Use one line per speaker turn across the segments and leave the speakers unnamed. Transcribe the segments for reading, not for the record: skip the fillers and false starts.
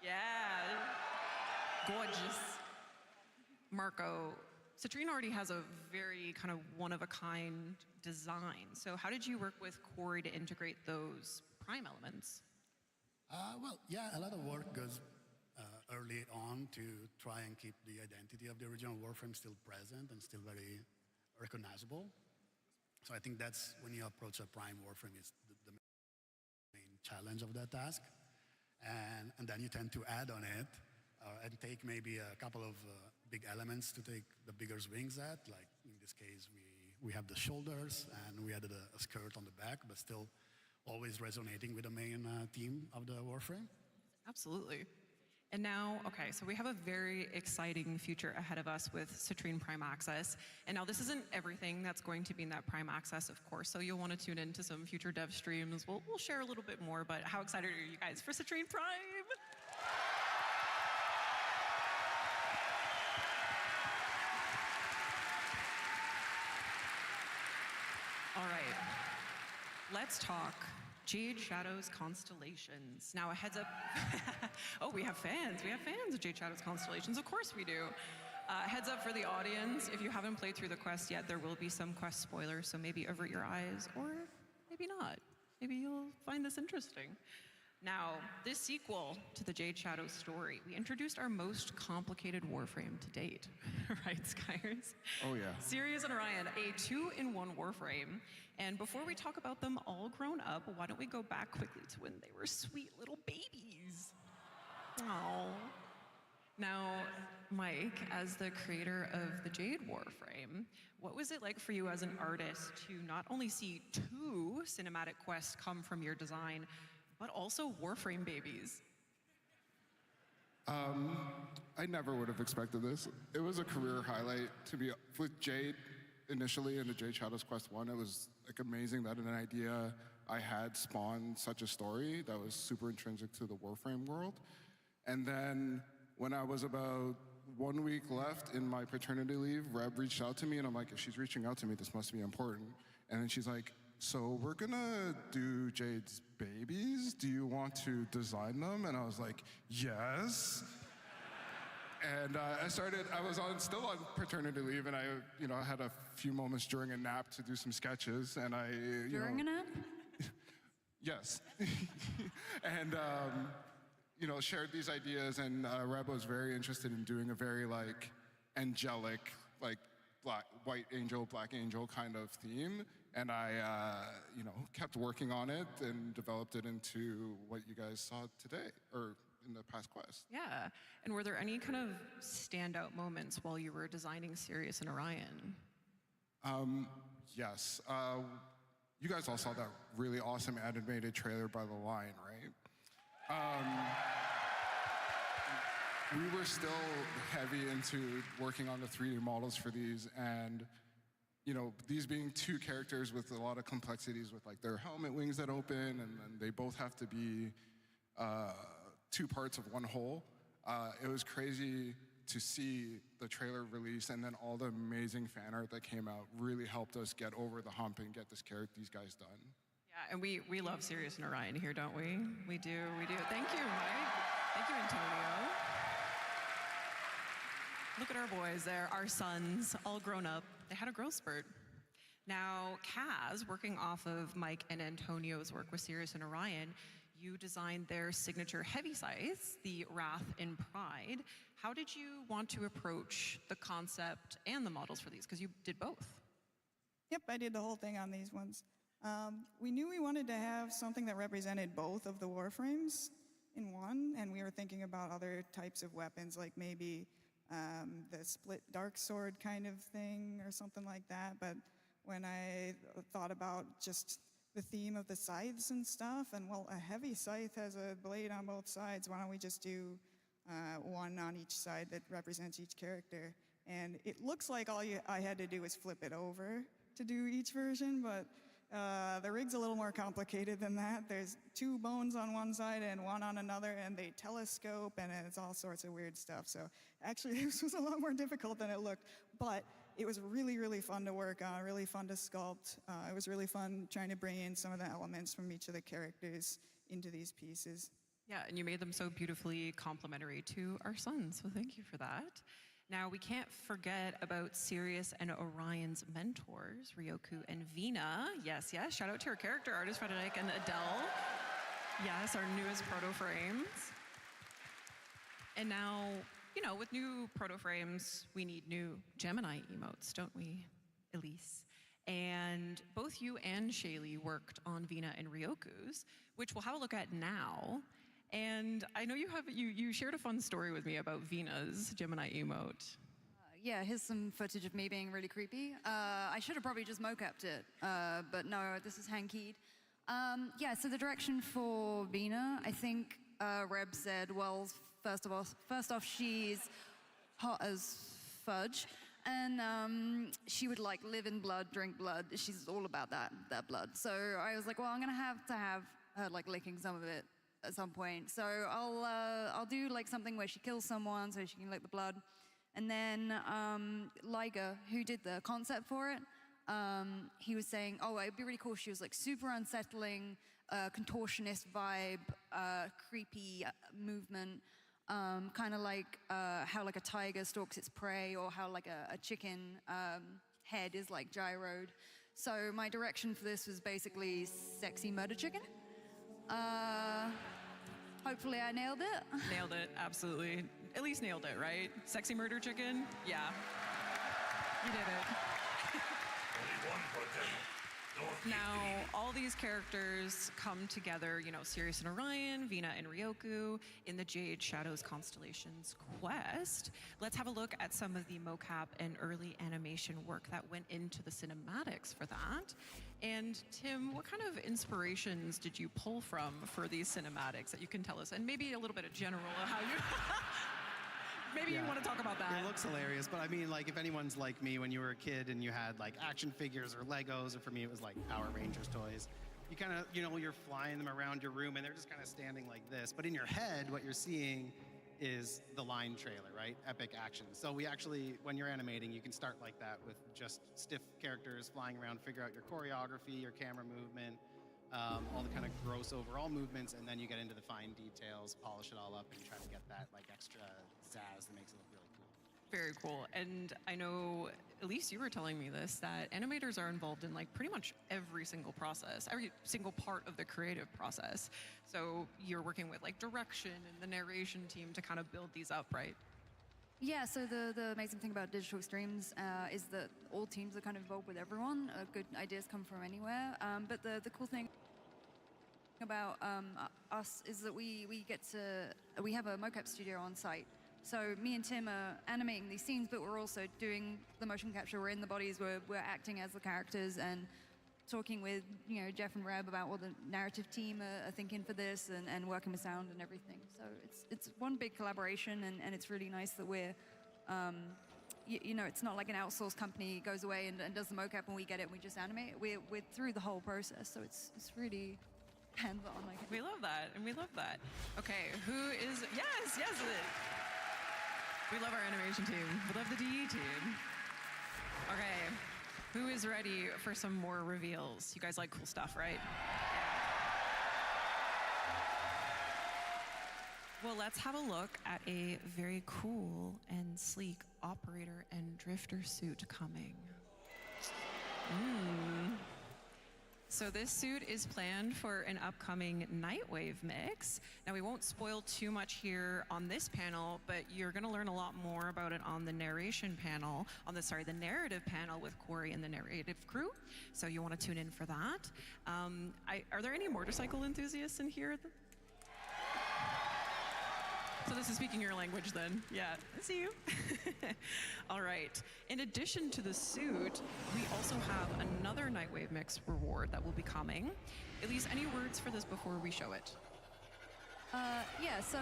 Yeah, gorgeous. Marco, Citrine already has a very kind of one-of-a-kind design. So how did you work with Corey to integrate those prime elements?
Well, yeah, a lot of work goes early on to try and keep the identity of the original Warframe still present and still very recognizable. So I think that's when you approach a prime Warframe is the main challenge of that task. And then you tend to add on it and take maybe a couple of big elements to take the bigger swings at. Like in this case, we have the shoulders and we added a skirt on the back, but still always resonating with the main theme of the Warframe.
Absolutely. And now, okay, so we have a very exciting future ahead of us with Citrine Prime Access. And now this isn't everything that's going to be in that Prime Access, of course, so you'll want to tune into some future dev streams. We'll share a little bit more, but how excited are you guys for Citrine Prime? All right, let's talk Jade Shadow's Constellations. Now a heads up, oh, we have fans of Jade Shadow's Constellations, of course we do. Heads up for the audience, if you haven't played through the quest yet, there will be some quest spoilers, so maybe avert your eyes, or maybe not. Maybe you'll find this interesting. Now, this sequel to the Jade Shadow story, we introduced our most complicated Warframe to date, right, Skyers?
Oh yeah.
Sirius and Orion, a 2-in-1 Warframe. And before we talk about them all grown up, why don't we go back quickly to when they were sweet little babies? Aww. Now, Mike, as the creator of the Jade Warframe, what was it like for you as an artist to not only see 2 cinematic quests come from your design, but also Warframe babies?
I never would have expected this. It was a career highlight to be with Jade initially in the Jade Shadows Quest 1. It was like amazing that an idea I had spawned such a story that was super intrinsic to the Warframe world. And then when I was about 1 week left in my paternity leave, Reb reached out to me and I'm like, if she's reaching out to me, this must be important. And then she's like, so we're gonna do Jade's babies. Do you want to design them? And I was like, yes. And I was still on paternity leave, and I had a few moments during a nap to do some sketches, and
During a nap?
Yes. And shared these ideas, and Reb was very interested in doing a very angelic, white angel, black angel kind of theme. And I, kept working on it and developed it into what you guys saw today, or in the past quest.
Yeah, and were there any kind of standout moments while you were designing Sirius and Orion?
Yes. You guys all saw that really awesome animated trailer by The Line, right? We were still heavy into working on the 3D models for these, and these being 2 characters with a lot of complexities with their helmet wings that open, and then they both have to be 2 parts of one whole. It was crazy to see the trailer release, and then all the amazing fan art that came out really helped us get over the hump and get these guys done.
Yeah, and we love Sirius and Orion here, don't we? We do. Thank you, Mike. Thank you, Antonio. Look at our boys there, our sons, all grown up. They had a growth spurt. Now, Kaz, working off of Mike and Antonio's work with Sirius and Orion, you designed their signature heavy scythes, the Wrath and Pride. How did you want to approach the concept and the models for these? Because you did both.
Yep, I did the whole thing on these ones. We knew we wanted to have something that represented both of the Warframes in one, and we were thinking about other types of weapons, like maybe the split dark sword kind of thing or something like that. But when I thought about just the theme of the scythes and stuff, and well, a heavy scythe has a blade on both sides, why don't we just do one on each side that represents each character? And it looks like I had to do was flip it over to do each version, but the rig's a little more complicated than that. There's 2 bones on one side and 1 on another, and they telescope, and it's all sorts of weird stuff. So actually, this was a lot more difficult than it looked, but it was really, really fun to work on, really fun to sculpt. It was really fun trying to bring in some of the elements from each of the characters into these pieces.
Yeah, and you made them so beautifully complementary to our son, so thank you for that. Now, we can't forget about Sirius and Orion's mentors, Ryoku and Vina. Yes, yes, shout out to our character artist, Frederick and Adele. Yes, our newest proto frames. And now, you know, with new proto frames, we need new Gemini emotes, don't we, Elise? And both you and Shaylee worked on Vina and Ryoku's, which we'll have a look at now. And I know you shared a fun story with me about Vina's Gemini emote.
Yeah, here's some footage of me being really creepy. I should have probably just mocapped it, but no, this is hand-keyed. Yeah, so the direction for Vina, I think Reb said, well, first off, she's hot as fudge, and she would like live in blood, drink blood. She's all about that blood. So I was like, well, I'm gonna have to have her like licking some of it at some point. So I'll do like something where she kills someone so she can lick the blood. And then Liger, who did the concept for it, he was saying, oh, it'd be really cool if she was like super unsettling, contortionist vibe, creepy movement, kind of like how like a tiger stalks its prey, or how like a chicken head is like gyroed. So my direction for this was basically sexy murder chicken. Hopefully I nailed it.
Nailed it, absolutely. At least nailed it, right? Sexy murder chicken? Yeah. You did it. Now, all these characters come together, you know, Sirius and Orion, Vina and Ryoku, in the Jade Shadows Constellations quest. Let's have a look at some of the mocap and early animation work that went into the cinematics for that. And Tim, what kind of inspirations did you pull from for these cinematics that you can tell us? And maybe a little bit of general of how you... Maybe you want to talk about that.
It looks hilarious, but I mean, like, if anyone's like me when you were a kid and you had like action figures or Legos, or for me it was like Power Rangers toys, you kind of, you know, you're flying them around your room and they're just kind of standing like this. But in your head, what you're seeing is the line trailer, right? Epic action. So we actually, when you're animating, you can start like that with just stiff characters flying around, figure out your choreography, your camera movement, all the kind of gross overall movements, and then you get into the fine details, polish it all up, and try to get that like extra zazz that makes it look really cool.
Very cool. And I know, Elise, you were telling me this, that animators are involved in like pretty much every single process, every single part of the creative process. So you're working with like direction and the narration team to kind of build these up, right?
Yeah, so the amazing thing about Digital Extremes is that all teams are kind of involved with everyone. Good ideas come from anywhere. But the cool thing about us is that we have a mocap studio on site. So me and Tim are animating these scenes, but we're also doing the motion capture. We're in the bodies, we're acting as the characters and talking with, you know, Jeff and Reb about what the narrative team are thinking for this, and working with sound and everything. So it's one big collaboration, and it's really nice that we're, you know, it's not like an outsourced company goes away and does the mocap and we get it and we just animate. We're through the whole process, so it's really hands-on.
We love that, and we love that. Okay, who is, yes, we love our animation team. We love the DE team. Okay, who is ready for some more reveals? You guys like cool stuff, right? Well, let's have a look at a very cool and sleek operator and drifter suit coming. So this suit is planned for an upcoming Nightwave mix. Now, we won't spoil too much here on this panel, but you're gonna learn a lot more about it on the narration panel, the narrative panel with Corey and the narrative crew. So you wanna tune in for that. Are there any motorcycle enthusiasts in here? So this is speaking your language then. Yeah, I see you. All right. In addition to the suit, we also have another Nightwave Mix reward that will be coming. Elise, any words for this before we show it?
Yeah, so,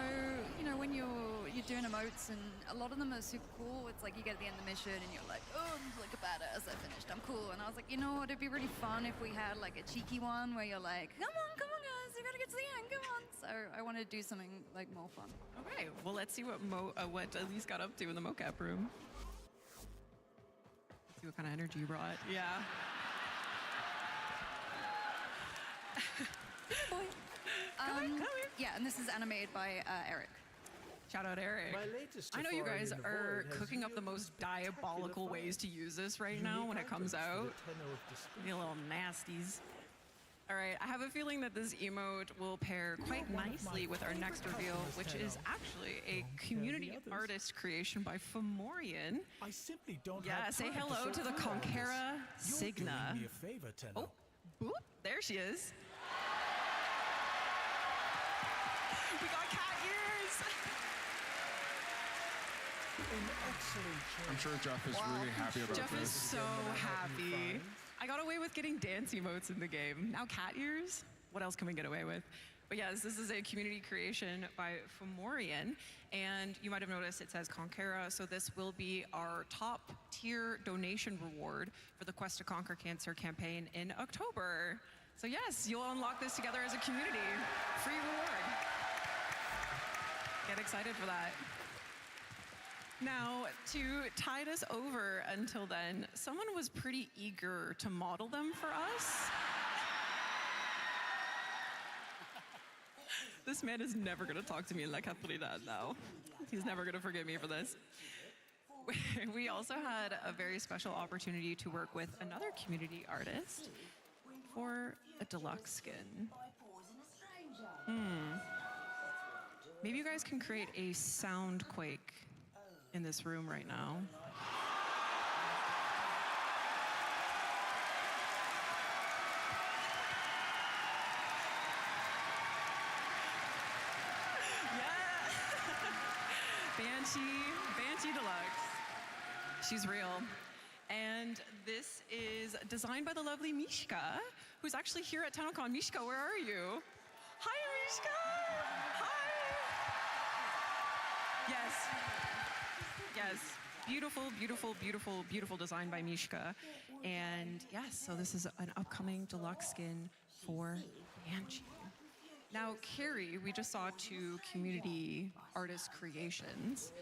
you know, when you're doing emotes, and a lot of them are super cool, it's like you get at the end of the mission and you're like, oh, I'm like a badass, I finished, I'm cool. And I was like, you know what, it'd be really fun if we had like a cheeky one where you're like, come on guys, you gotta get to the end, come on. So I wanted to do something like more fun.
Okay, well, let's see what Elise got up to in the mocap room. Let's see what kind of energy you brought. Yeah.
Boy. Yeah, and this is animated by Eric.
Shout out Eric.
My latest
I know you
safari
guys
in the
are
void has
cooking up the
yielded
most
spectacular
diabolical ways
finds.
to use this right now when it comes
Unique
out.
items for the tenor of description.
You little nasties. All right, I have a feeling that this emote will pair quite nicely with our next reveal, which is actually a community artist creation by Fomorian.
I simply don't
Yeah,
have
say
time
hello
sort
to the
through all this.
Conquera
You're
Signa.
doing me a favor, Tenno.
Oh, boop, there she is. We got cat ears.
An excellent choice.
I'm sure Jeff is really happy about
Jeff is
this.
so happy. I got away with getting dance emotes in the game. Now cat ears? What else can we get away with? But yes, this is a community creation by Fomorian. And you might have noticed it says Conquera. So this will be our top tier donation reward for the Quest to Conquer Cancer campaign in October. So yes, you'll unlock this together as a community. Free reward. Get excited for that. Now, to tide us over until then, someone was pretty eager to model them for us. This man is never going to talk to me in La Catridad now. He's never going to forgive me for this. We also had a very special opportunity to work with another community artist for a deluxe skin. Maybe you guys can create a sound quake in this room right now. Yeah. Banshee Deluxe. She's real. And this is designed by the lovely Mishka, who's actually here at TennoCon. Mishka, where are you? Hi, Mishka! Hi! Yes. Yes. Beautiful, beautiful, beautiful, beautiful design by Mishka. And yes, so this is an upcoming deluxe skin for Banshee. Now, Carrie, we just saw 2 community artist creations.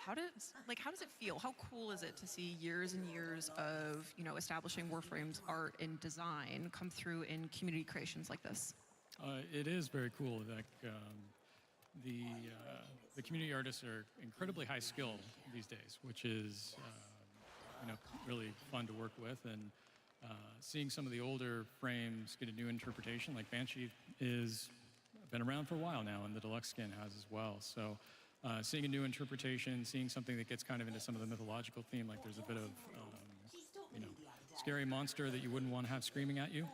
How does it feel? How cool is it to see years and years of, establishing Warframe's art and design come through in community creations like this?
It is very cool. The community artists are incredibly high skill these days, which is really fun to work with. And seeing some of the older frames get a new interpretation, like Banshee is been around for a while now, and the deluxe skin has as well. So seeing a new interpretation, seeing something that gets kind of into some of the mythological theme, like there's a bit of scary monster that you wouldn't want to have screaming at you.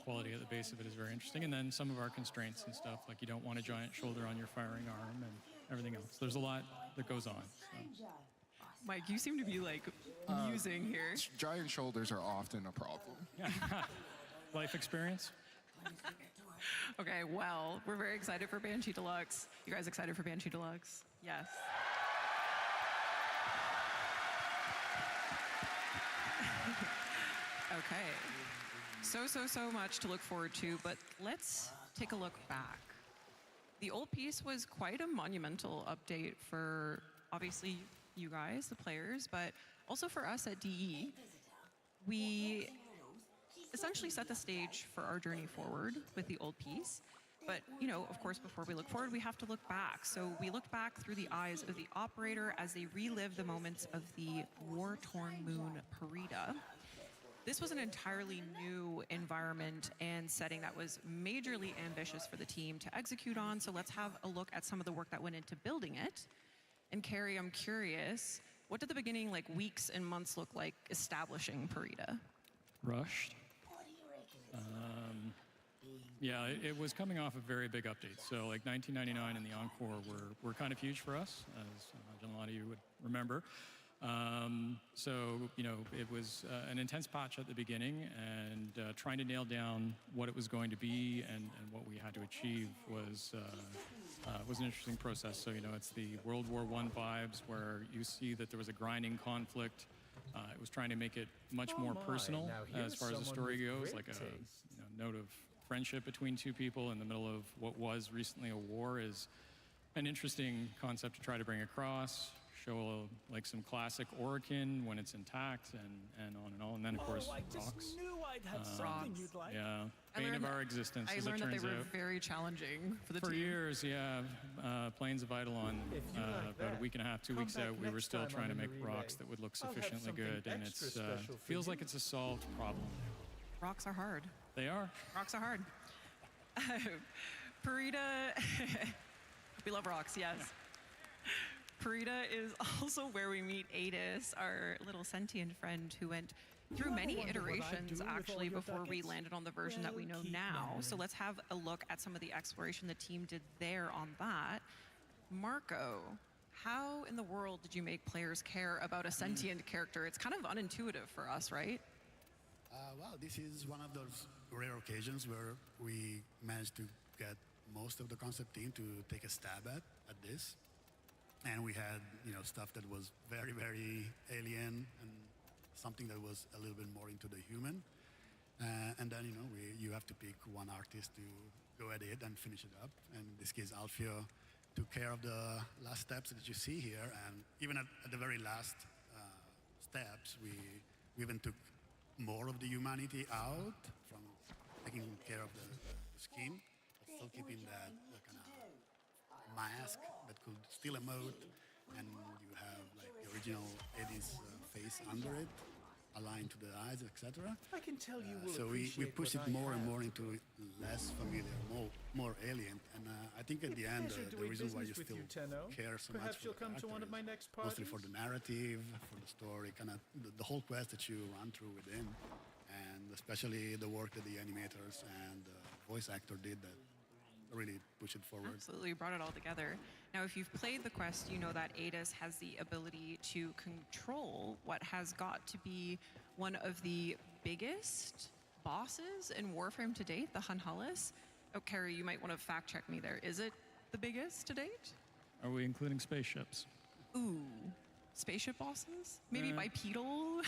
Quality at the base of it is very interesting. And then some of our constraints and stuff, like you don't want a giant shoulder on your firing arm and everything else. There's a lot that goes on. So.
Mike, you seem to be musing here.
Giant shoulders are often a problem.
Life experience?
Okay, well, we're very excited for Banshee Deluxe. You guys excited for Banshee Deluxe? Yes. Okay. So much to look forward to, but let's take a look back. The old piece was quite a monumental update for, obviously, you guys, the players, but also for us at DE. We essentially set the stage for our journey forward with the old piece. But, of course, before we look forward, we have to look back. So we looked back through the eyes of the operator as they relived the moments of the war-torn moon Parida. This was an entirely new environment and setting that was majorly ambitious for the team to execute on. So let's have a look at some of the work that went into building it. And Carrie, I'm curious, what did the beginning, weeks and months look like establishing Parida?
Rushed. Yeah, it was coming off a very big update. So 1999 and the Encore were kind of huge for us, as I imagine a lot of you would remember. It was an intense patch at the beginning, and trying to nail down what it was going to be and what we had to achieve was an interesting process. So, it's the World War I vibes where you see that there was a grinding conflict. It was trying to make it much more personal as far as the story goes, like a note of friendship between 2 people in the middle of what was recently a war is an interesting concept to try to bring across. show like some classic Orokin when it's intact, and on and on. And then of course
I just
rocks.
knew I'd have something you'd like.
Yeah,
I
bane of
learned-
our existence,
I
as it
learned that they
turns
were
out.
very challenging for the
For
team.
years, yeah. Plains of Eidolon,
If you like
about
that,
a week and a half, 2
come
weeks
back
out, we were
next
still
time
trying to
I'm in
make
the
rocks
relay.
that would look
I'll have
sufficiently
something
good, and
extra
it's
special for
feels
you.
like it's a solved problem.
Rocks are hard.
They are.
Rocks are hard. Parita, we love rocks, yes. Parita is also where we meet Adis, our little sentient friend who went through
ever
many
wonder what I'd
iterations
do with all
actually
your
before we
ducats?
landed on the version that we
Well,
know
keep
now. So
wondering.
let's have a look at some of the exploration the team did there on that. Marco, how in the world did you make players care about a sentient character? It's kind of unintuitive for us, right?
Well, this is one of those rare occasions where we managed to get most of the concept team to take a stab at this. And we had, stuff that was very, very alien and something that was a little bit more into the human. And then, you have to pick one artist to go at it and finish it up. And in this case, Alfio took care of the last steps that you see here. And even at the very last steps, we even took more of the humanity out from taking care of the skin, but still keeping that kind of mask that could still emote, and you have like the original Eddie's face under it, aligned to the eyes, etc.
I can tell you will
So we
appreciate
push it
what I
more and
have.
more into less familiar, more alien, and I think at the end
Pleasure
the
doing
reason why you
business with
still
you, Tenno.
care so
Perhaps
much
you'll
for the
come to one of
character
my
is
next
mostly for
parties?
the narrative, for the story, kind of the whole quest that you run through within, and especially the work that the animators and the voice actor did that really push it forward.
Absolutely, you brought it all together. Now, if you've played the quest, you know that Adis has the ability to control what has got to be one of the biggest bosses in Warframe to date, the Hunhullus. Oh, Carrie, you might want to fact check me there. Is it the biggest to date?
Are we including spaceships?
Ooh, spaceship bosses? Maybe bipedal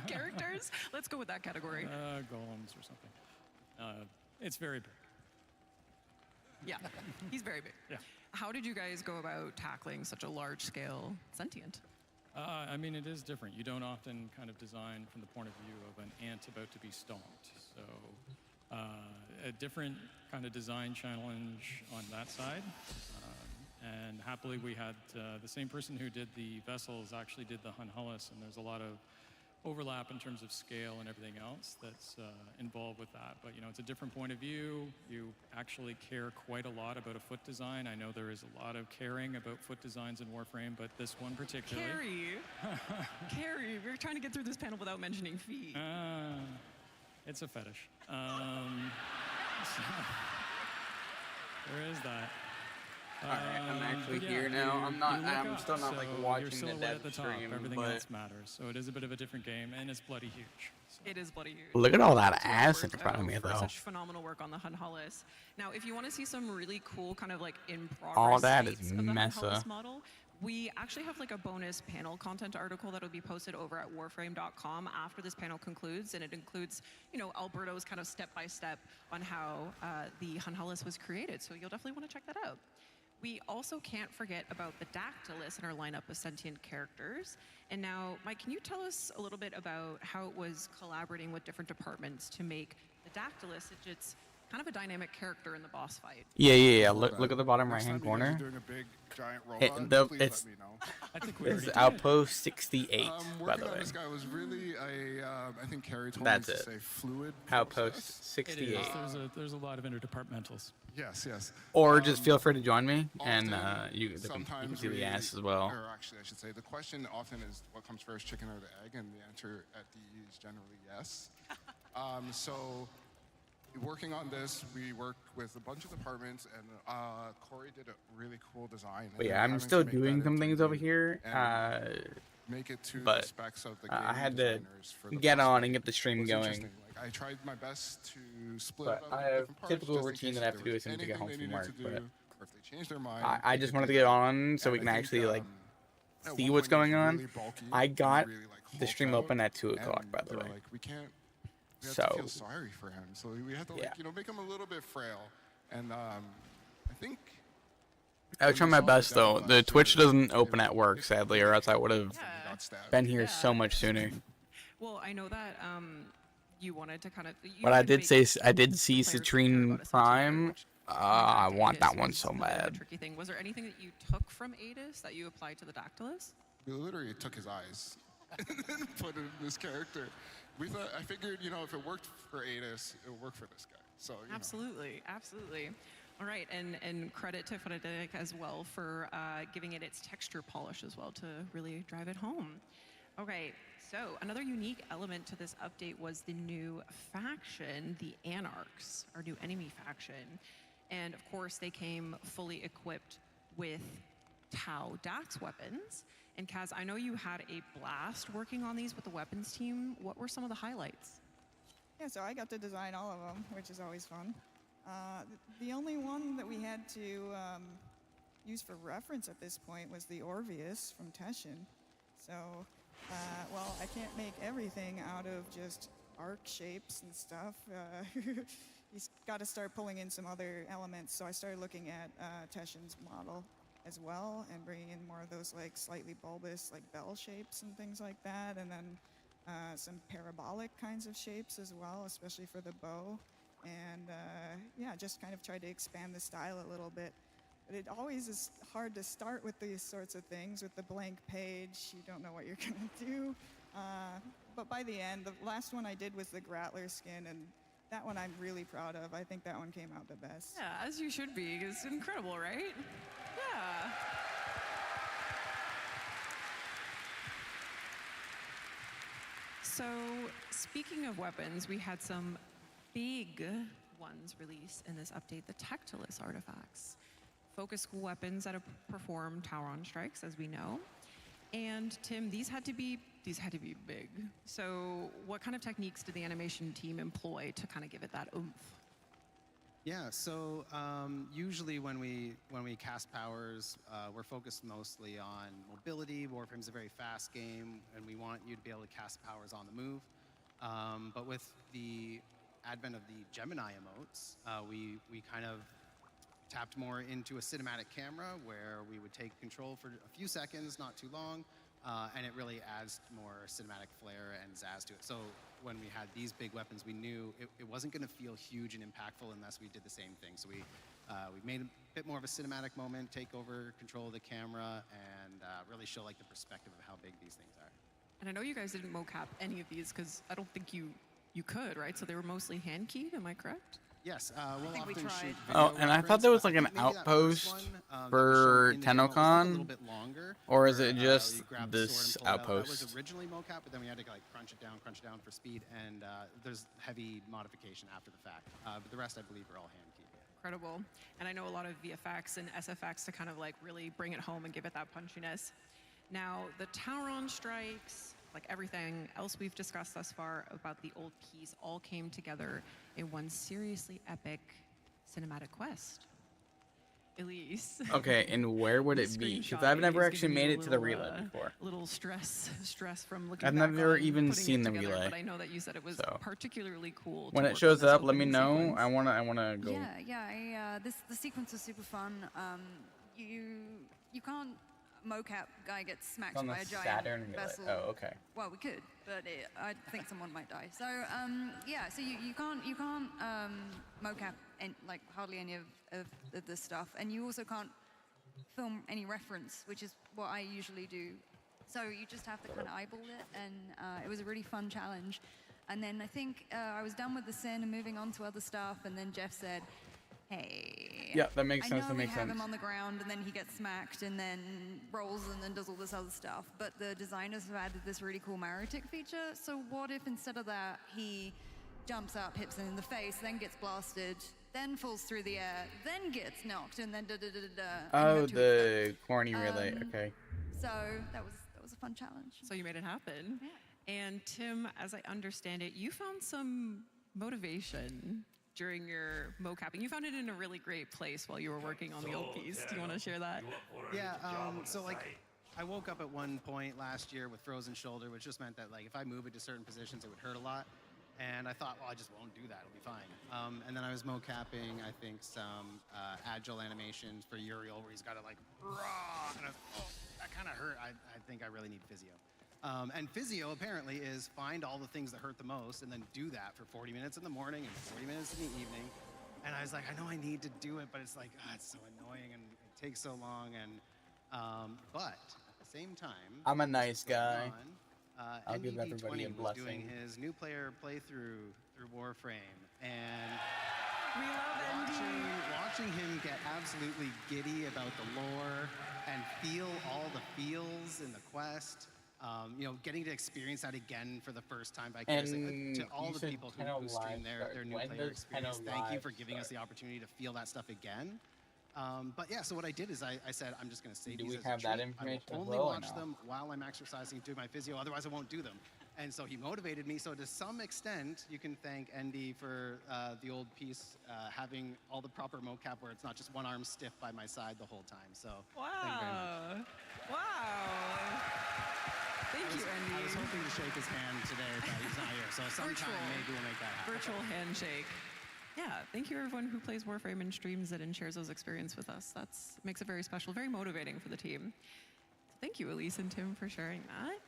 characters? Let's go with that category.
Golems or something. It's very big.
Yeah, he's very big.
Yeah.
How did you guys go about tackling such a large-scale sentient?
I mean, it is different. You don't often kind of design from the point of view of an ant about to be stomped. So a different kind of design challenge on that side. And happily, we had the same person who did the vessels actually did the Hunhullus, and there's a lot of overlap in terms of scale and everything else that's involved with that. But it's a different point of view. You actually care quite a lot about a foot design. I know there is a lot of caring about foot designs in Warframe, but this one particularly.
Carrie, we're trying to get through this panel without mentioning feet.
It's a fetish. So, there is that.
All right, I'm actually
But
here
yeah,
now.
you
I'm
look
still not
up,
like
so
watching
your
the
silhouette
dev
at the top,
stream,
everything
but
else matters. So it is a bit of a different game, and it's bloody huge. So.
It is bloody huge.
look at all that
That's
ass in
work
front of me,
for
though.
Such phenomenal work on the Hunhullus. Now, if you want to see some really cool kind of like in progress
All that is
sites of the
messa.
Hunhullus model, we actually have like a bonus panel content article that will be posted over at warframe.com after this panel concludes, and it includes, Alberto's kind of step-by-step on how the Hunhullus was created. So you'll definitely want to check that out. We also can't forget about the Dactylus in our lineup of sentient characters. And now, Mike, can you tell us a little bit about how it was collaborating with different departments to make the Dactylus? It's kind of a dynamic character in the boss fight.
Yeah.
Love
Look
that.
at the bottom
Next
right-hand
time you guys are
corner.
doing a big giant
It-
robot,
the-
please
it's-
let me know.
I think we
This
already
is
did.
Outpost 68, by
Working
the
on
way.
this guy was really I think Carrie told
That's
me to
it.
say fluid.
Outpost
process.
It
68.
is. There's a lot of interdepartmentals.
Yes.
Or just feel free to join me, and
Often,
you can
sometimes
see the
we-
ass as well.
Or actually, I should say, the question often is what comes first, chicken or the egg, and the answer at DE is generally yes. So, working on this, we work with a bunch of departments, and Corey did a really cool design. and
But yeah,
then
I'm
having
still
to make
doing
that
some
into
things
the-
over here.
and make it to the
but,
specs of the
I
game
had to
designers for the
get
boss
on
fight.
and get the stream
Was
going.
interesting. Like, I tried my best to split
But
it up
I
into
have
different parts,
typical
just in
routine
case
that I have
there
to do
was
as soon as I get
anything
home
they
from
needed
work,
to do,
but
or if they changed their mind,
I
they
just
could
wanted to
do
get
that.
on so we
And
can
I think,
actually like
at
see
one
what's
point it was
going on.
really bulky
I
and
got
really, like,
the
hulked
stream
out,
open at 2 o'clock,
and
by
they
the
were
way.
Like, we have to
So-
feel sorry for him, so we had to
Yeah.
make him a little bit frail, and I think
I was
when
trying
we
my
saw
best
demo
though. The
last
Twitch
year,
doesn't
it
open
was
at work, sadly, or else I would have
when he got stabbed.
been here so much sooner.
Well, I know that you wanted to kind of. You
But I
wanted to
did
make
say
the
I did see
players feel better
Citrine
about a safety
Prime.
which
I
moving
want
back
that
to
one
Adis
so
was a bit of a
bad.
tricky thing. Was there anything that you took from Adis that you applied to the Dactylus?
We literally took his eyes and put it in this character. We thought, I figured, you know, if it worked for Adis, it would work for this guy. So, you know.
Absolutely, absolutely. All right, and credit to Phonetic as well for giving it its texture polish as well to really drive it home. Okay, so another unique element to this update was the new faction, the Anarchs, our new enemy faction. And of course, they came fully equipped with Tau Dax weapons. And Kaz, I know you had a blast working on these with the weapons team. What were some of the highlights?
Yeah, so I got to design all of them, which is always fun. The only one that we had to use for reference at this point was the Orvius from Teshin. So, well, I can't make everything out of just arc shapes and stuff. He's got to start pulling in some other elements. So I started looking at Teshin's model as well and bringing in more of those like slightly bulbous like bell shapes and things like that, and then some parabolic kinds of shapes as well, especially for the bow. And yeah, just kind of tried to expand the style a little bit. But it always is hard to start with these sorts of things. With the blank page, you don't know what you're going to do. But by the end, the last one I did was the Grattler skin, and that one I'm really proud of. I think that one came out the best.
Yeah, as you should be. It's incredible, right? Yeah. So, speaking of weapons, we had some big ones released in this update, the Tactilus artifacts. Focus school weapons that perform Tauron strikes, as we know. And Tim, these had to be big. So, what kind of techniques did the animation team employ to kind of give it that oomph?
Yeah, so usually when we cast powers, we're focused mostly on mobility. Warframe's a very fast game, and we want you to be able to cast powers on the move. But with the advent of the Gemini emotes, we kind of tapped more into a cinematic camera where we would take control for a few seconds, not too long, and it really adds more cinematic flair and zazz to it. So when we had these big weapons, we knew it wasn't going to feel huge and impactful unless we did the same thing. So we made a bit more of a cinematic moment, take over control of the camera, and really show like the perspective of how big these things are.
And I know you guys didn't mocap any of these because I don't think you could, right? So they were mostly hand keyed. Am I correct?
Yes, we'll
think we
often
tried.
shoot
Oh,
video
and I thought
reference,
there was
but
like an
maybe that first
outpost
one, that was
for
shown in the demo was, like, a
TennoCon,
little bit longer,
or is
where,
it just
you grab the sword
this
and pull it out. That
outpost?
was originally mocap, but then we had to like crunch it down for speed, and there's heavy modification after the fact. But the rest, I believe, are all hand keyed.
Incredible. And I know a lot of VFX and SFX to kind of like really bring it home and give it that punchiness. Now, the Tauron strikes, like everything else we've discussed thus far about the old piece, all came together in one seriously epic cinematic quest. Elise.
Okay, and where would it be? Because I've never actually made it to the relay before.
A little stress from looking
I've
back
never
on
even
putting
seen
it
the
together,
relay.
But I know that you said it was
So,
particularly cool.
When
to
it
work on
shows
this
up, let me
opening
know.
sequence.
I wanna go.
Yeah. The sequence was super fun. You can't mocap guy gets smacked
On the
by a giant
Saturn relay.
vessel.
Oh, okay.
Well, we could, but I think someone might die. So yeah, so you can't mocap like hardly any of this stuff, and you also can't film any reference, which is what I usually do. So you just have to kind of eyeball it, and it was a really fun challenge. And then I think I was done with the sin and moving on to other stuff, and then Jeff said, hey.
Yeah, that makes sense.
I
That
know we
makes
have
sense.
him on the ground, and then he gets smacked, and then rolls, and then does all this other stuff. But the designers have added this really cool Maritic feature. So what if instead of that, he jumps up, hits him in the face, then gets blasted, then falls through the air, then gets knocked, and then da-da-da-da-da.
Oh, the corny relay. Okay.
So that was a fun challenge.
So you made it happen.
Yeah.
And Tim, as I understand it, you found some motivation during your mocapping. You found it in a really great place while you were working on the old piece. Do you want to share that?
Yeah, so like I woke up at one point last year with frozen shoulder, which just meant that like if I move it to certain positions, it would hurt a lot. And I thought, well, I just won't do that. It'll be fine. And then I was mocapping, I think, some agile animations for Uriel where he's got to like, raw, and that kind of hurt. I think I really need physio. And physio apparently is find all the things that hurt the most and then do that for 40 minutes in the morning and 40 minutes in the evening. And I was like, I know I need to do it, but it's like, it's so annoying and it takes so long. And but at the same time,
I'm a nice guy. I'll give
NDB20
everybody a
was
blessing.
doing his new player playthrough through Warframe, and
We love
watching him get absolutely giddy about the lore and feel all the feels in the quest. Getting to experience that again for the first time vicariously.
And
To all
you
the
said
people
10
who stream
Live
their new
start. When
player
does 10
experience, thank you
Live
for giving us
start?
the opportunity to feel that stuff again. But yeah, so what I did is I said, I'm just going to save
Do
these
we
as
have
a
that
treat.
information
I will
as
only
well or
watch
no?
them while I'm exercising, doing my physio, otherwise I won't do them. And so he motivated me. So to some extent, you can thank Andy for the old piece having all the proper mocap where it's not just one arm stiff by my side the whole time. So thank you very much.
Wow. Thank you, Andy.
I was hoping to shake his hand today, but he's not here. So sometime maybe we'll make that happen.
Virtual handshake. Yeah, thank you everyone who plays Warframe and streams it and shares those experiences with us. That makes it very special, very motivating for the team. So thank you, Elise and Tim, for sharing that.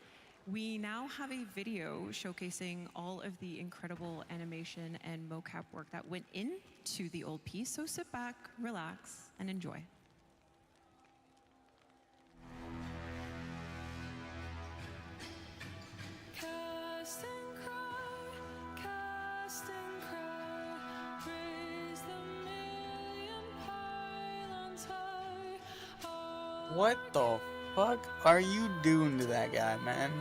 We now have a video showcasing all of the incredible animation and mocap work that went into the old piece. So sit back, relax, and enjoy.
What the fuck are you doing to that guy, man?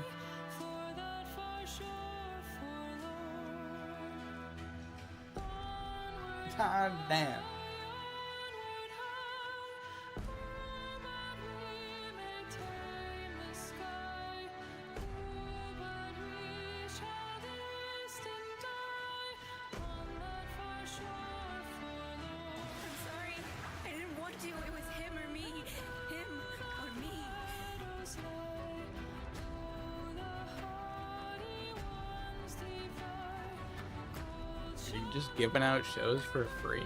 God damn.
Sorry, I didn't want to. It was him or me. Him or me.
Are you just giving out shows for free?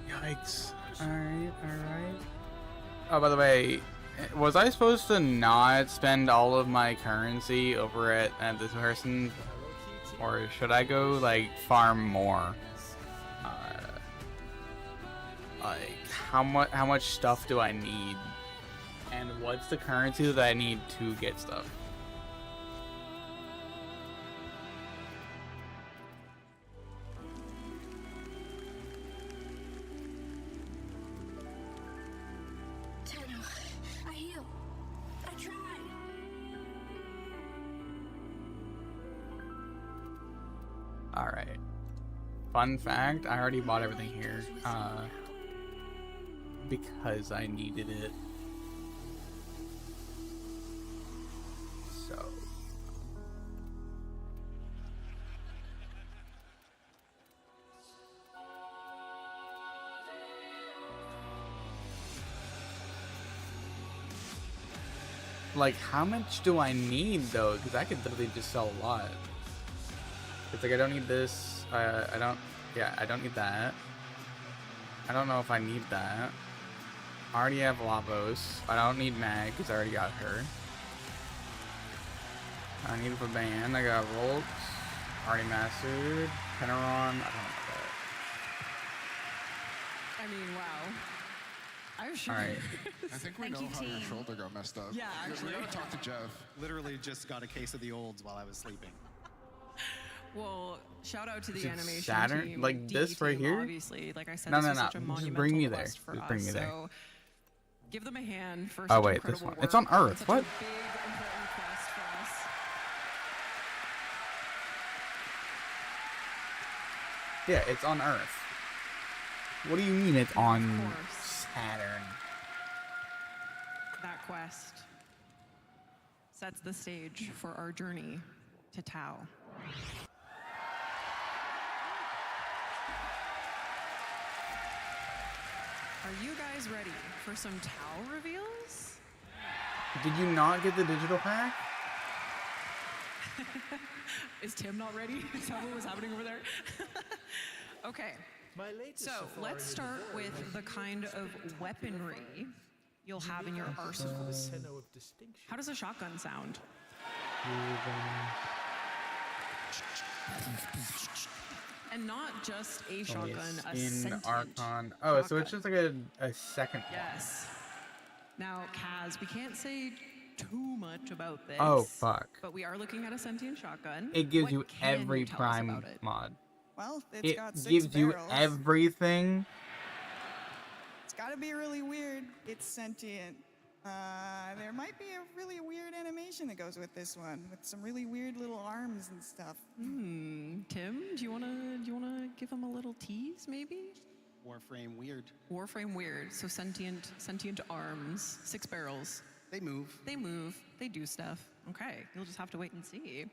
Yikes. Alright, alright. Oh, by the way, was I supposed to not spend all of my currency over at this person? Or should I go, like, farm more? Like, how much stuff do I need? And what's the currency that I need to get stuff?
Tano, I heal. I tried.
Alright. Fun fact, I already bought everything here. Because I needed it. So. Like, how much do I need though? Because I could literally just sell a lot. It's like I don't need this. I don't need that. I don't know if I need that. I already have Lavos. I don't need Mag because I already got her. I need a band. I got Volt. Already mastered. Penteron. I don't know that.
I mean, wow. I was sure.
All right.
I think we
Thank
know
you,
how your
team.
shoulder got messed up.
Yeah, actually.
We gotta talk to Jeff.
Literally just got a case of the olds while I was sleeping.
Well, shout out to the
Is it
animation
Saturn?
team,
Like
DE
this right
team,
here?
Obviously, like I said,
No,
this
no,
was
no.
such a
Just
monumental
bring me there.
quest for
Just
us.
bring me there.
So give them a hand for
Oh,
such
wait, this
incredible
one.
work.
It's on Earth.
Such
What?
a big, important quest for us.
Yeah, it's on Earth. What do you mean it's on
course.
Saturn?
That quest sets the stage for our journey to Tau. Are you guys ready for some Tau reveals?
Did you not get the digital pack?
Is Tim not ready? Is that what was happening over there? Okay.
My latest
So
safari
let's
in
start
the
with
forest
the kind of weaponry you'll have in your arsenals.
Tenno of distinction.
How does a shotgun sound? And not just a shotgun, a
in
sentient
Archon. Oh, so it's
shotgun.
just like a second one.
Yes. Now, Kaz, we can't say too much about this.
Oh, fuck.
But we are looking at a sentient shotgun.
It gives
What
you
can
every
tell us
prime
about it?
mod.
Well, it's
It
got 6
gives you
barrels.
everything.
It's got to be really weird. It's sentient. There might be a really weird animation that goes with this one, with some really weird little arms and stuff.
Tim, do you wanna give him a little tease, maybe?
Warframe weird.
Warframe weird. So sentient arms, 6 barrels.
They move.
They move. They do stuff. Okay, you'll just have to wait and see.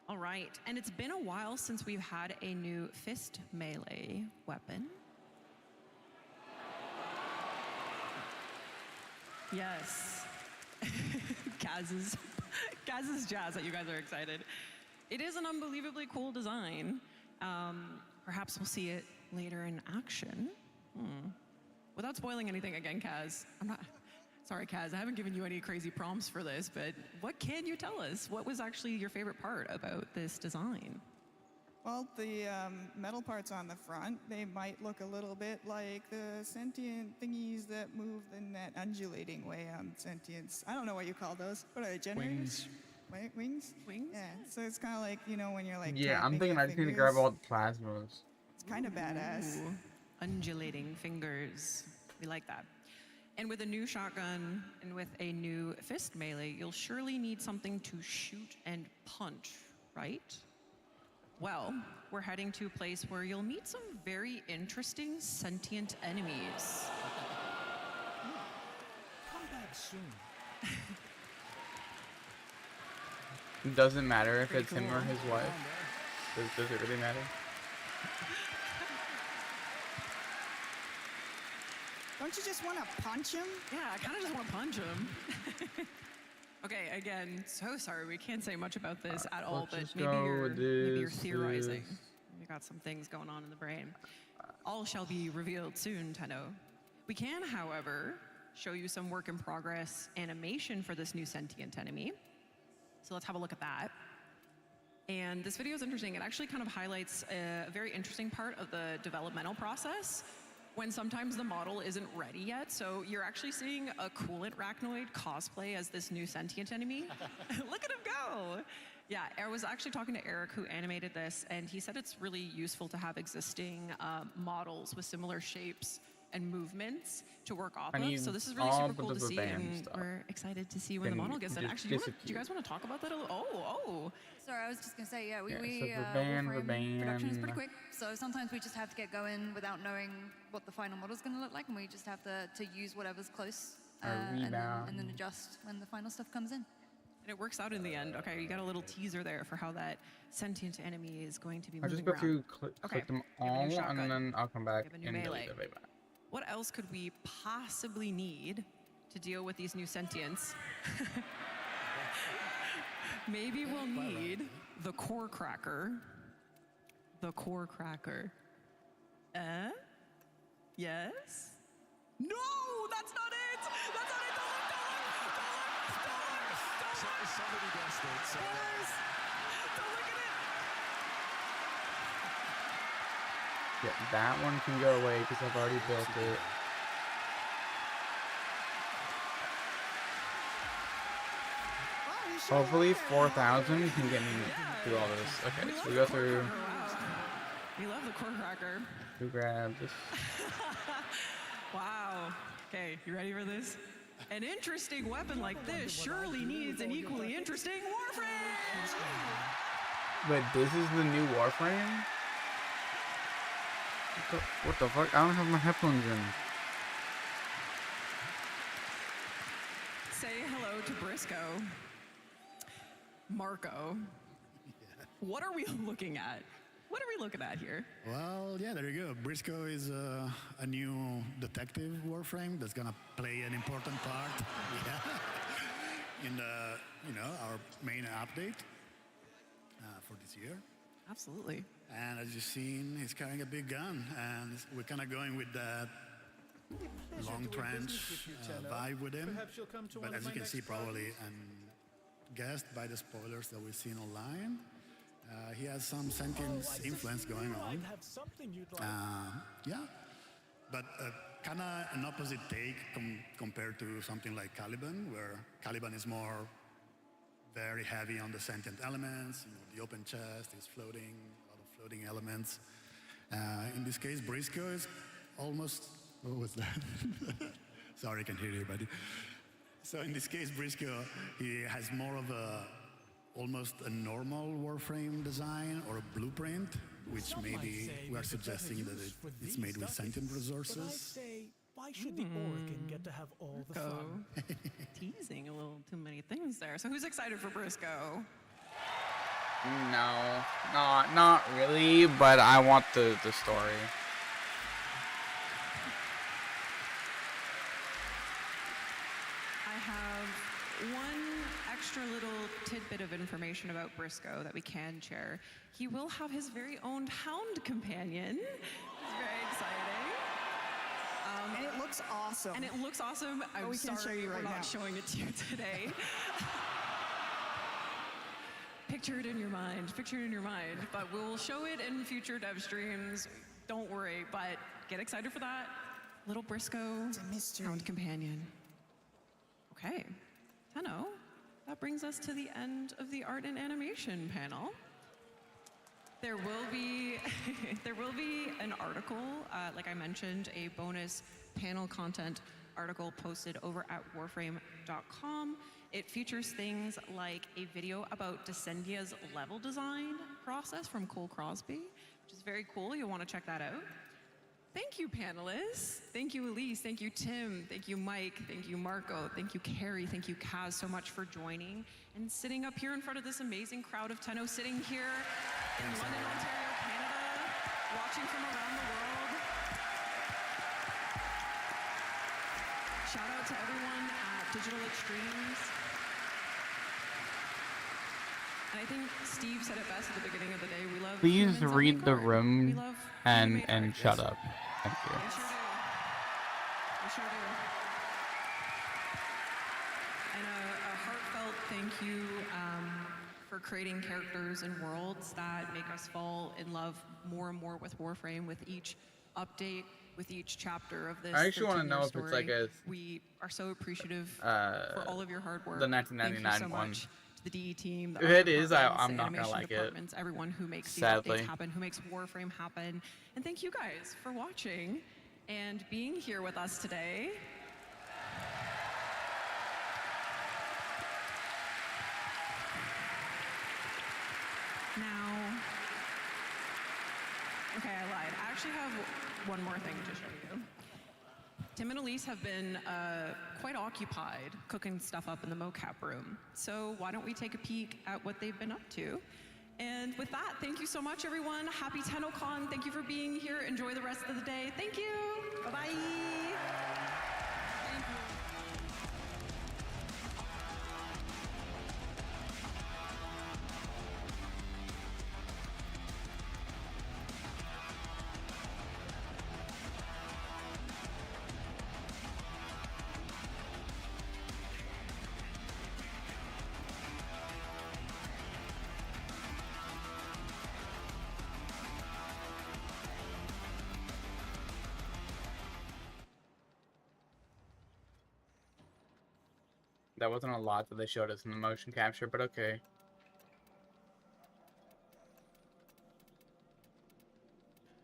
All right, and it's been a while since we've had a new fist melee weapon. Yes. Kaz's jazz that you guys are excited. It is an unbelievably cool design. Perhaps we'll see it later in action. Without spoiling anything again, Kaz, sorry, Kaz, I haven't given you any crazy prompts for this, but what can you tell us? What was actually your favorite part about this design?
Well, the metal parts on the front, they might look a little bit like the sentient thingies that move in that undulating way on sentience. I don't know what you call those. What are they, generators? Wings. Wings? Yeah, so it's kind of like, when you're like
Yeah, I'm
tapping
thinking
your
I just need to
fingers.
grab all the plasmas.
It's kind of badass.
Ooh, undulating fingers. We like that. And with a new shotgun and with a new fist melee, you'll surely need something to shoot and punch, right? Well, we're heading to a place where you'll meet some very interesting sentient enemies.
Come back soon.
It doesn't matter if
Pretty
it's him or
cool.
his wife. Does it really matter?
Don't you just want to punch him?
Yeah, I kind of just want to punch him. Okay, again, so sorry, we can't say much about this at all,
let's
but
just
maybe
go
you're,
with
maybe you're
this,
theorizing.
this.
You got some things going on in the brain. All shall be revealed soon, Tenno. We can, however, show you some work in progress animation for this new sentient enemy. So let's have a look at that. And this video is interesting. It actually kind of highlights a very interesting part of the developmental process when sometimes the model isn't ready yet. So you're actually seeing a coolant Rachnoid cosplay as this new sentient enemy. Look at him go. Yeah, I was actually talking to Eric who animated this, and he said it's really useful to have existing models with similar shapes and movements to work off
I
of.
need
So this is really
all
super cool
but
to
the
see,
band
and
stuff.
we're excited to see when the
Can
model gets done.
just
Actually, do you
disappear.
guys want to talk about that a little? Oh.
Sorry, I was just gonna say, yeah,
Yeah, so
we
Verban,
Warframe production is pretty
Verban.
quick. So sometimes we just have to get going without knowing what the final model's gonna look like, and we just have to use whatever's close and then adjust when the final stuff comes in.
And it works out in the end. Okay, you got a little teaser there for how that sentient enemy is going to be
I'll
moving
just go
around.
through,
Okay,
click them
we have a
all,
new shotgun.
and then I'll come back
We have a new
and
melee.
delete it.
What else could we possibly need to deal with these new sentients? Maybe we'll need the core cracker. The core cracker. Yes? No, that's not it! That's not it! Don't look!
Somebody guessed it. So
Guys, don't look at it!
Yeah, that one can go away because I've already built it.
Oh, you sure
Hopefully
like that.
4,000 can get me through all this. Okay, so we go through,
Wow. We love the core cracker.
we grab this.
Wow. Okay, you ready for this? An interesting weapon like this surely needs an equally interesting warframe!
But this is the new Warframe? What the fuck? I don't have my headphones in.
Say hello to Briscoe. Marco. What are we looking at? What are we looking at here?
Well, yeah, there you go. Briscoe is a new detective Warframe that's gonna play an important part. Yeah. In the, our main update. for this year.
Absolutely.
And as you've seen, he's carrying a big gun, and we're kind of going with that long trench vibe with him.
Perhaps you'll come to
But
one of
as you
my
can
next
see, probably,
parties.
and guessed by the spoilers that we've seen online, he has some sentience influence going
Might
on.
have something you'd like.
Yeah, but kind of an opposite take compared to something like Caliban, where Caliban is more very heavy on the sentient elements. You know, the open chest is floating, a lot of floating elements. In this case, Briscoe is almost. What was that? Sorry, I can hear you, buddy. So in this case, Briscoe, he has more of a almost a normal Warframe design or a blueprint, which
Some might
maybe
say
we are
there's a better
suggesting that
use for
it's
these
made with sentient
ducats. But I
resources.
say, why should the Oregon get to have all the
Go.
fun?
Teasing a little too many things there. So who's excited for Briscoe?
No, not really, but I want the story.
I have one extra little tidbit of information about Briscoe that we can share. He will have his very own hound companion. It's very exciting.
And it looks awesome.
And it looks awesome. I'm
we can show
sorry
you
we're
right
not
now.
showing it to you today. Picture it in your mind. Picture it in your mind. But we'll show it in future dev streams. Don't worry. But get excited for that. Little Briscoe
It's a mystery.
hound companion. Okay. Tenno, that brings us to the end of the art and animation panel. There will be there will be an article, like I mentioned, a bonus panel content article posted over at warframe.com. It features things like a video about Descendia's level design process from Cole Crosby, which is very cool. You'll want to check that out. Thank you, panelists. Thank you, Elise. Thank you, Tim. Thank you, Mike. Thank you, Marco. Thank you, Carrie. Thank you, Kaz, so much for joining and sitting up here in front of this amazing crowd of Tenno, sitting here in London, Ontario, Canada, watching from around the world. Shout out to everyone at Digital Extremes. And I think Steve said it best at the beginning of the day. We love
Please
humans that
read
make
the
art. We
room
love
and
human-made art.
shut up. Thank you.
We sure do. We sure do. And a heartfelt thank you for creating characters and worlds that make us fall in love more and more with Warframe with each update, with each chapter of this.
I actually wanna
13-year
know if it's like
story.
a
We are so appreciative for all of your hard work.
the
Thank you
1999
so
one.
much to the DE team. The
If
art
it is,
departments,
I'm
the
not gonna
animation
like it.
departments, everyone who makes these
Sadly.
updates happen, who makes Warframe happen. And thank you guys for watching and being here with us today. Now, okay, I lied. I actually have one more thing to show you. Tim and Elise have been quite occupied cooking stuff up in the mocap room. So why don't we take a peek at what they've been up to? And with that, thank you so much, everyone. Happy TennoCon. Thank you for being here. Enjoy the rest of the day. Thank you. Bye-bye. Thank you.
That wasn't a lot that they showed us in the motion capture, but okay.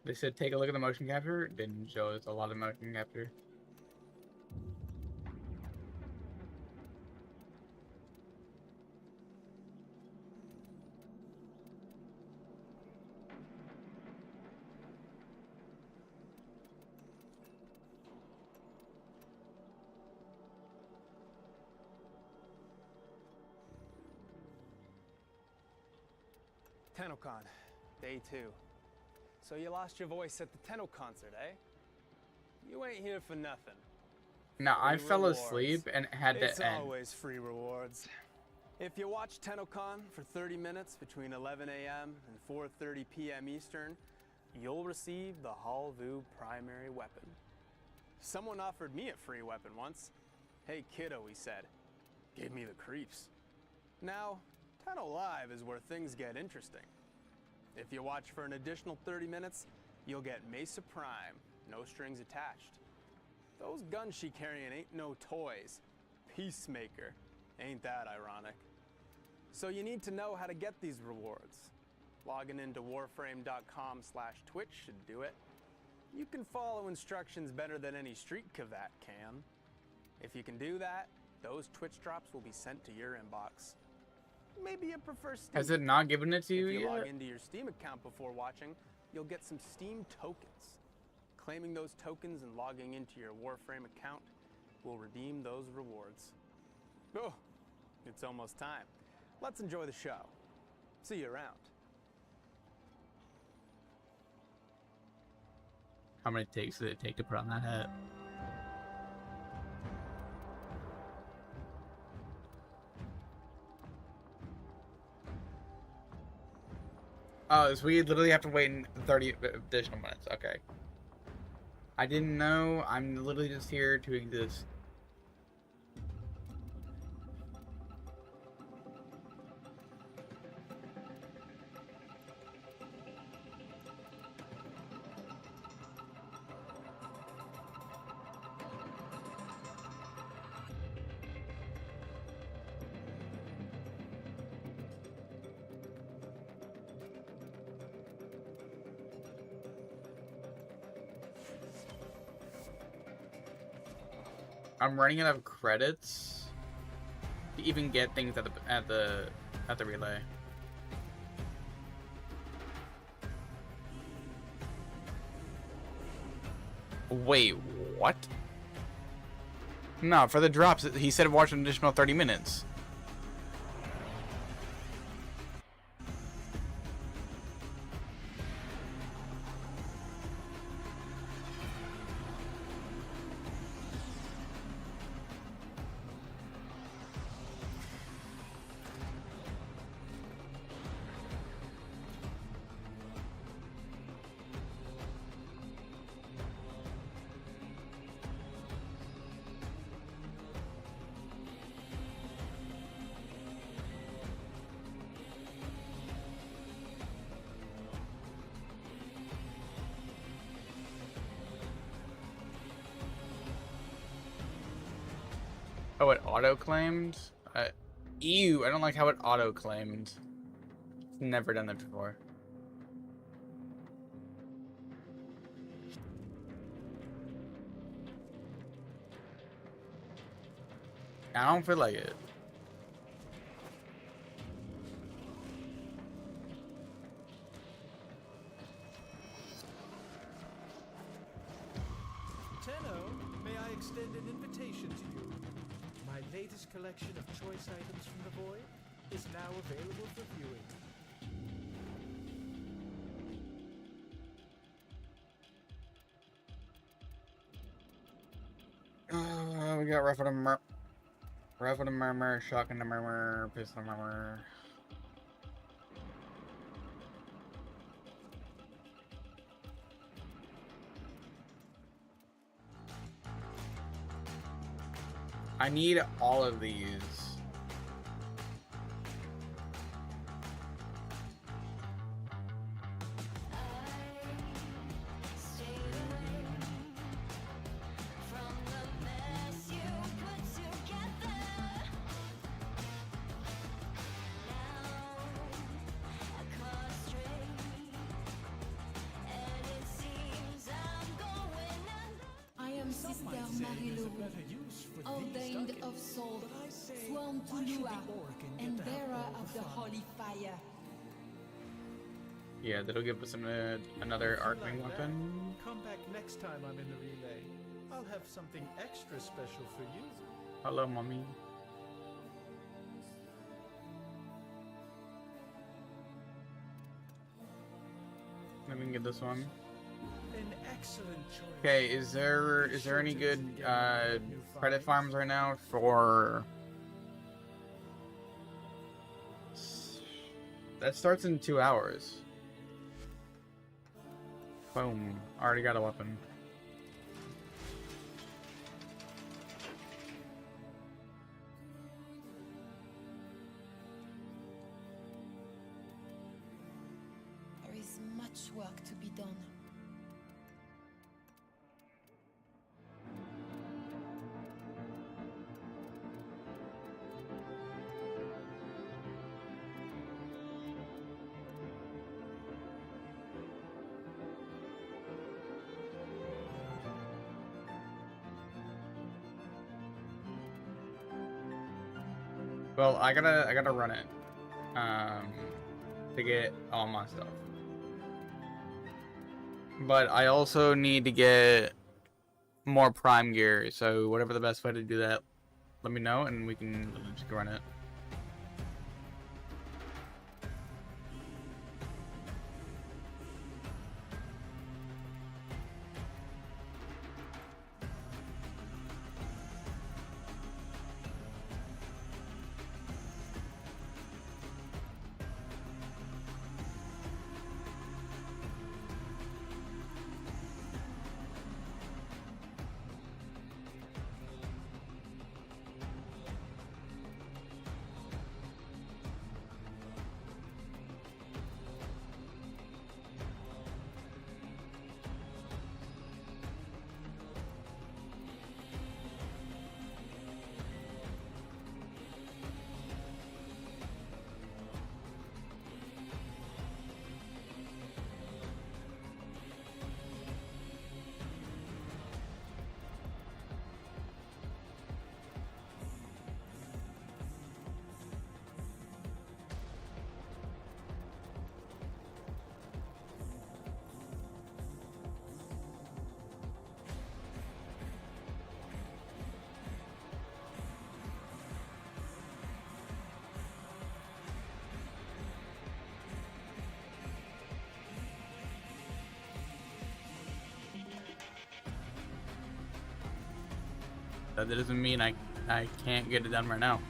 They said take a look at the motion capture. Didn't show us a lot of motion capture.
TennoCon, day 2. So you lost your voice at the Tenno concert, eh? You ain't here for nothing.
Now I
Free
fell
rewards.
asleep and it had
It's
to end.
always free rewards. If you watch TennoCon for 30 minutes between 11 a.m. and 4:30 p.m. Eastern, you'll receive the Halvu primary weapon. Someone offered me a free weapon once. Hey kiddo, he said. Gave me the creeps. Now, Tenno Live is where things get interesting. If you watch for an additional 30 minutes, you'll get Mesa Prime, no strings attached. Those guns she carrying ain't no toys. Peacemaker. Ain't that ironic? So you need to know how to get these rewards. Logging into warframe.com/Twitch should do it. You can follow instructions better than any street cavat can. If you can do that, those Twitch drops will be sent to your inbox. Maybe you prefer Steam.
Has it not given it to you
If you
yet?
log into your Steam account before watching, you'll get some Steam tokens. Claiming those tokens and logging into your Warframe account will redeem those rewards. Oh, it's almost time. Let's enjoy the show. See you around.
How many takes did it take to put on that hat? Oh, so we literally have to wait in 30 additional minutes. Okay. I didn't know. I'm literally just here to exist. I'm running out of credits to even get things at the relay. Wait, what? No, for the drops, he said watch an additional 30 minutes. Oh, it auto-claimed? Ew, I don't like how it auto-claimed. Never done that before. I don't feel like it.
Tenno, may I extend an invitation to you? My latest collection of choice items from the void is now available for viewing.
We got Rough of the Murmur, Shock in the Murmur, Pistol Murmur. I need all of these.
I am Sister Marilu, ordained of soul, sworn to Lua, and bearer of the holy fire.
Yeah, that'll give us another Arcwing weapon.
Come back next time I'm in the relay. I'll have something extra special for you.
Hello, mommy. Let me get this one.
An excellent choice.
Okay, is there any good credit farms right now for That starts in 2 hours. Boom. Already got a weapon.
There is much work to be done.
Well, I gotta run it to get all my stuff. But I also need to get more prime gear, so whatever the best way to do that, let me know and we can just run it. That doesn't mean I can't get it done right now.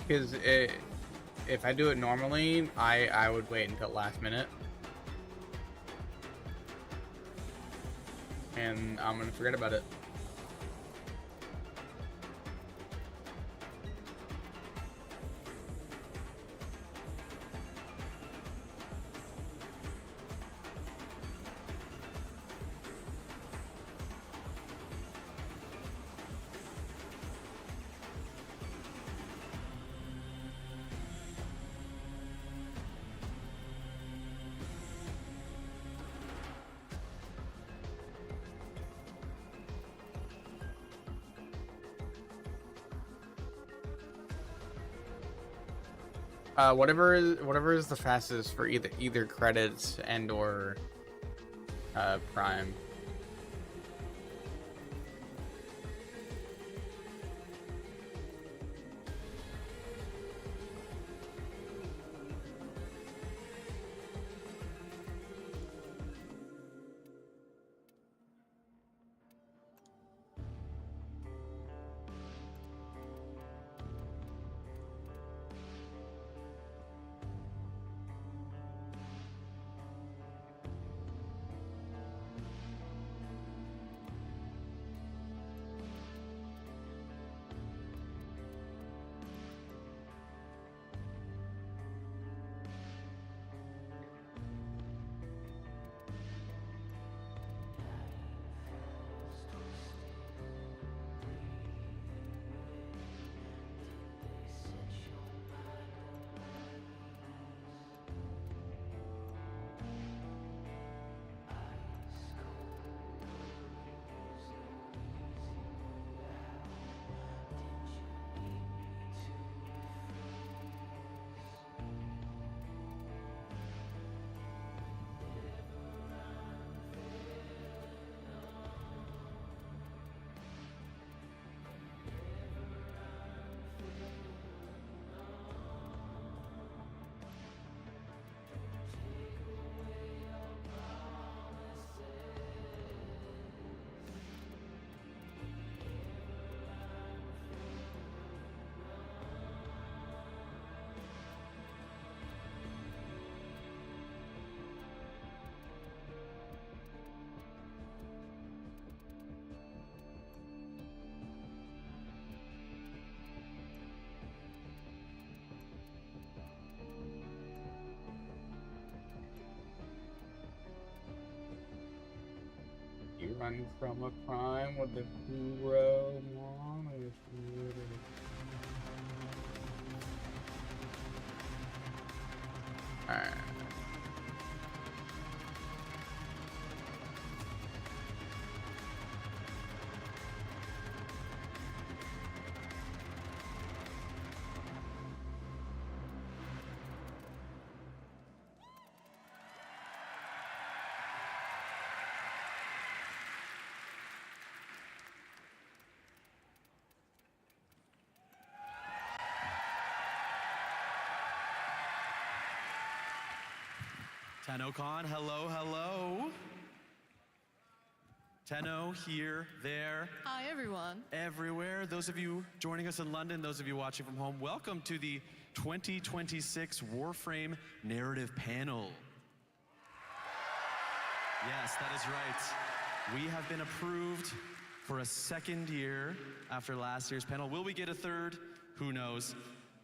Because if I do it normally, I would wait until last minute. And I'm gonna forget about it. Whatever is the fastest for either credits and or Prime. Friends from a crime with the Kuro mom. Alright.
TennoCon, hello, hello. Tenno here, there.
Hi, everyone.
Everywhere. Those of you joining us in London, those of you watching from home, welcome to the 2026 Warframe Narrative Panel. Yes, that is right. We have been approved for a second year after last year's panel. Will we get a third? Who knows?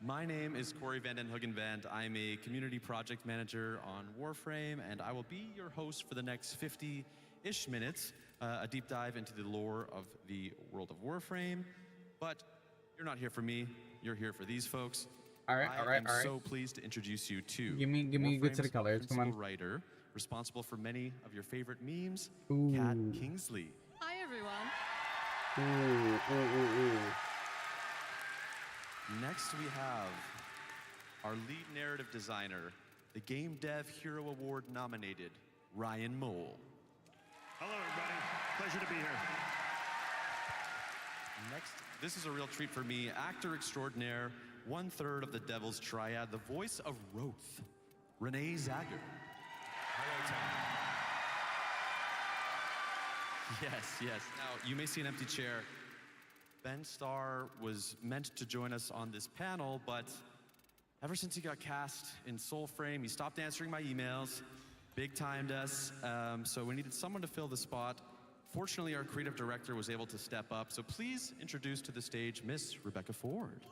My name is Corey Van Den Hoogenvand. I'm a community project manager on Warframe, and I will be your host for the next 50-ish minutes, a deep dive into the lore of the world of Warframe. But you're not here for me, you're here for these folks.
All right.
I'm so pleased to introduce you to
Give me good to the colors. Come on.
Writer, responsible for many of your favorite memes,
Ooh.
Kat Kingsley.
Hi, everyone.
Ooh.
Next, we have our lead narrative designer, the Game Dev Hero Award nominated, Ryan Mole.
Hello, everybody. Pleasure to be here.
Next, this is a real treat for me, actor extraordinaire, 1/3 of the Devil's Triad, the voice of Roth, Renee Zager.
Hello, Tom.
Yes. Now, you may see an empty chair. Ben Starr was meant to join us on this panel, but ever since he got cast in Soulframe, he stopped answering my emails, big-timed us, so we needed someone to fill the spot. Fortunately, our creative director was able to step up, so please introduce to the stage Miss Rebecca Ford.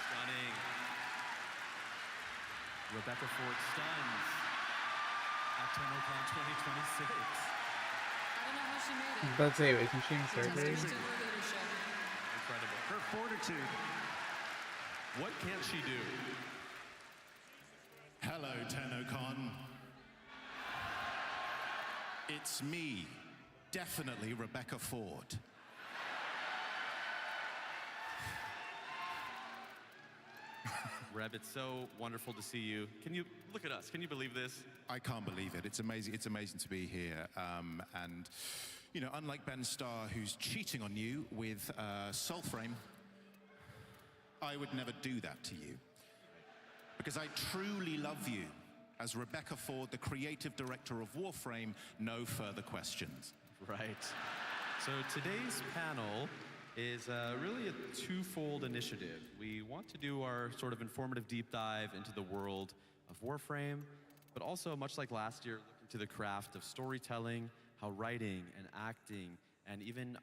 Stunning. Rebecca Ford stuns at TennoCon 2026.
I don't know how she made it.
Let's say, isn't she in surgery?
Just to her leadership.
Incredible.
Her fortitude.
What can't she do?
Hello, TennoCon. It's me, definitely Rebecca Ford.
Reb, it's so wonderful to see you. Can you look at us? Can you believe this?
I can't believe it. It's amazing. It's amazing to be here. And, you know, unlike Ben Starr, who's cheating on you with Soulframe, I would never do that to you. Because I truly love you. As Rebecca Ford, the creative director of Warframe, no further questions.
Right. So today's panel is really a twofold initiative. We want to do our sort of informative deep dive into the world of Warframe, but also, much like last year, look into the craft of storytelling, how writing and acting and even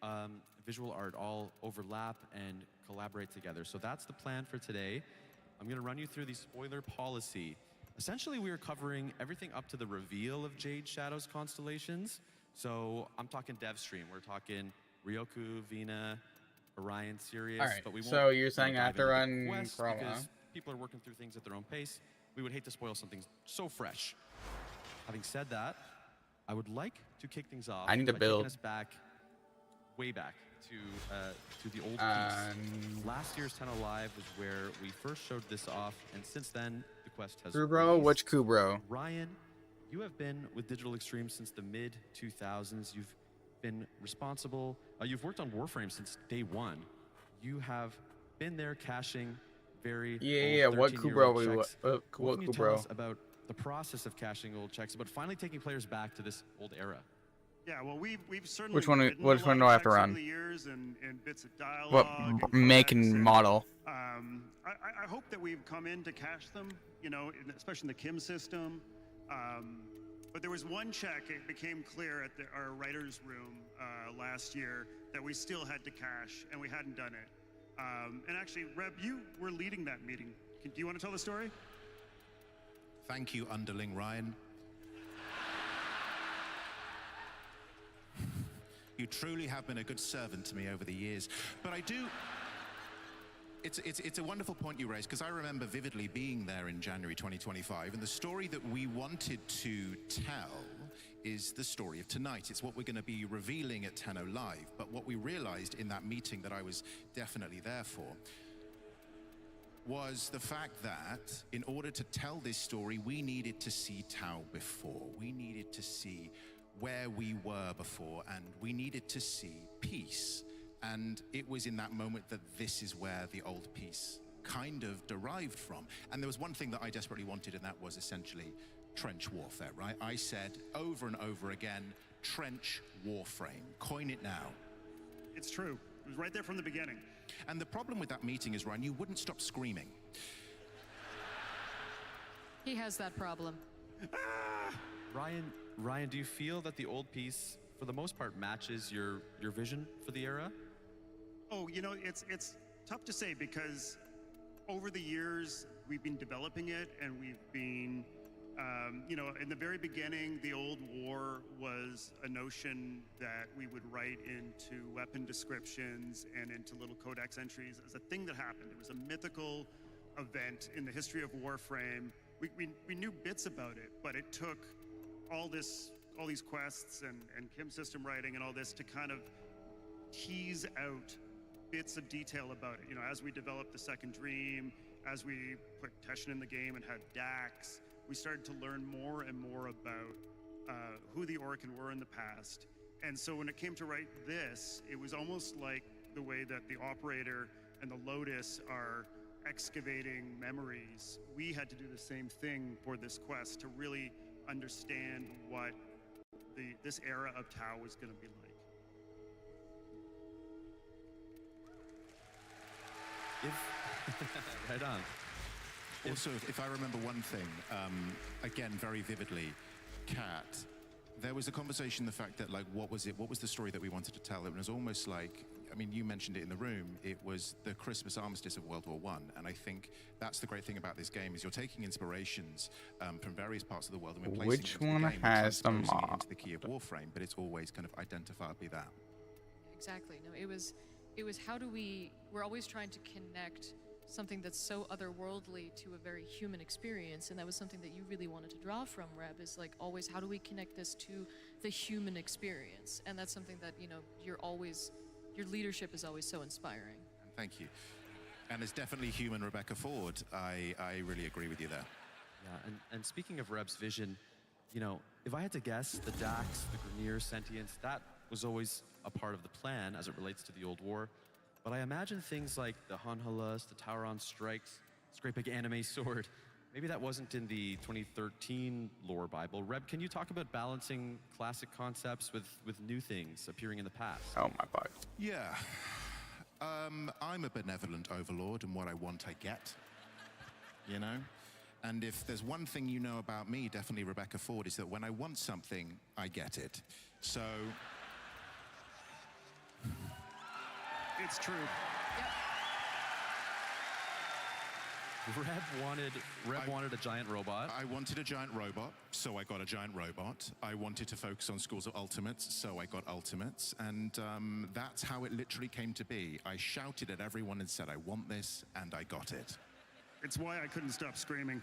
visual art all overlap and collaborate together. So that's the plan for today. I'm going to run you through the spoiler policy. Essentially, we are covering everything up to the reveal of Jade Shadow's constellations. So I'm talking dev stream. We're talking Ryoku, Vina, Orion, Sirius.
All right,
But we won't,
so you're saying
dive
I have to
into the
run
quest
promo?
because people are working through things at their own pace. We would hate to spoil something so fresh. Having said that, I would like to kick things off.
I need to
by
build.
taking us back, way back to the old piece. Last year's 10 Alive is where we first showed this off, and since then the quest has.
Kubro,
released.
which Kubro?
Ryan, you have been with Digital Extreme since the mid 2000s. You've been responsible. You've worked on Warframe since day one. You have been there caching very
Yeah.
old
What
13-year-old
Kubro?
checks.
What
What can you tell us
Kubro?
about the process of caching old checks, about finally taking players back to this old era?
Yeah, well, we've certainly
Which one?
written
Which
a lot
one do
of
I have to
checks
run?
over the years and bits of dialogue.
What
and
make
codecs
and model?
I hope that we've come in to cache them, you know, especially in the Kim system. But there was one check, it became clear at our writer's room last year that we still had to cache, and we hadn't done it. And actually, Reb, you were leading that meeting. Do you want to tell the story?
Thank you, underling Ryan. You truly have been a good servant to me over the years. But I do... It's a wonderful point you raised, because I remember vividly being there in January 2025, and the story that we wanted to tell is the story of tonight. It's what we're going to be revealing at Tenno Live. But what we realized in that meeting that I was definitely there for was the fact that in order to tell this story, we needed to see Tau before. We needed to see where we were before, and we needed to see peace. And it was in that moment that this is where the old peace kind of derived from. And there was one thing that I desperately wanted, and that was essentially trench warfare, right? I said over and over again, trench warframe, coin it now.
It's true. It was right there from the beginning.
And the problem with that meeting is, Ryan, you wouldn't stop screaming.
He has that problem.
Ryan, do you feel that the old piece, for the most part, matches your vision for the era?
Oh, you know, it's tough to say, because over the years we've been developing it, and we've been, you know, in the very beginning, the old war was a notion that we would write into weapon descriptions and into little codex entries as a thing that happened. It was a mythical event in the history of Warframe. We knew bits about it, but it took all these quests and Kim system writing and all this to kind of tease out bits of detail about it. You know, as we developed the Second Dream, as we put Teshin in the game and had Dax, we started to learn more and more about who the Orokin were in the past. And so when it came to write this, it was almost like the way that the Operator and the Lotus are excavating memories. We had to do the same thing for this quest to really understand what this era of Tau was going to be like.
Right on.
Also, if I remember one thing, again, very vividly, Kat, there was a conversation, the fact that, like, what was the story that we wanted to tell? It was almost like, I mean, you mentioned it in the room, it was the Christmas armistice of World War I. And I think that's the great thing about this game, is you're taking inspirations from various parts of the world and we're placing
Which
it into
one
the game,
has the
transposing it
mod?
into the key of Warframe, but it's always kind of identifiably that.
Exactly. No, it was how do we're always trying to connect something that's so otherworldly to a very human experience, and that was something that you really wanted to draw from, Reb, is like always how do we connect this to the human experience? And that's something that, you know, your leadership is always so inspiring.
Thank you. And there's definitely human Rebecca Ford. I really agree with you there.
Yeah, and speaking of Reb's vision, you know, if I had to guess, the Dax, the Grineer sentience, that was always a part of the plan as it relates to the old war. But I imagine things like the Hanhalas, the Tauron strikes, this great big anime sword, maybe that wasn't in the 2013 lore Bible. Reb, can you talk about balancing classic concepts with new things appearing in the past?
Oh my god.
Yeah. I'm a benevolent overlord, and what I want, I get. You know? And if there's one thing you know about me, definitely Rebecca Ford, is that when I want something, I get it. So...
It's true.
Reb wanted a giant robot.
I wanted a giant robot, so I got a giant robot. I wanted to focus on Schools of Ultimates, so I got Ultimates. And that's how it literally came to be. I shouted at everyone and said, I want this, and I got it.
It's why I couldn't stop screaming.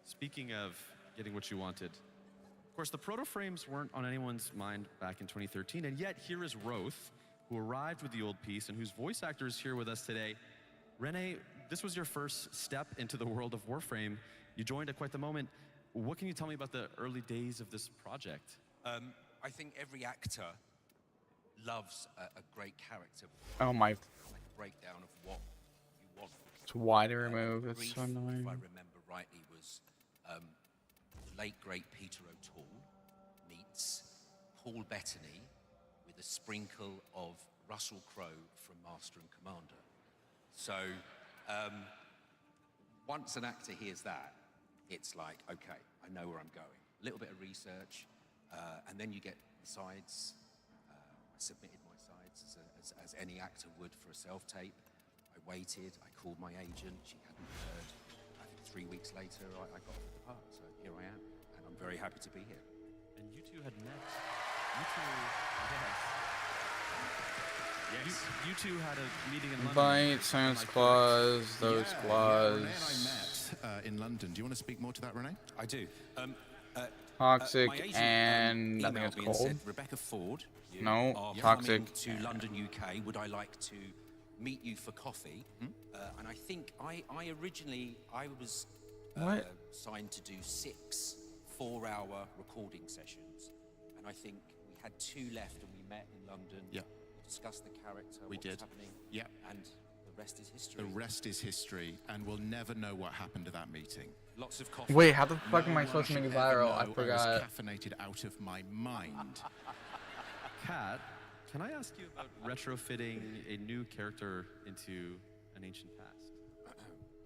Speaking of getting what you wanted, of course, the proto-frames weren't on anyone's mind back in 2013, and yet here is Roth, who arrived with the old piece and whose voice actor is here with us today. Rene, this was your first step into the world of Warframe. You joined at quite the moment. What can you tell me about the early days of this project?
I think every actor loves a great character.
Oh my.
Like a breakdown of what you want.
It's why to remove. It's
Brief,
so annoying.
if I remember rightly, was the late great Peter O'Toole meets Paul Bettany with a sprinkle of Russell Crowe from Master and Commander. So once an actor hears that, it's like, okay, I know where I'm going. A little bit of research, and then you get the sides. I submitted my sides as any actor would for a self-tape. I waited, I called my agent, she hadn't heard. 3 weeks later, I got offered the part. So here I am, and I'm very happy to be here.
And you two had met. You two, yes. You two had a meeting in London.
Bite, science claws, those claws.
Renee and I met in London. Do you want to speak more to that, Renee?
I do.
Toxic
my agent,
and I think
emailed
it's
me and
cold.
said, Rebecca Ford, you
No,
are
Toxic.
coming to London, UK. Would I like to meet you for coffee? And I think I originally was signed to do 6 4-hour recording sessions, and I think we had 2 left, and we met in London.
Yeah.
We discussed the character.
We
what
did.
Was happening.
Yeah.
And the rest is history.
The rest is history, and we'll never know what happened to that meeting.
Lots of coffee.
Wait, how the fuck am
No
I supposed to
one
make it
should ever
viral? I
know
forgot.
was caffeinated out of my mind.
Kat, can I ask you about retrofitting a new character into an ancient past?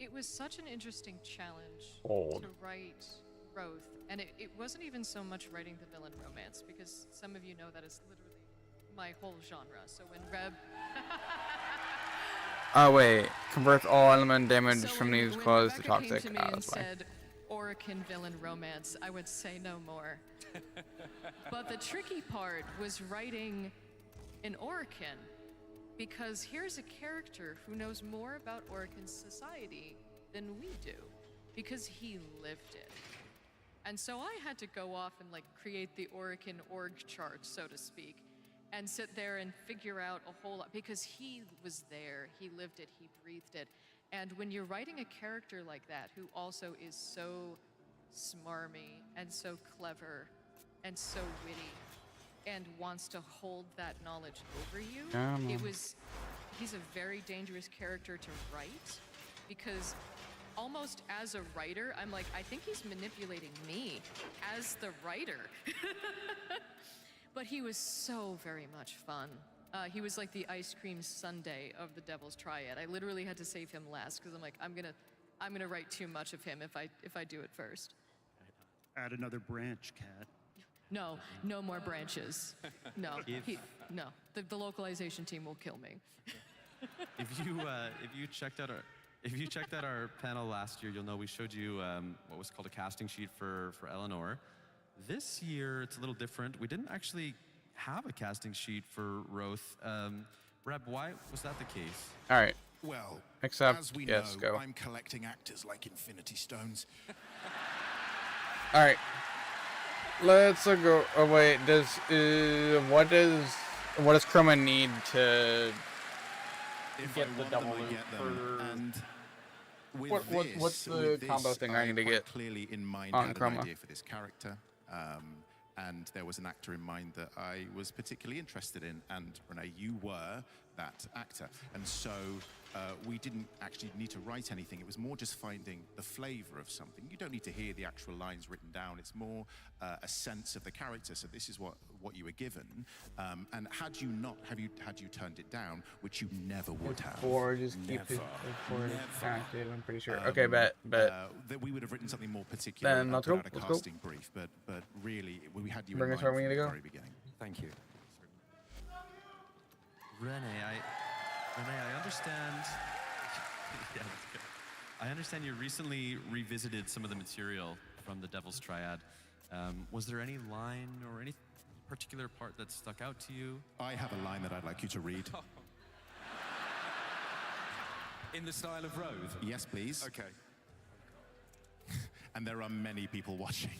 It was such an interesting challenge
Old.
to write Roth, and it wasn't even so much writing the villain romance, because some of you know that is literally my whole genre. So when Reb...
Oh wait, converts all element damage
So
from
when
these claws to
Rebecca
toxic.
came to me
Oh,
and
that's why.
said, Orican villain romance, I would say no more. But the tricky part was writing an Orican, because here's a character who knows more about Orican society than we do, because he lived it. And so I had to go off and like create the Orican org chart, so to speak, and sit there and figure out a whole lot, because he was there, he lived it, he breathed it. And when you're writing a character like that, who also is so smarmy and so clever and so witty and wants to hold that knowledge over you,
Come on.
he's a very dangerous character to write, because almost as a writer, I'm like, I think he's manipulating me as the writer. But he was so very much fun. He was like the ice cream sundae of the Devil's Triad. I literally had to save him last, because I'm like, I'm gonna write too much of him if I do it first.
Add another branch, Kat.
No, no more branches. No, no. The localization team will kill me.
If you checked out our panel last year, you'll know we showed you what was called a casting sheet for Eleanor. This year, it's a little different. We didn't actually have a casting sheet for Roth. Reb, why was that the case?
All right.
Well,
Except,
as we
yes,
know,
go.
I'm collecting actors like Infinity Stones.
All right. Let's go. Oh wait, what does Chroma need to
If
get
I
the
want
double
them, I
loop
get them.
for?
And with
What's
this,
the
with
combo
this,
thing I need to
quite
get
clearly in mind
on
had
Chroma?
an idea for this character. And there was an actor in mind that I was particularly interested in, and Renee, you were that actor. And so we didn't actually need to write anything. It was more just finding the flavor of something. You don't need to hear the actual lines written down. It's more a sense of the character. So this is what you were given. And had you turned it down, which you never would have.
Or just keep it
Never.
active, I'm pretty sure. Okay, bet.
That we would have written something more particular.
Then let's
put
go,
out a
let's go.
casting brief, but really we had you
Bring
in
us
mind
where we
from
need to
the
go.
very beginning.
Thank you.
Renee, I understand. Yeah, that's good. I understand you recently revisited some of the material from the Devil's Triad. Was there any line or any particular part that stuck out to you?
I have a line that I'd like you to read.
In the style of Roth?
Yes, please.
Okay.
And there are many people watching.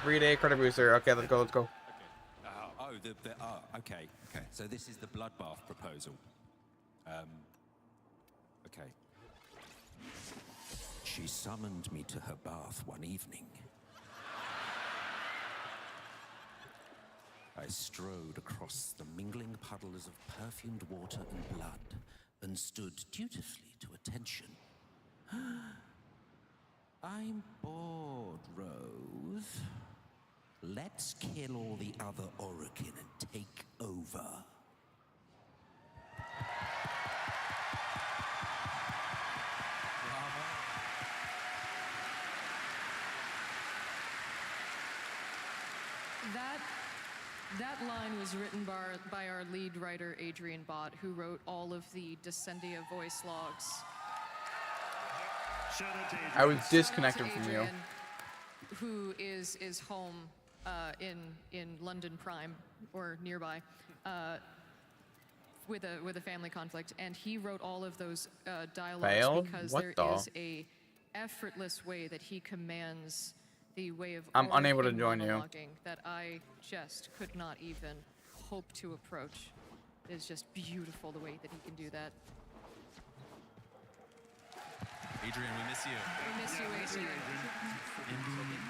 Read a credit booster. Okay, let's go.
Okay.
Okay.
So this is the bloodbath proposal. Okay. She summoned me to her bath one evening. I strode across the mingling puddles of perfumed water and blood and stood dutifully to attention. I'm bored, Rose. Let's kill all the other Orican and take over.
That line was written by our lead writer, Adrian Bott, who wrote all of the Descendia voice logs.
I was disconnected
Shout out to
from you.
Adrian, who is home in London Prime or nearby with a family conflict, and he wrote all of those dialogues
Failed?
because
What
there
the?
is a effortless way that he commands the way of
I'm
art
unable to
in
join you.
monologuing that I just could not even hope to approach. It's just beautiful the way that he can do that.
Adrian, we miss you.
We miss you, Adrian.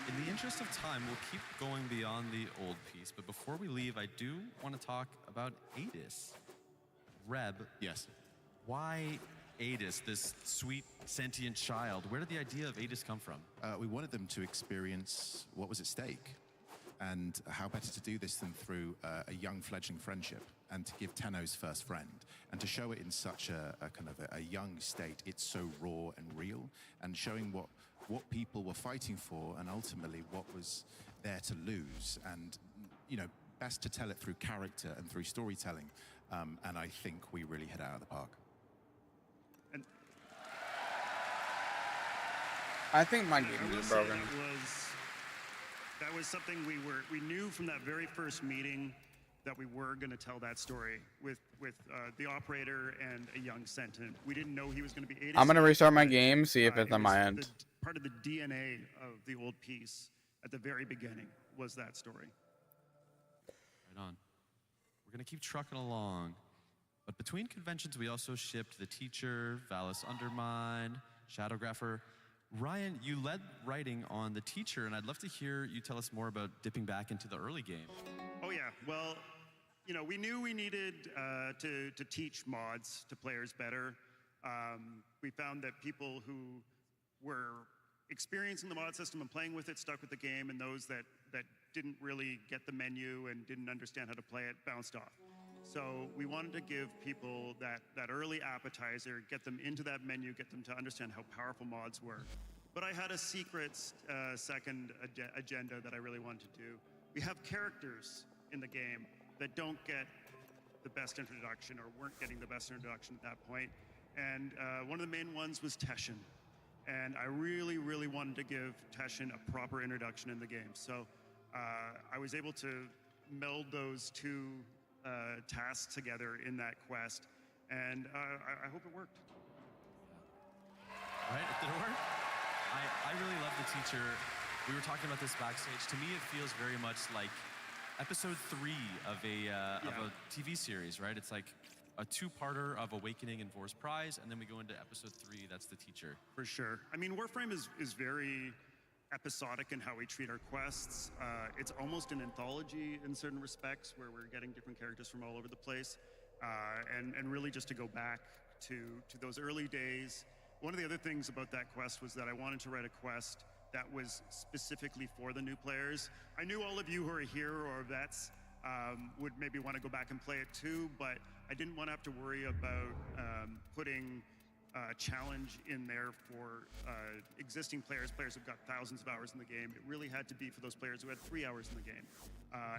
In the interest of time, we'll keep going beyond the old piece, but before we leave, I do want to talk about Adis. Reb.
Yes.
Why Adis, this sweet, sentient child? Where did the idea of Adis come from?
We wanted them to experience what was at stake. And how better to do this than through a young fledgling friendship, and to give Tenno's first friend, and to show it in such a kind of a young state. It's so raw and real, and showing what people were fighting for, and ultimately what was there to lose. And, you know, best to tell it through character and through storytelling. And I think we really hit it out of the park.
I think my game is broken.
That was something we knew from that very first meeting that we were going to tell that story with the operator and a young Sentinel. We didn't know he was going to be.
I'm gonna restart my game, see if it's on my
was
end.
Part of the DNA of the old piece at the very beginning was that story.
Right on. We're going to keep trucking along. But between conventions, we also shipped The Teacher, Valis Undermine, Shadowgrapher. Ryan, you led writing on The Teacher, and I'd love to hear you tell us more about dipping back into the early game.
Oh yeah, well, you know, we knew we needed to teach mods to players better. We found that people who were experiencing the mod system and playing with it stuck with the game, and those that didn't really get the menu and didn't understand how to play it bounced off. So we wanted to give people that early appetizer, get them into that menu, get them to understand how powerful mods were. But I had a secret second agenda that I really wanted to do. We have characters in the game that don't get the best introduction or weren't getting the best introduction at that point. And one of the main ones was Teshin. And I really, really wanted to give Teshin a proper introduction in the game. So I was able to meld those two tasks together in that quest, and I hope it worked.
Right? Did it work? I really love The Teacher. We were talking about this backstage. To me, it feels very much like episode 3 of a TV series, right? It's like a two-parter of Awakening and Vor's Prize, and then we go into episode 3, that's The Teacher.
For sure. I mean, Warframe is very episodic in how we treat our quests. It's almost an anthology in certain respects, where we're getting different characters from all over the place. And really just to go back to those early days. One of the other things about that quest was that I wanted to write a quest that was specifically for the new players. I knew all of you who are here or vets would maybe want to go back and play it too, but I didn't want to have to worry about putting challenge in there for existing players who've got thousands of hours in the game. It really had to be for those players who had 3 hours in the game.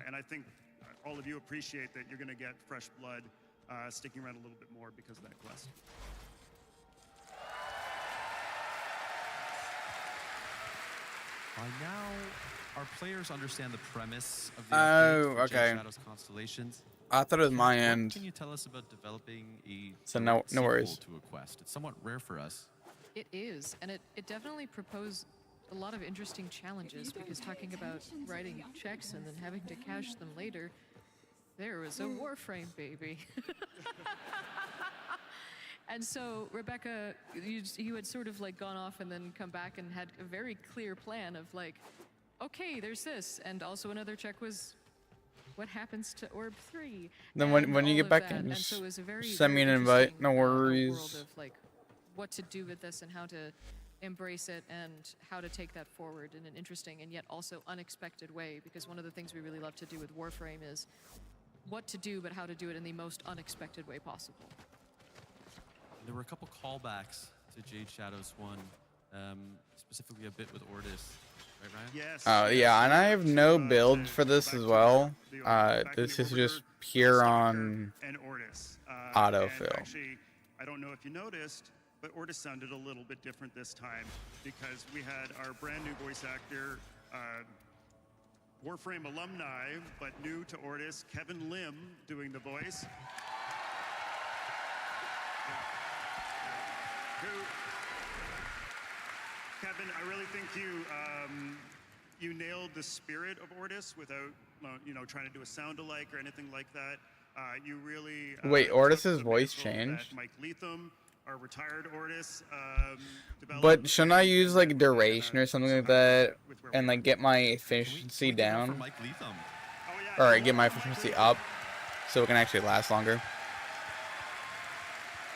And I think all of you appreciate that you're going to get fresh blood sticking around a little bit more because of that quest.
By now, our players understand the premise of the
Oh,
update for
okay.
Jade Shadows Constellations.
I thought it was my
What
end.
Can you tell us about developing a
So no
sequel
worries.
to a quest? It's somewhat rare for us.
It is, and it definitely proposed a lot of interesting challenges, because talking about writing checks and then having to cache them later, there was a Warframe baby. And so, Rebecca, you had sort of like gone off and then come back and had a very clear plan of like, okay, there's this. And also another check was, what happens to Orb 3?
Then
and
when you
all
get
of
back
that.
in,
And
just
so it was a very,
send me
very
an invite.
interesting,
No worries.
world of like what to do with this and how to embrace it and how to take that forward in an interesting and yet also unexpected way. Because one of the things we really love to do with Warframe is what to do, but how to do it in the most unexpected way possible.
There were a couple callbacks to Jade Shadows 1, specifically a bit with Ordis. Right, Ryan?
Yes.
Yeah, and I have no build for this as well. This is just pure on
and Ordis.
autofill.
Actually, I don't know if you noticed, but Ortis sounded a little bit different this time because we had our brand new voice actor, Warframe alumni, but new to Ortis, Kevin Lim, doing the voice. Kevin, I really think you nailed the spirit of Ortis without, trying to do a sound-alike or anything like that. You really
Wait,
took
Ortis's
the
voice
mantle
changed?
that Mike Leatham, our retired Ortis, developed.
But shouldn't I use like duration or something like that, and like get my efficiency down,
Mike Leatham.
or get my efficiency up, so it can actually last longer?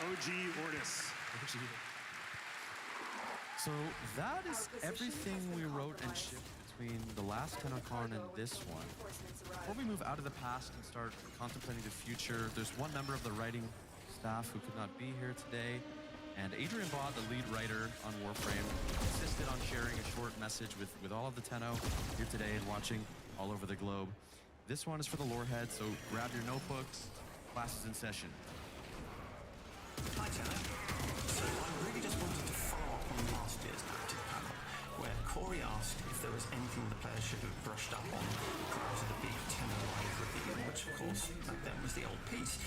OG Ortis.
So that is everything we wrote and shipped between the last TennoCon and this one. Before we move out of the past and start contemplating the future, there's one member of the writing staff who could not be here today, and Adrian Baugh, the lead writer on Warframe, insisted on sharing a short message with all of the Tenno here today and watching all over the globe. This one is for the lorehead, so grab your notebooks, class is in session.
Hi, Tenno. So I really just wanted to follow up on last year's active panel, where Corey asked if there was anything the players should have brushed up on prior to the big Tenno Live reveal, which of course back then was the old piece.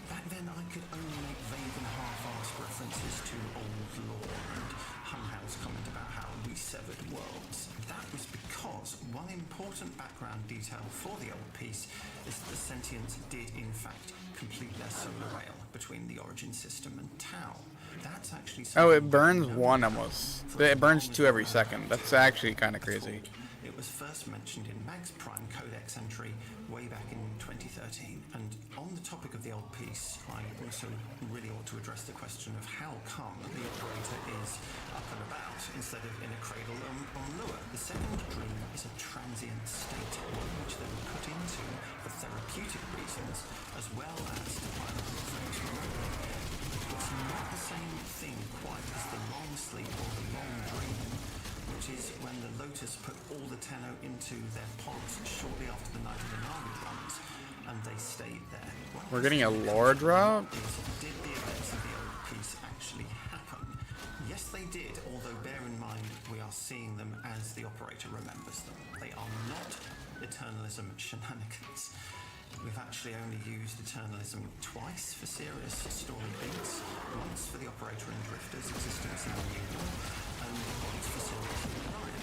Back then I could only make vague and half-assed references to old lore and Humhouse comment about how we severed worlds. That was because one important background detail for the old piece is that the Sentients did in fact complete their solar rail between the Origin system and Tau. That's actually
Oh, it burns one almost. It burns 2 every second. That's actually kind of crazy.
It was first mentioned in Mag's Prime Codex entry way back in 2013. And on the topic of the old piece, I also really ought to address the question of how come the operator is up and about instead of in a cradle on Lua. The second dream is a transient state, one which they were put into for therapeutic reasons, as well as to pilot the frames remotely. It's not the same thing quite as the long sleep or the long dream, which is when the Lotus put all the Tenno into their pods shortly after the Night of the Na'vi runs, and they stayed there.
We're getting a lore drop?
Did the events of the old piece actually happen? Yes, they did, although bear in mind we are seeing them as the operator remembers them. They are not Eternalism shenanigans. We've actually only used Eternalism twice for serious story beats, once for the operator and Drifter's existence in the New World, and once for Silver King and Orion.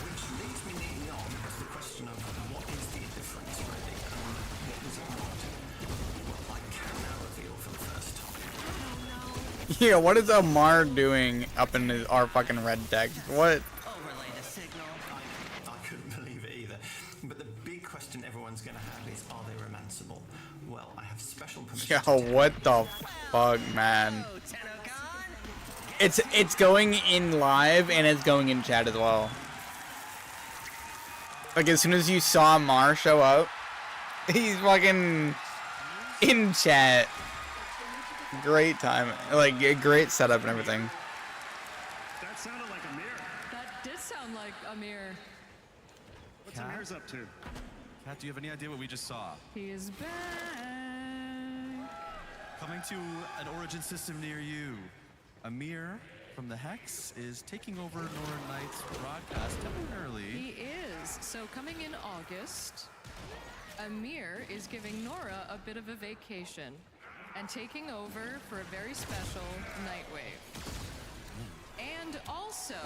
Which leads me neatly on to the question of what is the difference really, and what was it not? Well, I can now reveal for the first time.
Yeah, what is Amar doing up in our fucking red deck? What?
I couldn't believe it either. But the big question everyone's going to have is, are they romanceable? Well, I have special permission.
Yo, what the fuck, man? It's going in live and it's going in chat as well. Like as soon as you saw Mar show up, he's fucking in chat. Great time, like a great setup and everything.
That sounded like Amir.
That did sound like Amir.
What's Amir's up to?
Kat, do you have any idea what we just saw?
He is back.
Coming to an Origin system near you, Amir from the Hex is taking over Nora Knight's broadcast temporarily.
He is. So coming in August, Amir is giving Nora a bit of a vacation and taking over for a very special Nightwave. And also,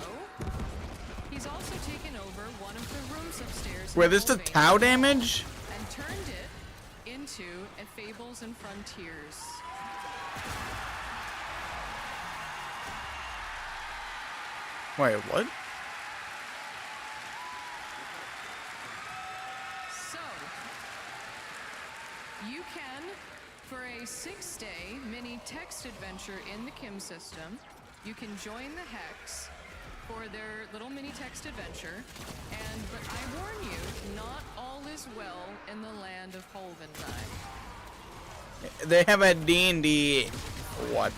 he's also taken over one of the rooms upstairs.
Wait, this is Tau damage?
And turned it into a Fables and Frontiers.
Wait, what?
So, you can, for a 6-day mini text adventure in the Kim system, you can join the Hex for their little mini text adventure. But I warn you, not all is well in the land of Holventine.
They have a D&D. What?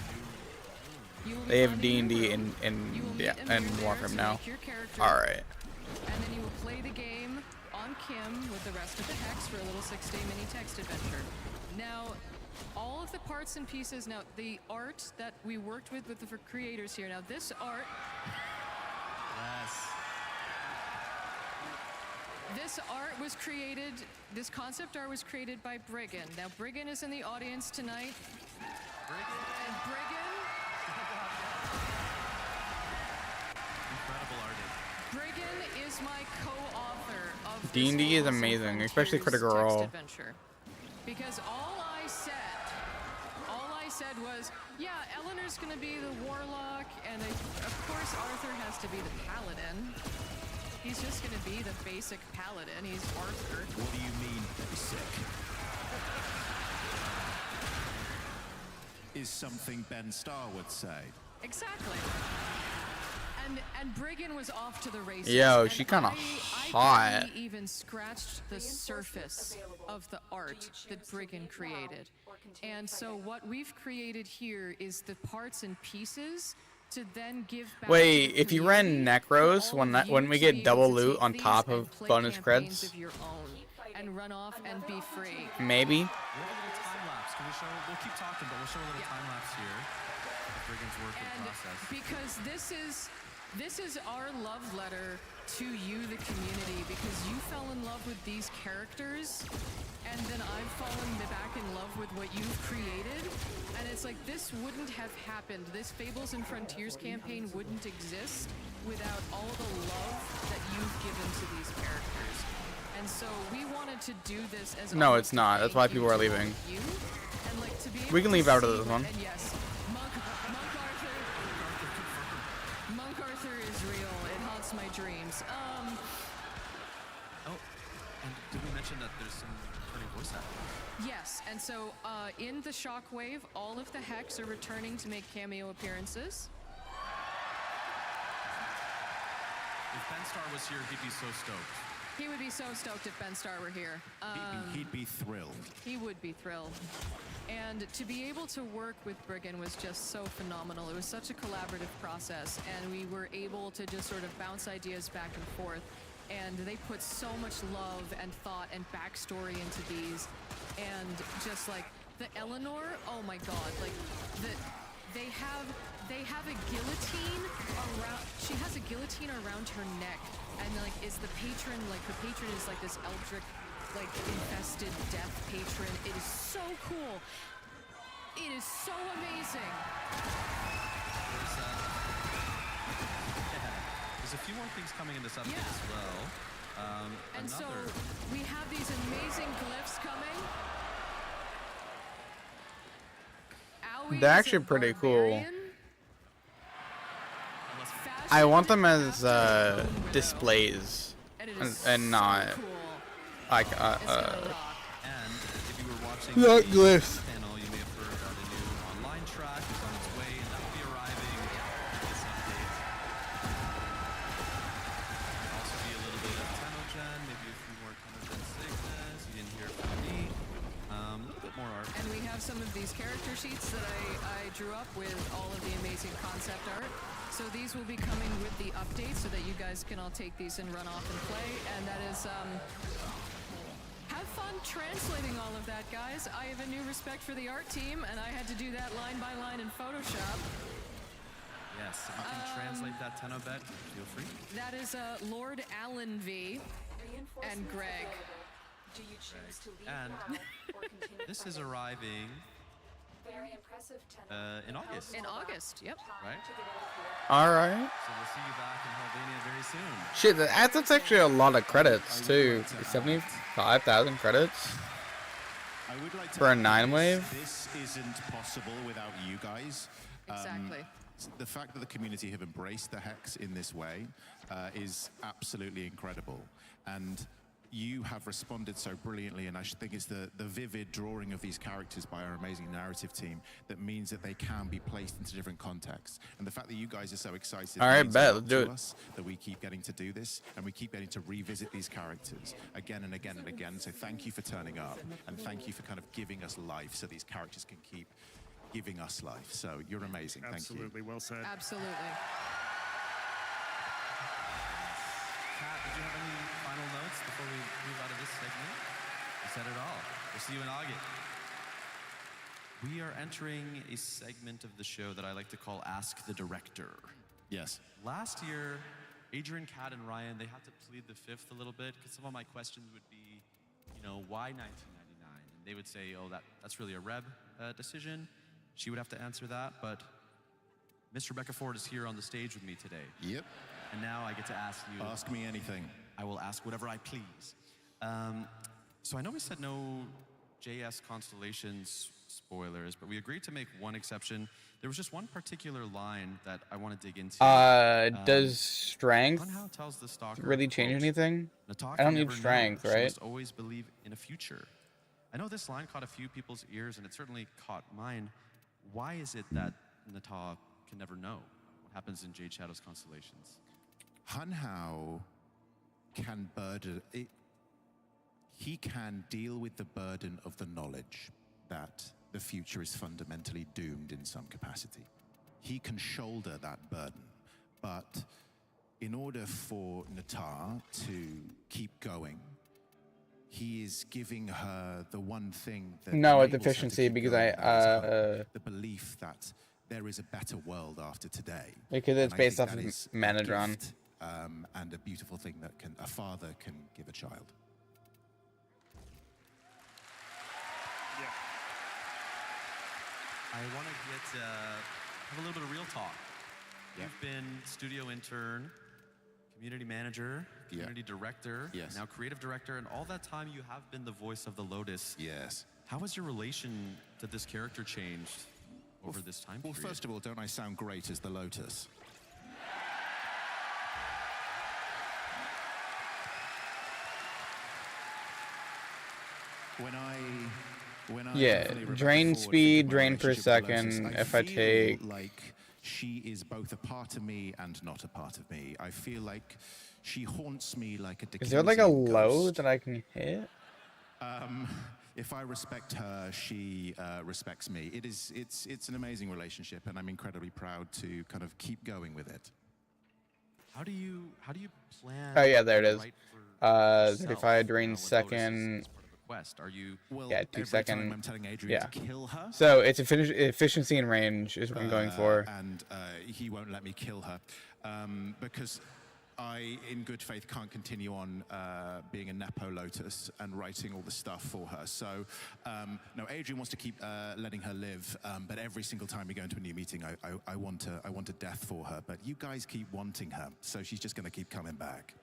They have D&D in Warframe now. All right.
And then you will play the game on on Kim with the rest of the Hex for a little 6-day mini text adventure. Now, all of the parts and pieces, now the art that we worked with the creators here, now this art,
Yes.
this art was created, this concept art was created by Briggan. Now Briggan is in the audience tonight. And Briggan,
Incredible artist.
Briggan is my co-author of this
D&D is
Awesome
amazing, especially
Frontiers
Critical
text
Role.
adventure. Because all I said was, yeah, Eleanor's gonna be the warlock, and of course Arthur has to be the paladin. He's just gonna be the basic paladin. He's Arthur.
What do you mean, basic? Is something Ben Starr would say.
Exactly. And Briggan was off to the races.
Yo,
and
she kinda
I
hot.
barely even scratched the surface of the art that Briggan created. And so what we've created here is the parts and pieces to then give back
Wait,
to the
if you ran
community
Necros,
for
when
all of
when
you
we
to
get
be
double
able to
loot
take
on
these
top
and
of
play
bonus
campaigns
creds,
of your own and run off and be free.
maybe.
We'll have a little time lapse. Can we show? We'll keep talking, but we'll show a little time lapse here of Briggan's work in process.
Because this is our love letter to you, the community, because you fell in love with these characters, and then I've fallen back in love with what you've created, and it's like this wouldn't have happened. This Fables and Frontiers campaign wouldn't exist without all the love that you've given to these characters. And so we wanted to do this as
No, it's not. That's why people are leaving.
you, and like to be able
We can
to
leave out of
see
this
what-
one.
And yes, Monk Arthur is real. It haunts my dreams.
Oh, and did we mention that there's some returning voice acting?
Yes, and so in the Shockwave, all of the Hex are returning to make cameo appearances.
If Ben Starr was here, he'd be so stoked.
He would be so stoked if Ben Starr were here.
He'd be thrilled.
He would be thrilled. And to be able to work with Briggan was just so phenomenal. It was such a collaborative process, and we were able to just sort of bounce ideas back and forth. And they put so much love and thought and backstory into these. And just like the Eleanor, oh my god, like they have a guillotine around, she has a guillotine around her neck, and like is the patron, like the patron is like this eldritch, like infested death patron. It is so cool. It is so amazing.
There's a few more things coming in this update as well.
And so
Another.
we have these amazing glyphs coming. Owie
They're
is
actually
a
pretty cool.
barbarian.
I want them as displays and not like
And if you were watching
Not
the
glyphs.
panel, you may have heard that a new online track is on its way, and that will be arriving in this update. There'll also be a little bit of Tenogen, maybe a few more Tenogen sickness. You didn't hear it from me. A little bit more art.
And we have some of these character sheets that I drew up with all of the amazing concept art. So these will be coming with the update so that you guys can all take these and run off and play. And that is, have fun translating all of that, guys. I have a new respect for the art team, and I had to do that line by line in Photoshop.
Yes, if you can translate that Tenobet, feel free.
That is Lord Allen V. and Greg.
Do you choose to leave
And
now or continue
this is
further?
arriving
Very impressive
in August.
In August, yep.
Right?
All right.
So we'll see you back in Helvania very soon.
Shit, that's actually a lot of credits too. 75,000 credits
I would like to
for a
add
9-wave.
This isn't possible without you guys.
Exactly.
The fact that the community have embraced the Hex in this way is absolutely incredible. And you have responded so brilliantly, and I think it's the vivid drawing of these characters by our amazing narrative team that means that they can be placed into different contexts. And the fact that you guys are so excited
All right,
means
bet,
a lot
let's do
to
it.
us that we keep getting to do this, and we keep getting to revisit these characters again and again and again. So thank you for turning up, and thank you for kind of giving us life so these characters can keep giving us life. So you're amazing. Thank you.
Absolutely, well said.
Absolutely.
Kat, did you have any final notes before we move out of this segment? I said it all. We'll see you in August. We are entering a segment of the show that I like to call Ask the Director.
Yes.
Last year, Adrian, Kat, and Ryan, they had to plead the fifth a little bit because some of my questions would be, why 1999? And they would say, oh, that's really a Reb decision. She would have to answer that, but Miss Rebecca Ford is here on the stage with me today.
Yep.
And now I get to ask you.
Ask me anything.
I will ask whatever I please. So I know we said no JS Constellations spoilers, but we agreed to make one exception. There was just one particular line that I want to dig into.
Does strength
Hunhow tells the stalker,
really change
quote,
anything?
"Natak
I don't
can
need
never
strength,
know. She
right?
must always believe in a future." I know this line caught a few people's ears, and it certainly caught mine. Why is it that Natak can never know what happens in Jade Shadow's constellations?
Hunhow can he can deal with the burden of the knowledge that the future is fundamentally doomed in some capacity. He can shoulder that burden, but in order for Natar to keep going, he is giving her the one thing that
No, it's
enables her to
efficiency
keep
because
going, that is
I
the belief that there is a better world after today.
because it's
And I
based
think
off
that
of
is a
Manadron.
gift, and a beautiful thing that a father can give a child.
Yeah.
I want to have a little bit of real talk. You've been studio intern, community manager, community director, now creative director, and all that time you have been the voice of the Lotus.
Yes.
How has your relation to this character changed over this time period?
Well, first of all, don't I sound great as the Lotus? When I
Yeah,
definitely Rebecca
drain
Ford
speed,
think of my
drain per
relationship with the
second.
Lotus,
If I
feel
take
like she is both a part of me and not a part of me. I feel like she haunts me like a
is there like a
Dickensian
low
ghost.
that I can hit?
If I respect her, she respects me. It's an amazing relationship, and I'm incredibly proud to kind of keep going with it.
How do you plan?
Oh yeah, there it is.
right for
35
yourself,
drain
when Lotus
second.
is part of a quest? Are you
Yeah, 2
every
second.
time I'm telling Adrian
Yeah.
to kill her.
So it's efficiency and range is what I'm going for.
And he won't let me kill her because I, in good faith, can't continue on being a Nepo Lotus and writing all the stuff for her. So, no, Adrian wants to keep letting her live, but every single time we go into a new meeting, I want a death for her. But you guys keep wanting her, so she's just going to keep coming back.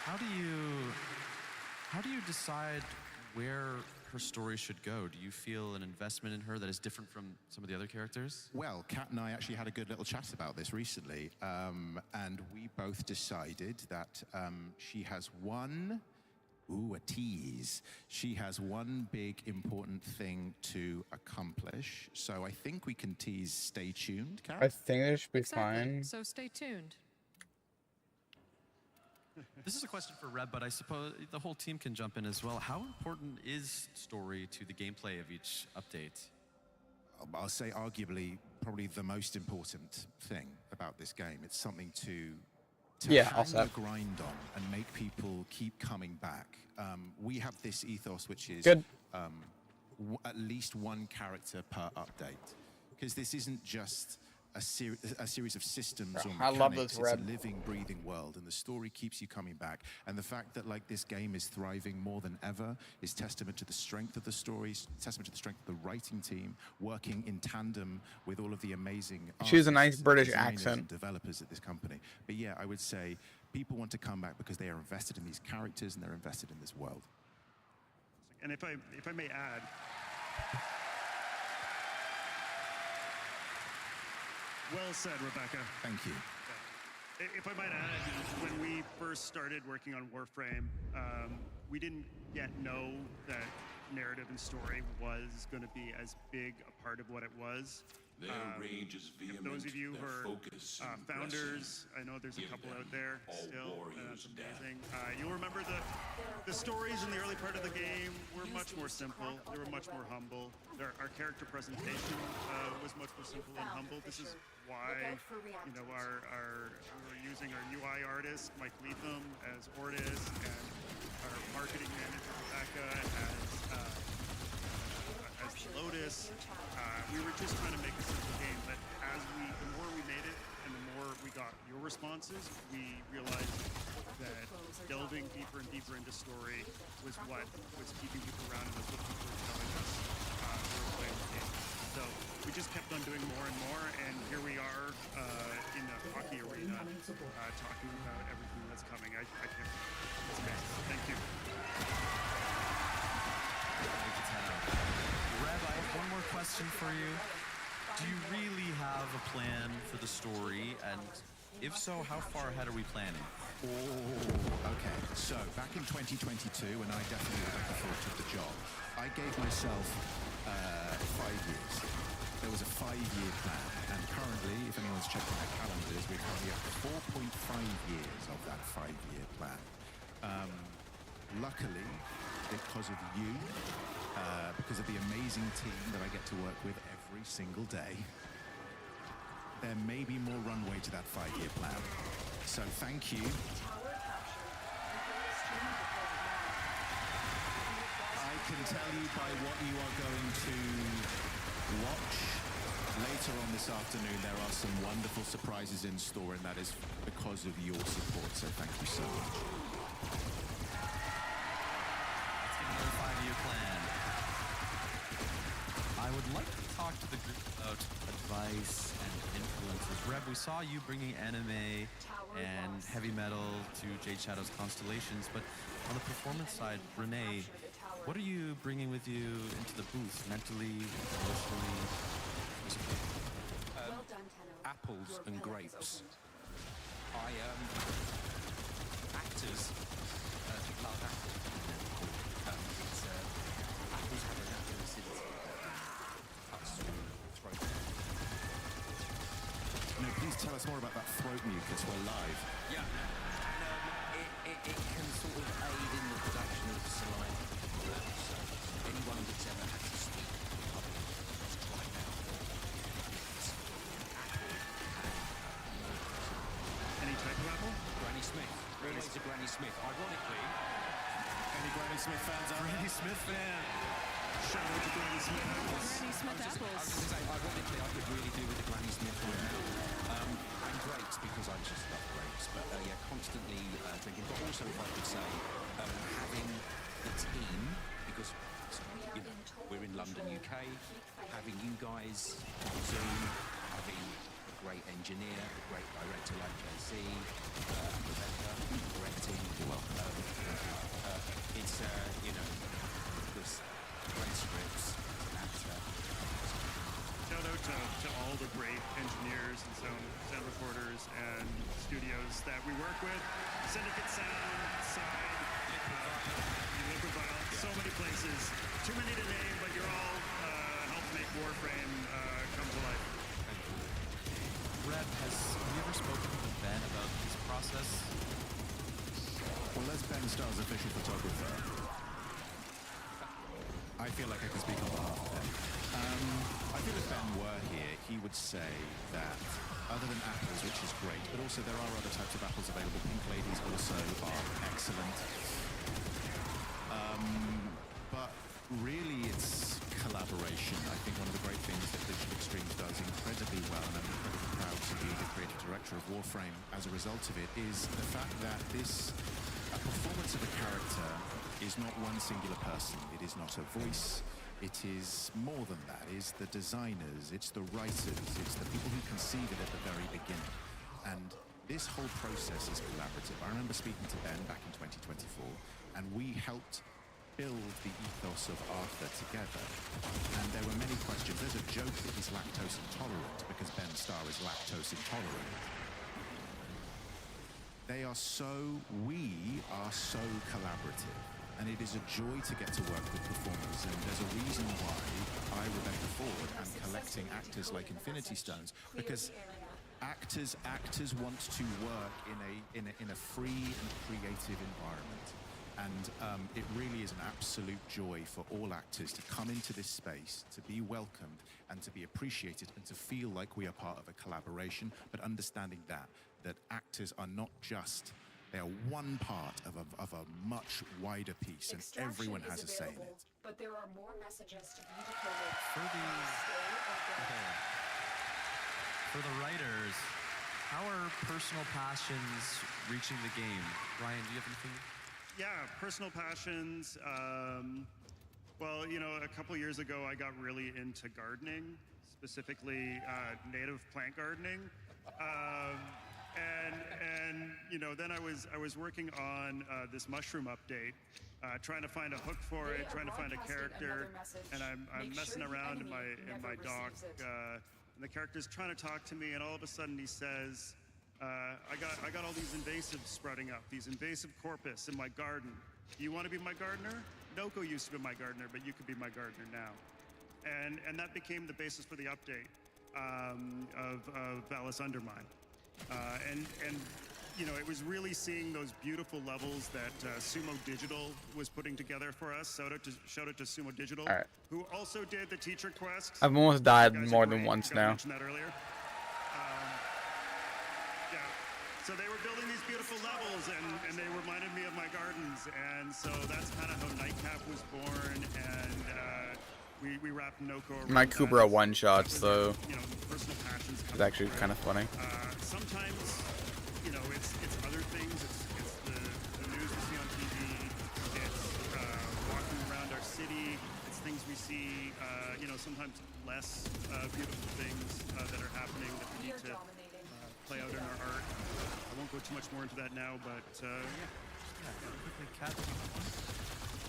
How do you decide where her story should go? Do you feel an investment in her that is different from some of the other characters?
Well, Kat and I actually had a good little chat about this recently, and we both decided that she has one, a tease. She has one big important thing to accomplish. So I think we can tease stay tuned, Kat?
I think that should be
Exactly.
fine.
So stay tuned.
This is a question for Reb, but I suppose the whole team can jump in as well. How important is story to the gameplay of each update?
I'll say arguably probably the most important thing about this game. It's something to hang the grind on and make people keep coming back. We have this ethos, which is at least one character per update, because this isn't just a series of systems or mechanics.
I love this,
It's
Reb.
a living, breathing world, and the story keeps you coming back. And the fact that this game is thriving more than ever is testament to the strength of the stories, testament to the strength of the writing team, working in tandem with all of the amazing
She has a nice
artists,
British
designers,
accent.
and developers at this company. But yeah, I would say people want to come back because they are invested in these characters and they're invested in this world.
And if I may add, well said, Rebecca.
Thank you.
If I might add, when we first started working on Warframe, we didn't yet know that narrative and story was going to be as big a part of what it was.
Their rage is vehement,
those of you who
their
are
focus
founders, I know there's a couple out there still. That's amazing. You'll remember the stories in the early part of the game were much more simple. They were much more humble. Our character presentation was much more simple and humble. This is why we're using our UI artist Mike Leatham as Ortis and our marketing manager Rebecca as the Lotus. We were just trying to make a simple game, but the more we made it and the more we got your responses, we realized that delving deeper and deeper into story was what was keeping people around and was what people were telling us we were playing the game. So we just kept on doing more and more, and here we are in the hockey arena talking about everything that's coming. I can't. It's amazing. Thank you.
Reb, I have one more question for you. Do you really have a plan for the story? And if so, how far ahead are we planning?
Oh, okay. So back in 2022, when I definitely Rebecca Ford took the job, I gave myself 5 years. There was a 5-year plan, and currently, if anyone's checking their calendars, we're currently up to 4.5 years of that 5-year plan. Luckily, because of you, because of the amazing team that I get to work with every single day, there may be more runway to that 5-year plan. So thank you. I can tell you by what you are going to watch later on this afternoon, there are some wonderful surprises in store, and that is because of your support. So thank you so much.
Another 5-year plan. I would like to talk to the group about advice and influences. Reb, we saw you bringing anime and heavy metal to Jade Shadow's Constellations, but on the performance side, Renee, what are you bringing with you into the booth, mentally, emotionally, physically?
Apples and grapes. Actors love apples. Apples have a natural acidity. Cuts through the throat.
No, please tell us more about that throat mucus. We're live.
Yeah. And it can sort of aid in the production of saliva. So anyone that's ever had to speak in public must try it out.
Any type of apple?
Granny Smith. Always a Granny Smith. Ironically,
any Granny Smith fans out there?
Granny Smith fan.
Shout out to Granny Smith apples.
Granny Smith apples.
I was going to say, ironically, I could really do with the Granny Smith one now. And grapes, because I just love grapes. But yeah, constantly drinking. But also, if I could say, having the team, because you know we're in London, UK, having you guys on Zoom, having a great engineer, a great director like JC, Rebecca, directing. You're welcome. It's this great scripts, an actor.
Shout out to all the great engineers and sound recorders and studios that we work with. Syndicate Sound, Side, Liquid Violence, so many places. Too many to name, but you're all help make Warframe come to life.
Reb, have you ever spoken with Ben about this process?
Well, as Ben Starr's official photographer, I feel like I can speak on behalf of Ben. I feel if Ben were here, he would say that other than apples, which is great, but also there are other types of apples available. Pink Ladies also are excellent. But really, it's collaboration. I think one of the great things that Digital Extremes does incredibly well, and I'm incredibly proud to be the creative director of Warframe as a result of it, is the fact that a performance of a character is not one singular person. It is not a voice. It is more than that. It's the designers, it's the writers, it's the people who conceive it at the very beginning. And this whole process is collaborative. I remember speaking to Ben back in 2024, and we helped build the ethos of Arthur together. And there were many questions. There's a joke that he's lactose intolerant because Ben Starr is lactose intolerant. We are so collaborative. And it is a joy to get to work with performers. And there's a reason why I, Rebecca Ford, am collecting creating actors like Infinity Stones, because actors want to work in a free and creative environment. And it really is an absolute joy for all actors to come into this space, to be welcomed and to be appreciated and to feel like we are part of a collaboration, but understanding that actors are not just, they are one part of a much wider piece, and everyone has a say in it.
But there are more messages to be decoded.
For the writers, how are personal passions reaching the game? Ryan, do you have anything?
Yeah, personal passions. Well, you know, a couple years ago, I got really into gardening, specifically native plant gardening. And you know, then I was working on this mushroom update, trying to find a hook for it, trying to find a character, and I'm messing around in my dock, and the character's trying to talk to me, and all of a sudden he says, I got all these invasives sprouting up, these invasive corpus in my garden. Do you want to be my gardener? Noko used to be my gardener, but you could be my gardener now. And that became the basis for the update of Valis Undermine. And you know, it was really seeing those beautiful levels that Sumo Digital was putting together for us. Shout out to Sumo Digital, who also did the teacher quest.
I've almost died more than once now.
I mentioned that earlier. Yeah, so they were building these beautiful levels, and they reminded me of my gardens, and so that's kind of how Nightcap was born, and we wrapped Noko around
My
that.
Kubra one-shots, though,
You know, personal passions
is actually kind of funny.
Sometimes, you know, it's other things. It's the news we see on TV. It's walking around our city. It's things we see. You know, sometimes less beautiful things that are happening that we need to play out in our art. I won't go too much more into that now, but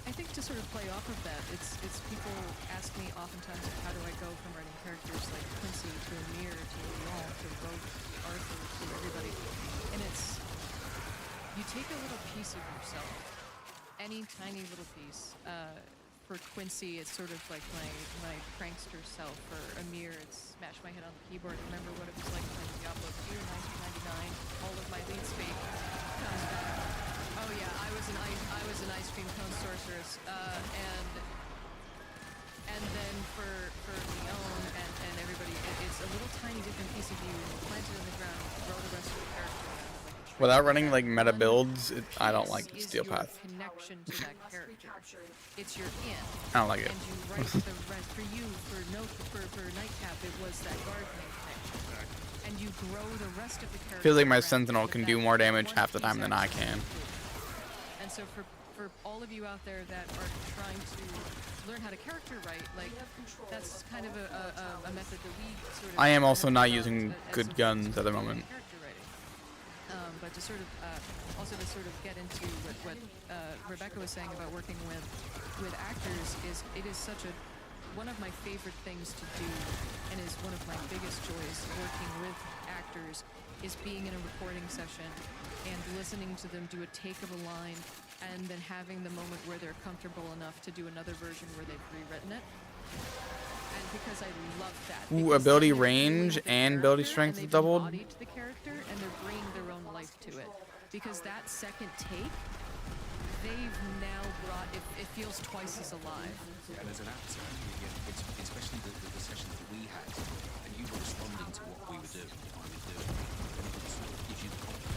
I think to sort of play off of that, it's people ask me oftentimes, how do I go from writing characters like Quincy to Amir to Leon to Rogue Arthur to everybody, and it's, you take a little piece of yourself, any tiny little piece. For Quincy, it's sort of like my prankster self. For Amir, it's smash my head on the keyboard, remember what it was like playing Diablo 2 in 1999, all of my lead speak comes back. Oh yeah, I was an ice cream cone sorceress, and then for Leon and everybody, it's a little tiny different piece of you planted in the ground, throw the rest of the character around like a tree.
Without running like meta builds, I don't like Steel Path.
Your connection to that character. It's your in.
I don't like it.
And you write the rest for you. For Nightcap, it was that gardening connection. And you grow the rest of the character.
Feels like my
around
Sentinel can do more damage half the time than I can.
And so for all of you out there that are trying to learn how to character write, like that's kind of a method that we sort of.
I am also not using good guns at the moment.
Character writing. But to sort of also to sort of get into what Rebecca was saying about working with actors, is it is such a one of my favorite things to do, and is one of my biggest joys working with actors, is being in a recording session and listening to them do a take of a line, and then having the moment where they're comfortable enough to do another version where they've rewritten it. And because I love that.
Ooh, ability range and ability strength is doubled.
Embodied the character, and they're bringing their own life to it. Because that second take, they've now brought it feels twice as alive.
And as an actor, it's especially the sessions that we had, and you were responding to what we were doing, I was doing, and it sort of gives you the confidence.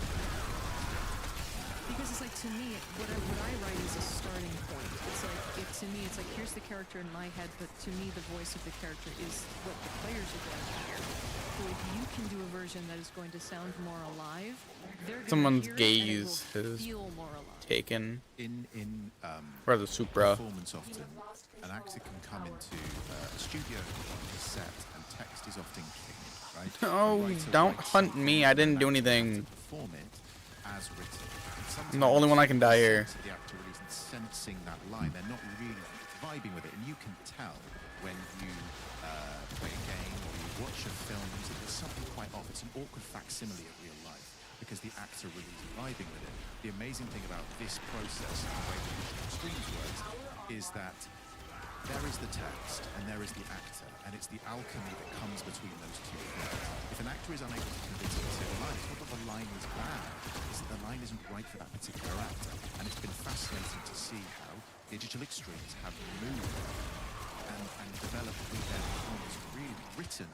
Because it's like, to me, what I write is a starting point. It's like, to me, it's like, here's the character in my head, but to me, the voice of the character is what the players are going to hear. So if you can do a version that is going to sound more alive, they're going
Someone's
to hear it, and it
gaze
will
has
feel more alive.
taken.
For
the Supra.
Performance often, an actor can come into a studio on his set, and text is often king, right?
Oh, don't hunt me! I didn't do anything.
Perform it as written.
I'm the only one I can die here.
The actor really isn't sensing that line. They're not really vibing with it, and you can tell when you play a game or you watch a film that there's something quite off. It's an awkward facsimile of real life because the actor really isn't vibing with it. The amazing thing about this process and the way that Digital Streams works is that There is the text and there is the actor, and it's the alchemy that comes between those two things. If an actor is unable to convince you to say the line, it's not that the line is bad, it's that the line isn't right for that particular actor. And it's been fascinating to see how digital extremes have moved and developed with their performance, really written.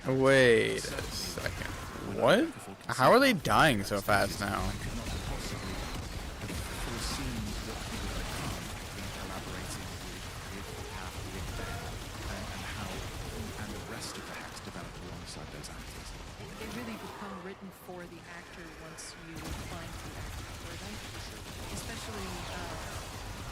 Wait a second. What? How are they dying so fast now?
They really become written for the actor once you find the actor for them, especially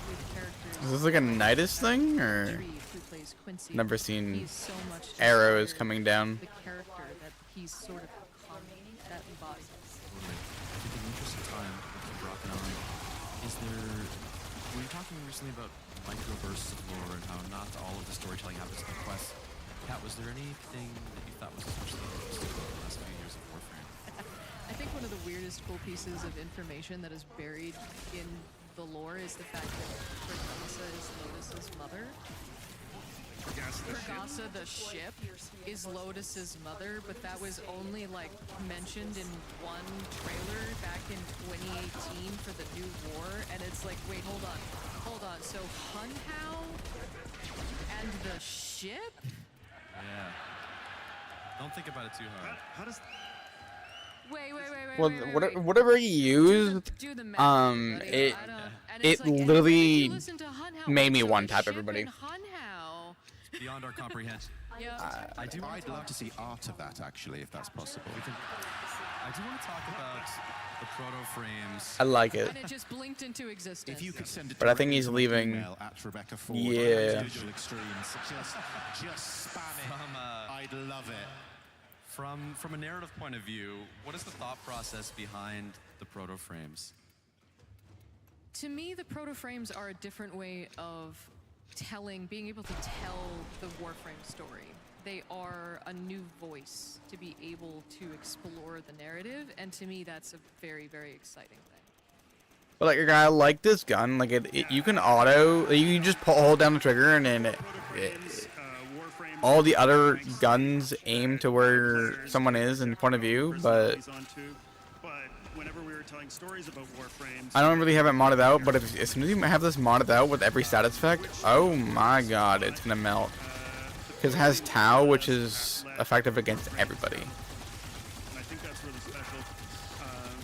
with characters.
Is this like a Nidus thing, or
Reeve, who plays Quincy.
never seen
He's so much
arrows
inspired
coming down?
The character that he's sort of that embodies.
I think an interesting time to keep rocking on is there. We were talking recently about microbursts of lore and how not all of the storytelling happens in the quest. Kat, was there anything that you thought was especially interesting about the last few years of Warframe?
I think one of the weirdest cool pieces of information that is buried in the lore is the fact that Fragasa is Lotus's mother. Fragasa the ship is Lotus's mother, but that was only like mentioned in one trailer back in 2018 for the new war, and it's like, wait, hold on. So Hunhow and the ship?
Yeah. Don't think about it too hard.
How does?
Wait.
Well, whatever he used,
Do the math,
it
it's like,
literally
listen to Hunhow,
made me
so
one
the
tap
ship
everybody.
and Hunhow.
It's beyond our comprehension.
Yeah.
I'd love to see art of that, actually, if that's possible.
I do want to talk about the proto frames.
I like it.
And it just blinked into existence.
If you could send it
But I think he's leaving.
at Rebecca Ford,
Yeah.
Digital Extremes, just spam it. I'd love it.
From a narrative point of view, what is the thought process behind the proto frames?
To me, the proto frames are a different way of being able to tell the Warframe story. They are a new voice to be able to explore the narrative, and to me, that's a very, very exciting thing.
But like a guy like this gun, like you can auto. You just hold down the trigger, and then all the other guns aim to where someone is in point of view. But
whenever we were telling stories about Warframes,
I don't really have it modded out. But as soon as you have this modded out with every status effect, oh my god, it's gonna melt. Because it has Tau, which is effective against everybody.
And I think that's really special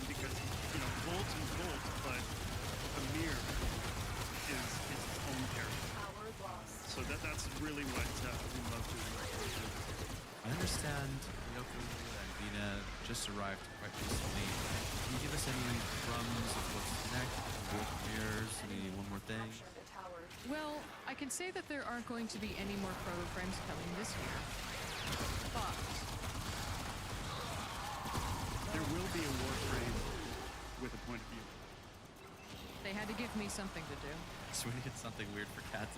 because, Volt is Volt, but Amir is its own character. So that's really what we love doing.
I understand Yoko and Vina just arrived quite recently. Can you give us any crumbs of what's next? Wolf mirrors? One more thing?
Well, I can say that there aren't going to be any more proto frames coming this year. But
there will be a Warframe with a point of view.
they had to give me something to do.
So we need something weird for Kat.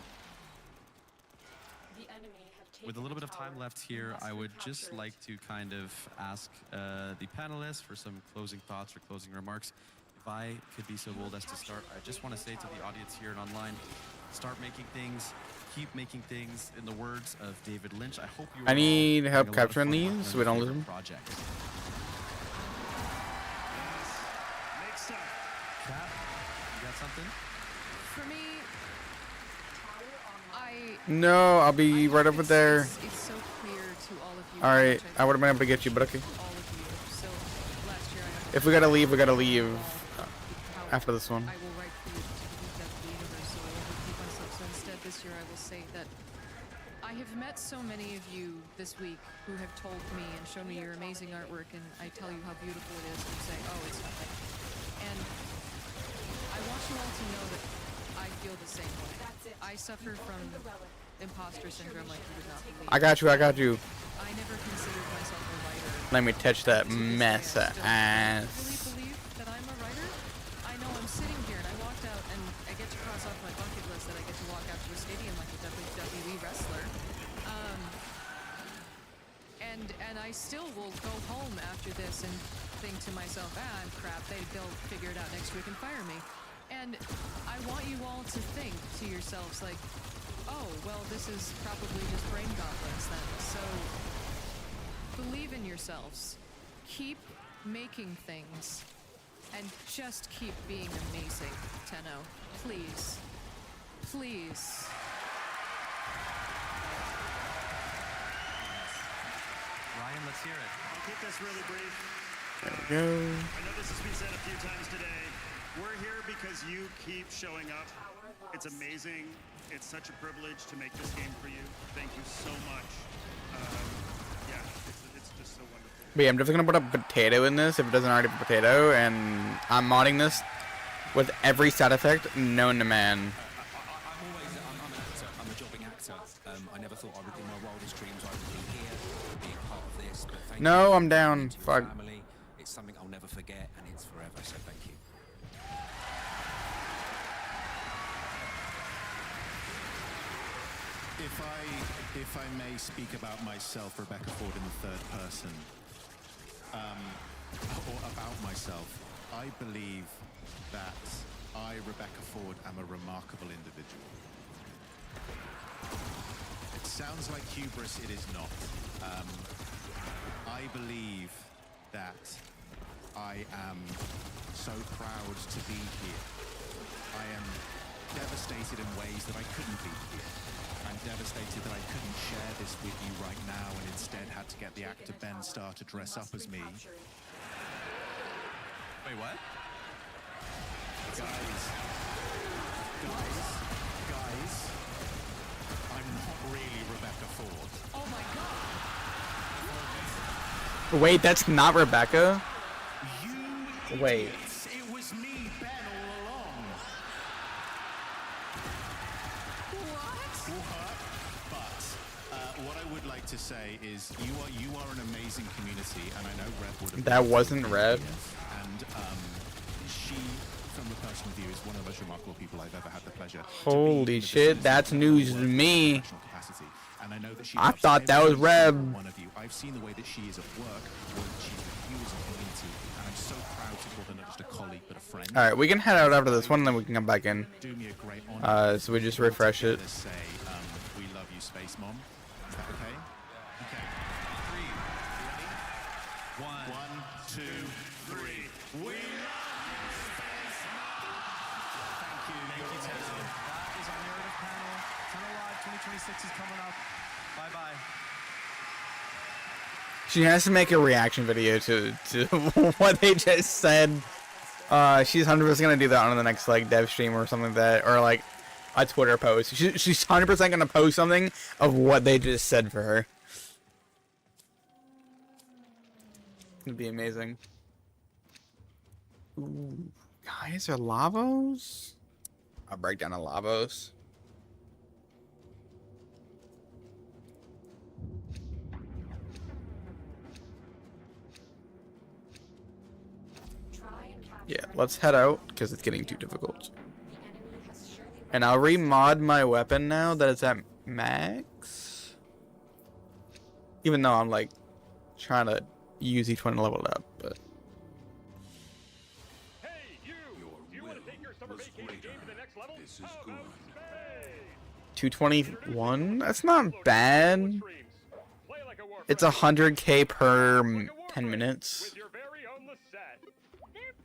With a little bit of time left here, I would just like to kind of ask the panelists for some closing thoughts or closing remarks. If I could be so bold as to start, I just want to say to the audience here and online, start making things, keep making things. In the words of David Lynch, I hope you
I need help capturing these so we don't lose them.
Project. Kat, you got something?
For me,
No, I'll be right over there.
it's so clear to all of you.
All right,
which
I would have been able to get you, but okay.
all of you. So last year I
If we gotta leave, we gotta leave after this one.
I will write for you to believe that the universe, so I will repeat myself. So instead, this year I will say that I have met so many of you this week who have told me and shown me your amazing artwork, and I tell you how beautiful it is, and you say, oh, it's nothing. And I want you all to know that I feel the same way. I suffer from imposter syndrome like you would not believe.
I got you. I got you.
I never considered myself a writer.
Let me touch that mess ass.
Really believe that I'm a writer? I know I'm sitting here and I walked out and I get to cross off my bucket list that I get to walk out to a stadium like a WWE wrestler. And I still will go home after this and think to myself, I'm crap, they'll figure it out next week and fire me. And I want you all to think to yourselves, like, oh, well, this is probably just brain goblins then. So believe in yourselves. Keep making things. And just keep being amazing, Tenno. Please. Please.
Ryan, let's hear it.
I'll keep this really brief.
There we go.
I know this has been said a few times today. We're here because you keep showing up. It's amazing. It's such a privilege to make this game for you. Thank you so much. Yeah, it's just so wonderful.
But yeah, I'm definitely gonna put a potato in this if it doesn't already have a potato, and I'm modding this with every side effect known to man.
I'm an actor. I'm a jobbing actor. I never thought I would, in my wildest dreams, I would be here, be a part of this. But thank
No,
you
I'm down.
to your
Fuck.
family. It's something I'll never forget, and it's forever. So thank you.
If I may speak about myself, Rebecca Ford, in the third person, or about myself, I believe that I, Rebecca Ford, am a remarkable individual. It sounds like hubris, it is not. I believe that I am so proud to be here. I am devastated in ways that I couldn't be here. I'm devastated that I couldn't share this with you right now and instead had to get the actor Ben Starr to dress up as me.
Wait, what?
Guys, I'm not really Rebecca Ford.
Oh my god!
Wait, that's not Rebecca? Wait.
It was me, Ben, all along. But what I would like to say is you are an amazing community, and I know Reb would have...
That wasn't Reb?
And she, from a personal view, is one of the most remarkable people I've ever had the pleasure to
Holy shit, that's news to me.
capacity. And I know that she
I thought that was Reb.
one of you. I've seen the way that she is at work, the way that she's with you as a community, and I'm so proud to call her not just a colleague but a friend.
Alright, we can head out after this one and then we can come back in.
Do me a great honor.
So we just refresh it.
Say, we love you, Space Mom. Is that okay? Okay. 3, ready? 1, 2, 3. We love you, Space Mom! Thank you.
Thank you, Tenno. That is our narrative panel. Tenno Live 2026 is coming up. Bye-bye.
She has to make a reaction video to what they just said. She's 100% gonna do that on the next like dev stream or something like that, or like a Twitter post. She's 100% gonna post something of what they just said for her. It'd be amazing. Ooh, guys, are Lavos? I'll break down a Lavos. Yeah, let's head out because it's getting too difficult. And I'll remod my weapon now that it's at max. Even though I'm like trying to use each one to level it up, but 221? That's not bad. It's 100k per 10 minutes.
They're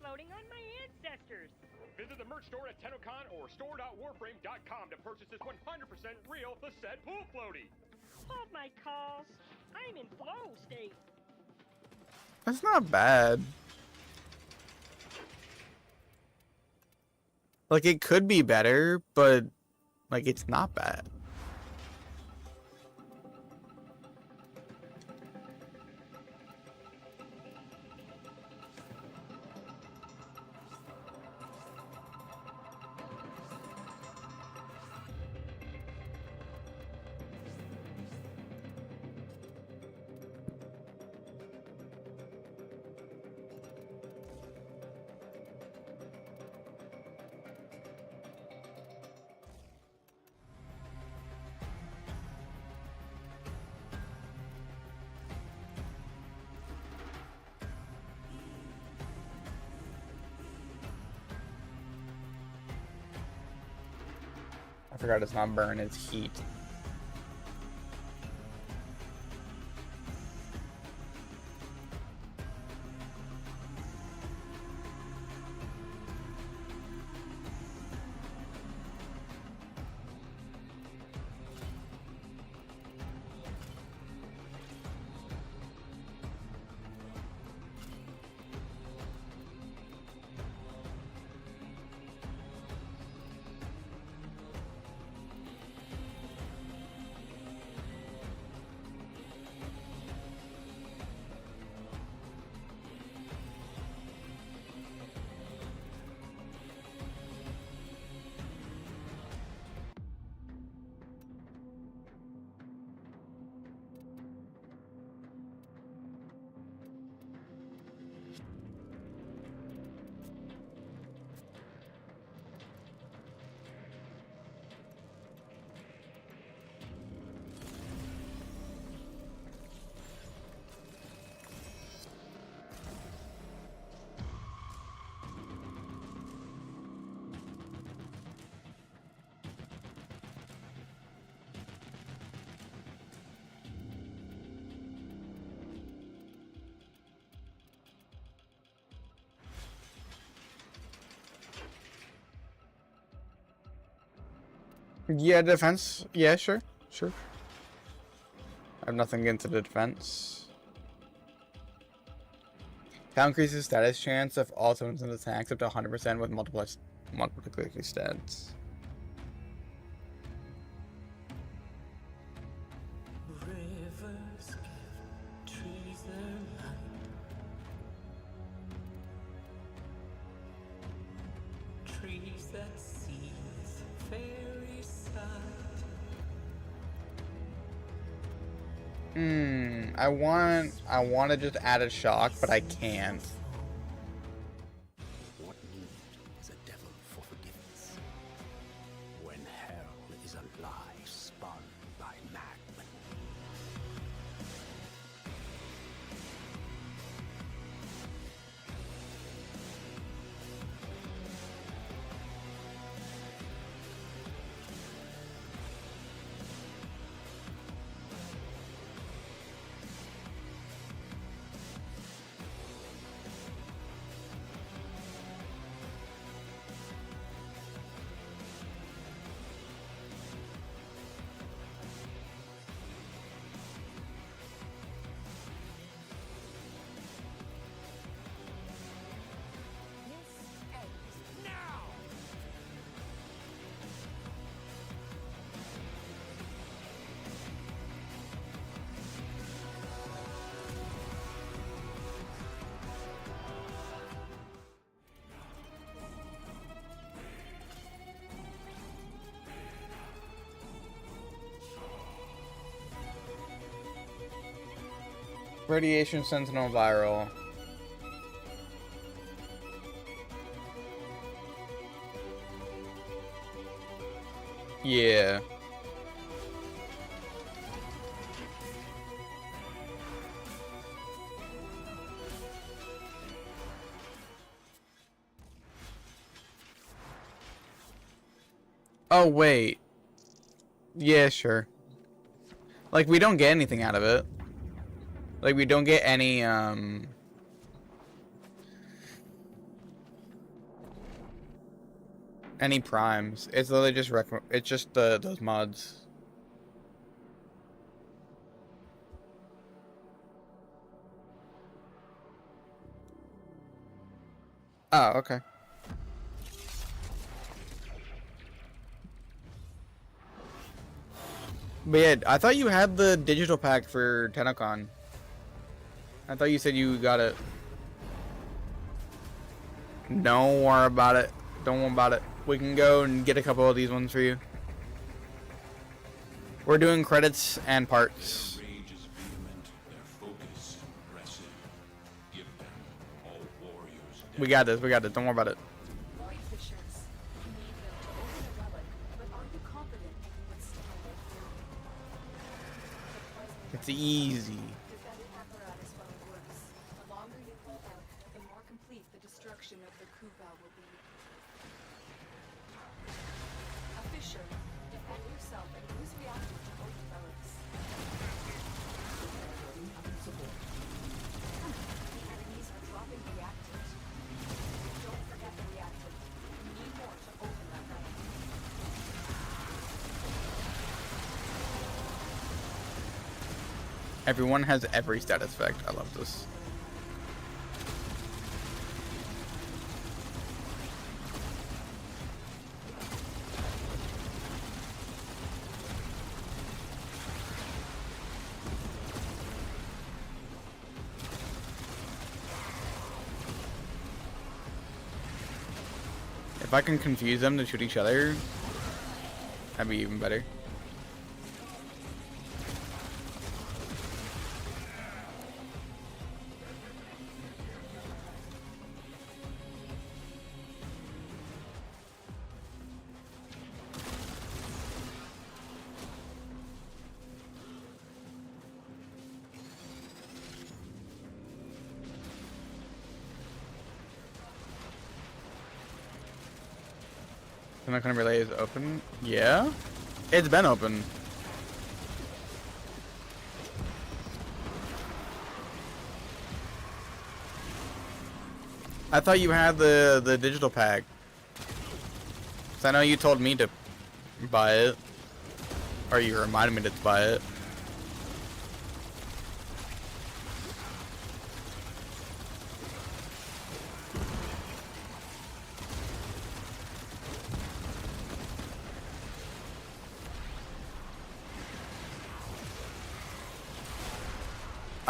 floating on my ancestors. Visit the merch store at TennoCon or store.warframe.com to purchase this 100% real the said pool floaty. Hold my calls. I'm in flow state.
That's not bad. Like, it could be better, but like, it's not bad. forgot it's not burn, it's heat. Yeah, defense. Yeah, sure. Sure. I have nothing against the defense. That increases status chance of all summons and attacks up to 100% with multiple stats.
Rivers give trees their light. Trees that see fairy sight.
I want to just add a shock, but I can't.
What need is a devil for forgiveness? When hell is a lie spun by madmen.
Radiation Sentinel viral. Yeah. Oh, wait. Yeah, sure. Like, we don't get anything out of it. Like, we don't get any, any primes. It's literally just it's just those mods. Oh, okay. But yeah, I thought you had the digital pack for TennoCon. I thought you said you got it. Don't worry about it. Don't worry about it. We can go and get a couple of these ones for you. We're doing credits and parts. We got this. We got it. Don't worry about it. It's easy.
Scan yourself and use reactor to open relics. The enemies are dropping reactors. Don't forget the reactor. You need more to open that relic.
Everyone has every status effect. I love this. If I can confuse them to shoot each other, that'd be even better. Kind of relay is open. Yeah, it's been open. I thought you had the digital pack. So I know you told me to buy it, or you reminded me to buy it.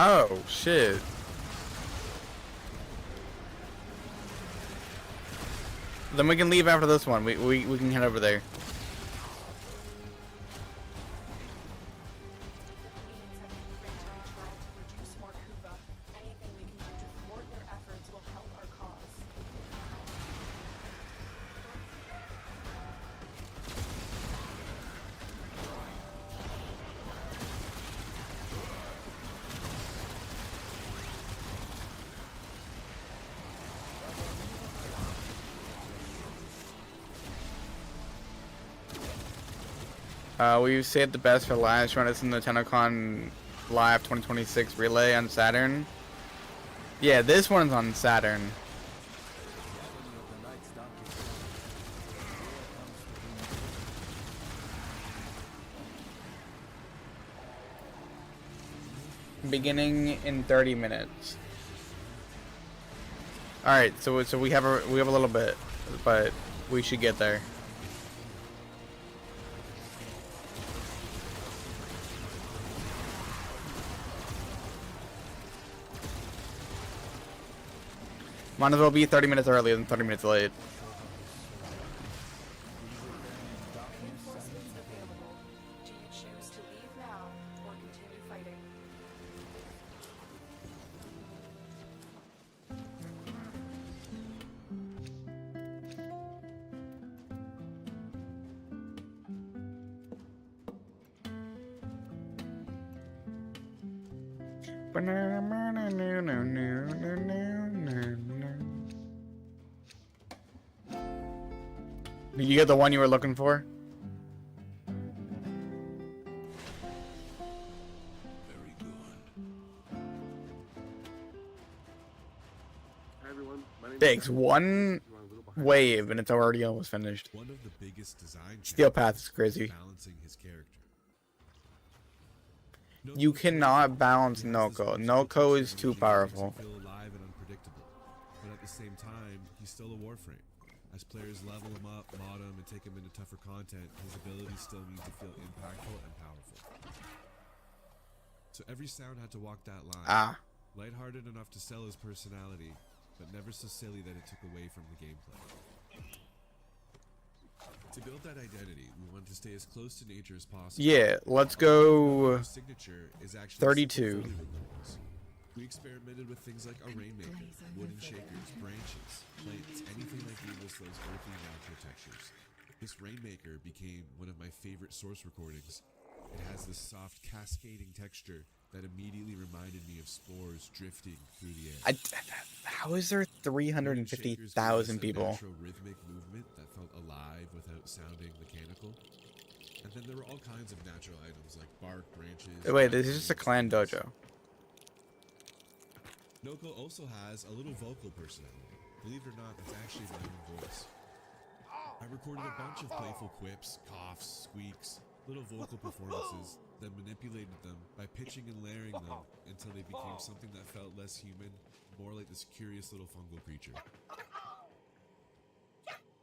Oh, shit. Then we can leave after this one. We can head over there. We saved the best for last. Run us in the TennoCon Live 2026 relay on Saturn. Yeah, this one's on Saturn. Beginning in 30 minutes. All right, so we have a little bit, but we should get there. Might as well be 30 minutes early than 30 minutes late.
Reinforcements available. Do you choose to leave now or continue fighting?
Did you get the one you were looking for?
Very good. Hi everyone. My name
Takes one wave and it's already almost finished.
One of the biggest design
Steel Path is crazy.
balancing his character.
You cannot balance Noko. Noko is too powerful.
Feel alive and unpredictable, but at the same time, he's still a Warframe. As players level him up, mod him, and take him into tougher content, his abilities still need to feel impactful and powerful. So every sound had to walk that line. Lighthearted enough to sell his personality, but never so silly that it took away from the gameplay. To build that identity, we wanted to stay as close to nature as possible.
Yeah, let's go
Our signature is actually
32.
We experimented with things like a rainmaker, wooden shakers, branches, plates, anything that gave us those earthy natural textures. This rainmaker became one of my favorite source recordings. It has this soft cascading texture that immediately reminded me of spores drifting through the air.
How is there 350,000 people?
Natural rhythmic movement that felt alive without sounding mechanical. And then there were all kinds of natural items like bark, branches.
Wait, this is just a clan dojo.
Noko also has a little vocal personality. Believe it or not, that's actually my own voice. I recorded a bunch of playful quips, coughs, squeaks, little vocal performances, then manipulated them by pitching and layering them until they became something that felt less human, more like this curious little fungal creature.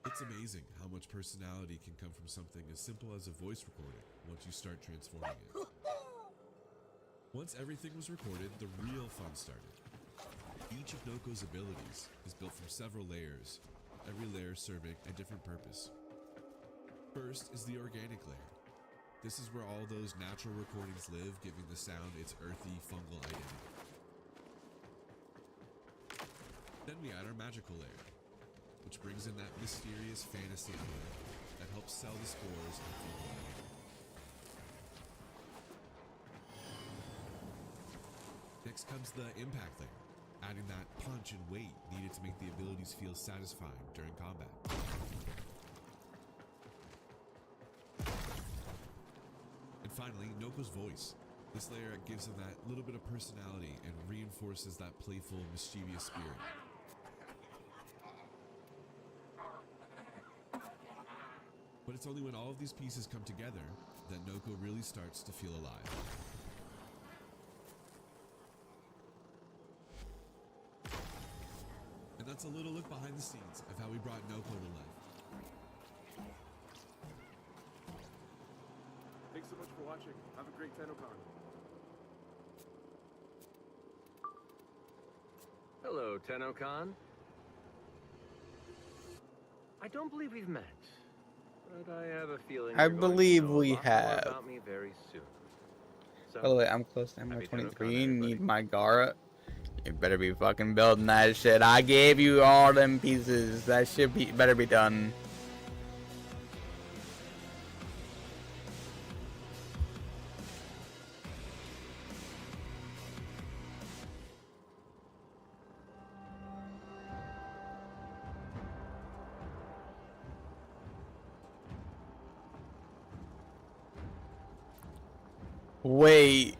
It's amazing how much personality can come from something as simple as a voice recording once you start transforming it. Once everything was recorded, the real fun started. Each of Noko's abilities is built from several layers, every layer serving a different purpose. First is the organic layer. This is where all those natural recordings live, giving the sound its earthy, fungal identity. Then we add our magical layer, which brings in that mysterious fantasy element that helps sell the spores and fungal identity. Next comes the impact layer, adding that punch and weight needed to make the abilities feel satisfying during combat. And finally, Noko's voice. This layer gives him that little bit of personality and reinforces that playful, mischievous spirit. But it's only when all of these pieces come together that Noko really starts to feel alive. And that's a little look behind the scenes of how we brought Noko to life.
Thanks so much for watching. Have a great TennoCon.
Hello, TennoCon. I don't believe we've met, but I have a feeling
I
you're going to
believe
know a
we
lot more
have.
about me very soon. So,
By the way, I'm close to
happy
MO
TennoCon,
23.
everybody.
Need my Gara. You better be fucking building that shit. I gave you all them pieces. That shit better be done. Wait.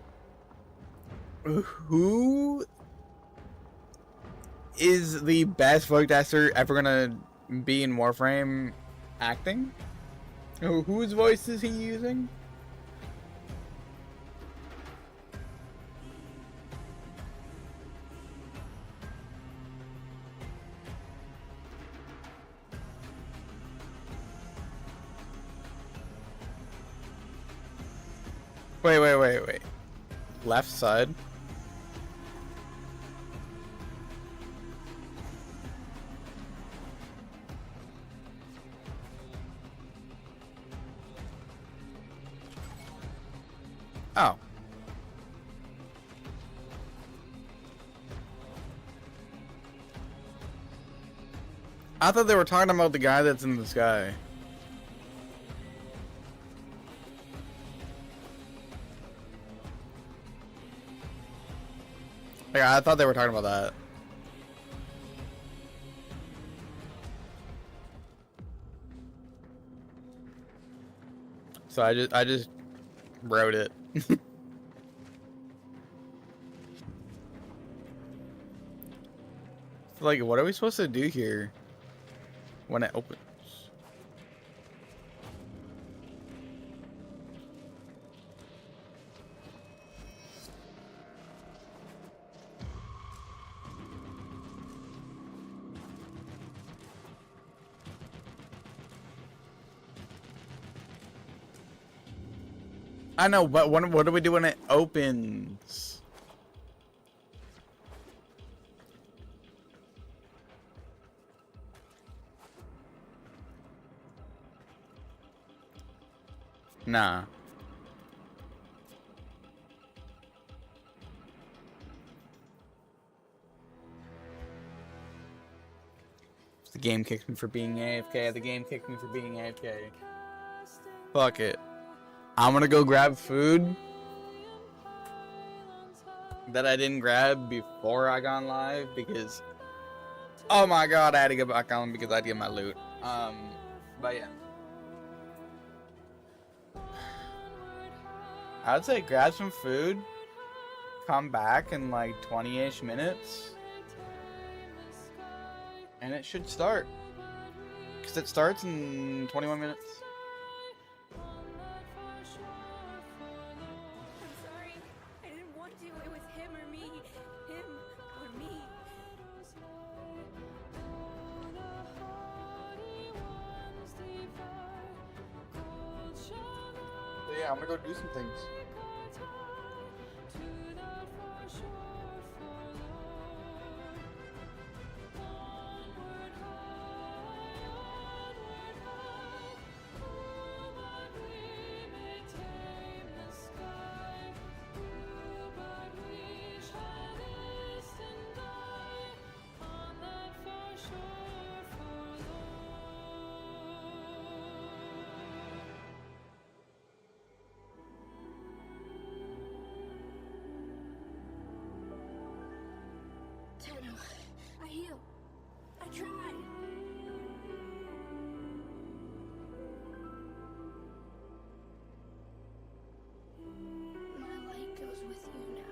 Who is the best voice actor ever gonna be in Warframe acting? Whose voice is he using? Wait. Left side? Oh. I thought they were talking about the guy that's in the sky. Yeah, I thought they were talking about that. So I just wrote it. So like, what are we supposed to do here when it opens? I know, but what do we do when it opens? Nah. The game kicked me for being AFK. The game kicked me for being AFK. Fuck it. I'm gonna go grab food that I didn't grab before I got live because, oh my god, I had to get back on because I had to get my loot. But yeah. I would say grab some food, come back in like 20-ish minutes, and it should start. Because it starts in 21 minutes.
I'm sorry. I didn't want to. It was him or me. Him or me.
So yeah, I'm gonna go do some things.
Tenno, I heal. I tried. My light goes with you now.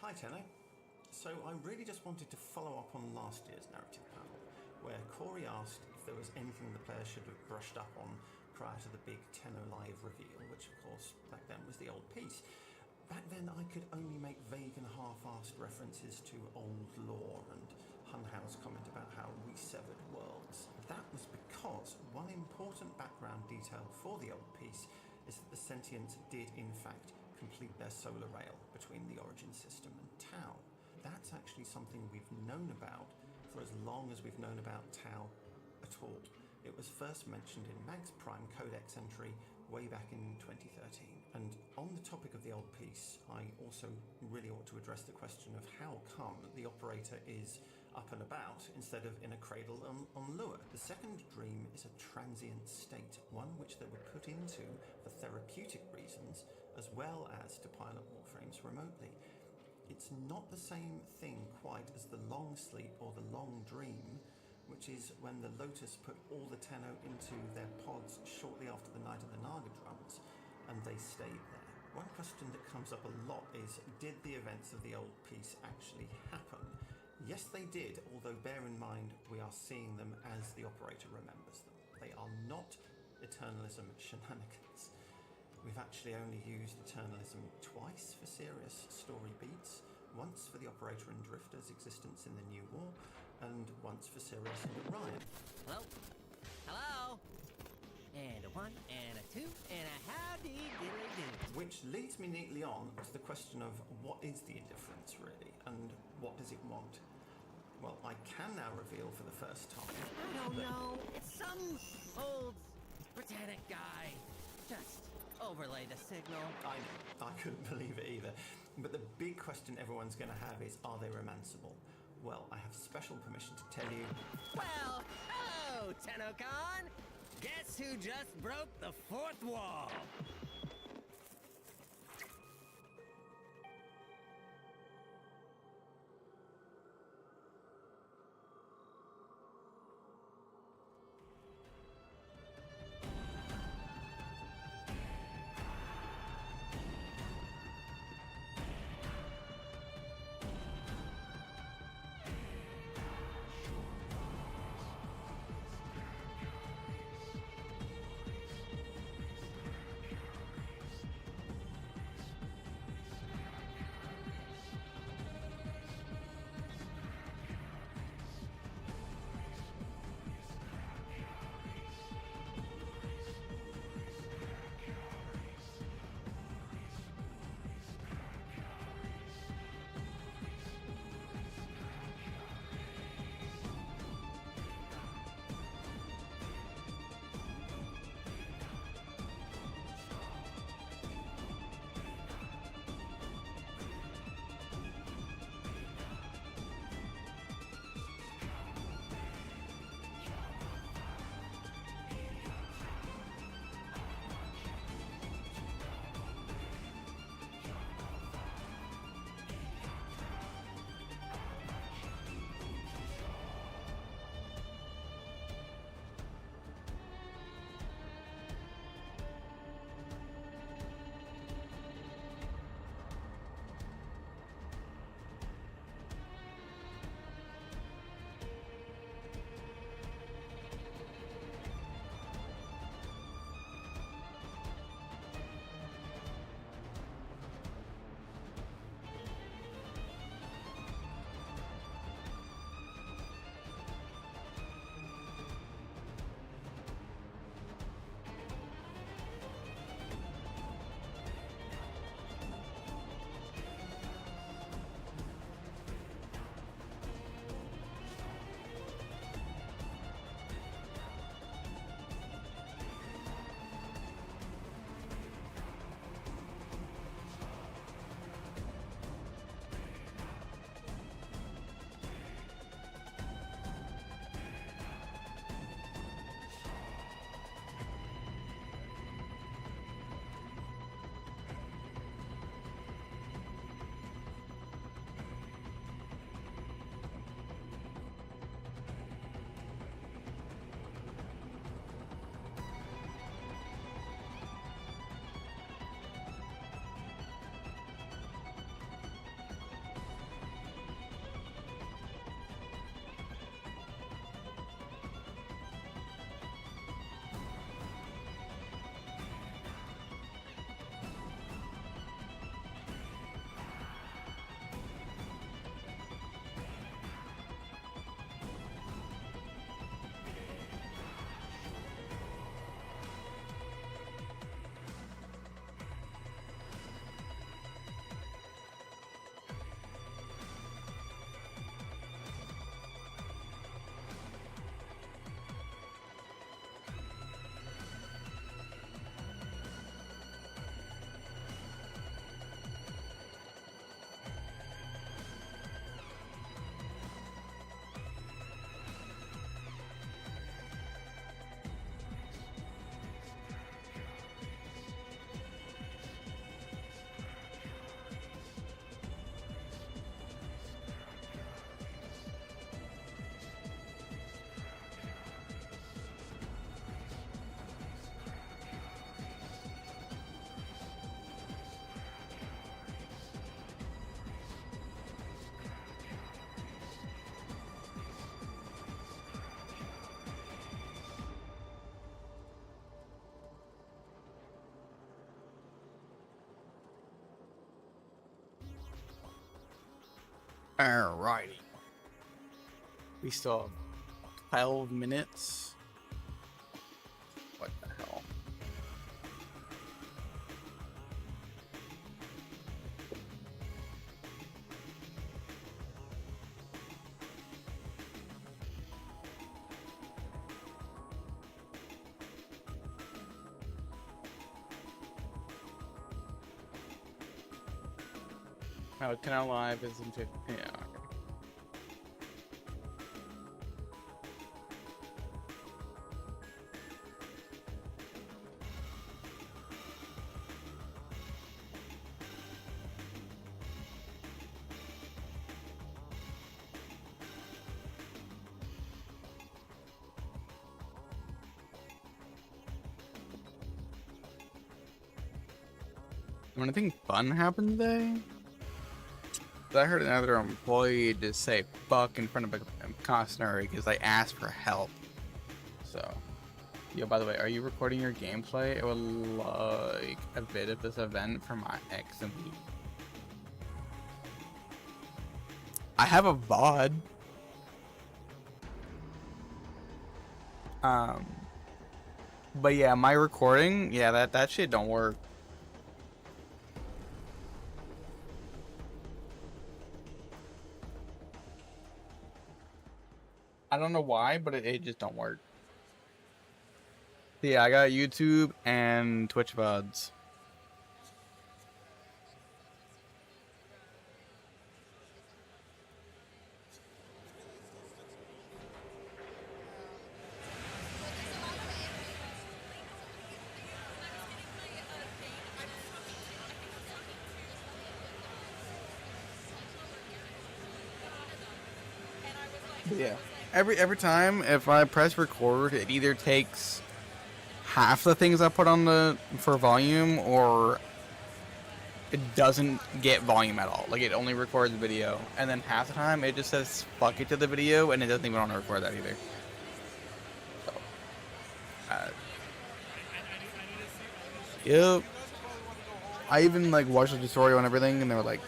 Hi, Tenno. So I really just wanted to follow up on last year's narrative panel, where Corey asked if there was anything the players should have brushed up on prior to the big Tenno Live reveal, which of course back then was the old piece. Back then I could only make vague and half-assed references to old lore and Hunhow's comment about how we severed worlds. That was because one important background detail for the old piece is that the Sentients did in fact complete their solar rail between the Origin system and Tau. That's actually something we've known about for as long as we've known about Tau at all. It was first mentioned in Mag's Prime Codex entry way back in 2013. And on the topic of the old piece, I also really ought to address the question of how come the operator is up and about instead of in a cradle on Lua. The second dream is a transient state, one which they were put into for therapeutic reasons as well as to pilot warframes remotely. It's not the same thing quite as the long sleep or the long dream, which is when the Lotus put all the Tenno into their pods shortly after the Night of the Naga drums, and they stayed there. One question that comes up a lot is, did the events of the old piece actually happen? Yes, they did, although bear in mind we are seeing them as the operator remembers them. They are not Eternalism shenanigans. We've actually only used Eternalism twice for serious story beats, once for the Operator and Drifter's existence in the New War, and once for Sirius and Orion.
Hello? Hello? And a one, and a two, and a howdy diddly do.
Which leads me neatly on to the question of what is the indifference really, and what does it want? Well, I can now reveal for the first time.
I don't know. It's some old Britannic guy. Just overlay the signal.
I know. I couldn't believe it either. But the big question everyone's going to have is, are they romanceable? Well, I have special permission to tell you.
Well, hello, TennoCon! Guess who just broke the fourth wall?
Alrighty. We still have 12 minutes. What the hell? Oh, Canal Live is in 50. Yeah, okay. Anything fun happened today? I heard another employee just say fuck in front of a customer because I asked for help. So, yo, by the way, are you recording your gameplay? I would like a bit of this event for my ex and me. I have a VOD. But yeah, my recording, yeah, that shit don't work. I don't know why, but it just don't work. Yeah, I got YouTube and Twitch VODs. Yeah. Every time if I press record, it either takes half the things I put on for volume, or it doesn't get volume at all. Like, it only records video, and then half the time it just says fuck it to the video, and it doesn't even want to record that either. So, yep. I even like watched the tutorial and everything, and they were like,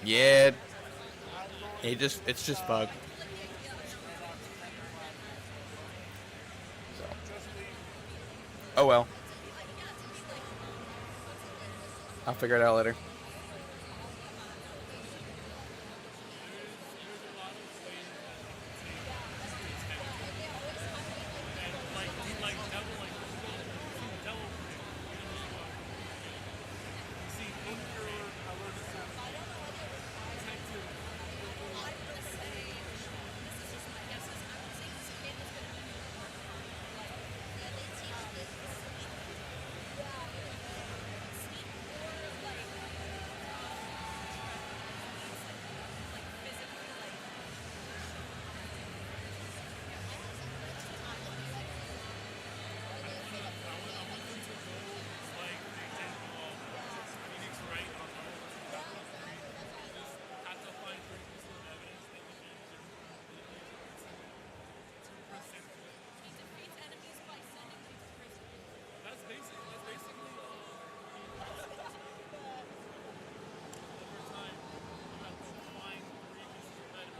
yeah, it's just bugged. Oh well. I'll figure it out later.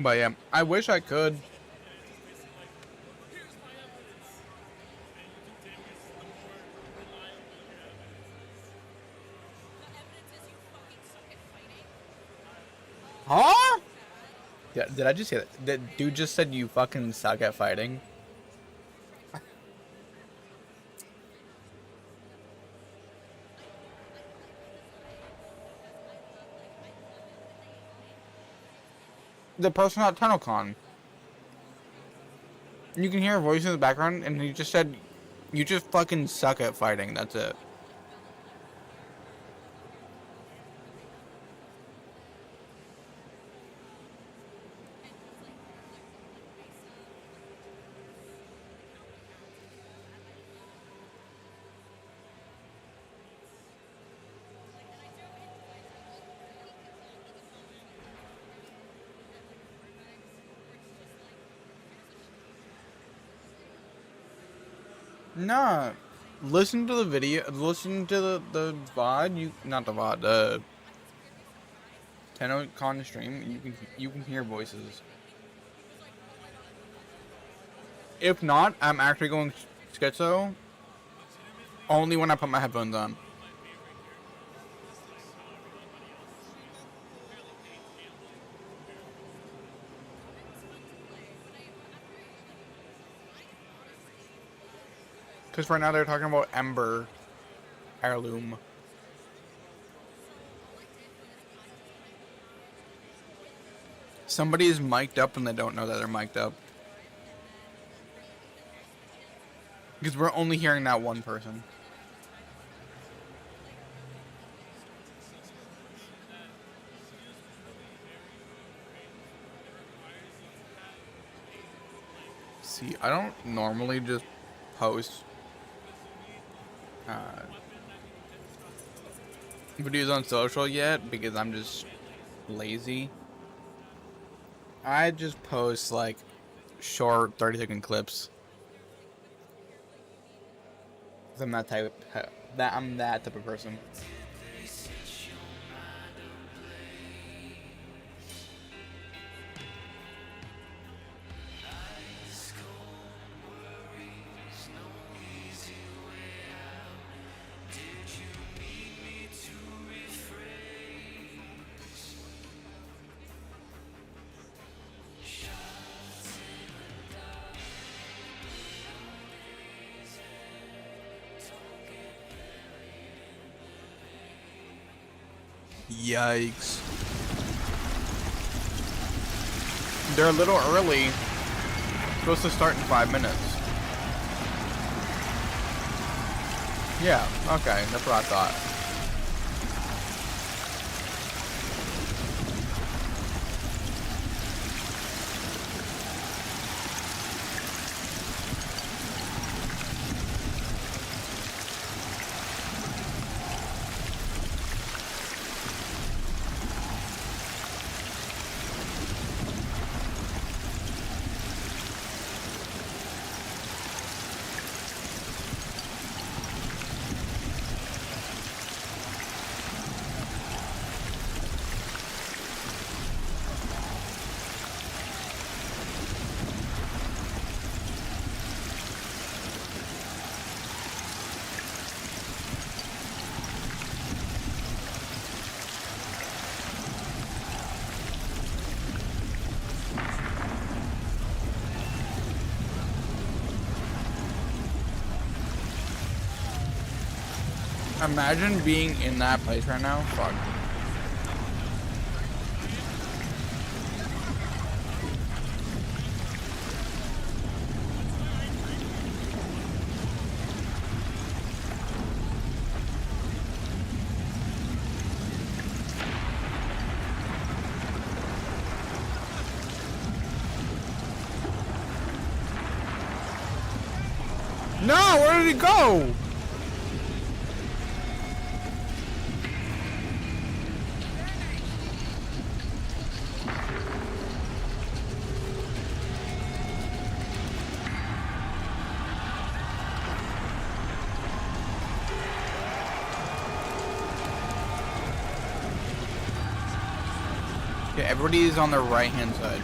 But yeah, I wish I could. Huh? Yeah, did I just say that? That dude just said you fucking suck at fighting. The person at TunnelCon. You can hear a voice in the background, and he just said, you just fucking suck at fighting, that's it. Nah, listen to the video, listen to the VOD, not the VOD, TennoCon stream, you can hear voices. If not, I'm actually going schizo only when I put my headphones on. Because right now they're talking about Ember Heirloom. Somebody is mic'd up and they don't know that they're mic'd up. Because we're only hearing that one person. See, I don't normally just post videos on social yet because I'm just lazy. I just post like short 30-second clips. I'm that type of person. Yikes. They're a little early. Supposed to start in 5 minutes. Yeah, okay, that's what I thought. Imagine being in that place right now. Fuck. No, where did he go? Okay, everybody's on the right hand side.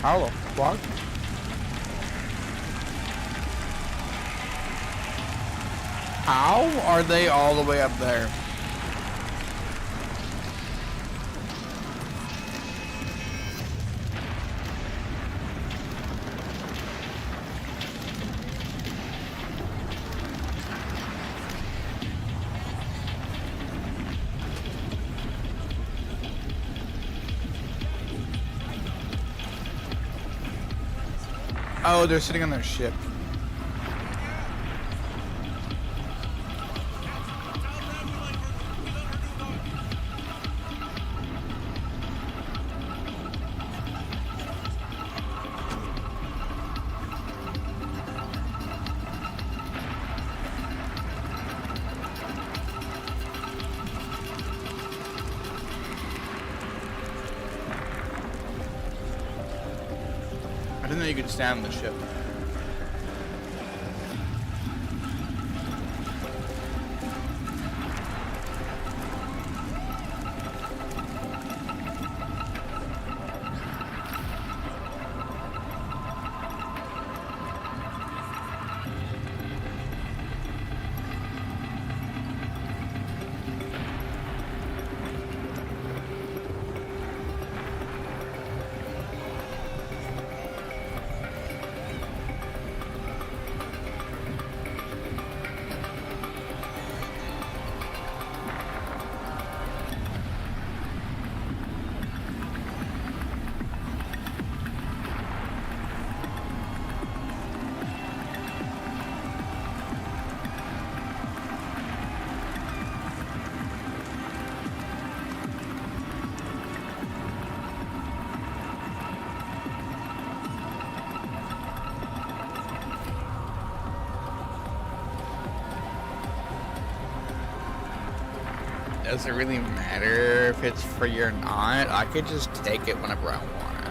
How the fuck? How are they all the way up there? Oh, they're sitting on their ship. didn't know you could stand on the ship. Does it really matter if it's free or not? I could just take it whenever I want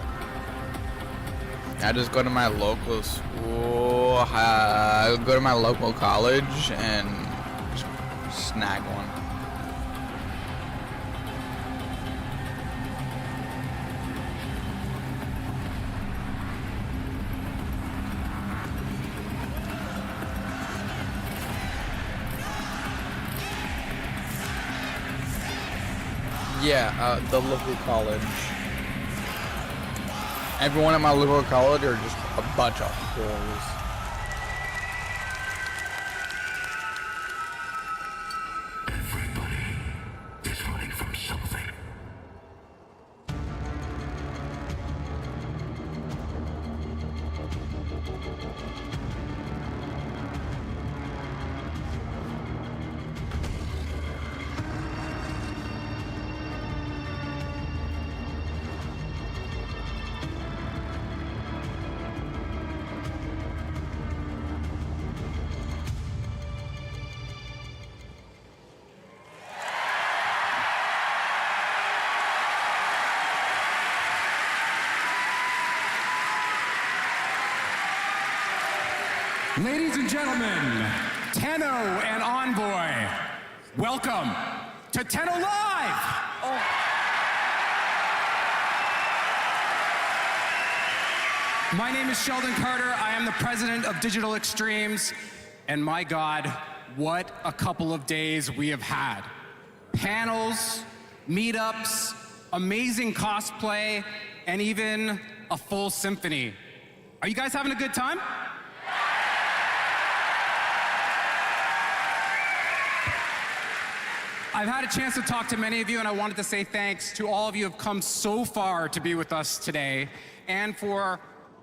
it. I just go to my local school, go to my local college, and just snag one. Yeah, the local college. Everyone at my local college are just a bunch of whores.
Ladies and gentlemen, Tenno and Envoy, welcome to Tenno Live! My name is Sheldon Carter. I am the president of Digital Extremes, and my God, what a couple of days we have had. Panels, meetups, amazing cosplay, and even a full symphony. Are you guys having a good time? I've had a chance to talk to many of you, and I wanted to say thanks to all of you who have come so far to be with us today, and for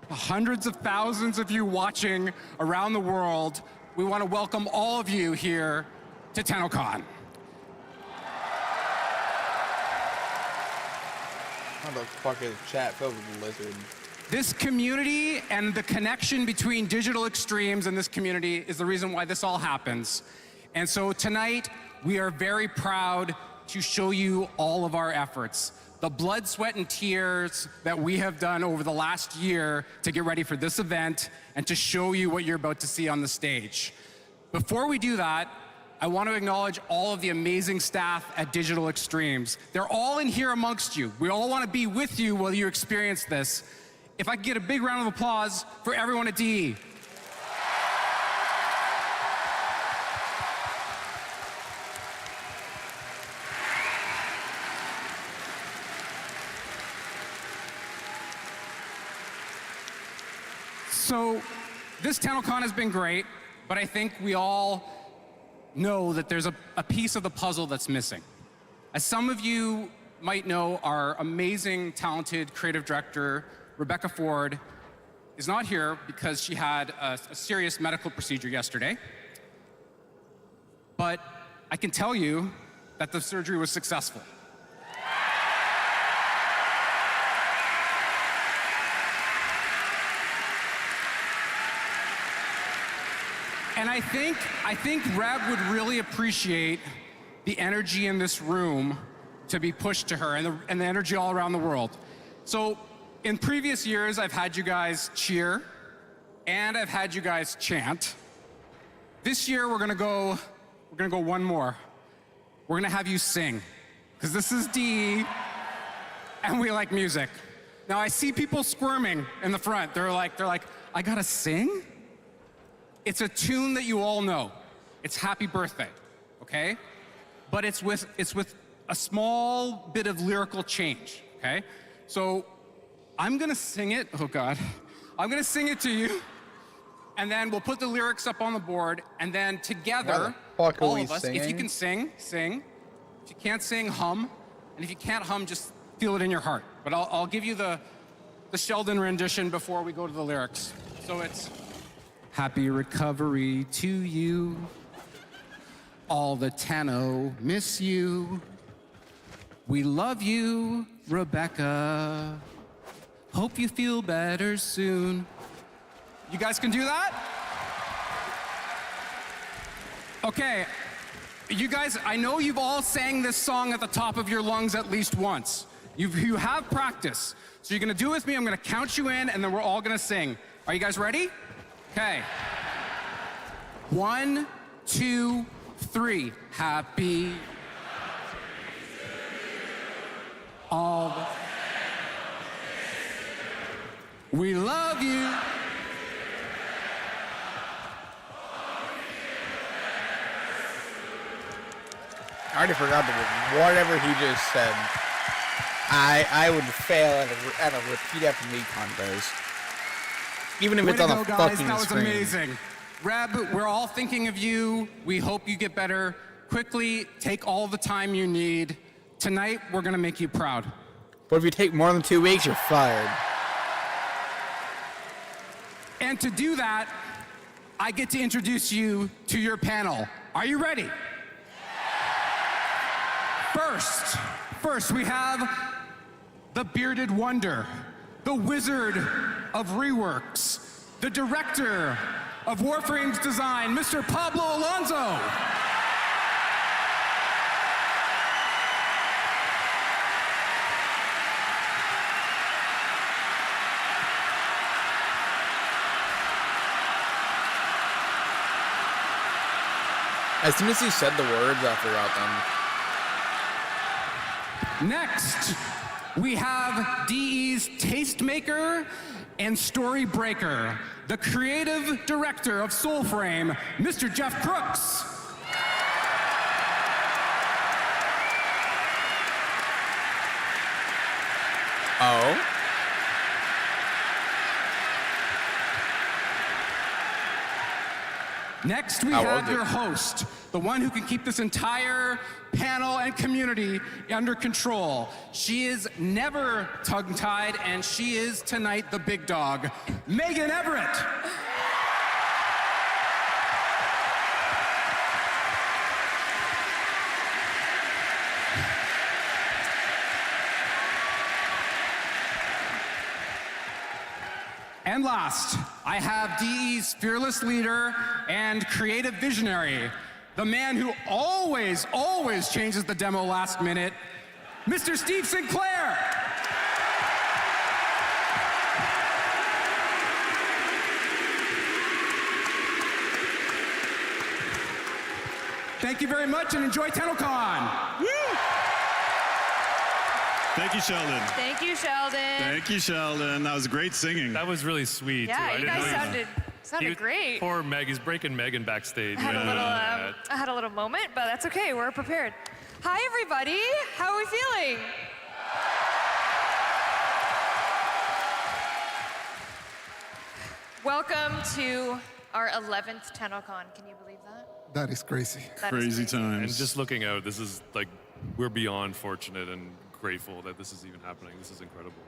hundreds of thousands of you watching around the world. We want to welcome all of you here to TennoCon.
How the fuck is chat filled with lizards?
This community and the connection between Digital Extremes and this community is the reason why this all happens. And so tonight, we are very proud to show you all of our efforts, the blood, sweat, and tears that we have done over the last year to get ready for this event and to show you what you're about to see on the stage. Before we do that, I want to acknowledge all of the amazing staff at Digital Extremes. They're all in here amongst you. We all want to be with you while you experience this. If I could get a big round of applause for everyone at DE. So this TennoCon has been great, but I think we all know that there's a piece of the puzzle that's missing. As some of you might know, our amazing, talented creative director, Rebecca Ford, is not here because she had a serious medical procedure yesterday. But I can tell you that the surgery was successful. And I think Reb would really appreciate the energy in this room to be pushed to her and the energy all around the world. So in previous years, I've had you guys cheer, and I've had you guys chant. This year, we're gonna go one more. We're gonna have you sing, because this is DE, and we like music. Now, I see people squirming in the front. They're like, I gotta sing? It's a tune that you all know. It's Happy Birthday, okay? But it's with a small bit of lyrical change, okay? So I'm gonna sing it, oh God. I'm gonna sing it to you, and then we'll put the lyrics up on the board, and then together,
Why the fuck are
all
we
of us, if you
singing?
can sing, sing. If you can't sing, hum. And if you can't hum, just feel it in your heart. But I'll give you the Sheldon rendition before we go to the lyrics. So it's happy recovery to you. All the Tano miss you. We love you, Rebecca. Hope you feel better soon. You guys can do that? Okay. You guys, I know you've all sang this song at the top of your lungs at least once. You have practice. So you're gonna do it with me, I'm gonna count you in, and then we're all gonna sing. Are you guys ready? Okay. 1, 2, 3. Happy. All the... We love you.
I already forgot whatever he just said. I would fail at a repeat after me contest. Even if
Way
it's
to
on
go,
the
guys.
fucking
That was
screen.
amazing. Reb, we're all thinking of you. We hope you get better. Quickly, take all the time you need. Tonight, we're gonna make you proud.
But if you take more than 2 weeks, you're fired.
And to do that, I get to introduce you to your panel. Are you ready? First, we have the bearded wonder, the wizard of reworks, the director of Warframe's design, Mr. Pablo Alonso.
As soon as he said the words, I forgot them.
Next, we have DE's tastemaker and story breaker, the creative director of Soulframe, Mr. Jeff Crooks.
Oh?
Next, we
How old
have
are-
your host, the one who can keep this entire panel and community under control. She is never tongue-tied, and she is tonight the big dog, Megan Everett. And last, I have DE's fearless leader and creative visionary, the man who always changes the demo last minute, Mr. Steve Sinclair. Thank you very much and enjoy TennoCon.
Thank you, Sheldon.
Thank you, Sheldon.
Thank you, Sheldon. That was great singing.
That was really sweet.
Yeah,
too. I
you
didn't
guys
know
sounded great.
Poor Meg. He's breaking Megan backstage.
I had a little moment, but that's okay. We're prepared. Hi, everybody. How are we feeling? Welcome to our 11th TennoCon. Can you believe that?
That is crazy.
That is
Crazy
crazy.
times.
And just looking out, this is like, we're beyond fortunate and grateful that this is even happening. This is incredible.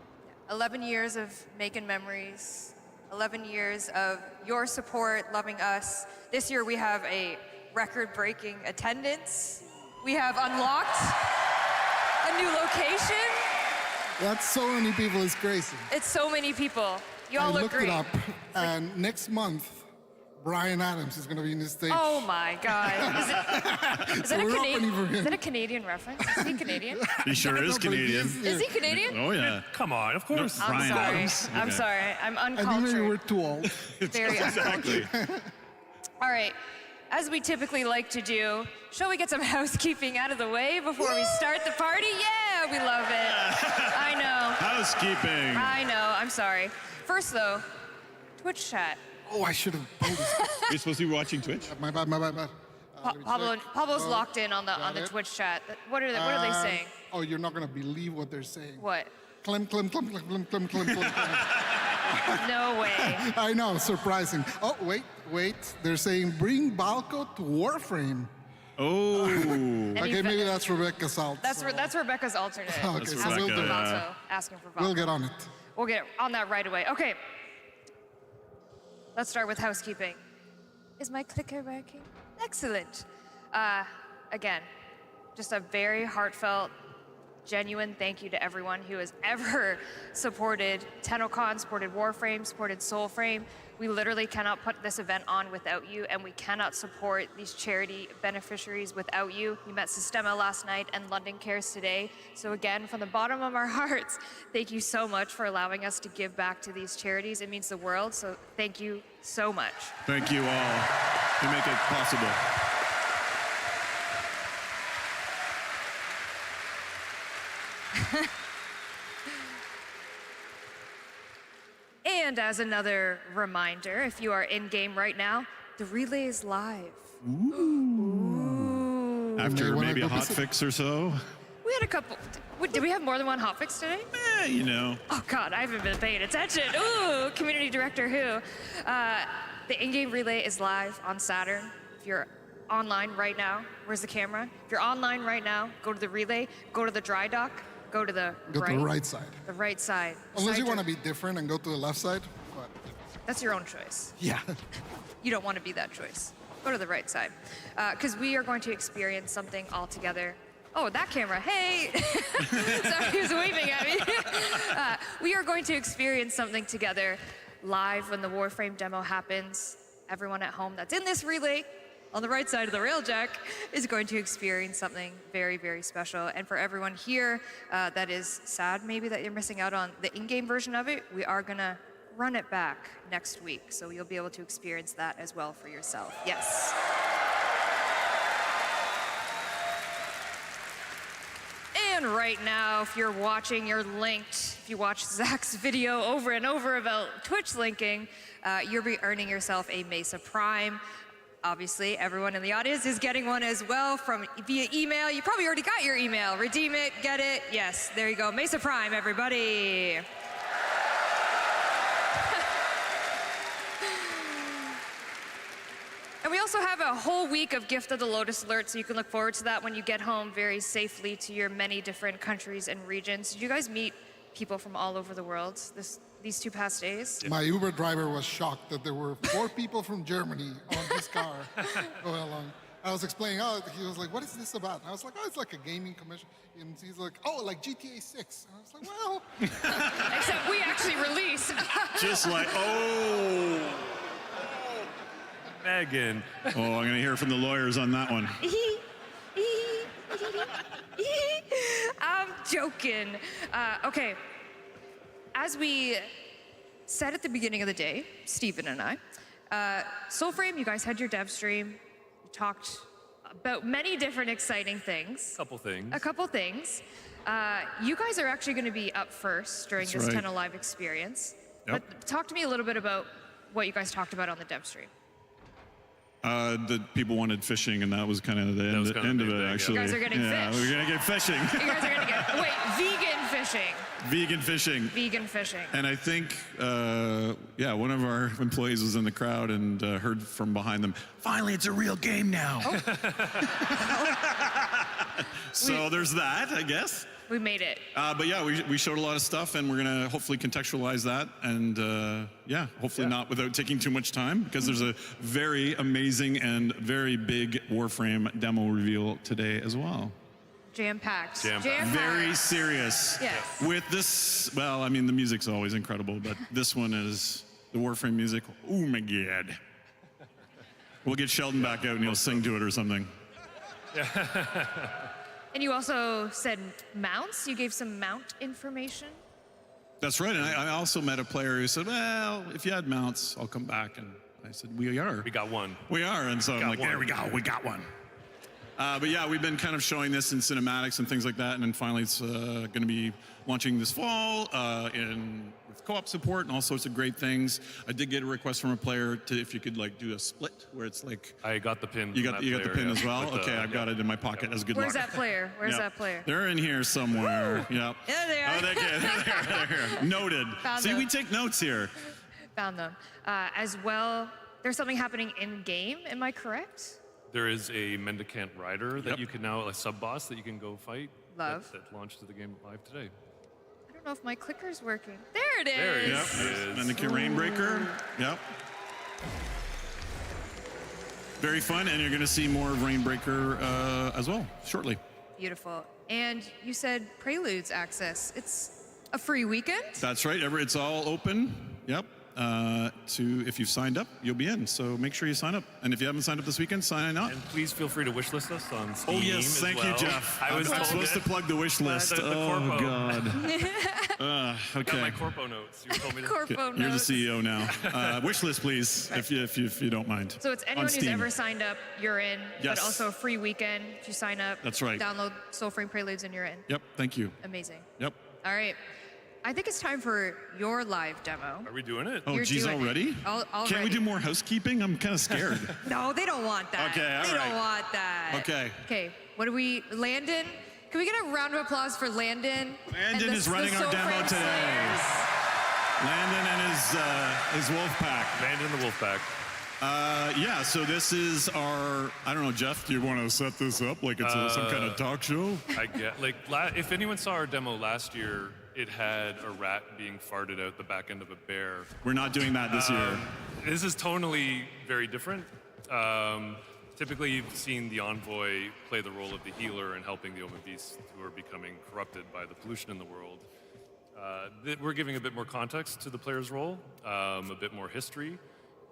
11 years of making memories, 11 years of your support, loving us. This year we have a record-breaking attendance. We have unlocked a new location.
That's so many people, it's crazy.
It's so many people. You all
I
look
looked
great.
it up, and next month Brian Adams is going to be in the stage.
Oh my God. Is
So we're opening for him.
that a Canadian reference? Is he Canadian?
He sure is Canadian.
Is he Canadian?
Oh yeah.
Come on, of course.
I'm
Brian
sorry.
Adams.
I'm
Okay.
sorry. I'm
I think maybe
uncultured.
we're too old.
Very
Exactly.
All right. As we typically like to do, shall we get some housekeeping out of the way before we start the party? Yeah, we love it. I know.
Housekeeping.
I know. I'm sorry. First, though, Twitch chat.
Oh, I should have told this.
You're supposed to be watching Twitch?
My bad. Let me
Pablo's
check.
locked in on the
Got it.
Twitch chat. What are they saying?
Oh, you're not going to believe what they're saying.
What?
Clem, clem, clem, clem, clem, clem, clem, clem.
No way.
I know, surprising. Oh, wait. They're saying bring Balco to Warframe.
Oh.
Okay, maybe that's Rebecca's alt.
That's Rebecca's alternate.
Okay,
That's
so we'll
Rebecca,
do it.
yeah.
Asking for Valko.
We'll get on it.
We'll get on that right away. Okay. Let's start with housekeeping. Is my clicker working? Excellent. Again, just a very heartfelt, genuine thank you to everyone who has ever supported TennoCon, supported Warframe, supported Soulframe. We literally cannot put this event on without you, and we cannot support these charity beneficiaries without you. We met Sistema last night and London Cares today. So again, from the bottom of our hearts, thank you so much for allowing us to give back to these charities. It means the world, so thank you so much.
Thank you all. You make it possible.
And as another reminder, if you are in-game right now, the relay is live.
After maybe a hot fix or so.
We had a couple. Did we have more than one hotfix today?
You know.
Oh God, I haven't been paying attention. Ooh, community director who? The in-game relay is live on Saturn. If you're online right now, where's the camera? If you're online right now, go to the relay, go to the dry dock, go to the
Go to the right side.
The right side.
Unless you
Beside
want to be different and go to the left side. But
That's your own choice.
yeah.
You don't want to be that choice. Go to the right side. Because we are going to experience something all together. Oh, that camera, hey! Sorry, he was waving at me. We are going to experience something together live when the Warframe demo happens. Everyone at home that's in this relay on the right side of the railjack is going to experience something very, very special. And for everyone here that is sad maybe that you're missing out on the in-game version of it, we are gonna run it back next week. So you'll be able to experience that as well for yourself. Yes. And right now, if you're watching, you're linked. If you watch Zach's video over and over about Twitch linking, you'll be earning yourself a Mesa Prime. Obviously, everyone in the audience is getting one as well from via email. You probably already got your email. Redeem it, get it. Yes, there you go. Mesa Prime, everybody. And we also have a whole week of Gift of the Lotus Alert, so you can look forward to that when you get home very safely to your many different countries and regions. Did you guys meet people from all over the world these 2 past days?
My Uber driver was shocked that there were 4 people from Germany on his car going along. I was explaining, he was like, what is this about? And I was like, it's like a gaming commission. And he's like, like GTA 6. And I was like, well.
Except we actually release.
Just like,
Megan.
I'm going to hear from the lawyers on that one.
I'm joking. Okay. As we said at the beginning of the day, Stephen and I, Soulframe, you guys had your dev stream. You talked about many different exciting things. A couple things. You guys are actually going to be up first during
That's
this
right.
Tenno Live experience.
Yep.
But talk to me a little bit about what you guys talked about on the dev stream.
The people wanted fishing, and that was kind of the end of it, actually.
You guys are getting
yeah,
fish.
we're going to get fishing.
You guys are going to get, vegan fishing.
Vegan fishing.
Vegan fishing.
And I think, one of our employees was in the crowd and heard from behind them, finally, it's a real game now. So there's that, I guess.
We made it.
But yeah, we showed a lot of stuff, and we're going to hopefully contextualize that. And hopefully not without taking too much time, because there's a very amazing and very big Warframe demo reveal today as well.
Jam-packed.
Very serious.
Yes.
With this, well, I mean, the music's always incredible, but this one is the Warframe music. Oh my God. We'll get Sheldon back out and he'll sing to it or something.
And you also said mounts. You gave some mount information.
That's right. And I also met a player who said, well, if you had mounts, I'll come back. And I said, we are.
We got one.
We are. And so I'm like,
one.
there we go. We got one. But yeah, we've been kind of showing this in cinematics and things like that. And then finally it's going to be launching this fall with co-op support and all sorts of great things. I did get a request from a player to if you could like do a split where it's like.
I got the pin.
You got the pin as well? Okay, I've got it in my pocket as good luck.
Where's that player? Where's that player?
They're in here somewhere. Yep.
There they are.
Oh, they're here. Noted.
Found
See,
them.
we take notes here.
Found them. As well, there's something happening in game. Am I correct?
There is a Mendicant Rider that you can now, a sub-boss that you can go fight.
Love.
That launched to the game live today.
I don't know if my clicker's working. There it is.
There it
Yep.
is.
Mendicant Rainbreaker. Yep. Very fun, and you're going to see more of Rainbreaker as well shortly.
Beautiful. And you said Preludes access. It's a free weekend?
That's right. It's all open. Yep. If you've signed up, you'll be in. So make sure you sign up. And if you haven't signed up this weekend, sign up.
And please feel free to wishlist us on Steam.
Oh yes,
as
thank
well.
you, Jeff.
I was
I'm supposed to plug the wish list.
The
Oh
corpo.
God.
Got
Okay.
my corpo notes. You told me to.
Corpo
You're the
notes.
CEO now. Wish list, please, if you don't mind.
So it's
On
anyone who's
Steam.
ever signed up, you're in.
Yes.
But also a free weekend. If you sign up,
That's right.
download Soulframe Preludes and you're in.
Yep. Thank you.
Amazing.
Yep.
All right. I think it's time for your live demo.
Are we doing it?
Oh,
You're
geez,
doing it.
already?
Already.
Can't we do more housekeeping? I'm kind of scared.
No, they don't want that.
Okay, all
They
right.
don't want that.
Okay.
Okay, what do we, Landon? Can we get a round of applause for Landon?
Landon
and
is running our demo
Soulframe
today.
Slayers?
Landon and his wolf pack.
Landon and the wolf pack.
Yeah, so this is our, I don't know, Jeff, do you want to set this up like it's some kind of talk show?
I get if anyone saw our demo last year, it had a rat being farted out the back end of a bear.
We're not doing that this year.
This is tonally very different. Typically, you've seen the Envoy play the role of the healer and helping the Omen Beasts who are becoming corrupted by the pollution in the world. We're giving a bit more context to the player's role, a bit more history,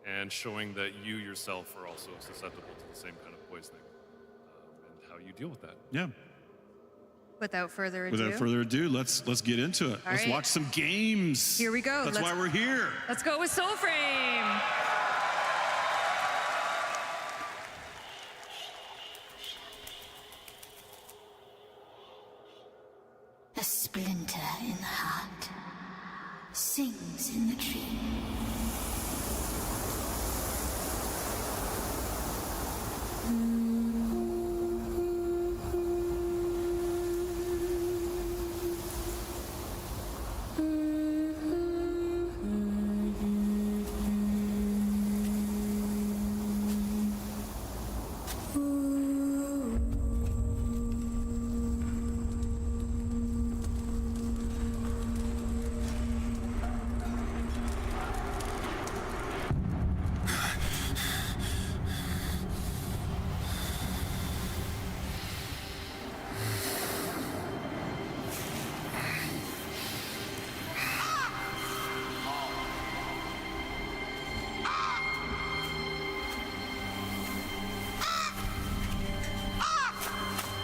and showing that you yourself are also susceptible to the same kind of poisoning and how you deal with that.
Yeah.
Without further ado.
Without further ado, let's get into it.
All
Let's
right.
watch some games.
Here we go.
That's why we're here.
Let's go with Soulframe.
A splinter in the heart sings in the tree.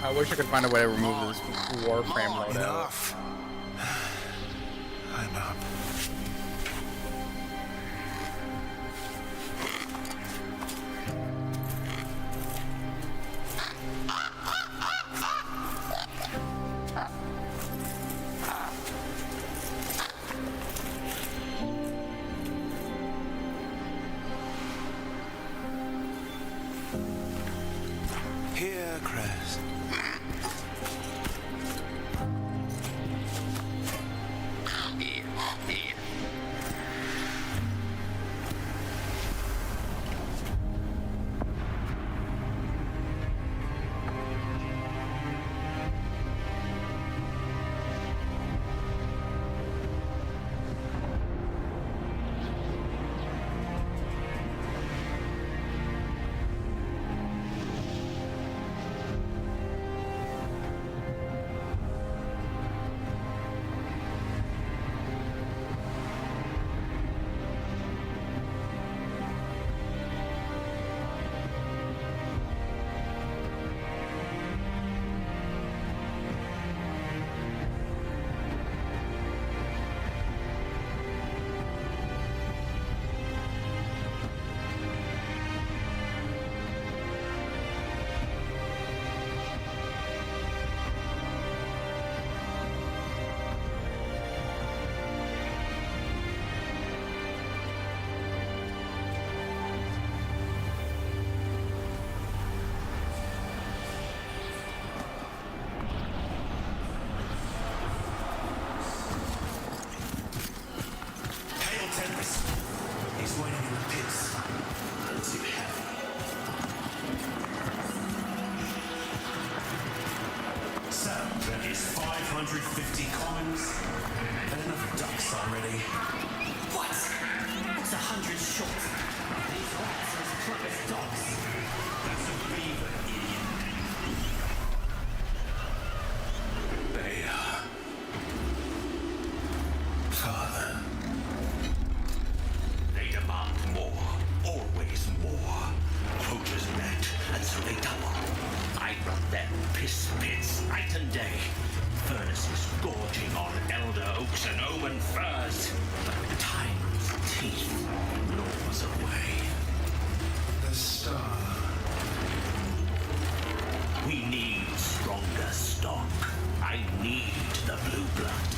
I wish I could find a way to remove this Warframe loadout.
Enough. I'm up. Here, Chris. 150 commons, and enough ducks already.
What? That's 100 short. These rats are as plump as dogs.
That's a beaver, idiot. Father. They demand more, always more. Poachers met, and so they double. I run them piss pits night and day. Furnaces gorging on elder oaks and omen firs. But with time's teeth gnaws away. The star. We need stronger stock. I need the blue blood.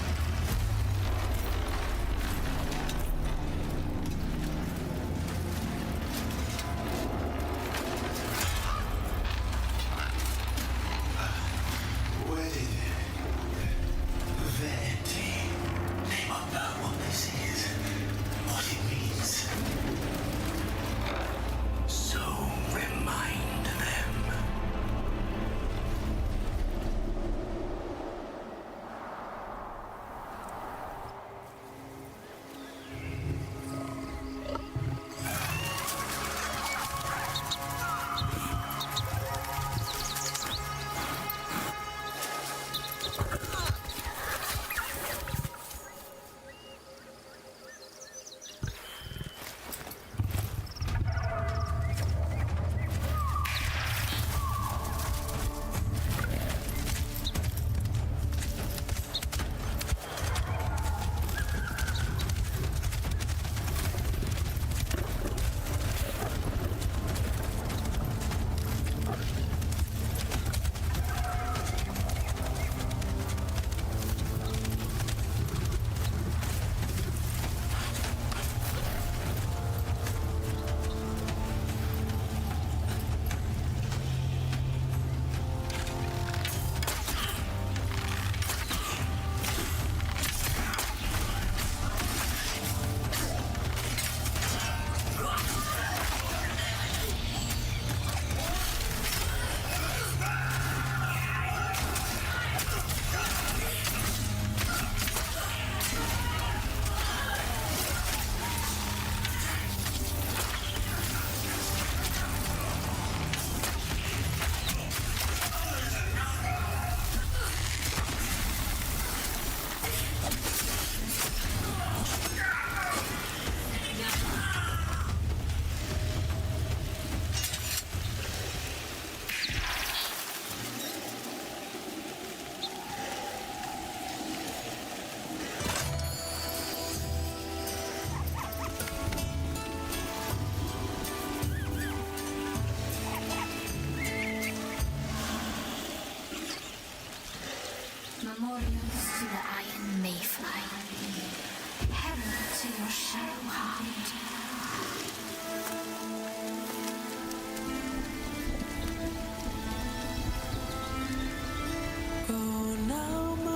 Where did Verity? They might know what this is, what it means. So remind them.
Memorials to the Iron Mayfly. Herald to your shadow heart.
Oh, now my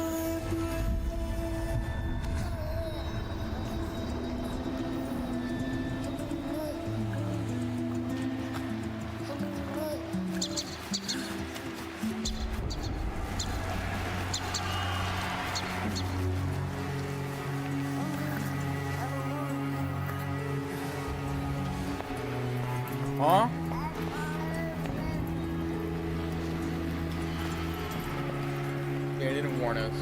Huh? Yeah, they didn't warn us.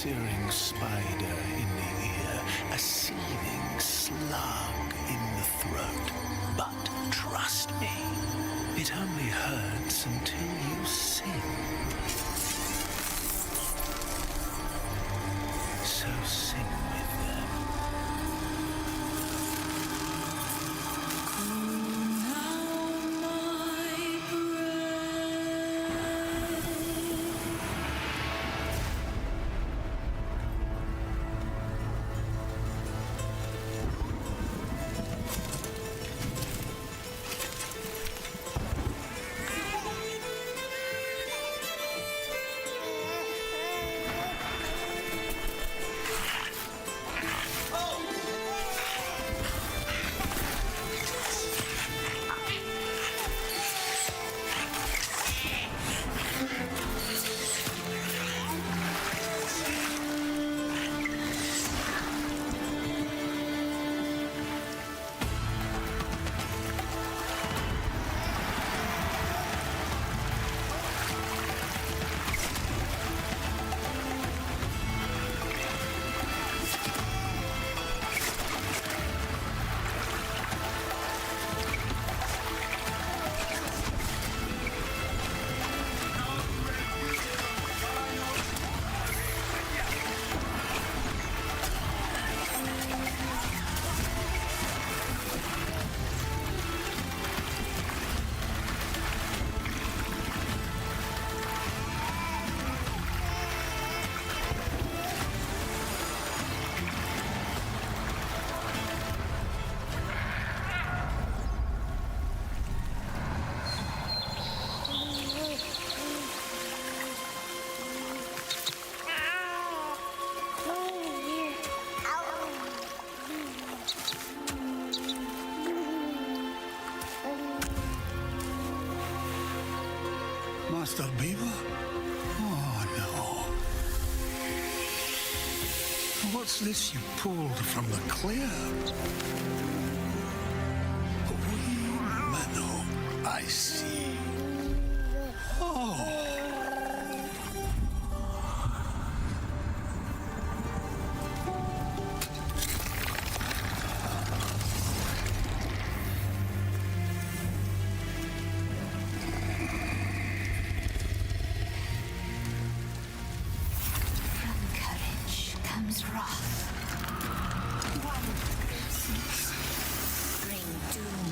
searing spider in the ear, a seething slug in the throat. But trust me, it only hurts until you sing. So sing with them.
Master Beaver? Oh, no. What's this you pulled from the clear? A wee minnow, I see. Oh.
Courage comes wrath. One absence bring doom.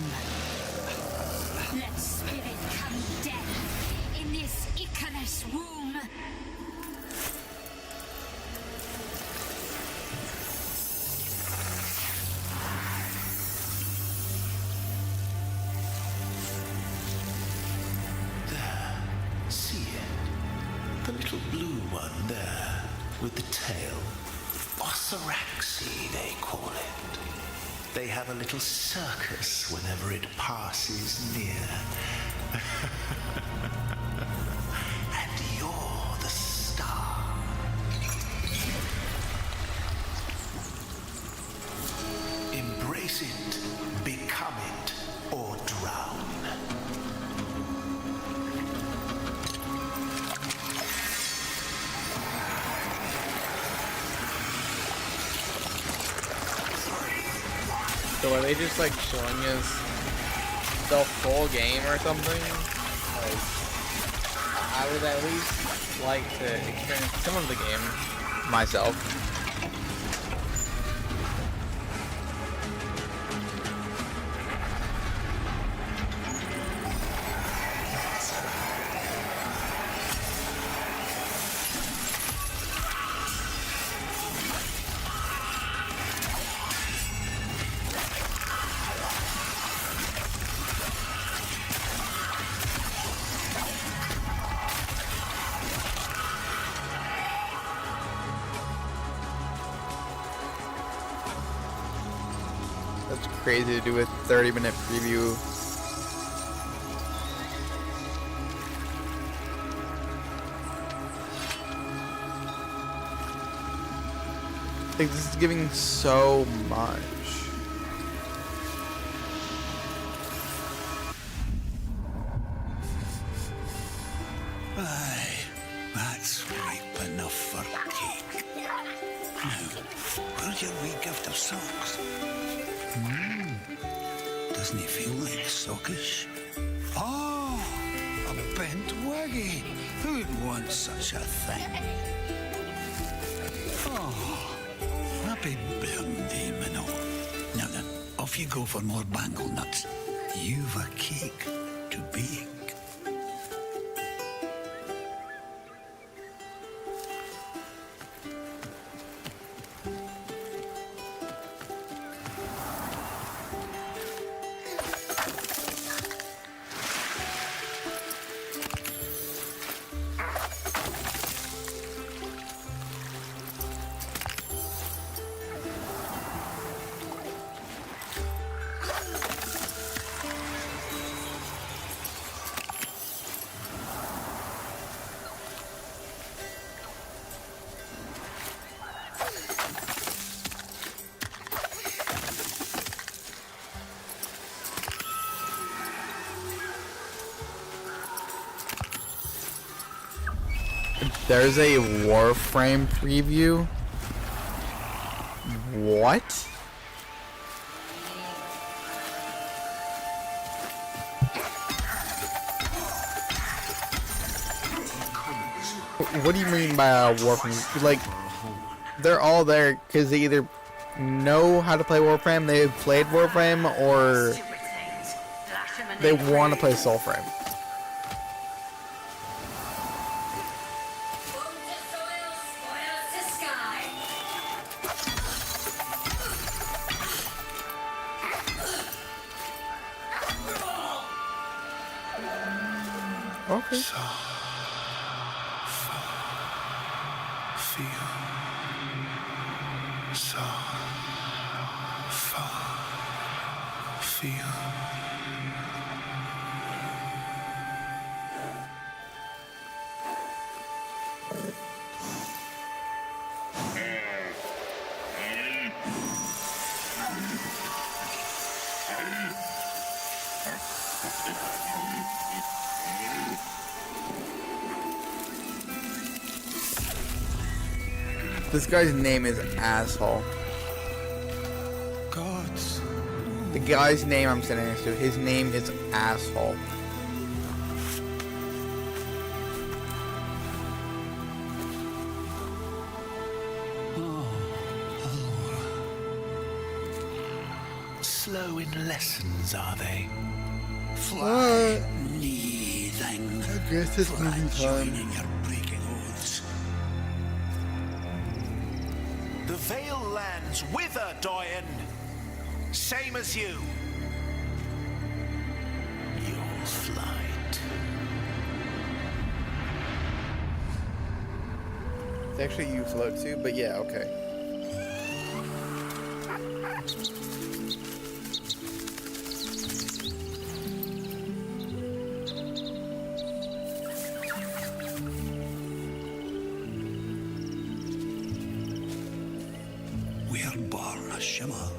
Let spirit come death in this Icarus womb.
There, see it? The little blue one there, with the tail. Ossaraxi, they call it. They have a little circus whenever it passes near. And you're the star. Embrace it, become it, or drown.
So are they just like showing us the full game or something? Like, I would at least like to experience some of the game myself. That's crazy to do a 30-minute preview. Like, this is giving so much.
Aye, that's ripe enough for cake. Where's your wee gift of socks? Doesn't he feel like sockish? Oh, a bent waggy. Who'd want such a thing? Oh, happy birthday, Minnow. Now then, off you go for more bangle nuts. You've a cake to bake.
There's a Warframe preview? What? What do you mean by a Warframe? Like, they're all there because they either know how to play Warframe, they've played Warframe, or they want to play Soulframe. Okay. This guy's name is Asshole.
Gods.
The guy's name I'm sitting next to, his name is Asshole.
Slow in lessons, are they? Fly, knee thing.
I guess it's
Fly
movie time.
joining your breaking oaths.
The Vale lands wither, Doyen. Same as you.
Your flight.
It's actually you float too, but yeah, okay.
We are born a shimmer,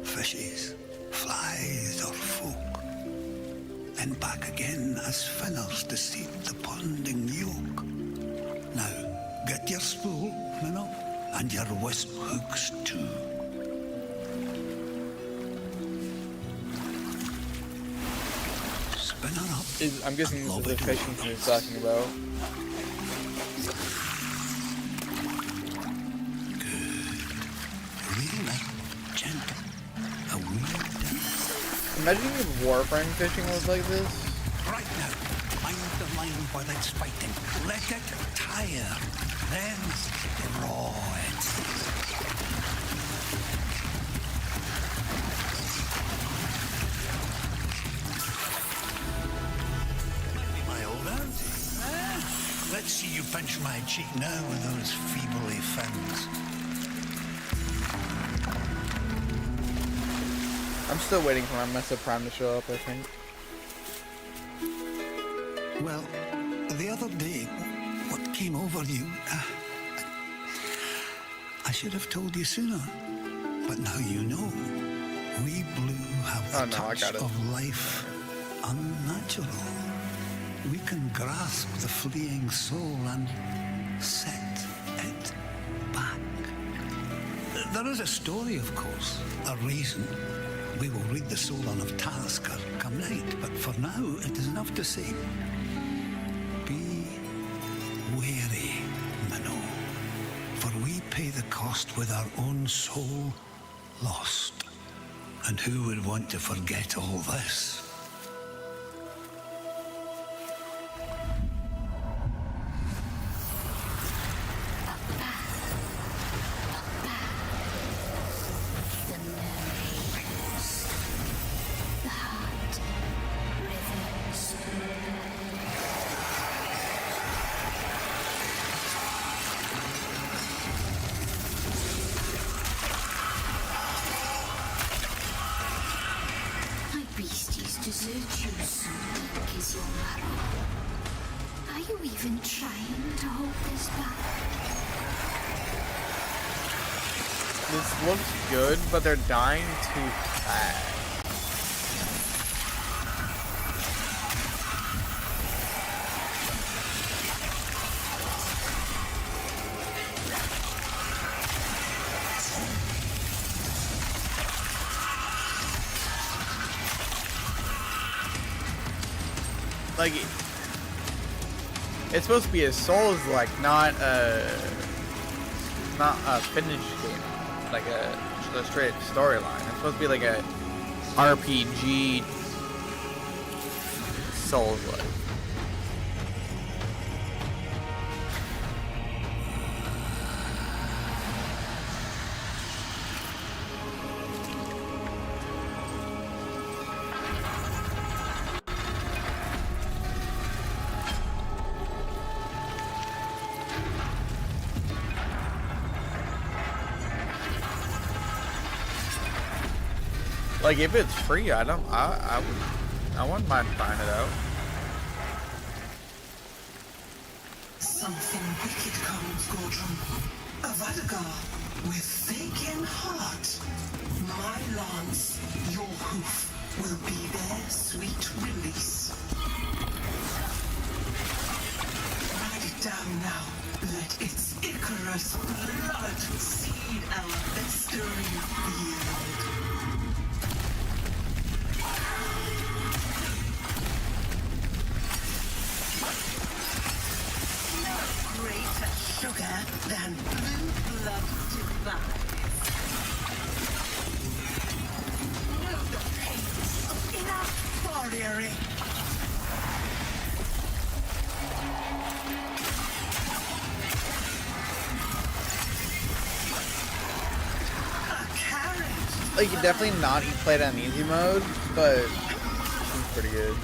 fishes, flies or folk, then back again as finners to seek the ponding yolk. Now, get your spool, Minnow, and your wisp hooks too. Spin her up.
I'm guessing this is the fishing he's talking about.
Real light, gentle, a wee dip.
Imagine if Warframe fishing was like this.
Right now, mind the line while it's fighting. Let it tire, then draw it. My old auntie, eh? Let's see you pinch my cheek now with those feebly fins.
I'm still waiting for my Mesa Prime to show up, I think.
Well, the other day, what came over you, I should have told you sooner. But now you know. We blue have the touch of life unnatural. We can grasp the fleeing soul and set it back. There is a story, of course, a reason. We will read the Solon of Talisker come night, but for now it is enough to say, be wary, Minnow, for we pay the cost with our own soul lost. And who would want to forget all this?
Desert you so weak is your marrow. Are you even trying to hold this back?
This looks good, but they're dying too fast. Like, it's supposed to be a Souls-like, not a finished game, like a straight storyline. It's supposed to be like a RPG Souls-like. Like, if it's free, I wouldn't mind trying it out.
Something wicked comes, Gordon. A Vadagar with vacant heart. My lance, your hoof, will be their sweet release. Write it down now. Let its Icarus blood seed our festering field. Greater sugar than blue blood divine. Know the pains of inner warrioring. A carrot.
Like, you definitely not play it on easy mode, but it seems pretty good.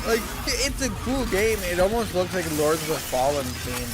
Like, it's a cool game. It almost looks like Lords of the Fallen theme.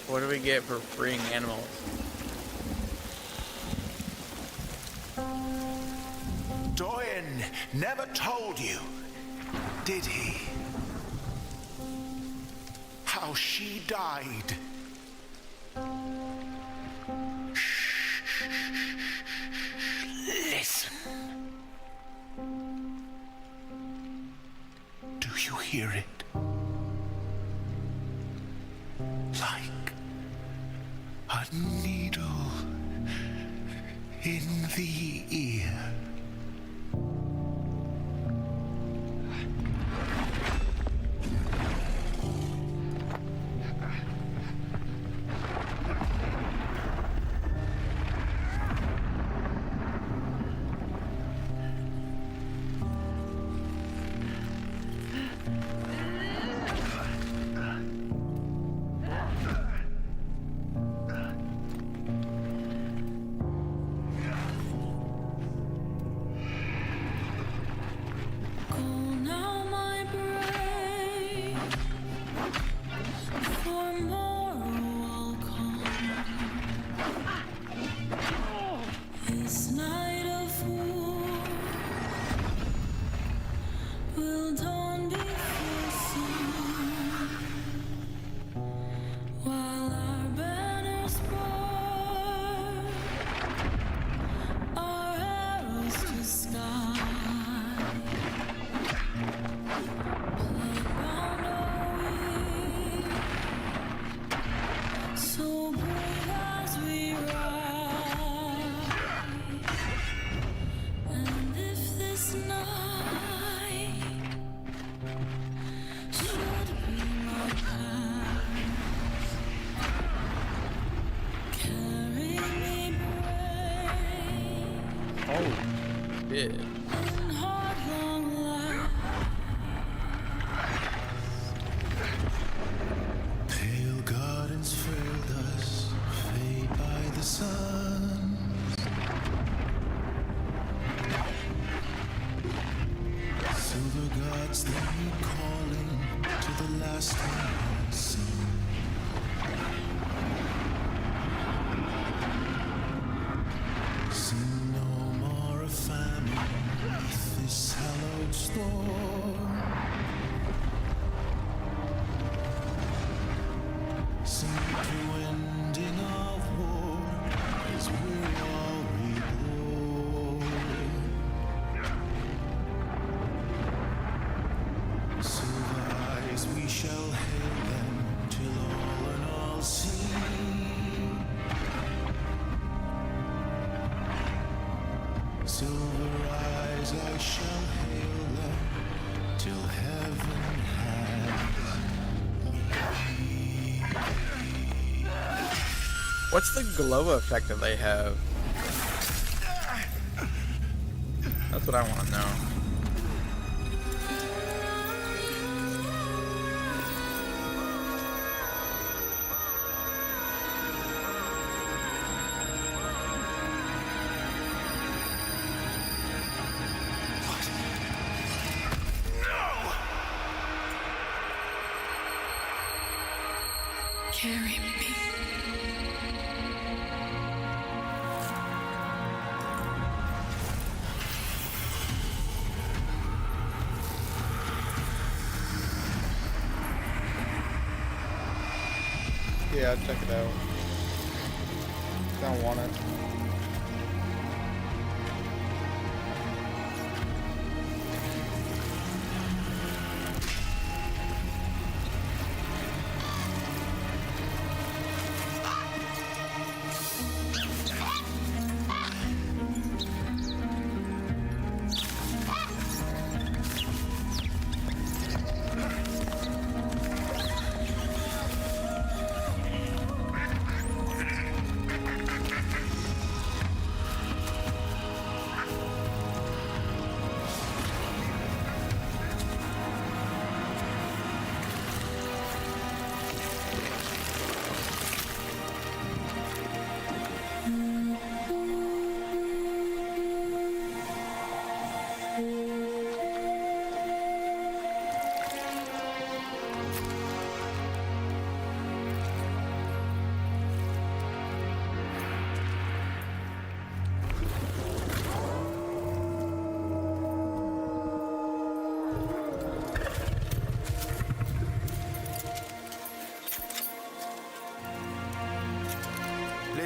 What do we get for freeing animals?
Doyen never told you, did he? How she died. Listen. Do you hear it? Like a needle in the ear. Pale gardens failed us, fade by the sun. Silver gods, they need calling to the last one sun. Sing no more of famine beneath this hallowed storm. Sing to ending of war as we're all reborn. Silver eyes, we shall hail them till all and all see. Silver eyes, I shall hail them till heaven has me.
What's the glow effect that they have? That's what I want to know.
Carry me.
Yeah, I'll check it out. Don't want it.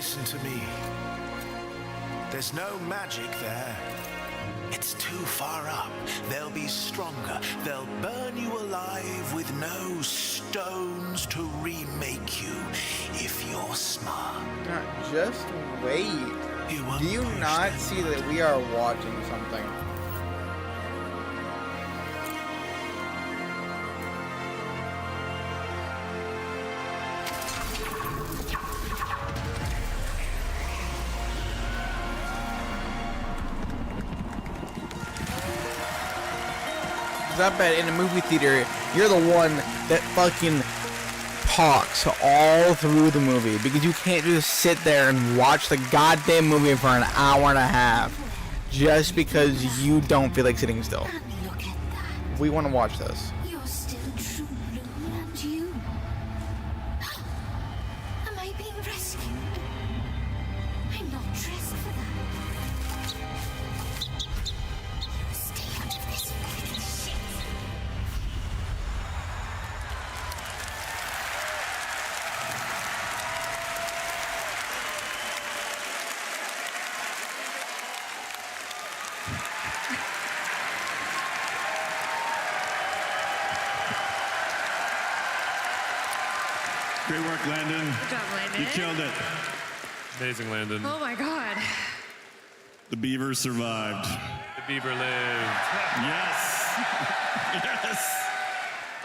Listen to me. There's no magic there. It's too far up. They'll be stronger. They'll burn you alive with no stones to remake you if you're smart.
Just wait. Do you not see that we are watching something? I bet in a movie theater, you're the one that fucking talks all through the movie because you can't just sit there and watch the goddamn movie for an hour and a half just because you don't feel like sitting still. We want to watch this.
You're still true blue, and you. Am I being rescued? I'm not dressed for that. Stay out of this fucking shit.
Great work, Landon.
Good job, Landon.
You killed it.
Amazing, Landon.
Oh my god.
The beaver survived.
The beaver lived.
Yes. Yes.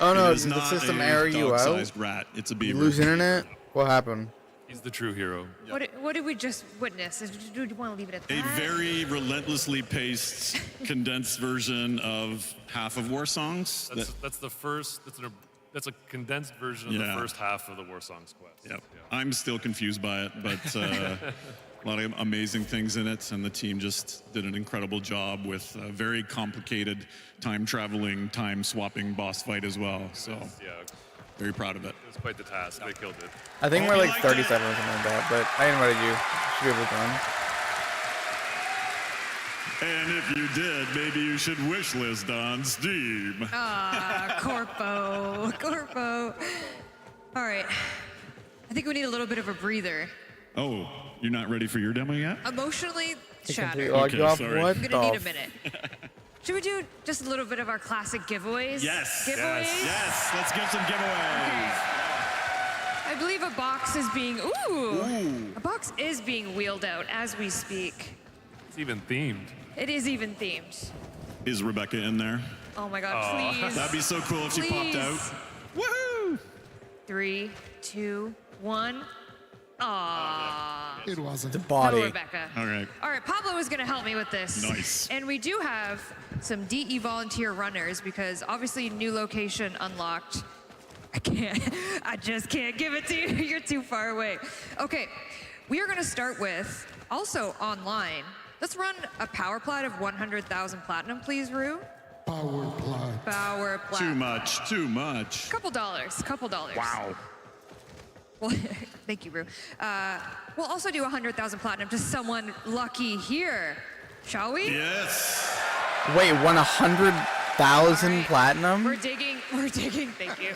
Oh no,
It is
did the
not
system
a
error you out?
dog-sized rat. It's a
You
beaver.
lose internet? What happened?
He's the true hero.
What did we just witness? Do you want to leave it at that?
A very relentlessly paced, condensed version of half of War Songs.
That's the first. That's a condensed version of
Yeah.
the first half of the War Songs quest.
Yep. I'm still confused by it, but a lot of amazing things in it, and the team just did an incredible job with a very complicated time-traveling, time-swapping boss fight as well. So,
Yeah,
very proud of it.
it was quite the task. They killed it.
I think
Oh,
we're
you
like
liked
37 or something like that, but I invited you. Should be able to join.
And if you did, maybe you should wish list on Steam.
Ah, Corpo. All right. I think we need a little bit of a breather.
Oh, you're not ready for your demo yet?
Emotionally
Completely
shattered.
logged
Okay,
off.
sorry.
What
I'm
the
gonna need a minute. Should we do just a little bit of our classic giveaways?
Yes.
Giveaways?
Yes. Let's give some giveaways.
I believe a box is being a box is being wheeled out as we speak.
It's even themed.
It is even themed.
Is Rebecca in there?
Oh my god, please.
That'd be so cool if she popped out. Woohoo!
3, 2, 1. Aww.
It wasn't.
The body.
No, Rebecca.
All right.
All right, Pablo is going to help me with this.
Nice.
And we do have some DE volunteer runners because obviously new location unlocked. I just can't give it to you. You're too far away. Okay, we are going to start with, also online, let's run a power plat of 100,000 platinum, please, Rue.
Power plat.
Power plat.
Too much.
Couple dollars.
Wow.
Well, thank you, Rue. We'll also do 100,000 platinum to someone lucky here, shall we?
Yes.
Wait, 100,000 platinum?
We're digging, thank you.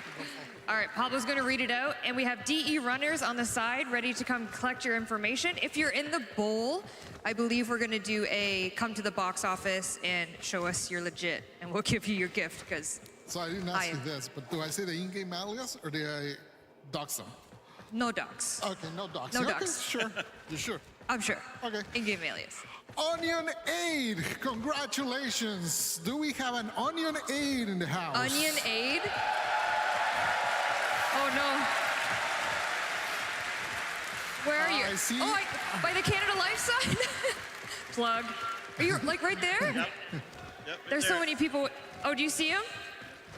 All right, Pablo's gonna read it out, and we have DE runners on the side ready to come collect your information. If you're in the bowl, I believe we're gonna do a come to the box office and show us you're legit, and we'll give you your gift, because
So I didn't ask you this, but do I say the in-game alias or do I dox them?
no docs.
Okay, no dox.
No
Okay,
docs.
sure. You sure?
I'm sure.
Okay.
In-game alias.
Onion Aid, congratulations. Do we have an Onion Aid in the house?
Onion Aid? Oh no. Where are you?
I see.
Oh, by the Canada Life sign? Plug. Are you like right there?
Yep.
There's so many people. Oh, do you see him?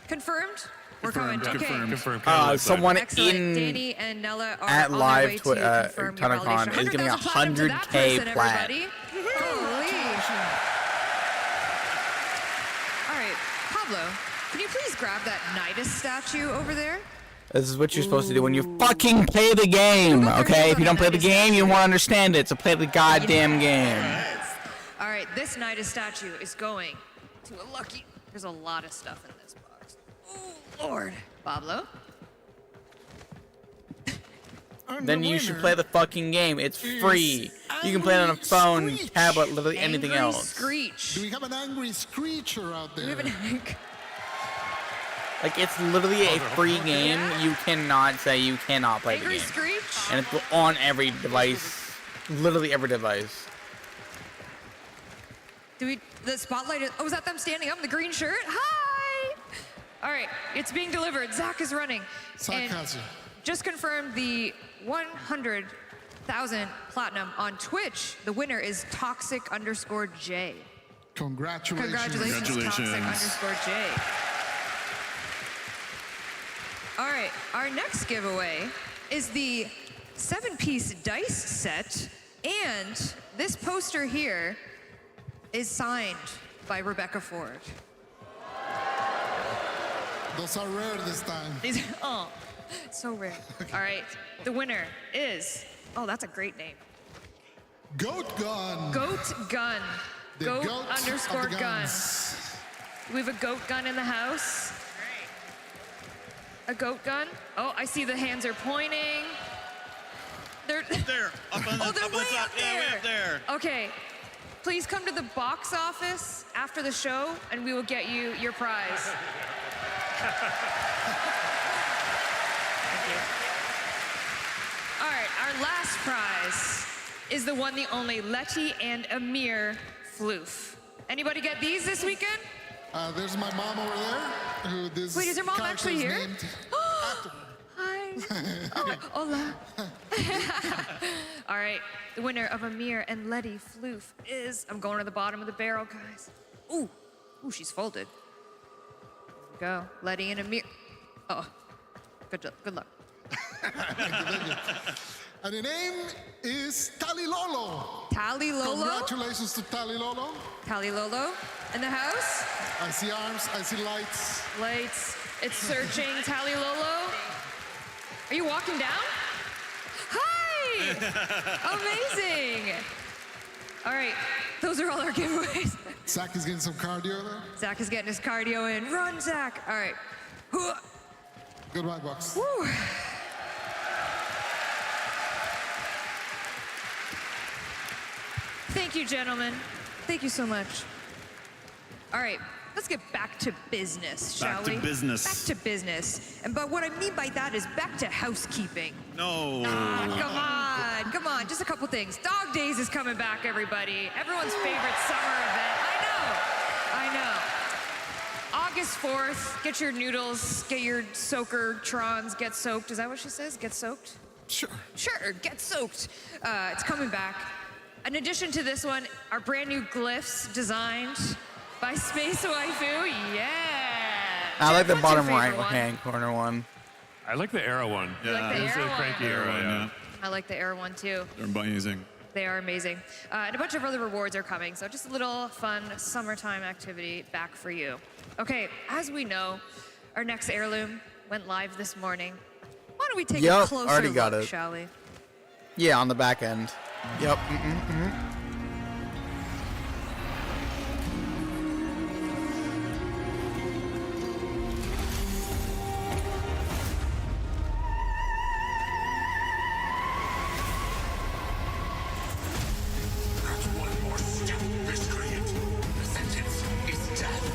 Confirmed? We're coming. Okay.
Confirmed.
Someone
Excellent.
in
Danny and Nella are
at
on
live
their way to confirm your
TonnaCon
validation.
is giving
100,000 platinum to that
100K
person,
plat.
everybody. Holy. All right, Pablo, can you please grab that Nidus statue over there?
This is what you're supposed to do when you fucking play the game, okay? If you don't play the game, you won't understand it, so play the goddamn game.
All right, this Nidus statue is going to a lucky. There's a lot of stuff in this box. Oh, Lord. Pablo?
then you should play the fucking game. It's free. You can play it on a phone, tablet, literally anything else.
Screech.
Do we have an angry screecher out there?
We have an
Like, it's literally a free game. You cannot say you cannot play the
Angry
game.
Screech?
And it's on every device. Literally every device.
The spotlight is, oh, is that them standing up in the green shirt? Hi! All right, it's being delivered. Zach is running.
Zach has it.
Just confirmed the 100,000 platinum on Twitch. The winner is Toxic_J.
Congratulations.
Congratulations, Toxic_J. All right, our next giveaway is the 7-piece dice set, and this poster here is signed by Rebecca Ford.
Those are rare this time.
Oh, so rare. All right, the winner is, oh, that's a great name.
Goat Gun.
Goat Gun.
The
Goat
goat of the
_gun.
guns.
We have a goat gun in the house. A goat gun. Oh, I see the hands are pointing. They're
there. Up on the,
oh, they're
up on
way
the top.
up
Yeah,
there.
way up there.
Okay. Please come to the box office after the show, and we will get you your prize. Thank you. All right, our last prize is the one, the only Letty and Amir floof. Anybody get these this weekend?
There's my mom over there. Who this
Wait, is your mom
character
actually
is
here?
named after her.
Hi. Oh, hola. All right, the winner of Amir and Letty floof is, I'm going to the bottom of the barrel, guys. Ooh, she's folded. Here we go, Letty and Amir. Oh, good luck.
Thank you. And the name is Tali Lolo.
Tali Lolo?
Congratulations to Tali Lolo.
Tali Lolo in the house.
I see arms, I see lights.
Lights. It's searching. Tali Lolo. Are you walking down? Hi! Amazing. All right, those are all our giveaways.
Zach is getting some cardio there.
Zach is getting his cardio in. Run, Zach. All right.
Goodbye, Box.
Woo. Thank you, gentlemen. Thank you so much. All right, let's get back to business, shall
Back
we?
to business.
Back to business. But what I mean by that is back to housekeeping.
No.
Come on, just a couple things. Dog Days is coming back, everybody. Everyone's favorite summer event. I know. August 4th, get your noodles, get your soaker-trons, get soaked. Is that what she says? Get soaked?
Sure,
get soaked. It's coming back. In addition to this one, our brand new glyphs designed by Space Waifu. Yeah.
I like the
What's your
bottom
favorite
right hand corner one.
I like the arrow one.
You like the
It's
arrow
a cranky
one?
arrow, yeah.
I like the air one too.
They're amazing.
They are amazing. And a bunch of other rewards are coming. So just a little fun summertime activity back for you. Okay, as we know, our next heirloom went live this morning. Why don't we take a closer
already
look,
got it.
shall we?
Yeah, on the back end. Yep.
One more step, miscreant. The sentence is death.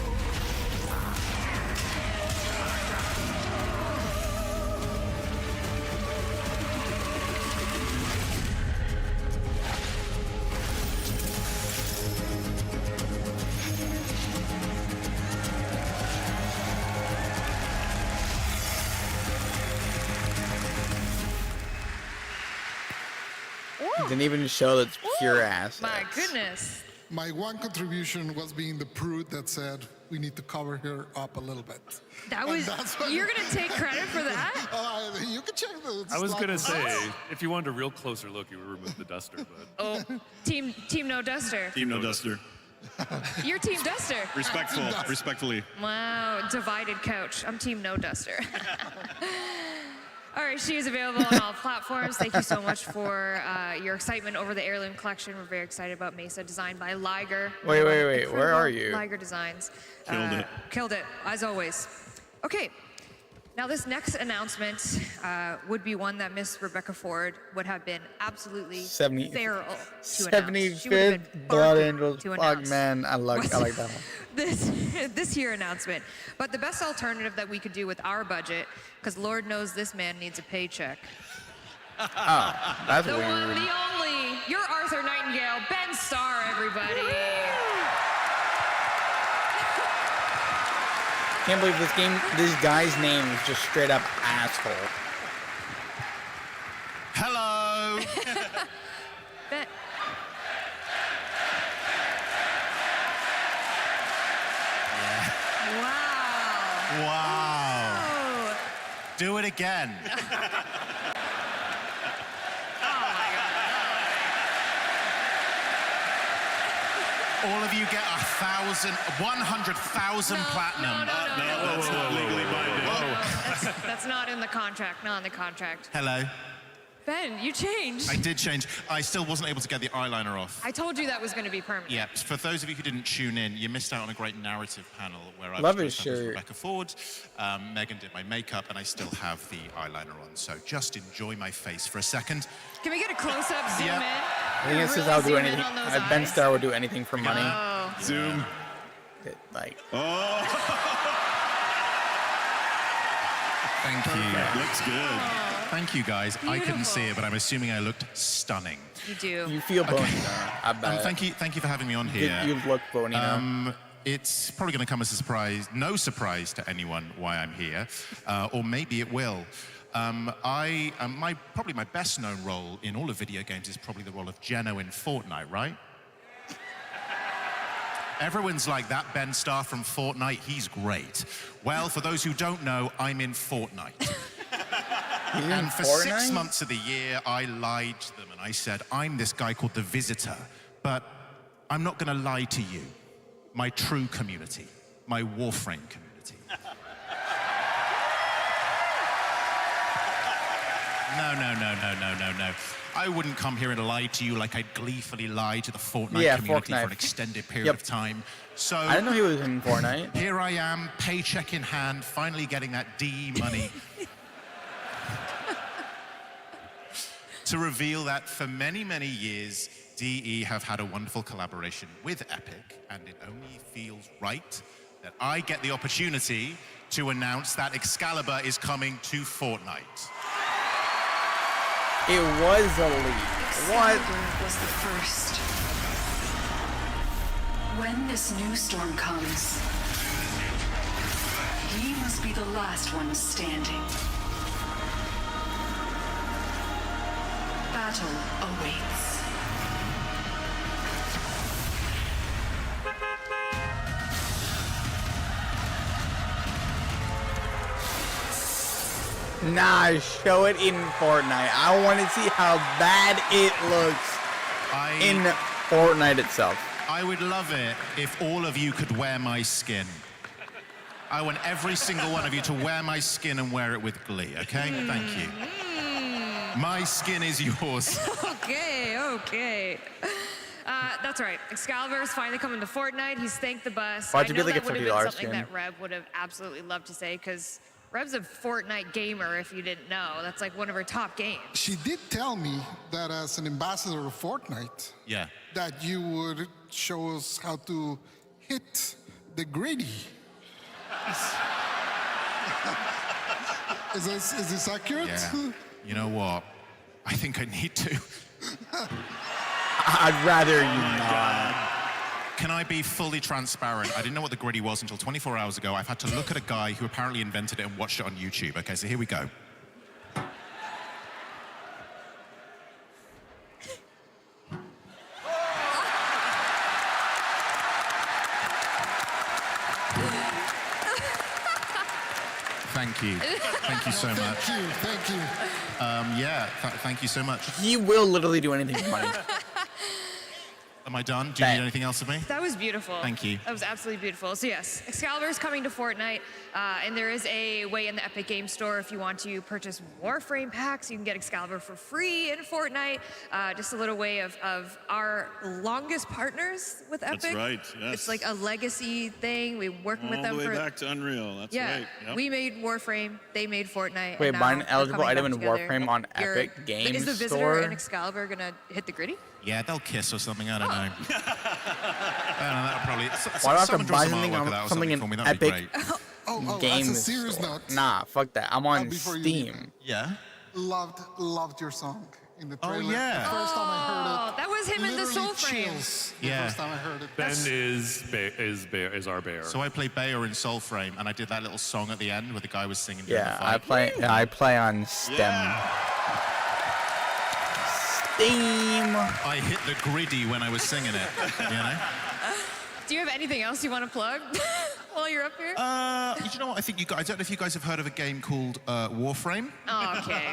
Didn't even show that's pure ass.
My goodness.
My one contribution was being the prude that said we need to cover her up a little bit.
That
And
was,
that's what-
you're gonna take credit for that?
You can check the
I was
slide
gonna
results.
say, if you wanted a real closer look, you would remove the duster, but
Oh, team no duster.
Team no duster.
You're team duster.
Respectfully.
Wow, divided couch. I'm team no duster. All right, she is available on all platforms. Thank you so much for your excitement over the heirloom collection. We're very excited about Mesa, designed by Liger.
Wait. Where
Incredible
are you?
Liger Designs.
Killed it.
Killed it, as always. Okay, Now, this next announcement would be one that Miss Rebecca Ford would have been absolutely feral to announce. She would have
75th
been
Blood
barking
Angels.
to
Fuck,
announce
man. I like that one.
this here announcement. But the best alternative that we could do with our budget, because Lord knows this man needs a paycheck.
Oh, that's
The
weird.
one, the only, your Arthur Nightingale, Ben Starr, everybody.
Can't believe this guy's name is just straight up asshole.
Hello.
Ben. Wow.
Wow. Do it again. All of you get 100,000 platinum.
That's not legally binding.
That's not in the contract. Not in the contract.
Hello.
Ben, you changed.
I did change. I still wasn't able to get the eyeliner off.
I told you that was going to be permanent.
Yeah, for those of you who didn't tune in, you missed out on a great narrative panel where I
Love
was
his
dressed up as
shirt.
Rebecca Ford. Megan did my makeup, and I still have the eyeliner on. So just enjoy my face for a second.
Can we get a close-up zoom in?
I think this is
Really
I'll do
zoom in
anything.
on those
Ben
eyes?
Starr would do anything for money.
Oh.
Zoom.
Like.
Thank you.
Looks good.
Thank you, guys. I couldn't see it, but I'm assuming I looked stunning.
You do.
You feel bony, I bet.
Thank you for having me on here.
You look bony now.
It's probably going to come as a surprise, no surprise to anyone why I'm here, or maybe it will. Probably my best known role in all of video games is probably the role of Geno in Fortnite, right? Everyone's like, that Ben Starr from Fortnite, he's great. Well, for those who don't know, I'm in Fortnite. And for 6 months of the year, I lied to them and I said, I'm this guy called The Visitor, but I'm not going to lie to you, my true community, my Warframe community. No. I wouldn't come here and lie to you like I'd gleefully lie to the Fortnite community for an extended period of time. So
I didn't know he was in Fortnite.
Here I am, paycheck in hand, finally getting that DE money. To reveal that for many, many years, DE have had a wonderful collaboration with Epic, and it only feels right that I get the opportunity to announce that Excalibur is coming to Fortnite.
It was a leak. What?
Excalibur was the first. When this new storm comes, he must be the last one standing. Battle awaits.
Nah, show it in Fortnite. I want to see how bad it looks in Fortnite itself.
I would love it if all of you could wear my skin. I want every single one of you to wear my skin and wear it with glee, okay? Thank you. My skin is yours.
Okay. That's right. Excalibur is finally coming to Fortnite. He's thanked the bus.
Why'd
I
you
know
be like
that
a
would have been
$50
something
skin?
that Rev would have absolutely loved to say, because Rev's a Fortnite gamer, if you didn't know. That's like one of her top games.
She did tell me that as an ambassador of Fortnite,
Yeah.
that you would show us how to hit the gritty. Is this accurate?
Yeah. You know what? I think I need to.
I'd rather you not.
Can I be fully transparent? I didn't know what the gritty was until 24 hours ago. I've had to look at a guy who apparently invented it and watched it on YouTube. Okay, so here we go. Thank you. Thank you so much.
Thank you.
Thank you so much.
He will literally do anything for money.
Am I done? Do you need anything else of me?
That was beautiful.
Thank you.
That was absolutely beautiful. So yes, Excalibur is coming to Fortnite, and there is a way in the Epic Game Store if you want to purchase Warframe packs, you can get Excalibur for free in Fortnite. Just a little way of our longest partners with Epic.
That's right, yes.
It's like a legacy thing. We've been working with them
All the way
for...
back to Unreal, that's
yeah,
right. Yep.
we made Warframe, they made Fortnite.
Wait,
and
buy
now
an
we're
eligible
coming
item
back
in
together.
Warframe on
You're-
Epic Game
Is the Visitor
Store?
and Excalibur gonna hit the gritty?
Yeah, they'll kiss or something. I don't know. I don't know. That'll probably.
Why do I have
someone
to
draw
buy
some
something
artwork of
on
that or
something in
for me? That'd be
Epic
great.
Game
that's a serious
Store?
note.
Nah, fuck that. I'm on
before you
Steam.
Yeah.
Loved your song in the
Oh,
trailer.
yeah.
The first time I heard it.
That was him in the
literally
Soul Frame.
chills the
Yeah.
first time I heard it.
Ben is our bear.
So I play Bayer in Soulframe, and I did that little song at the end where the guy was singing. during
Yeah,
the
I
fight.
play. I play on Steam. Steam.
I hit the griddy when I was singing it. You know.
Do you have anything else you want to plug while you're up here?
You know what? I think you guys. I don't know if you guys have heard of a game called Warframe.
Oh, okay.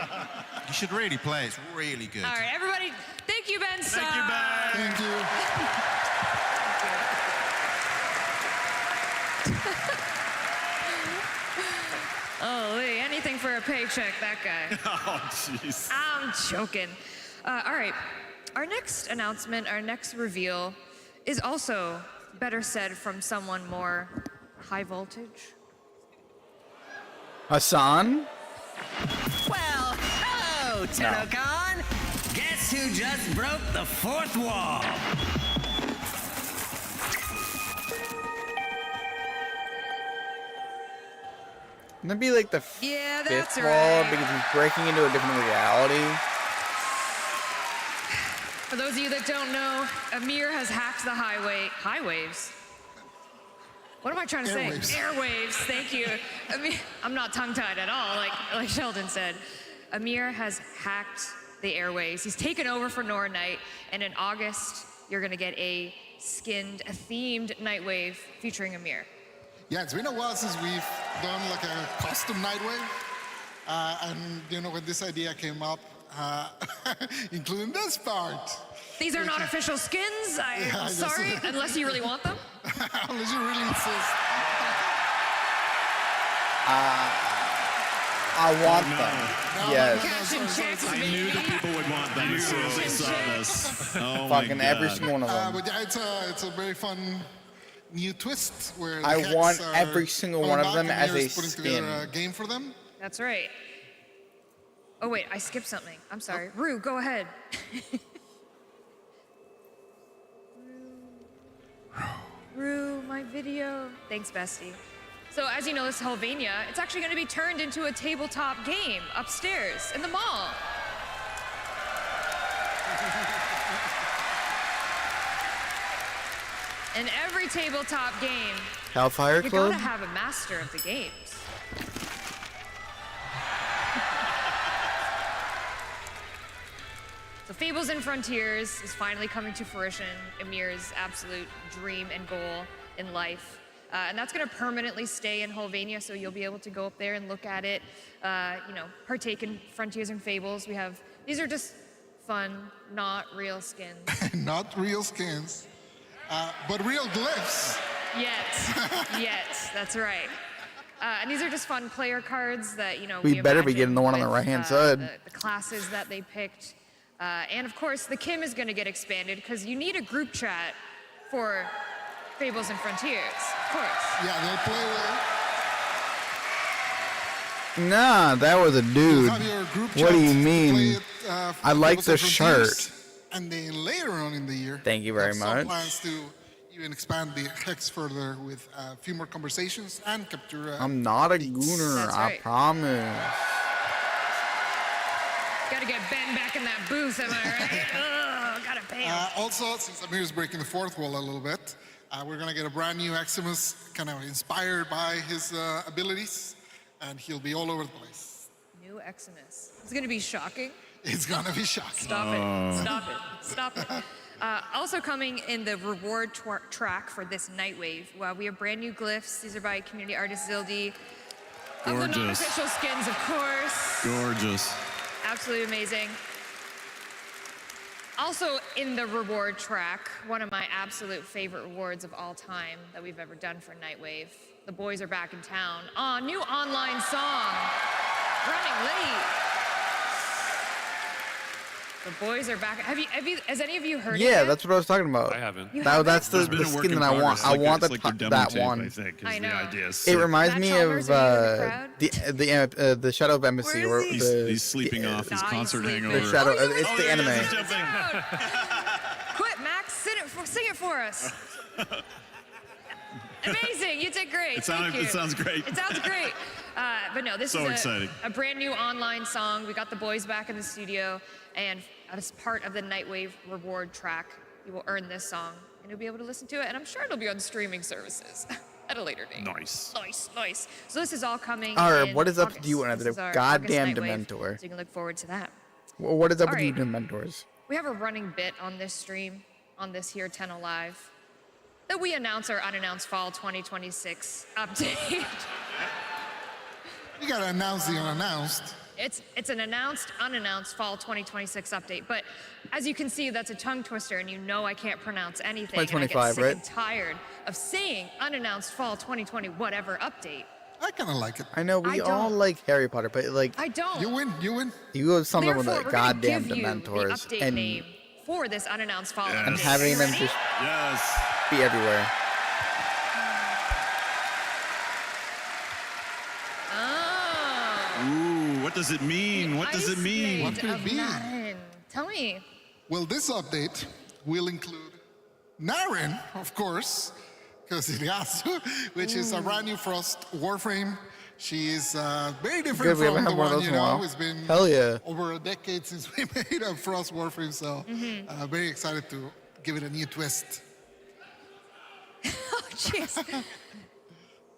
You should really play it. It's really good.
All right, everybody, thank you, Ben.
Thank you, Ben.
Thank you.
Oh, Lee, anything for a paycheck, that guy.
Oh, jeez.
I'm joking. All right, our next announcement, our next reveal is also better said from someone more high voltage.
Hassan?
Well, hello, Tennokan. Guess who just broke the fourth wall?
Wouldn't it be like the
Yeah,
fifth
that's
wall
right.
because he's breaking into a different reality?
For those of you that don't know, Amir has hacked the highwaves. What am I trying to
Airwaves.
say? Airwaves, thank you. Amir, I'm not tongue-tied at all, like Sheldon said. Amir has hacked the airwaves. He's taken over for Nora Knight, and in August, you're gonna get a themed Nightwave featuring Amir.
Yeah, it's been a while since we've done like a custom Nightwave. And you know, when this idea came up, including this part.
These are not official skins,
Yeah, I
I'm
guess-
sorry, unless you really want them.
Unless you really insist.
I want them. Yes.
Cashing checks,
I knew that people would want them as soon as they saw this. Oh my
Fucking
God.
every single one of them.
But yeah, it's a very fun new twist where the
I
hacks
want
are
every single
coming
one of
back
them
and
as
Mirror's
a
putting
skin.
together a game for them.
That's right. Oh wait, I skipped something. I'm sorry. Rue, go ahead. Rue, my video. Thanks, bestie. So as you know, this Helvania, it's actually going to be turned into a tabletop game upstairs in the mall. In every tabletop game,
Hellfire
you
Club?
gotta have a master of the games. So Fables and Frontiers is finally coming to fruition, Amir's absolute dream and goal in life. And that's gonna permanently stay in Helvania, so you'll be able to go up there and look at it, partake in Frontiers and Fables. These are just fun, not real skins.
Not real skins, but real glyphs.
Yet, that's right. And these are just fun player cards that,
We better be
imagine
getting the one on the
with,
right-hand side.
The classes that they picked. And of course, the Kim is gonna get expanded because you need a group chat for Fables and Frontiers, of course.
Yeah, they'll play with.
Nah, that was a dude.
Have your group
What do
chat
you
to
mean?
play it,
I like
Fables
the
and Frontiers.
shirt.
And then later on in the year,
Thank you very
have some
much.
plans to even expand the hex further with a few more conversations and capture.
I'm not a gooner,
That's
I
right.
promise.
Gotta get Ben back in that booth, am I right? Ugh, gotta pay him.
Also, since Amir is breaking the fourth wall a little bit, we're gonna get a brand new Eximus, kind of inspired by his abilities, and he'll be all over the place.
New Eximus. It's gonna be shocking.
It's gonna be shocking.
Stop it. Also coming in the reward track for this Nightwave, we have brand new glyphs. These are by community artist Zildi. Of the
Gorgeous.
non-official skins, of course.
Gorgeous.
Absolutely amazing. Also in the reward track, one of my absolute favorite rewards of all time that we've ever done for Nightwave. The boys are back in town. New online song, Running Late. The boys are back. Has any of you heard it
Yeah,
yet?
that's what I was talking about.
I haven't.
You
That's
There's
the
been a work
skin
in
that I want.
progress.
I want
It's like their demo
that
tape,
one.
I think, is
I
the
know.
idea.
It reminds
Matt
me
Chalmers,
of
are you in the crowd?
the Shadow of Embassy.
Where is he?
He's sleeping off his concert hangover.
The Shadow.
Oh,
It's the anime.
Quit, Max. Sing it for us. Amazing. You did great.
It
Thank you.
sounds great.
It sounds great. But no, this
So
is
exciting.
a brand new online song. We got the boys back in the studio, and as part of the Nightwave reward track, you will earn this song, and you'll be able to listen to it, and I'm sure it'll be on streaming services at a later date.
Nice.
Nice. So this is all coming
Alright,
in
what is up
August.
with you and
This is
the
our
goddamn
August Nightwave,
Dementor?
So you can look forward to that.
What is up with
Alright.
you, Dementors?
We have a running bit on this stream, on this here 10 Alive, that we announce our unannounced fall 2026 update.
You gotta announce the unannounced.
It's an announced, unannounced fall 2026 update. But as you can see, that's a tongue twister, and you know I can't pronounce anything. And I get
2025,
sick
right?
and tired of saying unannounced fall 2020 whatever update.
I kind of like it.
I know we all like Harry Potter, but like
I don't.
You win.
you go with something with
Therefore,
the
we're gonna
goddamn
give you
Dementors
the update
and
name for this unannounced fall update.
and having
You
them
ready?
just
Yes.
be everywhere.
Ooh, what does it mean? What does it mean?
What could it be?
Tell me.
Well, this update will include Naren, of course, because it has to, which is a brand new Frost Warframe. She is very different
Good, we haven't
from the
had one of
one,
those
you
in a
know.
while.
It's been
Hell yeah.
over a decade since we made a Frost Warframe, so very excited to give it a new twist.
Oh, jeez.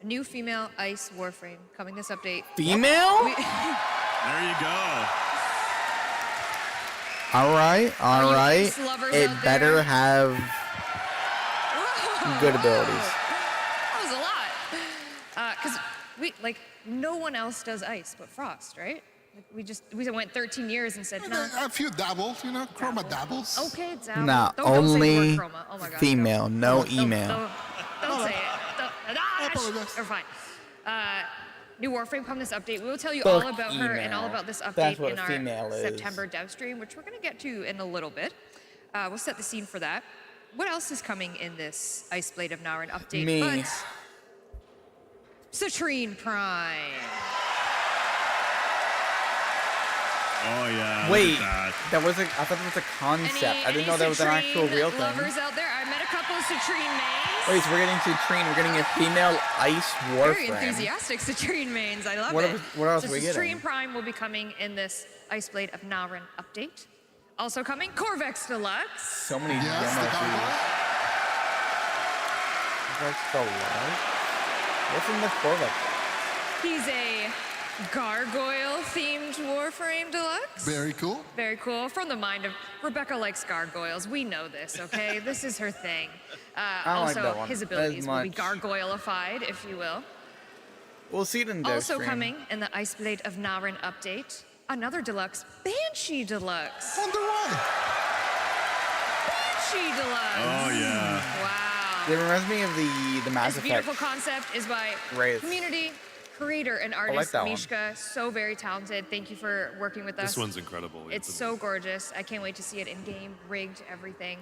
A new female ice warframe coming this update.
Female?
There you go.
All right.
you ice lovers
It
out
better
there?
have good abilities.
That was a lot. Because no one else does ice but Frost, right? Like we went 13 years and said, no.
A few dabbles, you know, chroma dabbles.
Okay, dabble.
Nah,
Don't say the
only
word chroma. Oh my gosh,
female, no
Don't-
email.
Don't say it. We're fine. New Warframe come this update. We will tell you all
Fuck
about her and all
email.
about this
That's
update
what
in
a
our
female is.
September dev stream, which we're going to get to in a little bit. We'll set the scene for that. What else is coming in this Ice Blade of Naren update?
Me.
But Citrine Prime.
Oh yeah.
Wait,
Look at that.
that was I thought it was a concept. I didn't know that was an actual real thing.
Lovers out there, I met a couple of Citrine mains.
Wait, so we're getting Citrine. We're getting a female ice
Very
warframe.
enthusiastic Citrine mains. I love
What
it.
else- what else
so
are we getting?
Citrine Prime will be coming in this Ice Blade of Naren update. Also coming, Corvex Deluxe.
So many
Yes,
demo
the combo.
tubes. Corvex Deluxe? What's in the Corvex?
He's a gargoyle-themed Warframe Deluxe.
Very cool.
Very cool. From the mind of Rebecca likes gargoyles. We know this, okay? This is her thing.
don't like
Also,
that one
his
as
abilities will be
much.
gargoyleified, if you will.
We'll see it in dev
Also
stream.
coming in the Ice Blade of Naren update, another deluxe, Banshee Deluxe.
Wonder why.
Banshee Deluxe.
Oh yeah.
Wow.
It reminds me of the Mass
This
Effect.
beautiful concept is by
Wraith.
community creator and
like
artist
that one.
Mishka. So very talented. Thank you for working with us.
This one's incredible.
It's so gorgeous. I can't wait to see it in game, rigged, everything.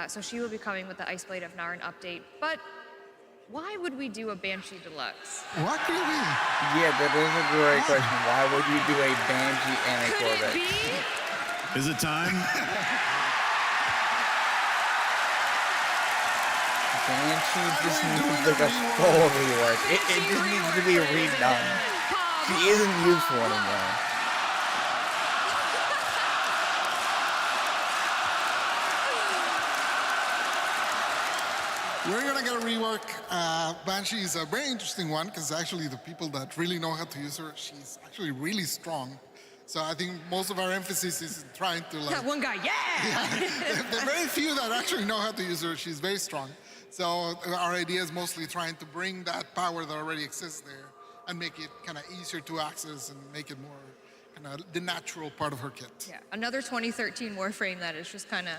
So she will be coming with the Ice Blade of Naren update. But why would we do a Banshee Deluxe?
What could it be?
Yeah, that is a great question. Why would you do a Banshee and a
Could it
Corvex?
be?
Is it time?
Banshee just needs like a full rework. It just needs to be redone. She isn't useful anymore.
We're gonna get a rework. Banshee is a very interesting one because actually the people that really know how to use her, she's actually really strong. So I think most of our emphasis is in trying to like.
That one guy, yeah!
There are very few that actually know how to use her. She's very strong. So our idea is mostly trying to bring that power that already exists there and make it kind of easier to access and make it more the natural part of her kit.
Yeah, another 2013 Warframe that is just kind of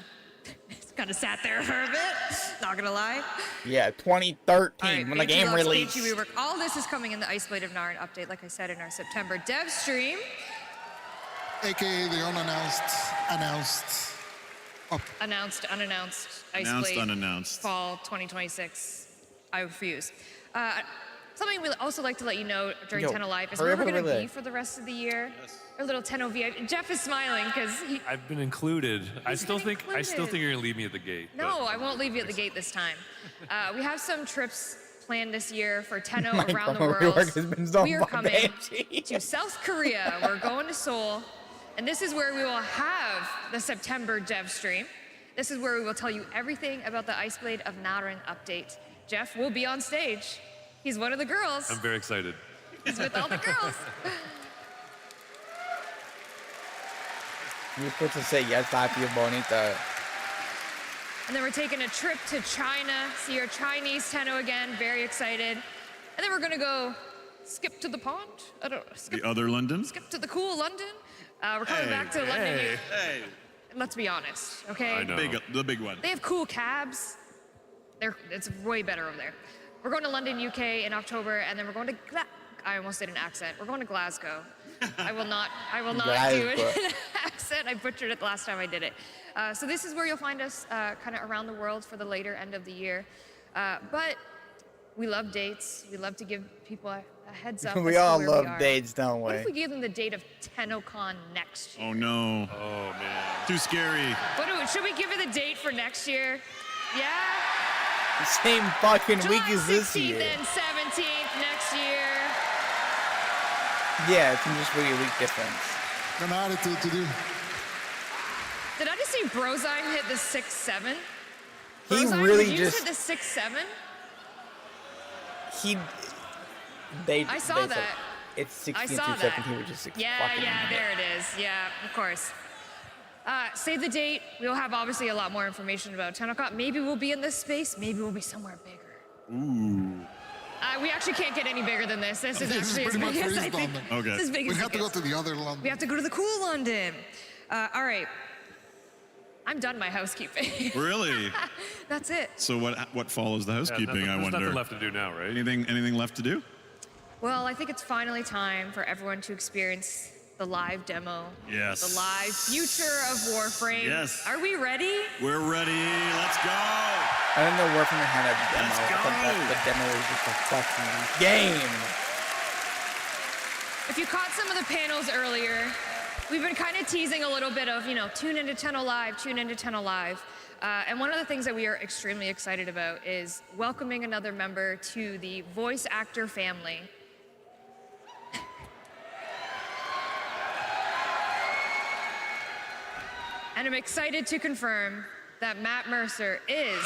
sat there for a bit. Not gonna lie.
Yeah, 2013 when the game released.
All this is coming in the Iceblade of Narn update, like I said, in our September dev stream.
AKA the unannounced,
unannounced Iceblade.
Announced, unannounced.
Fall 2026. I refuse. Something we'd also like to let you know during Tenno Live is where we're going to be for the rest of the year. Our little Tenno VIP. Jeff is smiling because
I've been included. I still think you're gonna leave me at the gate.
No, I won't leave you at the gate this time. We have some trips planned this year for Tenno around the world. We are coming to South Korea. We're going to Seoul. And this is where we will have the September dev stream. This is where we will tell you everything about the Iceblade of Narn update. Jeff will be on stage. He's one of the girls.
I'm very excited.
He's with all the girls.
You're supposed to say yes, papi bonita.
And then we're taking a trip to China, see our Chinese Tenno again, very excited. And then we're gonna go skip to the pond. I don't know.
The other London?
Skip to the cool London. We're coming back to London. Hey. Let's be honest, okay?
I know. The big one.
They have cool cabs. It's way better over there. We're going to London, UK in October, and then we're going to I almost did an accent. We're going to Glasgow. I will not do an accent. I butchered it the last time I did it. So this is where you'll find us kind of around the world for the later end of the year. But we love dates. We love to give people a heads up.
We all love dates, don't we?
What if we gave them the date of TennoCon next year?
Oh no.
Oh man.
Too scary.
Should we give it the date for next year? Yeah?
The same fucking week as this year.
July 16th and 17th next year.
Yeah, it's just really a week difference.
An attitude to do.
Did I just see Brozine hit the 6-7?
He
Brozine,
really
did you
just
hit the 6-7? I saw
said
that.
It's 16
I saw
through
that.
17, which is 6
Yeah, there it is. Yeah, of course. Save the date. We'll have obviously a lot more information about TennoCon. Maybe we'll be in this space. Maybe we'll be somewhere bigger.
Ooh.
We actually can't get any bigger than this. This is actually as big as I think.
Okay.
This is big
We
as
have
it
to go
gets.
to the other London.
We have to go to the cool London. All right. I'm done my housekeeping.
Really?
That's it.
So what follows the housekeeping? I
There's
wonder.
nothing left to do now, right?
Anything left to do?
Well, I think it's finally time for everyone to experience the live demo.
Yes.
The live future of Warframe.
Yes.
Are we ready?
We're ready. Let's go.
I didn't know Warframe had a demo.
Let's
I thought that the demo was just a fucking game.
If you caught some of the panels earlier, we've been kind of teasing a little bit of, tune into Tenno Live, tune into Tenno Live. And one of the things that we are extremely excited about is welcoming another member to the voice actor family. And I'm excited to confirm that Matt Mercer is...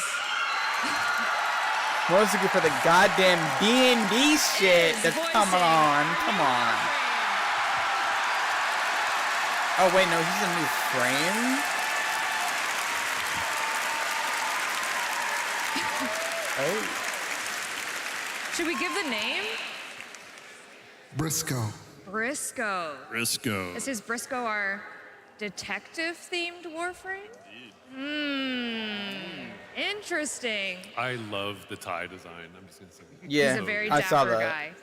Mostly for the goddamn D&D shit that's coming on. Come on. Oh, wait, no, he's a new frame?
Oh. Should we give the name?
Briscoe.
Briscoe.
Briscoe.
Is Briscoe our detective-themed Warframe? Interesting.
I love the tie design. I'm just gonna say.
Yeah,
He's a very
I saw
dapper
that.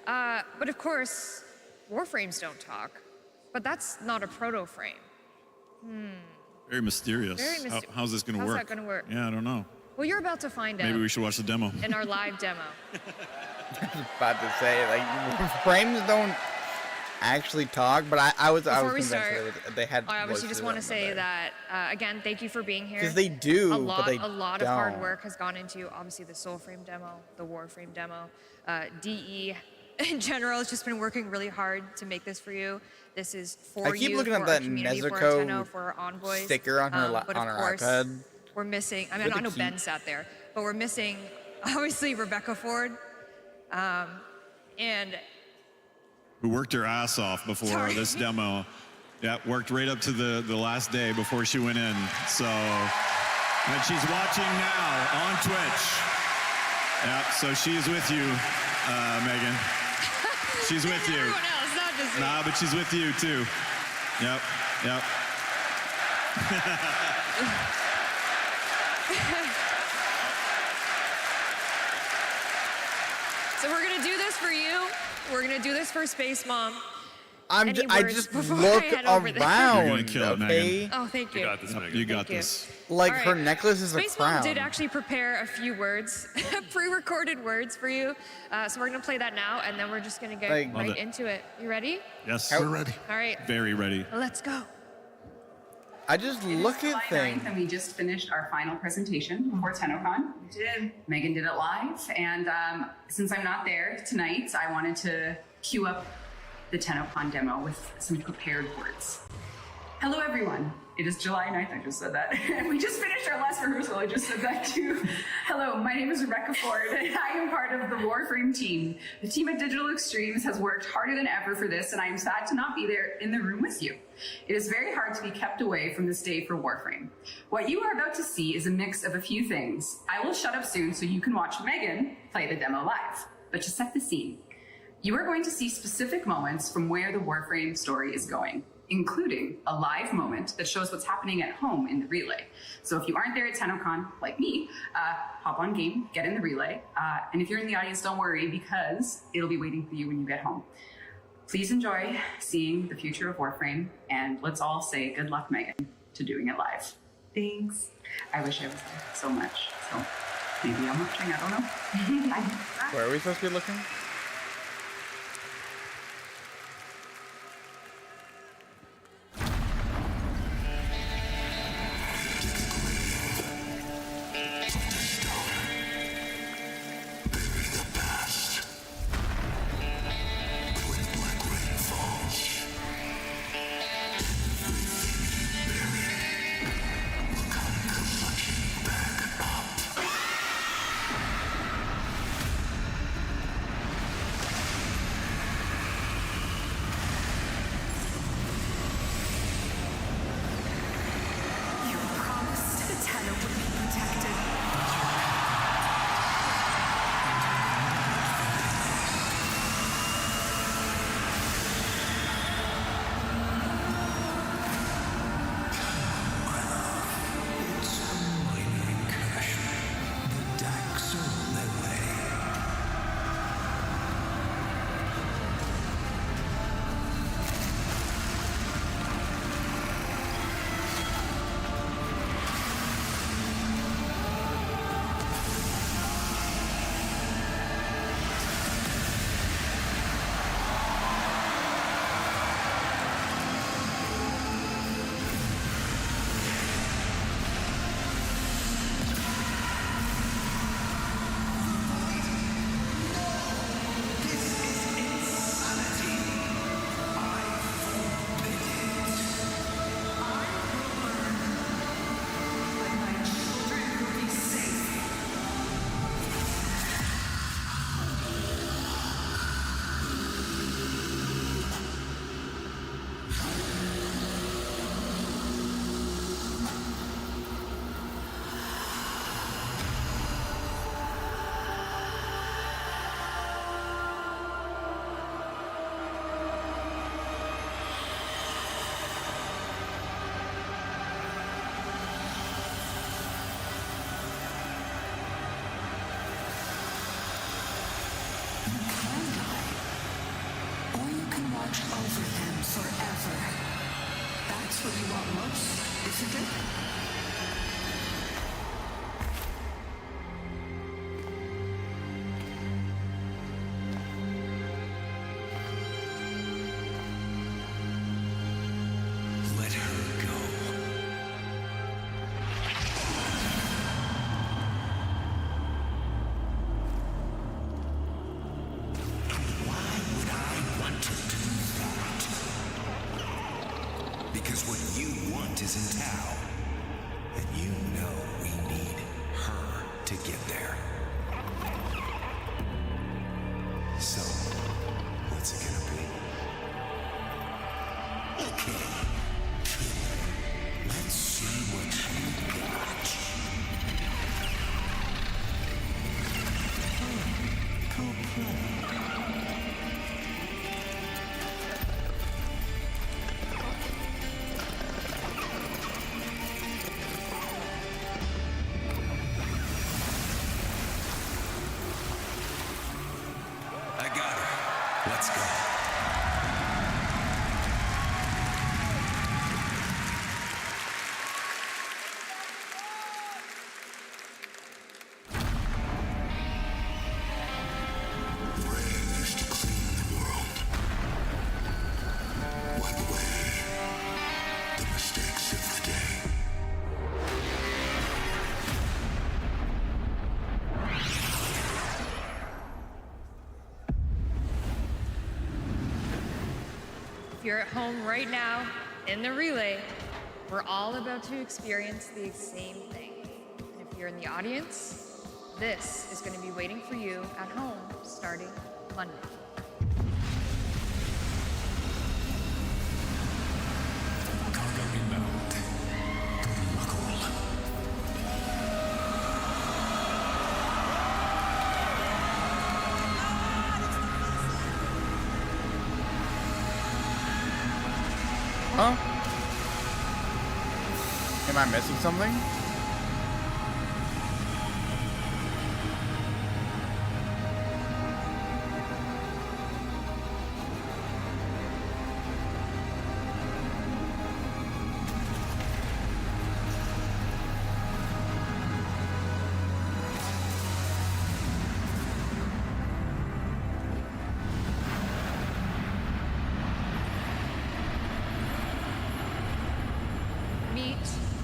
guy. But of course, Warframes don't talk. But that's not a proto-frame.
Very mysterious.
Very mysterious.
How's this going to
How's
work?
that gonna work?
Yeah, I don't know.
Well, you're about to find out.
Maybe we should watch the demo.
In our live demo.
I was about to say, like, frames don't actually talk, but I was
Before we
convinced
start,
that they had.
I obviously
voices
just want to
on
say
there.
that, again, thank you for being here.
'Cause they do,
a lot,
but they
a lot of hard
don't.
work has gone into, obviously, the Soulframe demo, the Warframe demo. DE, in general, has just been working really hard to make this for you. This is for you,
I keep looking
for
at
our
that
community, for our
Nezuko
Tenno, for our envoys.
sticker on her
But
on
of
her
course,
iPad.
we're missing, I mean,
Really
I know
cute.
Ben sat there, but we're missing, obviously, Rebecca Ford. And
Who worked her ass off before
Sorry.
this demo. Yeah, worked right up to the last day before she went in. So, and she's watching now on Twitch. Yeah, so she's with you, Megan. She's with you.
everyone else, not this week.
Nah, but she's with you too. Yep. Yep.
So we're gonna do this for you. We're gonna do this for Space Mom.
I
words
just
before
look
I head over there?
around.
You're gonna kill it,
okay?
Megan.
Oh, thank you.
You got this, Megan.
You got
Thank you.
this.
Like
All
her
right.
necklace is a
Space
crown.
Mom did actually prepare a few words, pre-recorded words for you. So we're gonna play that now, and then we're just gonna get
Like-
Love
right
it.
into it. You ready?
Yes.
We're ready.
All right.
Very ready.
Let's go.
I just look at things.
And we just finished our final presentation before TennoCon. We did. Megan did it live, and since I'm not there tonight, I wanted to cue up the TennoCon demo with some prepared words. Hello, everyone. It is July 9th. I just said that. We just finished our last rehearsal. I just said that too. Hello, my name is Rebecca Ford, and I am part of the Warframe team. The team at Digital Extremes has worked harder than ever for this, and I am sad to not be there in the room with you. It is very hard to be kept away from this day for Warframe. What you are about to see is a mix of a few things. I will shut up soon so you can watch Megan play the demo live. But to set the scene, you are going to see specific moments from where the Warframe story is going, including a live moment that shows what's happening at home in the relay. So if you aren't there at TennoCon, like me, hop on game, get in the relay. And if you're in the audience, don't worry, because it'll be waiting for you when you get home. Please enjoy seeing the future of Warframe, and let's all say good luck, Megan, to doing it live. Thanks. I wish I was there so much. So maybe I'm watching, I don't know. Bye.
Where are we supposed to be looking?
You promised the Tenno would be protected.
It's a minor incursion. The Dax are on their way.
Or you can watch over them forever. That's what you want most, isn't it?
Let her go. Why would I want to do that? Because what you want is in Tao. And you know we need her to get there. So, what's it gonna be? Okay. Let's see what you got. Cool. Let's go. Raised to clean the world. Wipe away the mistakes of the day.
If you're at home right now in the relay, we're all about to experience the same thing. And if you're in the audience, this is going to be waiting for you at home starting Monday.
Cargo inbound.
Huh? Am I missing something?
Meet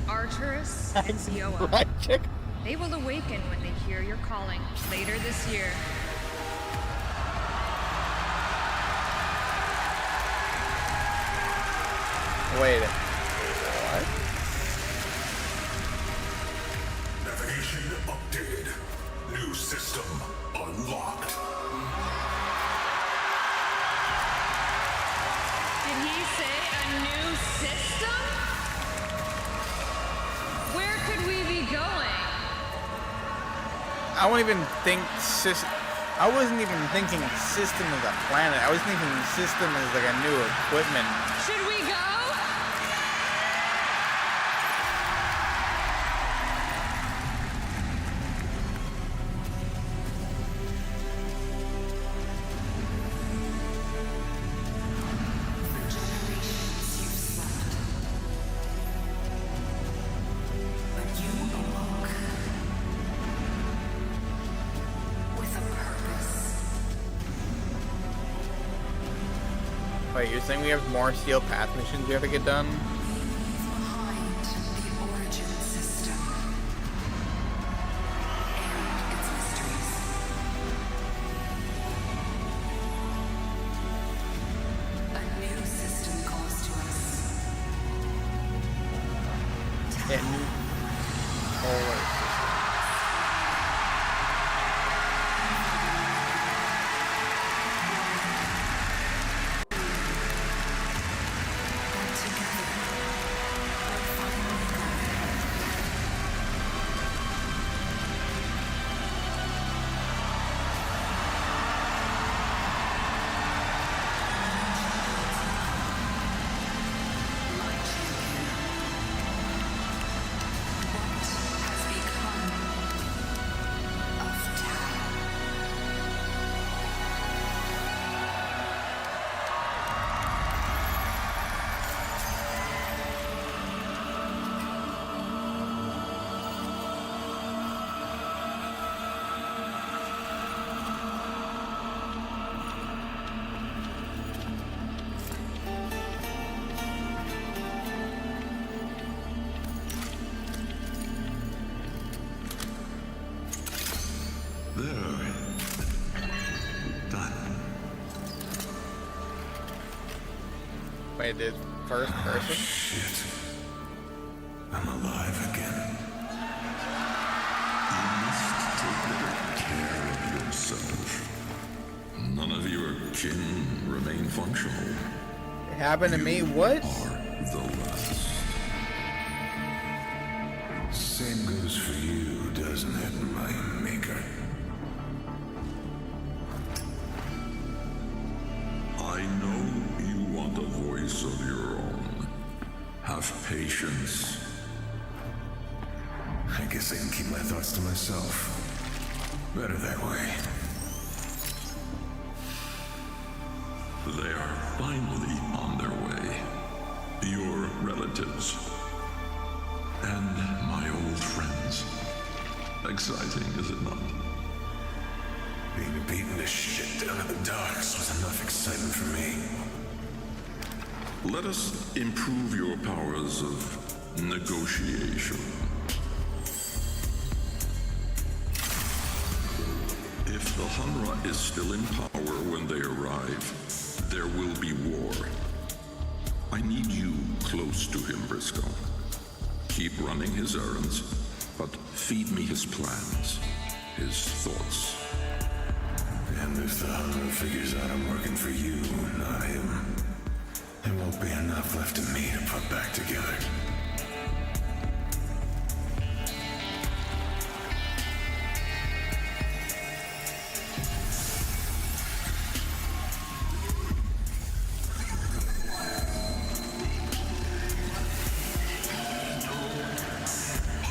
Arturus and Zioa.
Right, chick?
They will awaken when they hear your calling later this year.
Wait. What?
Navigation updated. New system unlocked.
Did he say a new system? Where could we be going?
I wouldn't even think I wasn't even thinking system as a planet. I was thinking system as like a new equipment.
Should we go?
Wait, you're saying we have more Steel Path missions we have to get done?
Behind the origin system and its mysteries. A new system calls to us.
Yeah, new polar system.
There. Done.
Wait, did first person?
Shit. I'm alive again. You must take better care of yourself. None of your kin remain functional.
It happened to me? What?
The last. Same goes for you, doesn't it, my maker? I know you want a voice of your own. Have patience. I guess I can keep my thoughts to myself. Better that way.
They are finally on their way. Your relatives. And my old friends. Exciting, is it not?
Being beaten to shit down in the docks was enough excitement for me.
Let us improve your powers of negotiation. If the Hunra is still in power when they arrive, there will be war. I need you close to him, Briscoe. Keep running his errands, but feed me his plans, his thoughts.
And if the Hunra figures out I'm working for you, not him, there won't be enough left of me to put back together.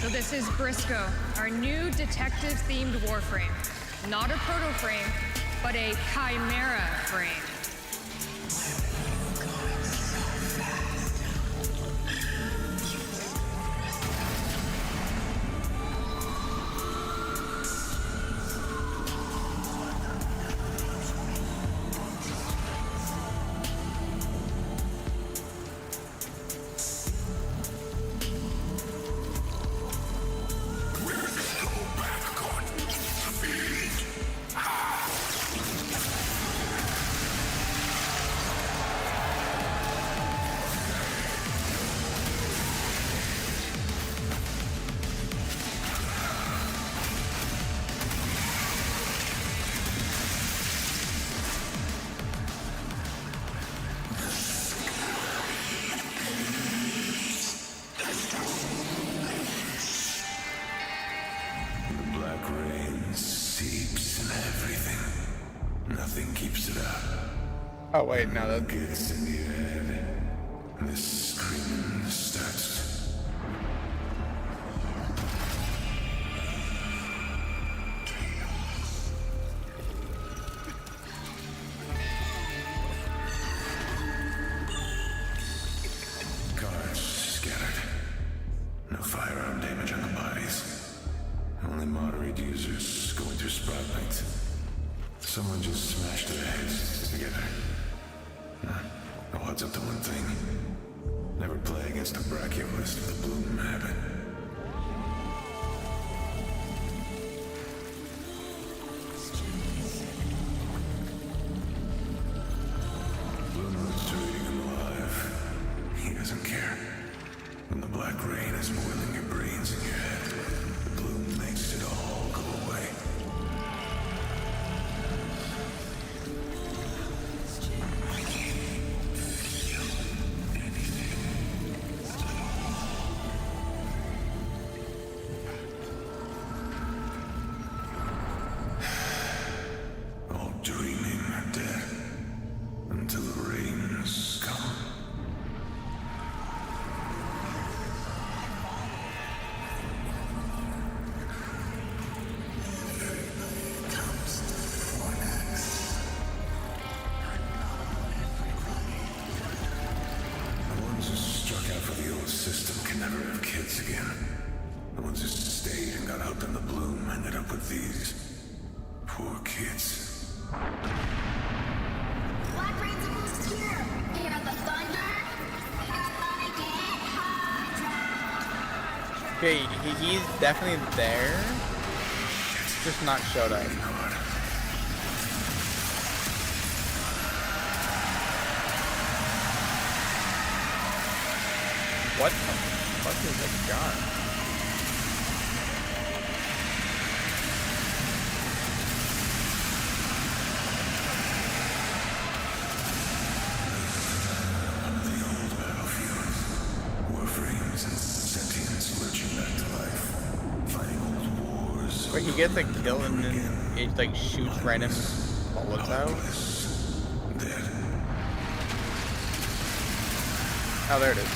So this is Briscoe, our new detective-themed warframe. Not a proto-frame, but a chimera frame.
Oh wait, no, that
gets in your head. This screaming starts. Guards scattered. No firearm damage on the bodies. Only moderate users going through spotlights. Someone just smashed their heads together. Oh, it's up to one thing. Never play against the brachiolist with the bloom habit. Bloom is treating him alive. He doesn't care. When the black rain is boiling your brains in your head, the bloom makes it all go away.
Okay, he's definitely there. Just not showed up. What the fuck is this gun? Where he gets a kill and then it like shoots random bullets out. Oh, there it is.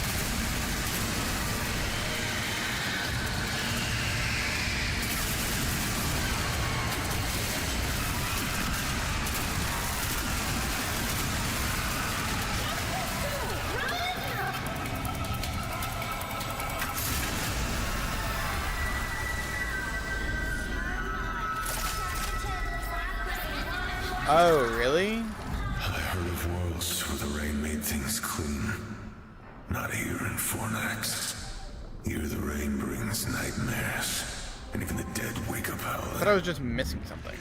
Oh, really?
I heard of worlds where the rain made things clean. Not here in Fornax. Here the rain brings nightmares. And even the dead wake up
I
howling.
thought I was just missing something.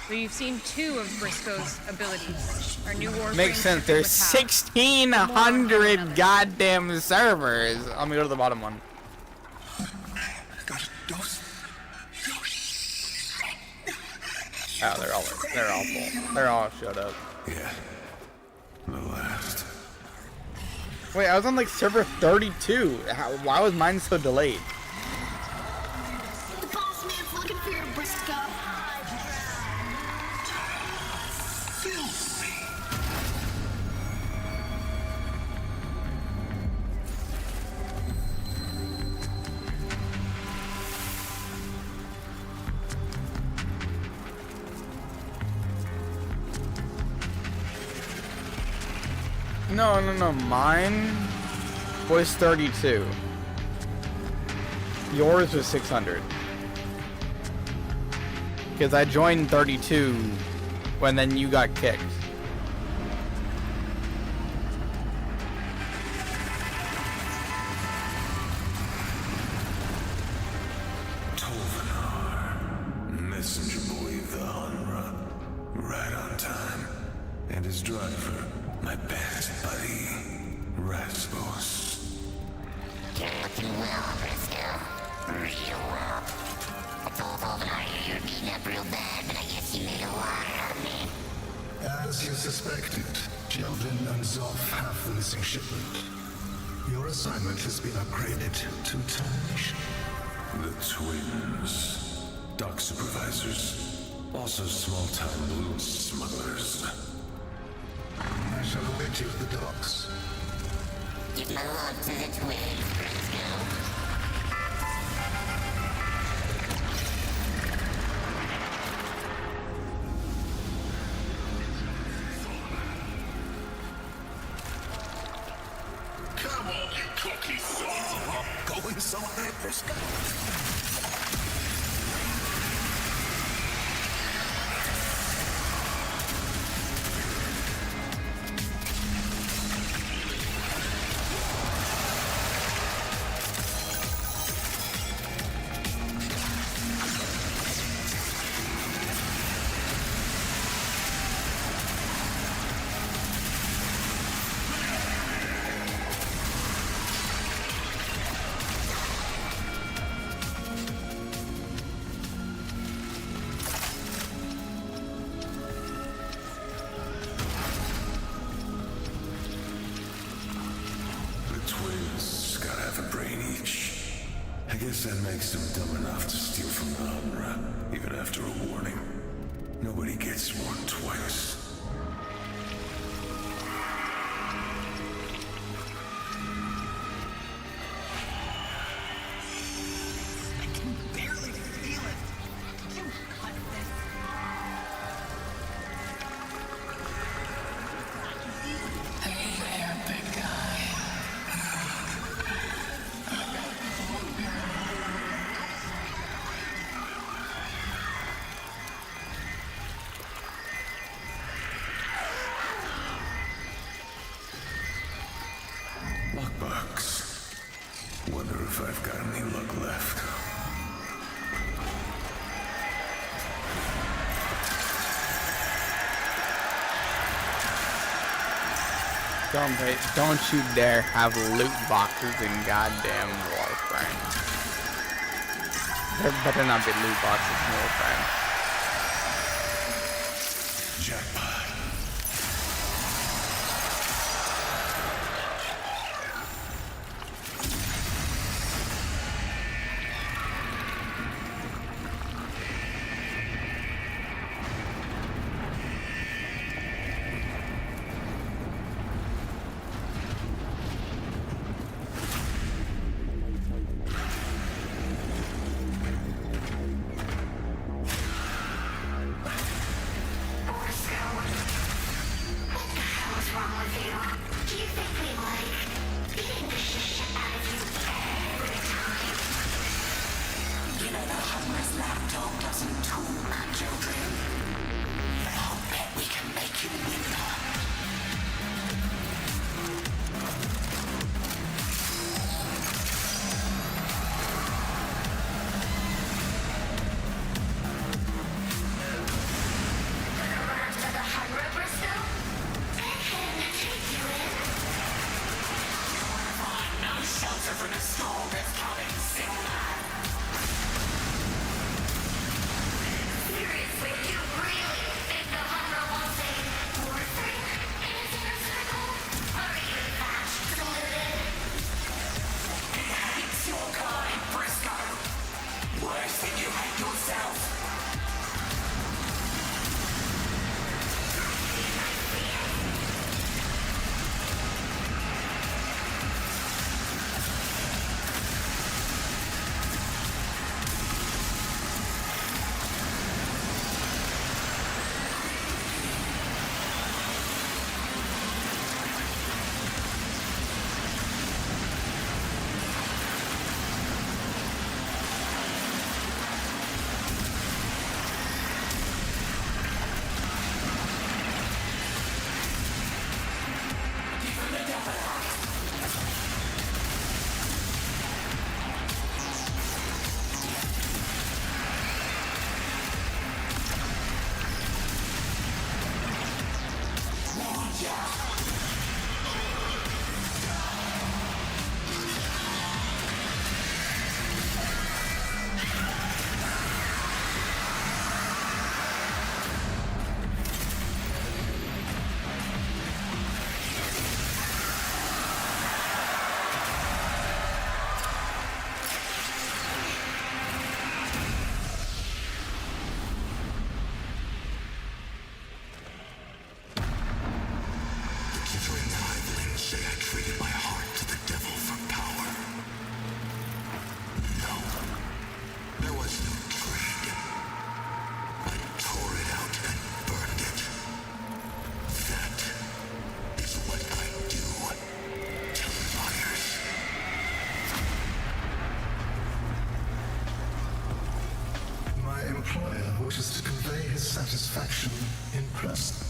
So you've seen 2 of Briscoe's abilities. Our new Warframe.
Makes sense. There's 1,600 goddamn servers. I'm gonna go to the bottom one. Oh, they're all full. They're all showed up.
Yeah. The last.
Wait, I was on like server 32. Why was mine so delayed?
The boss man's looking for you, Briscoe.
No. Mine was 32. Yours was 600. Because I joined 32 when then you got kicked.
Tolvanar, messenger boy of the Hanra, right on time. And his driver, my best buddy, Rasmus.
You're looking well, Briscoe. Real well. I told Tolvanar you're beating up real bad, but I guess you made a liar out of me.
As you suspected, Jeldin and Zoff have the missing shipment. Your assignment has been upgraded to termination.
The twins, dock supervisors, also small-time loot smugglers.
I shall await you at the docks.
Give my love to the twins, Briscoe.
Come on, you cocky son! Going somewhere, Briscoe? Twins gotta have a brain each. I guess that makes them dumb enough to steal from the Hanra, even after a warning. Nobody gets warned twice.
I can barely feel it. You cut this.
Hey there, big guy.
Lockbox. Wonder if I've got any luck left.
Don't you dare have loot boxes in goddamn Warframe. There better not be loot boxes in Warframe.
Jackpot.
You know the Hummer's lapdog doesn't talk, children. But I'll bet we can make you winner.
Shelter from the storm that's coming sooner. Seriously, you really think the Hummer wants a war thing in his inner circle? Are you that deluded? He hates your kind, Briscoe. Worse than you hate yourself.
Satisfaction in person.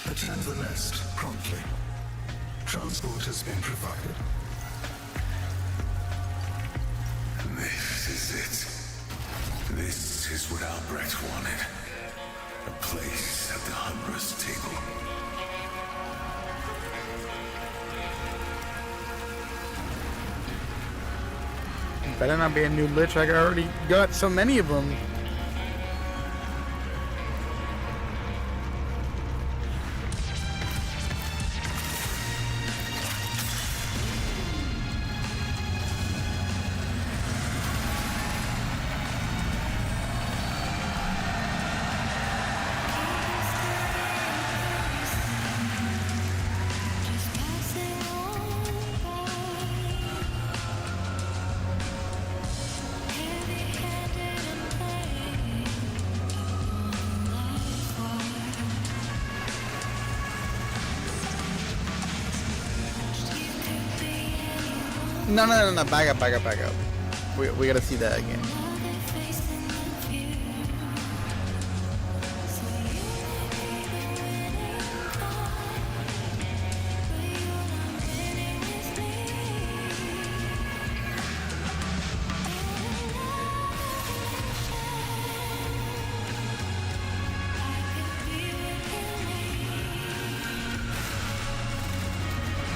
Attend the nest promptly. Transport has been provided.
This is it. This is what Albrecht wanted. A place at the Hummer's table.
Better not be a new lich. I already got so many of them. No, back up. We gotta see that again.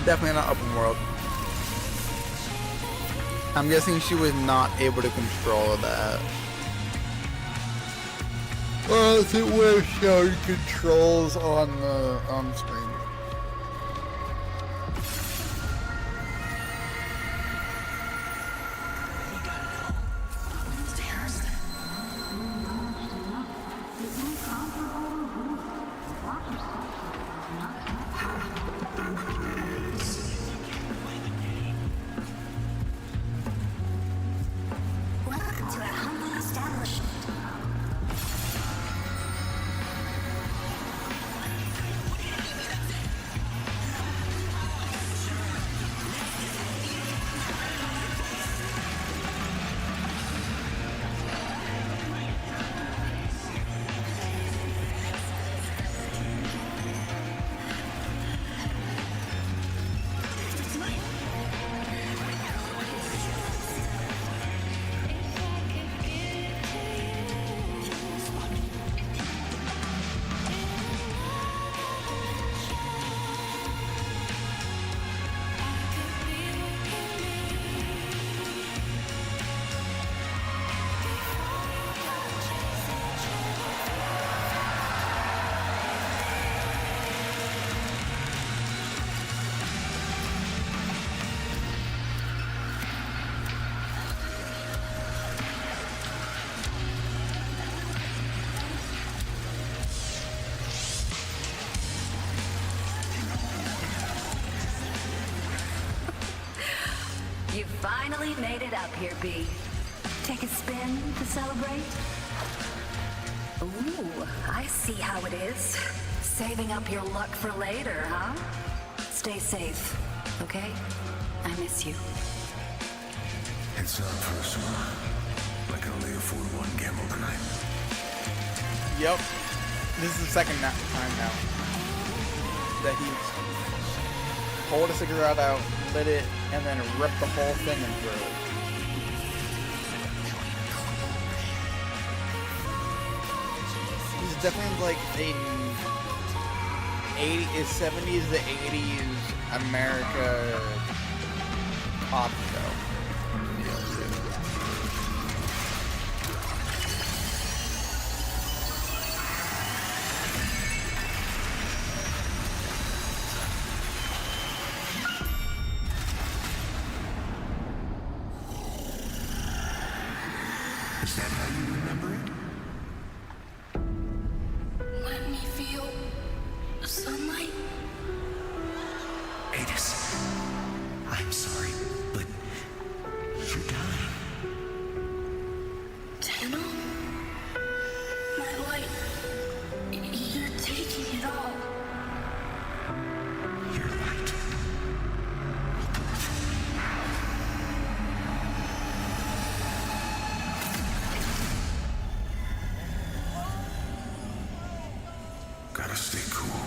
Definitely not open world. I'm guessing she was not able to control that. Well, if it was showing controls on screen.
You finally made it up here, B. Take a spin to celebrate? Ooh, I see how it is. Saving up your luck for later, huh? Stay safe, okay? I miss you.
It's not personal. I can only afford one gamble tonight.
Yep. This is the second time now that he's pulled a cigarette out, lit it, and then ripped the whole thing in through. He's definitely like a 70s to 80s America pop show.
Is that how you remember it?
Let me feel the sunlight.
Adis, I'm sorry, but you're dying.
Tenno? My light. You're taking it all.
You're right. Gotta stay cool.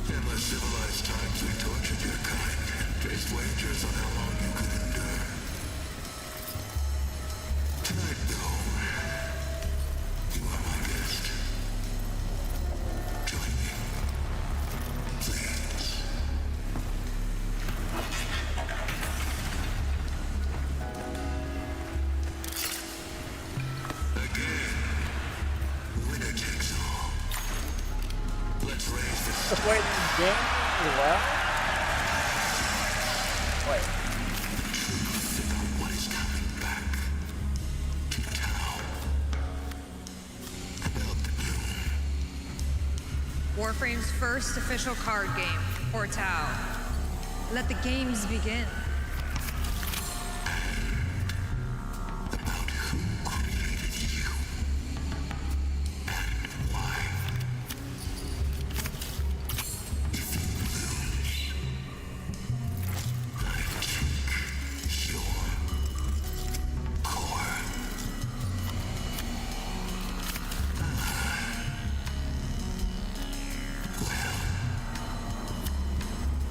In less civilized times, we tortured your kind and placed wagers on how long you could endure. Tonight, though, you are my guest. Join me, please. Again, winner takes all. Let's raise this.
Wait, game? What? Wait.
What is coming back to town?
Warframe's first official card game, Portal. Let the games begin.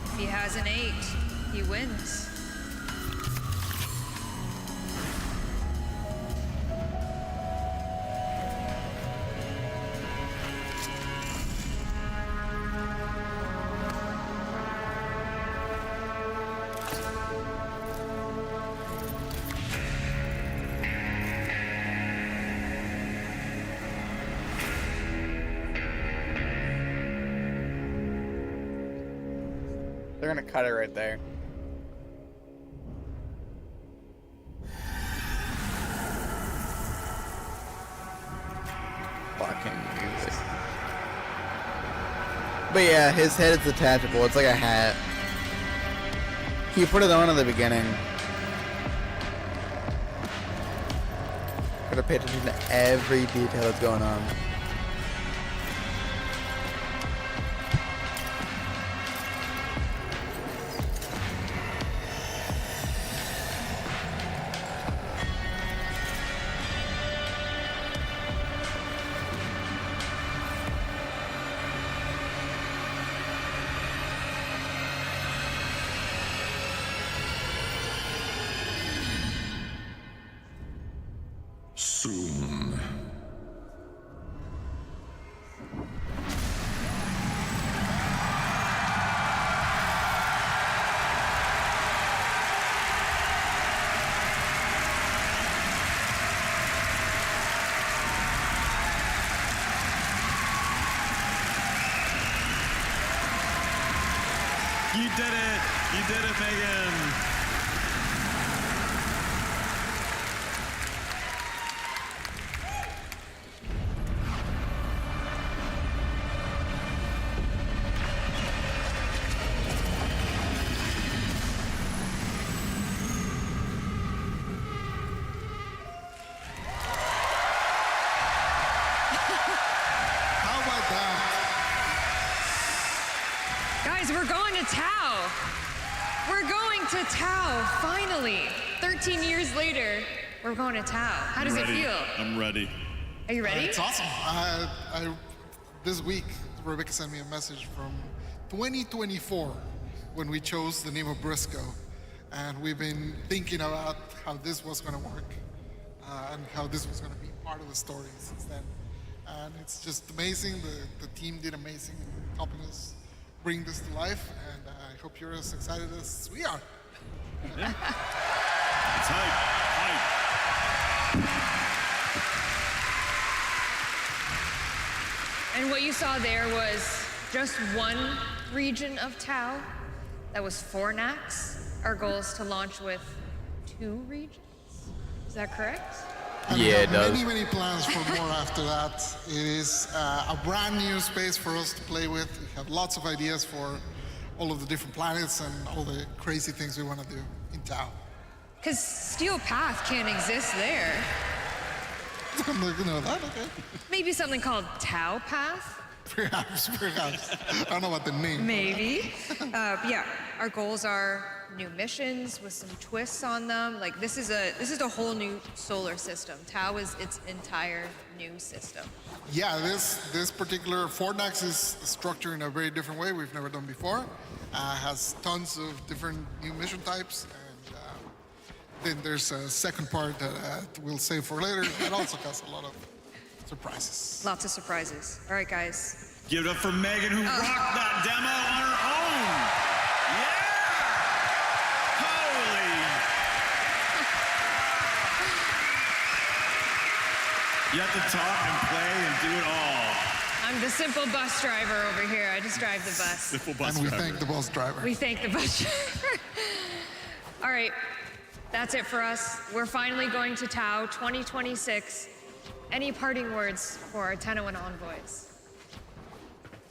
If he has an 8, he wins.
They're gonna cut it right there. Fucking music. But yeah, his head is detachable. It's like a hat. He put it on in the beginning. Gotta pay attention to every detail that's going on.
Soon.
You did it! You did it, Megan!
Guys, we're going to Tau. We're going to Tau, finally. 13 years later, we're going to Tau. How does it feel?
I'm ready.
Are you ready?
It's awesome. This week, Rebecca sent me a message from 2024 when we chose the name of Briscoe. And we've been thinking about how this was going to work and how this was going to be part of the story since then. And it's just amazing. The team did amazing in helping us bring this to life. And I hope you're as excited as we are.
Yeah. It's hype.
And what you saw there was just one region of Tau. That was Fornax. Our goal is to launch with 2 regions. Is that correct?
And we have many plans for more after that. It is a brand new space for us to play with. We have lots of ideas for all of the different planets and all the crazy things we want to do in Tau.
Because Steel Path can't exist there.
I'm not gonna know that, okay.
Maybe something called Tau Path?
Perhaps. I don't know what the name.
Maybe. Yeah, our goals are new missions with some twists on them. Like this is a whole new solar system. Tau is its entire new system.
Yeah, this particular Fornax is structured in a very different way we've never done before. Has tons of different new mission types, and then there's a second part that we'll save for later. It also has a lot of surprises.
Lots of surprises. All right, guys.
Give it up for Megan, who rocked that demo on her own. Yeah! Holy! You have to talk and play and do it all.
I'm the simple bus driver over here. I just drive the bus.
Simple bus
and we
driver.
thank the bus driver.
We thank the bus driver. All right, that's it for us. We're finally going to Tau 2026. Any parting words for our Tenno and envoys?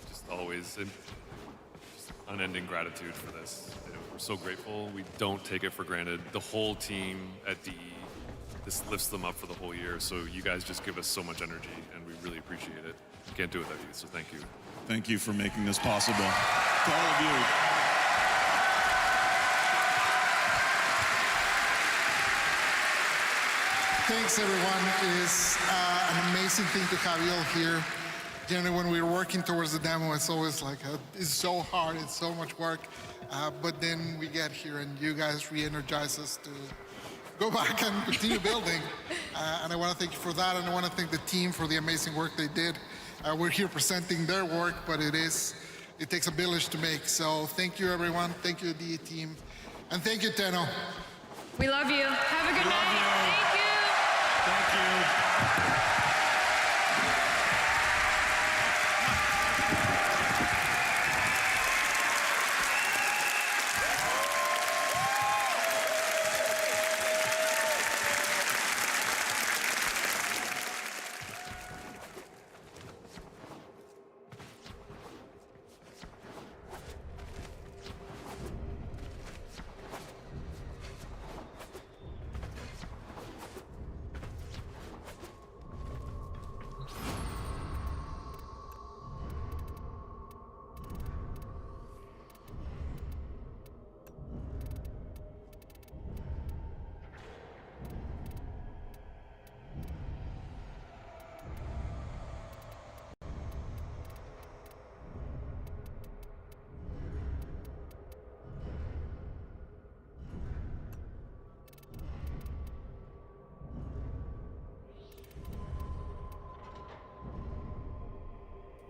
Just always just unending gratitude for this. You know, we're so grateful. We don't take it for granted. The whole team at DE, this lifts them up for the whole year. So you guys just give us so much energy, and we really appreciate it. Can't do it without you, so thank you.
Thank you for making this possible. To all of you.
Thanks, everyone. It is an amazing thing to have you all here. Generally, when we're working towards the demo, it's always like, it's so hard, it's so much work. But then we get here and you guys re-energize us to go back and continue building. And I want to thank you for that. And I want to thank the team for the amazing work they did. We're here presenting their work, but it takes a village to make. So thank you, everyone. Thank you, the team. And thank you, Tenno.
We love you. Have a good night. Thank you.
Thank you.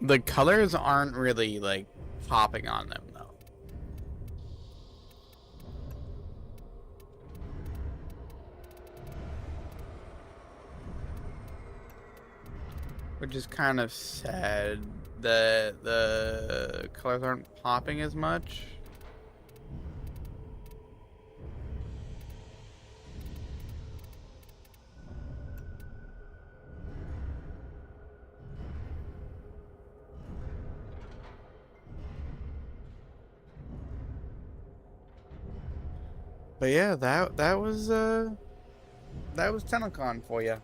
The colors aren't really like popping on them though. Which is kind of sad that the colors aren't popping as much. But yeah, that was TennoCon for you.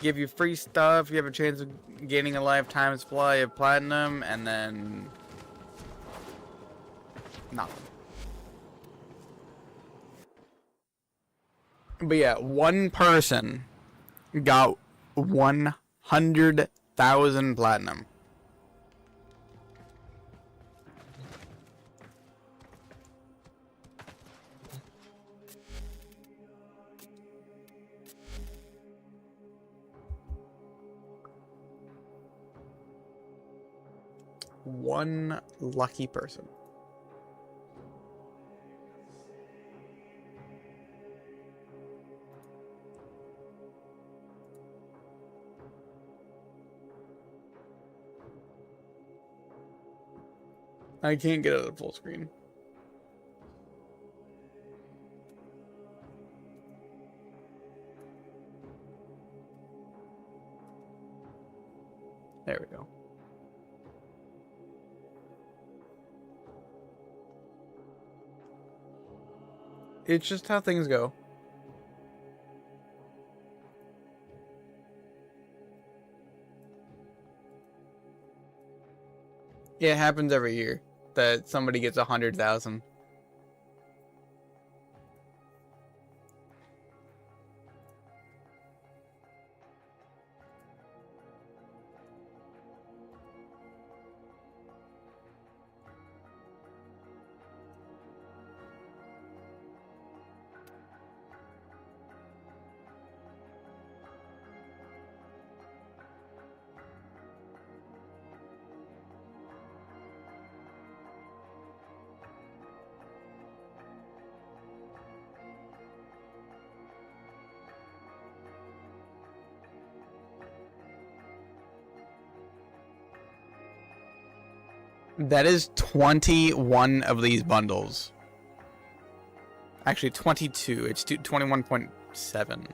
give you free stuff. You have a chance of gaining a lifetime supply of platinum, and then nothing. But yeah, one person got 100,000 platinum. One lucky person. I can't get it at full screen. There we go. It's just how things go. Yeah, it happens every year that somebody gets 100,000. That is 21 of these bundles. Actually, 22. It's 21.7.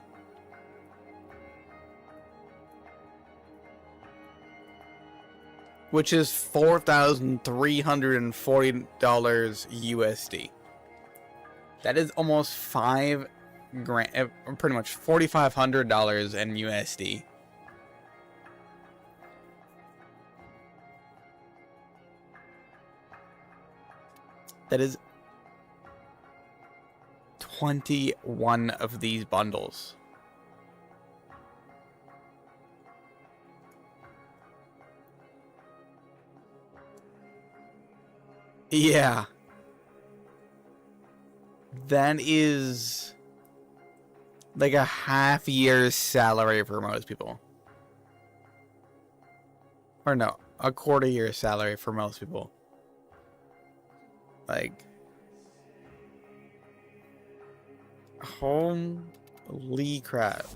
Which is $4,340 USD. That is almost $5 grand, pretty much $4,500 in USD. That is 21 of these bundles. Yeah. That is like a half year's salary for most people. Or no, a quarter year's salary for most people. Like, holy crap.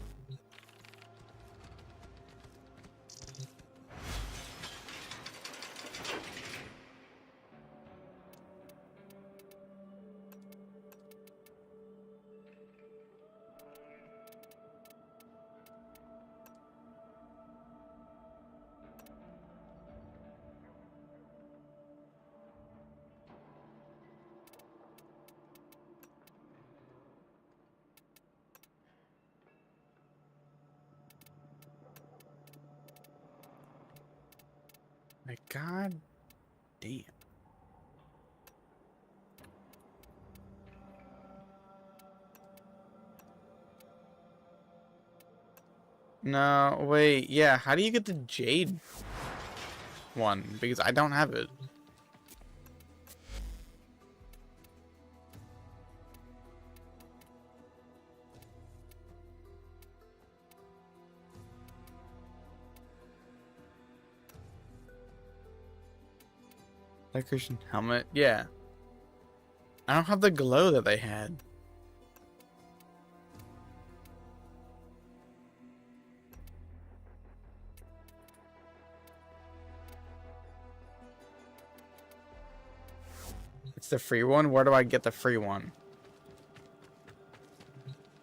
My god damn. No, wait, yeah, how do you get the Jade one? Because I don't have it. That Christian helmet? Yeah. I don't have the glow that they had. It's the free one? Where do I get the free one?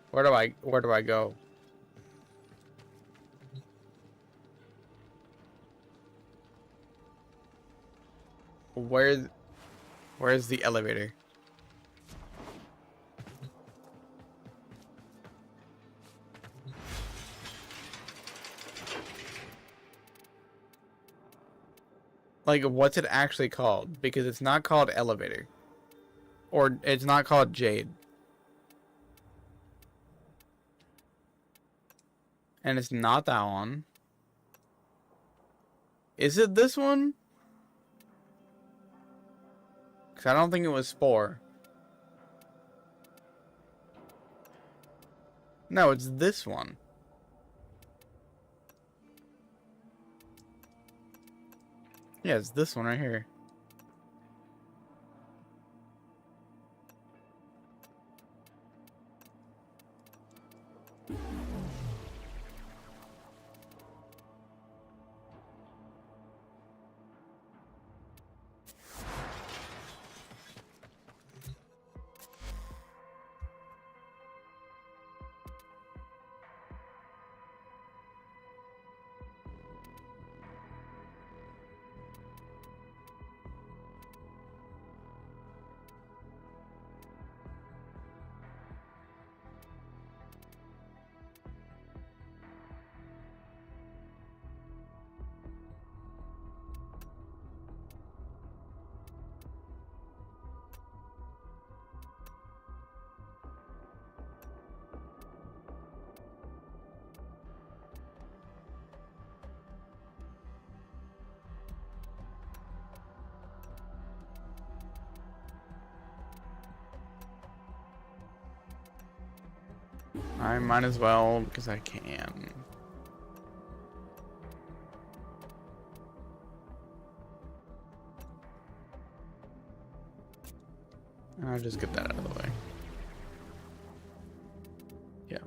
Where do I go? Where's the elevator? Like, what's it actually called? Because it's not called Elevator. Or it's not called Jade. And it's not that one. Is it this one? Because I don't think it was Spore. No, it's this one. Yeah, it's this one right here. I might as well because I can. I'll just get that out of the way. Yeah.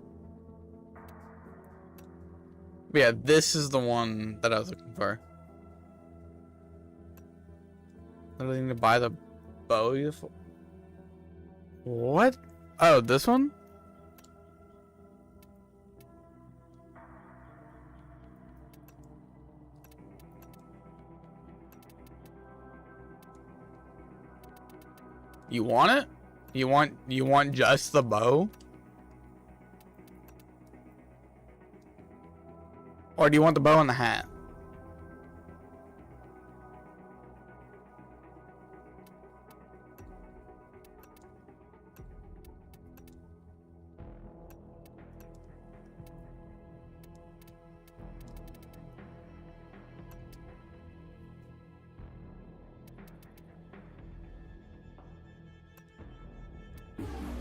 But yeah, this is the one that I was looking for. I need to buy the bow. What? Oh, this one? You want it? You want just the bow? Or do you want the bow and the hat?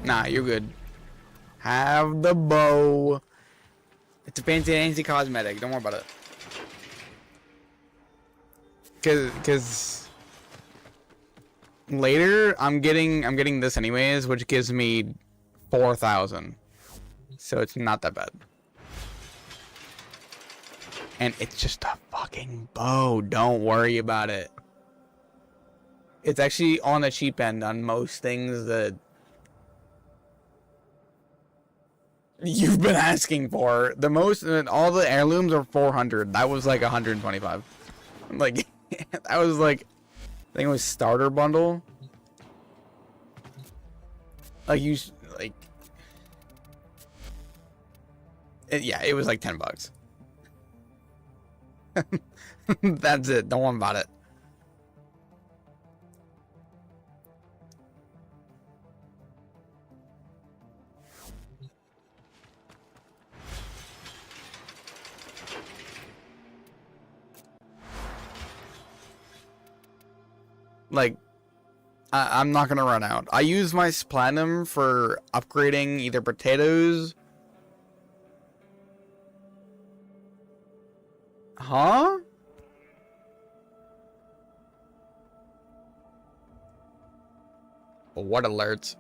Nah, you're good. Have the bow. It's a fancy cosmetic. Don't worry about it. Cause later I'm getting this anyways, which gives me 4,000. So it's not that bad. And it's just a fucking bow. Don't worry about it. It's actually on the cheap end on most things that you've been asking for. The most, all the heirlooms are 400. That was like 125. Like, that was like, I think it was starter bundle. Like yeah, it was like 10 bucks. That's it. Don't worry about it. Like, I'm not gonna run out. I use my platinum for upgrading either potatoes. Huh? What alerts?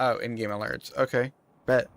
Oh, in-game alerts. Okay, bet.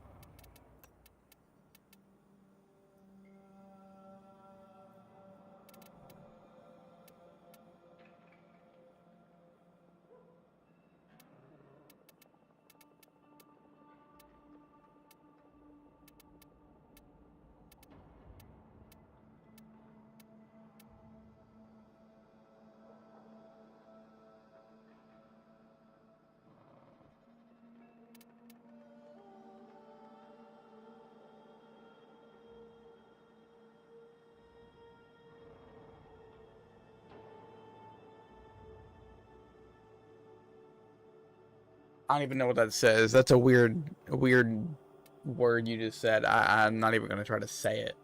I don't even know what that says. That's a weird word you just said. I'm not even gonna try to say it.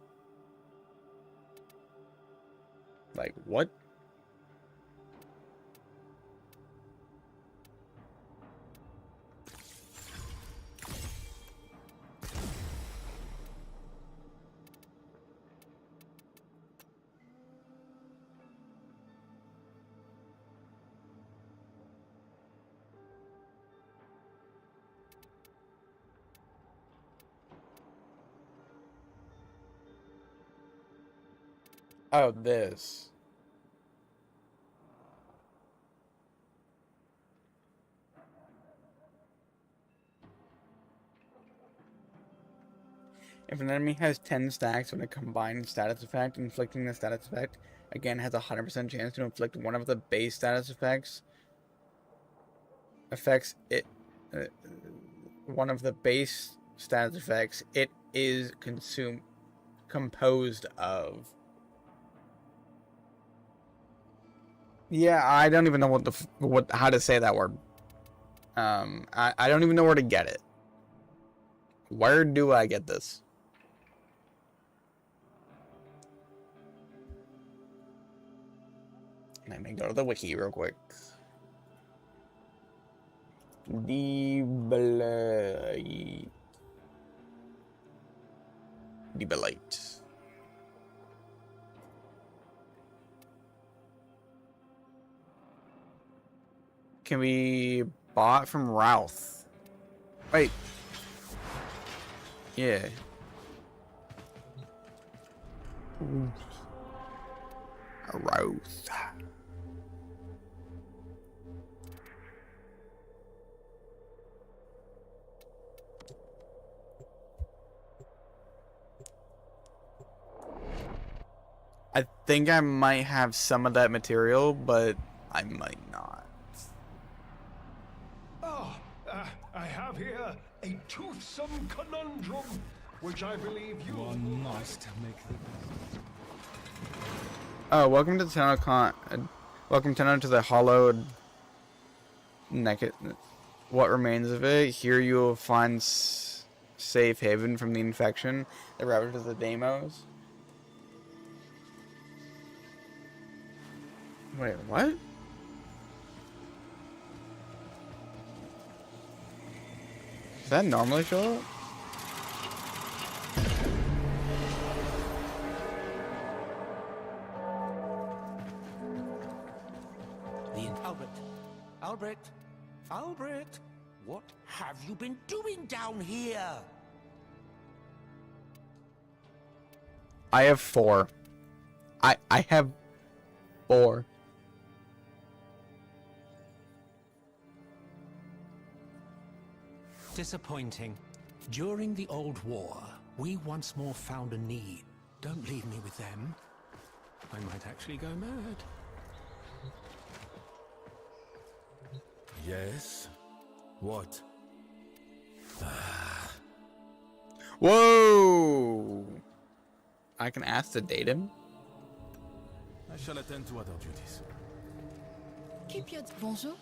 Like, what? Oh, this. If an enemy has 10 stacks with a combined status effect, inflicting the status effect again has a 100% chance to inflict one of the base status effects. One of the base status effects it is composed of. Yeah, I don't even know how to say that word. I don't even know where to get it. Where do I get this? Let me go to the wiki real quick. Debilite. Can be bought from Routh. Wait. Yeah. Routh. I think I might have some of that material, but I might not.
I have here a toothsome conundrum, which I believe you must make the best.
Oh, welcome to TennoCon. Welcome Tenno to the hollowed naked. What remains of it? Here you will find safe haven from the infection. The ravaged of the Deimos. Wait, what? Does that normally show up?
Albert, what have you been doing down here?
I have 4. I have 4.
Disappointing. During the old war, we once more found a need. Don't leave me with them. I might actually go mad.
Yes? What?
Whoa! I can ask to date him?
I shall attend to other duties.
Cupid, bonjour.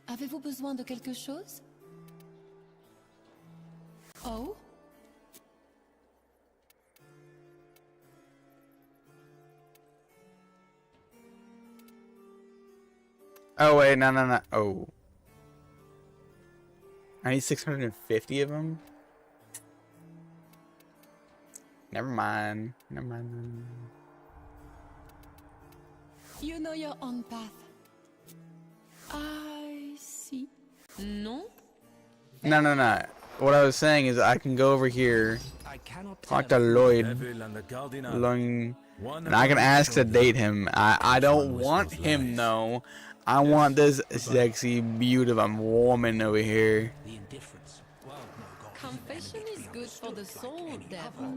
Avez-vous besoin de quelque chose? Oh?
Oh, wait, no. Oh. I need 650 of them? Never mind.
You know your own path. I see. Non?
No. What I was saying is I can go over here, talk to Lloyd, and I can ask to date him. I don't want him, though. I want this sexy, beautiful woman over here.
Confession is good for the soul, devil.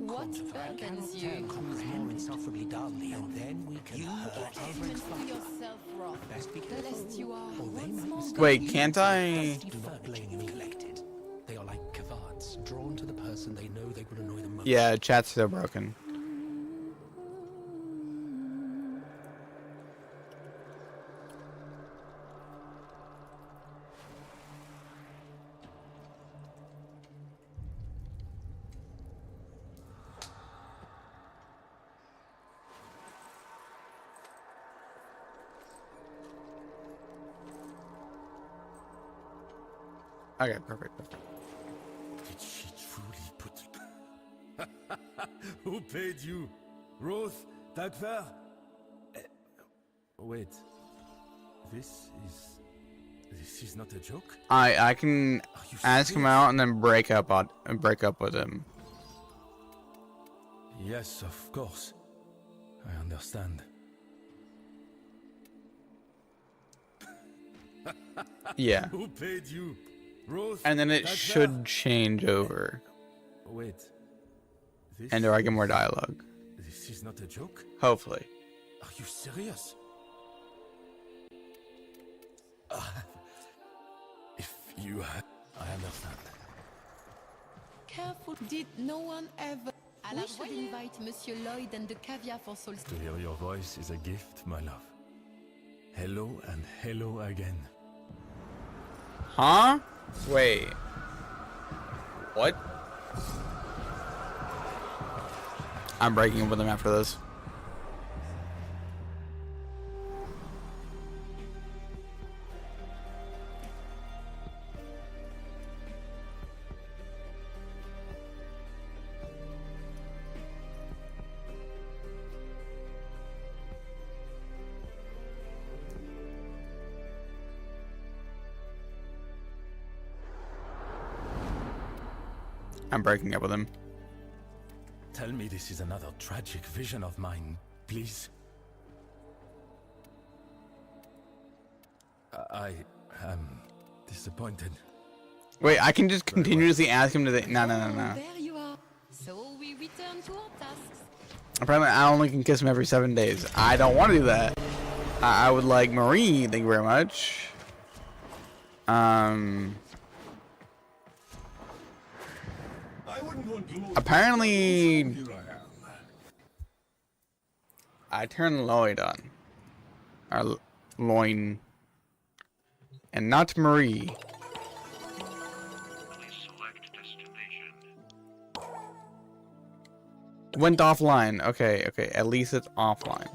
What beckons you?
More insufferably dullly, and then we can hurt
Even for yourself, Roth. The less you are, once more.
Wait, can't I?
Do not blame and collected. They are like cavards, drawn to the person they know they will annoy the most.
Yeah, chat's still broken. Okay, perfect.
Did she truly put... Who paid you? Roth? Dagvar? Wait. This is not a joke?
I can ask him out and then break up with him.
Yes, of course. I understand.
Yeah.
Who paid you? Roth?
And then it
Dagvar?
should change over.
Wait. This
And do I get more dialogue?
This is not a joke?
Hopefully.
Are you serious? If you had... I understand.
Careful, did no one ever... We should invite Monsieur Lloyd and the caviar for solstice.
To hear your voice is a gift, my love. Hello and hello again.
Huh? Wait. What? I'm breaking up with him after this. I'm breaking up with him.
Tell me this is another tragic vision of mine, please. I am disappointed.
Wait, I can just continuously ask him to the... No.
There you are. So we return to our tasks.
Apparently, I only can kiss him every 7 days. I don't want to do that. I would like Marie, thank you very much. Apparently, I turned Lloyd on. Or Loin. And not Marie. Went offline. Okay. At least it's offline.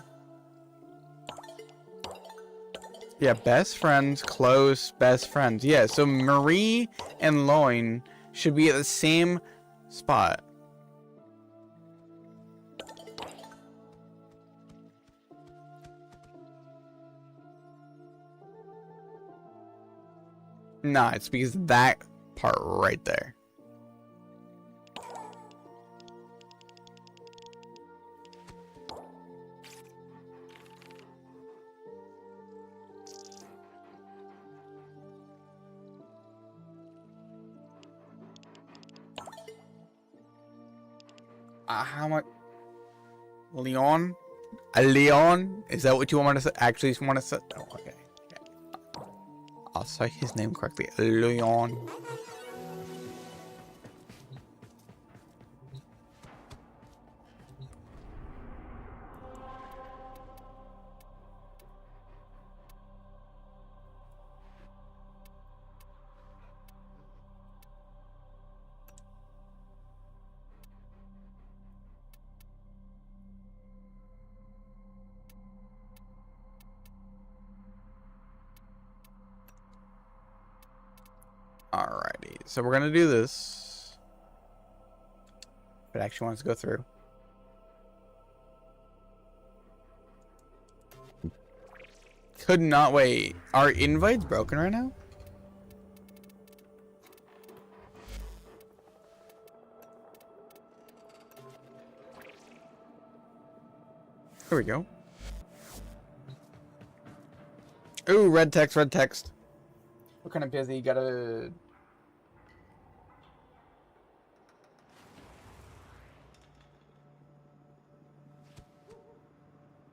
Yeah, best friends, close best friends. Yeah, so Marie and Loin should be at the same spot. Nah, it's because of that part right there. How much? Leon? Leon? Is that what you want to say? Actually, want to say? Oh, okay. I'll say his name correctly. Leon. Alrighty, so we're gonna do this. If it actually wants to go through. Could not wait. Are invites broken right now? Here we go. Ooh, red text, red text. We're kind of busy. You gotta.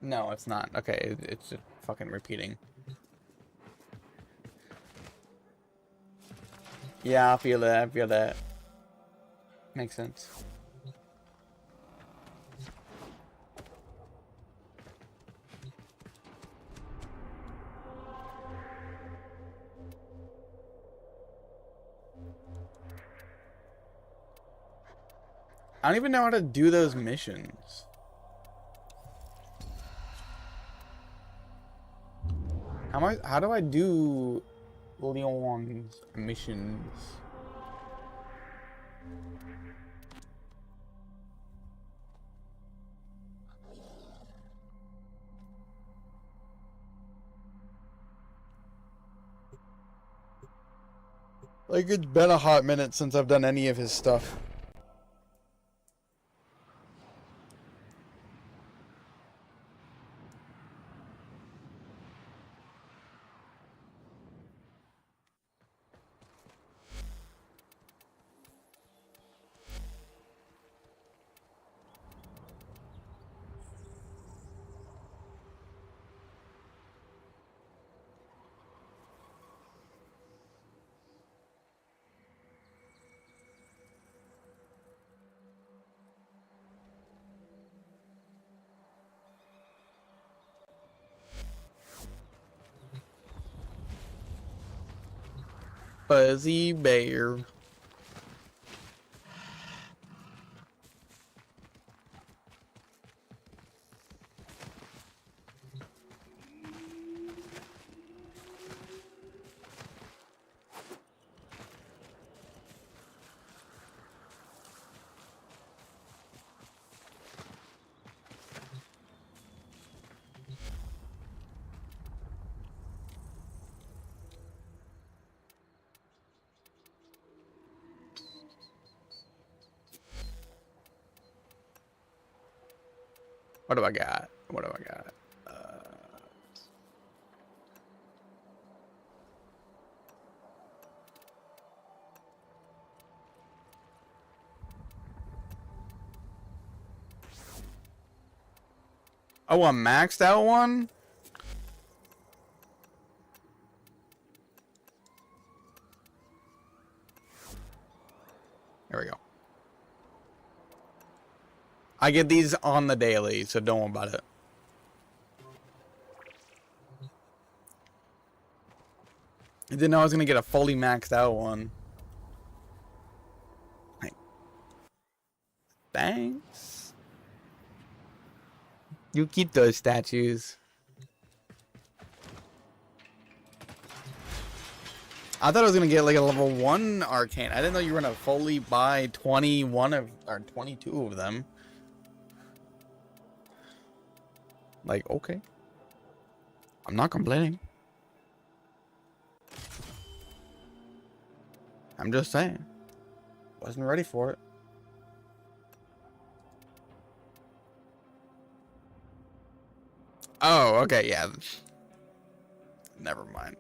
No, it's not. Okay, it's just fucking repeating. Yeah, I feel that. I feel that. Makes sense. I don't even know how to do those missions. How do I do Leon's missions. Like, it's been a hot minute since I've done any of his stuff. Fuzzy bear. What do I got? What do I got? Oh, a maxed out one? There we go. I get these on the daily, so don't worry about it. I didn't know I was gonna get a fully maxed out one. Like, thanks. You keep those statues. I thought I was gonna get like a level 1 arcane. I didn't know you were gonna fully buy 21 of or 22 of them. Like, okay. I'm not complaining. I'm just saying. Wasn't ready for it. Oh, okay, yeah. Never mind.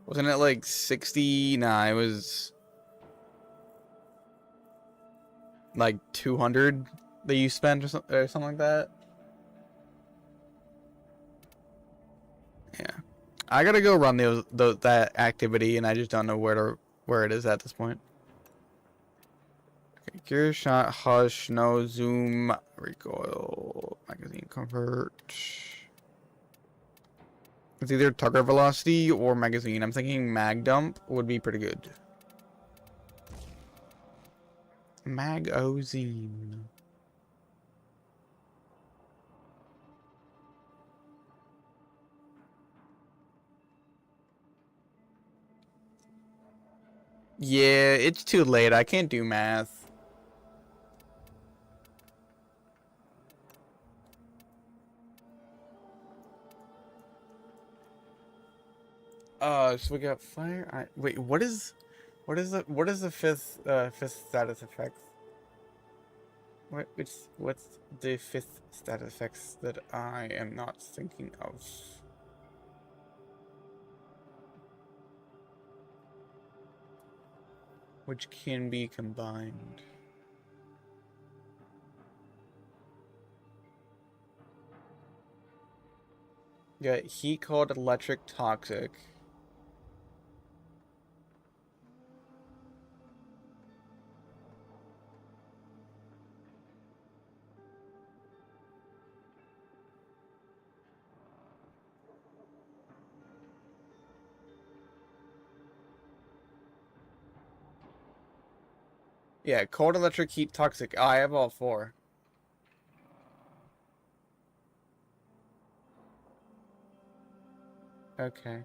Wasn't it like 60? Nah, it was like 200 that you spent or something like that. Yeah. I gotta go run that activity, and I just don't know where it is at this point. Okay, gear shot, hush, no zoom, recoil, magazine convert. It's either target velocity or magazine. I'm thinking mag dump would be pretty good. Magazine. Yeah, it's too late. I can't do math. So we got fire. Wait, what is the fifth status effect? What's the fifth status effects that I am not thinking of? Which can be combined. Yeah, heat, cold, electric, toxic. Yeah, cold, electric, heat, toxic. Oh, I have all four. Okay.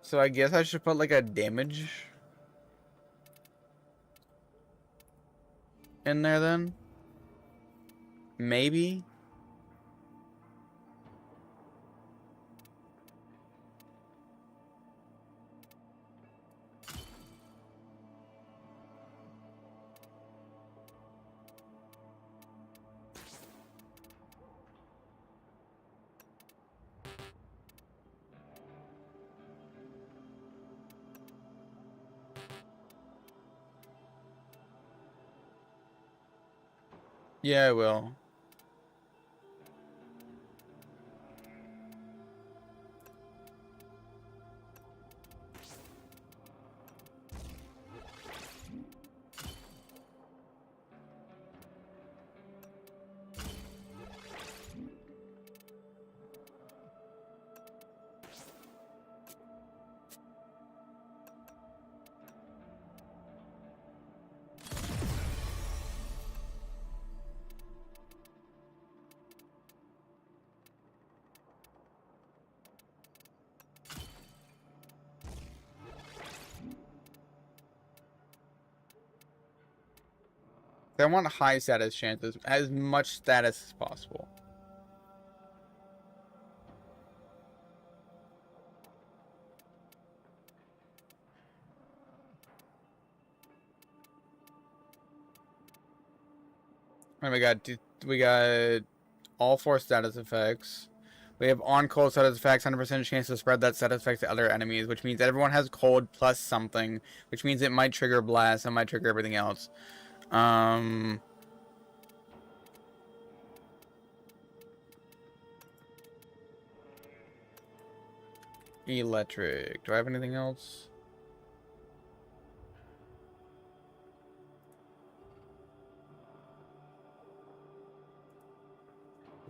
So I guess I should put like a damage in there then? Maybe? Yeah, I will. I want high status chances, as much status as possible. And we got all 4 status effects. We have on cold status effects, 100% chance to spread that status effect to other enemies, which means everyone has cold plus something, which means it might trigger blast and might trigger everything else. Electric. Do I have anything else?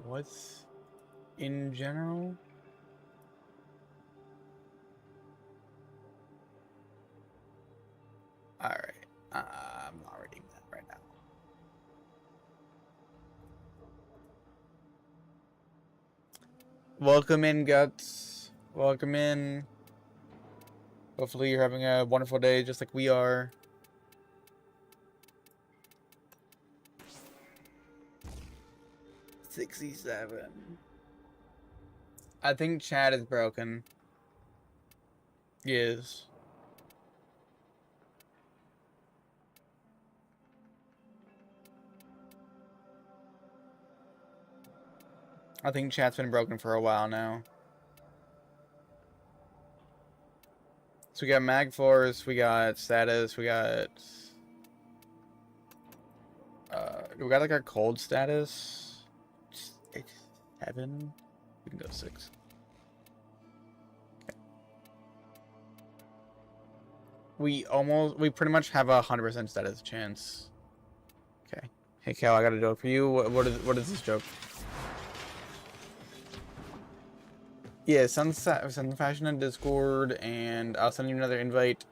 What's in general? Alright. I'm not reading that right now. Welcome in, Guts. Welcome in. Hopefully you're having a wonderful day just like we are. $67. I think chat is broken. Yes. I think chat's been broken for a while now. So we got Mag Force, we got status, we got like a cold status. 7. We can go 6. Okay. We pretty much have 100% status chance. Okay. Hey Cal, I got a joke for you. What is this joke? Yeah, send fashion in Discord, and I'll send you another invite.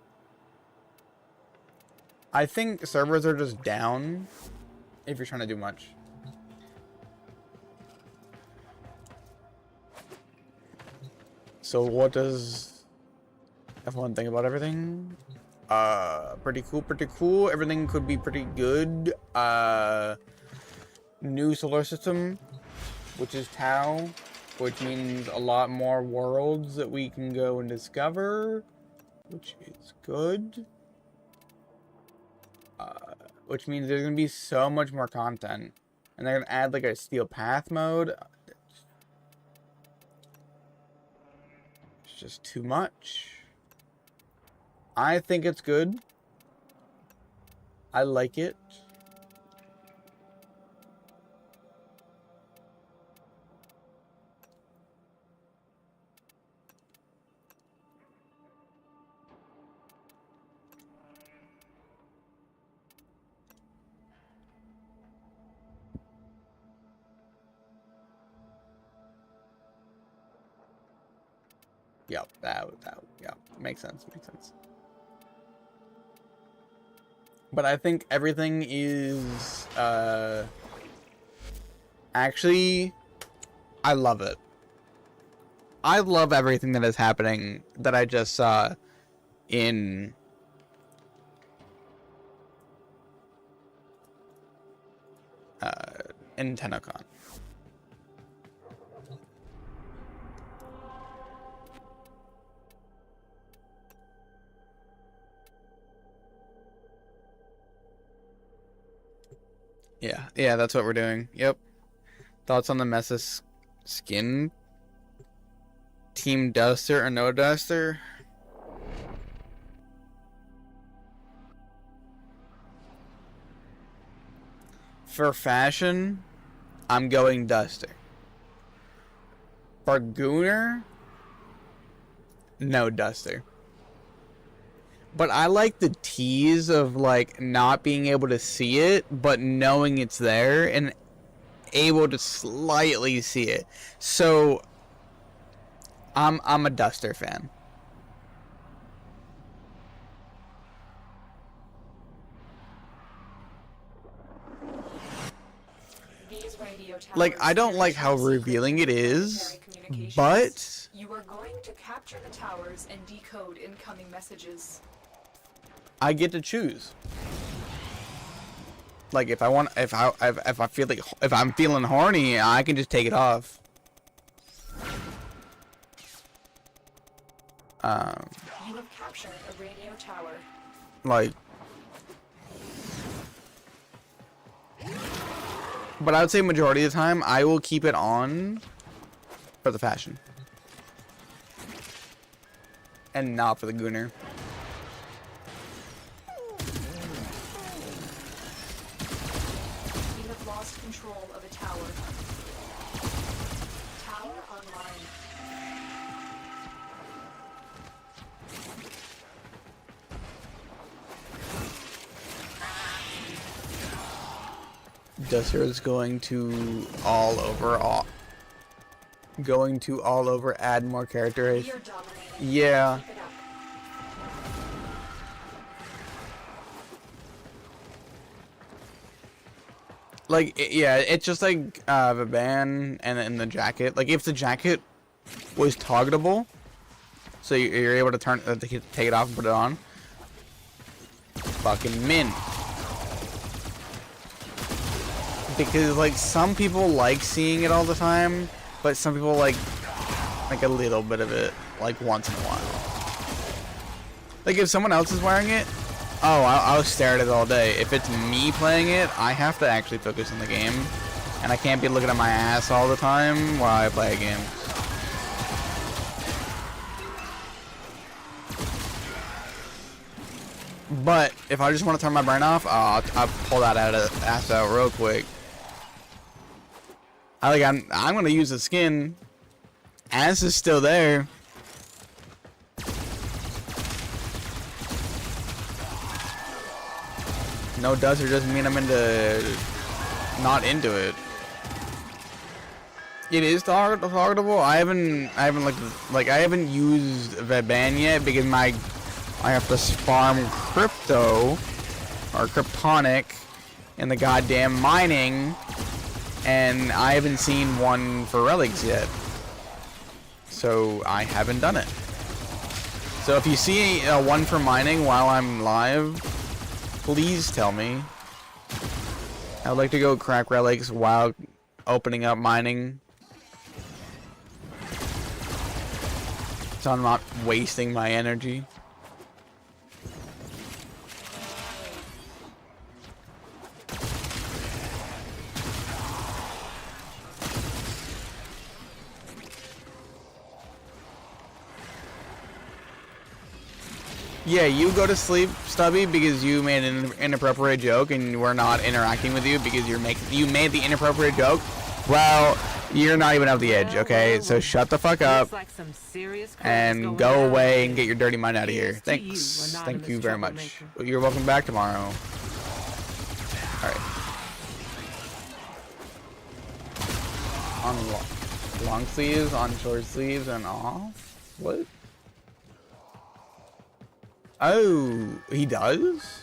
I think servers are just down if you're trying to do much. So what does everyone think about everything? Pretty cool. Everything could be pretty good. New solar system, which is Tau, which means a lot more worlds that we can go and discover, which is good. Which means there's gonna be so much more content, and they're gonna add like a steel path mode. It's just too much. I think it's good. I like it. Yep, yeah, makes sense. But I think everything is, actually, I love it. I love everything that is happening that I just saw in TennoCon. Yeah, that's what we're doing. Yep. Thoughts on the Mesa skin? Team Duster or no Duster? For fashion, I'm going Duster. For Gooner, no Duster. But I like the tease of like not being able to see it, but knowing it's there and able to slightly see it. So I'm a Duster fan. Like, I don't like how revealing it is, but
You are going to capture the towers and decode incoming messages.
I get to choose. Like, if I want, if I feel like, if I'm feeling horny, I can just take it off.
You have captured a radio tower.
Like, but I would say majority of the time I will keep it on for the fashion and not for the Gooner.
You have lost control of a tower. Tower online.
Duster is going to all over add more characters. Yeah. Like, yeah, it's just like the band and the jacket. Like, if the jacket was targetable, so you're able to take it off and put it on, fucking mint. Because like some people like seeing it all the time, but some people like a little bit of it, like once in a while. Like if someone else is wearing it, oh, I'll stare at it all day. If it's me playing it, I have to actually focus on the game, and I can't be looking at my ass all the time while I play a game. But if I just want to turn my brain off, I'll pull that ass out real quick. I'm gonna use the skin. Ass is still there. No Duster doesn't mean I'm not into it. It is targetable. I haven't used the ban yet because I have to farm crypto or kryptonic in the goddamn mining, and I haven't seen one for relics yet. So I haven't done it. So if you see one for mining while I'm live, please tell me. I would like to go crack relics while opening up mining, so I'm not wasting my energy. Yeah, you go to sleep, Stubby, because you made an inappropriate joke and we're not interacting with you because you made the inappropriate joke. Well, you're not even off the edge, okay? So shut the fuck up and go away and get your dirty mind out of here. Thanks. Thank you very much. You're welcome back tomorrow. Alright. On long sleeves, on short sleeves, and off? What? Oh, he does?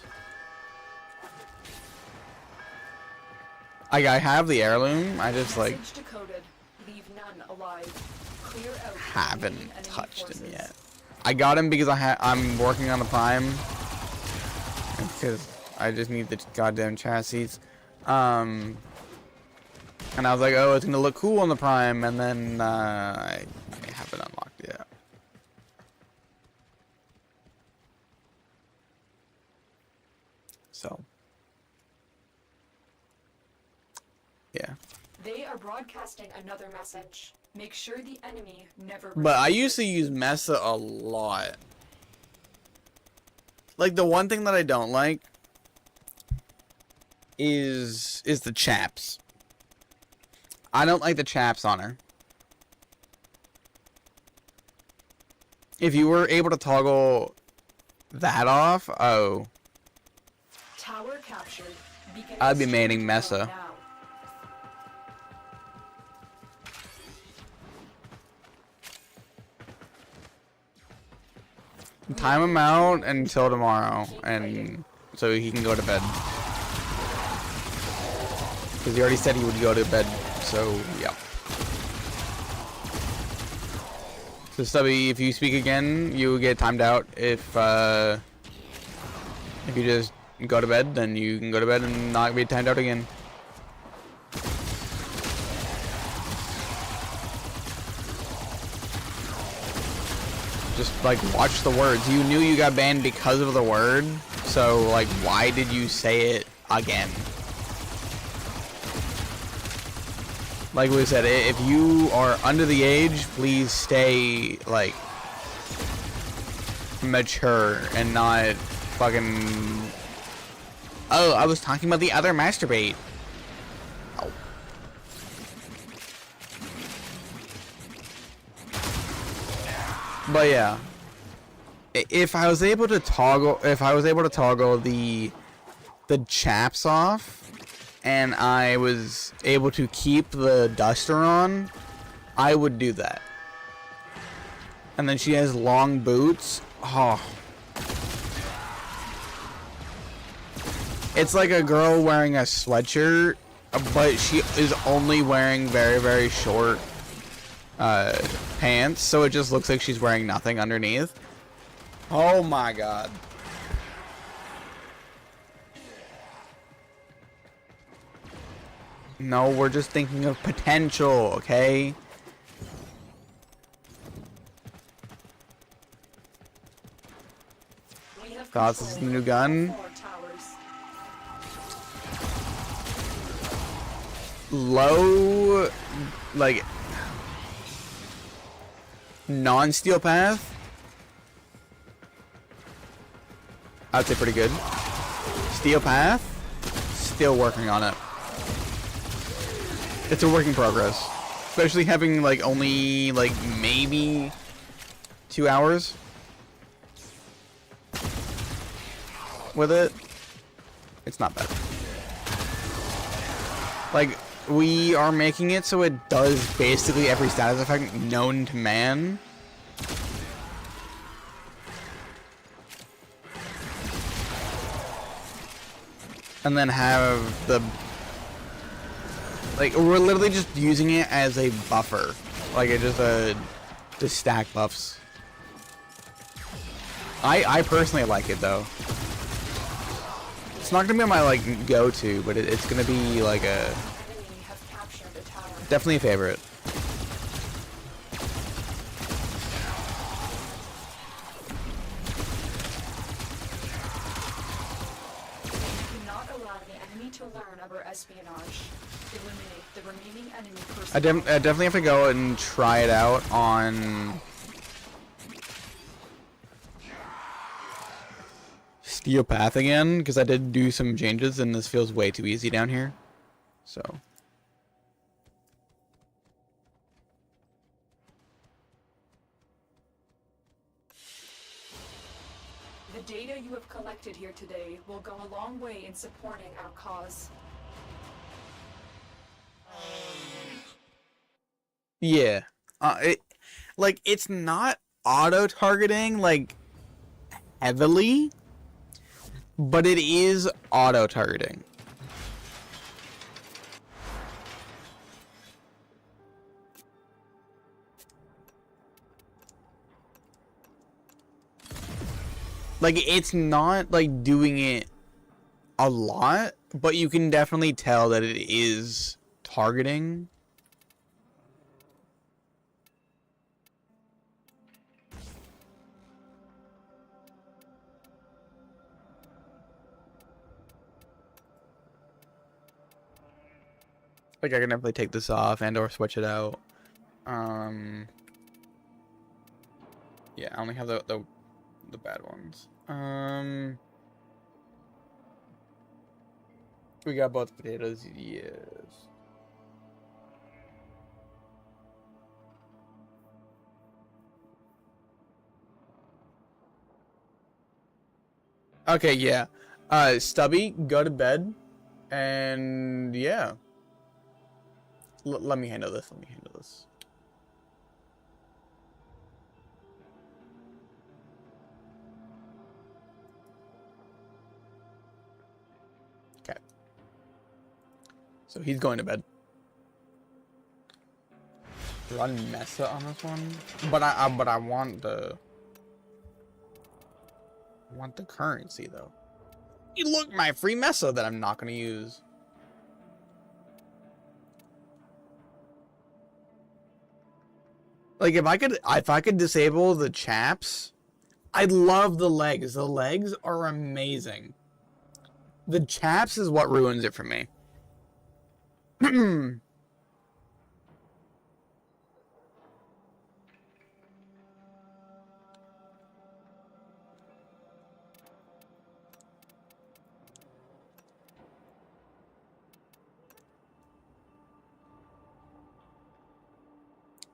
I have the heirloom. I just like.
Message decoded. Leave none alive.
haven't touched him yet. I got him because I'm working on the Prime. Because I just need the goddamn chassis. And I was like, oh, it's gonna look cool on the Prime, and then I haven't unlocked it yet. So, yeah.
They are broadcasting another message. Make sure the enemy never.
But I used to use Mesa a lot. Like, the one thing that I don't like is the chaps. I don't like the chaps on her. If you were able to toggle that off, oh,
Tower captured. Beacon
I'd be maining Mesa.
now.
Time him out until tomorrow, and so he can go to bed. Because he already said he would go to bed, so yeah. So Stubby, if you speak again, you get timed out. If you just go to bed, then you can go to bed and not be timed out again. Just like watch the words. You knew you got banned because of the word, so like why did you say it again? Like we said, if you are under the age, please stay like mature and not fucking. Oh, I was talking about the other masturbate. Oh. But yeah, if I was able to toggle the chaps off, and I was able to keep the duster on, I would do that. And then she has long boots. Oh. It's like a girl wearing a sweatshirt, but she is only wearing very, very short pants, so it just looks like she's wearing nothing underneath. Oh my god. No, we're just thinking of potential, okay? Thoughts this is the new gun? Low, like, non-steel path, I'd say pretty good. Steel path, still working on it. It's a work in progress, especially having like only like maybe 2 hours with it. It's not bad. Like, we are making it so it does basically every status effect known to man. And then have the... Like, we're literally just using it as a buffer. Like, it just stack buffs. I personally like it, though. It's not gonna be my, like, go-to, but it's gonna be, like, a... Definitely a favorite.
Do not allow the enemy to learn of our espionage. Eliminate the remaining enemy
I definitely have to go and try it out on... Steel Path again, because I did do some changes and this feels way too easy down here. So...
The data you have collected here today will go a long way in supporting our cause.
Yeah. It's not auto-targeting, like, heavily, but it is auto-targeting. Like, it's not like doing it a lot, but you can definitely tell that it is targeting. Like, I can definitely take this off and or switch it out. Yeah, I only have the bad ones. We got both potatoes, yes. Okay, yeah. Stubby, go to bed. And yeah. Let me handle this. Let me handle this. Okay. So he's going to bed. Run Mesa on this one, but I want the currency though. You look, my free Mesa that I'm not gonna use. Like if I could disable the chaps, I love the legs. The legs are amazing. The chaps is what ruins it for me.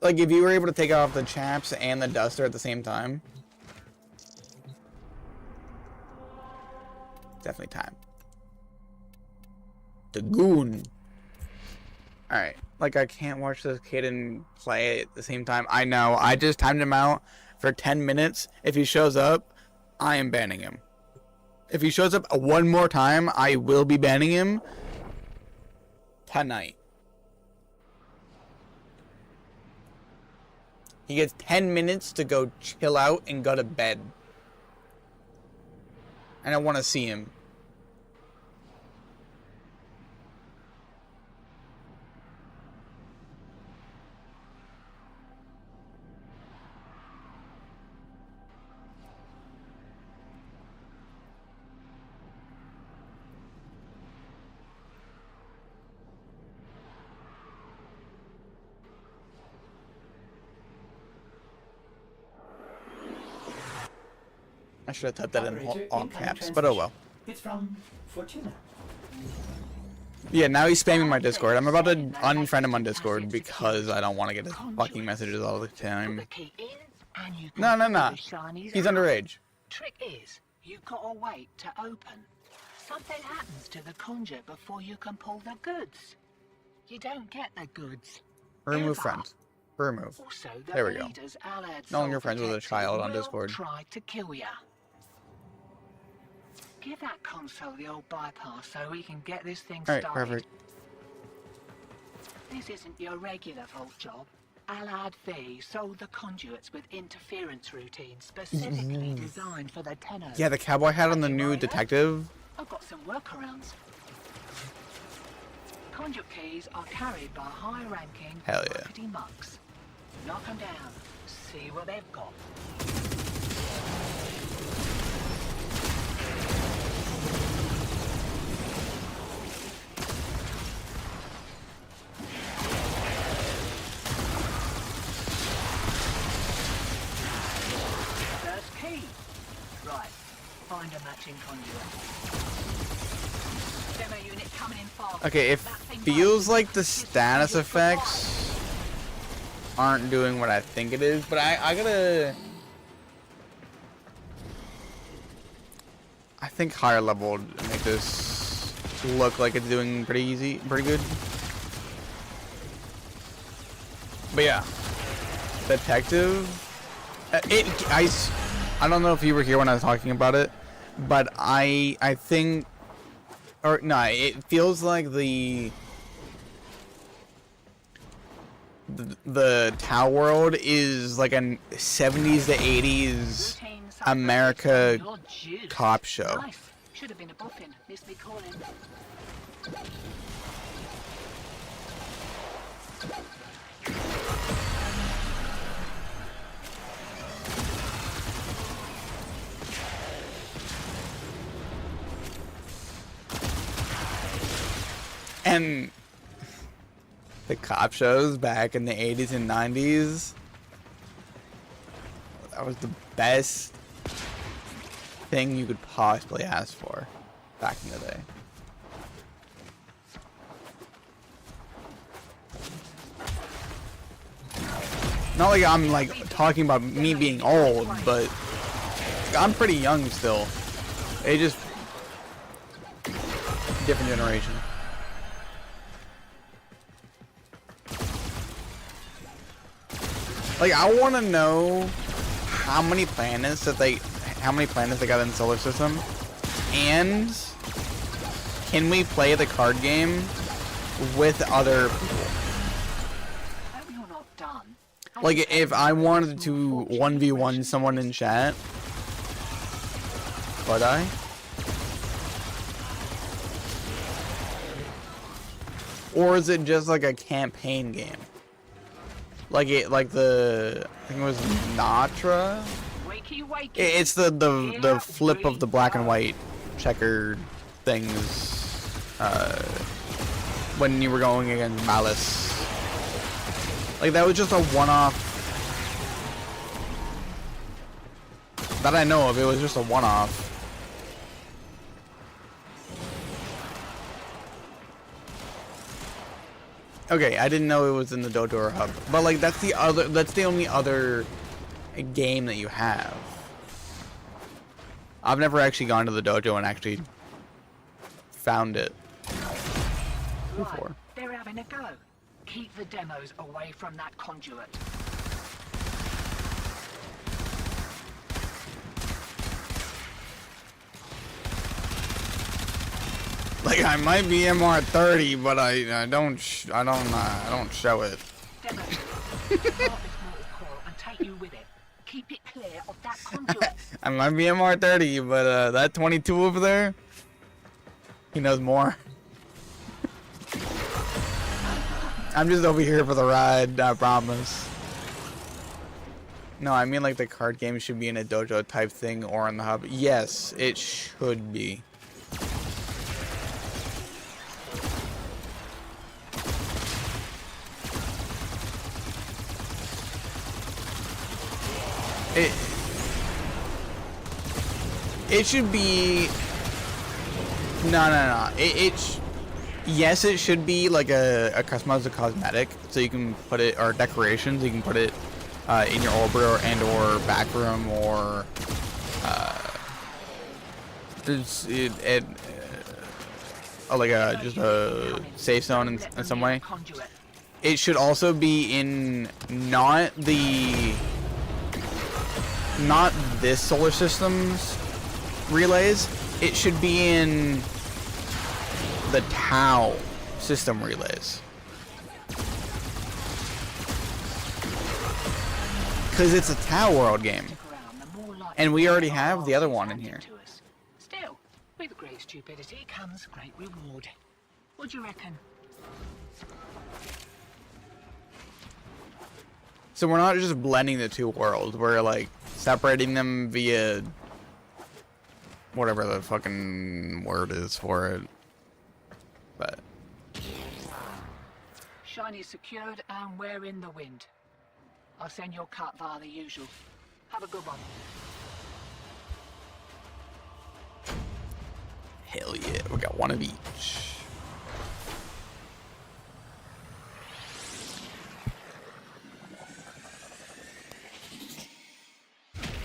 Like, if you were able to take off the chaps and the duster at the same time. Definitely time. The goon. Alright. Like, I can't watch this kid and play at the same time. I know. I just timed him out for 10 minutes. If he shows up, I am banning him. If he shows up one more time, I will be banning him tonight. He gets 10 minutes to go chill out and go to bed. And I want to see him. I should have typed that in all caps, but oh well.
It's from Fortuna.
Yeah, now he's spamming my Discord. I'm about to unfriend him on Discord because I don't want to get his fucking messages all the time. No. He's underage.
Trick is, you've got to wait to open. Something happens to the conjure before you can pull the goods. You don't get the goods.
Remove friends. Remove.
Also,
There we go. No longer friends with a child on Discord.
Try to kill ya. Give that console the old bypass so we can get this thing
Alright,
started.
perfect.
This isn't your regular vault job. Alad V sold the conduits with interference routines specifically designed for the tenor.
Yeah, the cowboy hat on the new detective.
I've got some workarounds. Conduit keys are carried by high-ranking
Hell yeah.
muckety mucks. Knock them down. See what they've got. First key. Right. Find a matching conduit. Demo unit coming in fast.
Okay, it feels like the status effects aren't doing what I think it is, but I gotta... I think higher level would make this look like it's doing pretty good. But yeah, detective. I don't know if you were here when I was talking about it, but I think, or no, it feels like the Tau World is like a 70s to 80s America
Your juice.
cop show.
Nice. Should have been a boffin. Missed me calling.
And the cop shows back in the 80s and 90s, that was the best thing you could possibly ask for back in the day. Not like I'm like talking about me being old, but I'm pretty young still. It just different generation. Like, I want to know how many planets they got in the solar system, and can we play the card game with other people? Like, if I wanted to 1v1 someone in chat, could I? Or is it just like a campaign game? Like I think it was Natra. It's the flip of the black and white checkered things. When you were going against Malice, like that was just a one-off. That I know of, it was just a one-off. Okay, I didn't know it was in the Dojo or Hub, but like that's the only other game that you have. I've never actually gone to the dojo and actually found it before.
Right, they're having a go. Keep the demos away from that conduit.
Like I might be MR30, but I don't show it.
Demos. Start this mortal coil and take you with it. Keep it clear of that conduit.
I might be MR30, but that 22 over there, he knows more. I'm just over here for the ride, I promise. No, I mean like the card game should be in a dojo type thing or in the hub. Yes, it should be. It should be no. Yes, it should be like a customized cosmetic, so you can put it, or decorations. You can put it in your orbit or back room or like just a safe zone in some way. It should also be in not this solar system's relays. It should be in the Tau system relays, because it's a Tau world game, and we already have the other one in here.
Still, with great stupidity comes great reward. What do you reckon?
So we're not just blending the two worlds, we're like separating them via whatever the fucking word is for it. But
Shiny secured and we're in the wind. I'll send your cut via the usual. Have a good one.
hell yeah, we got one of each.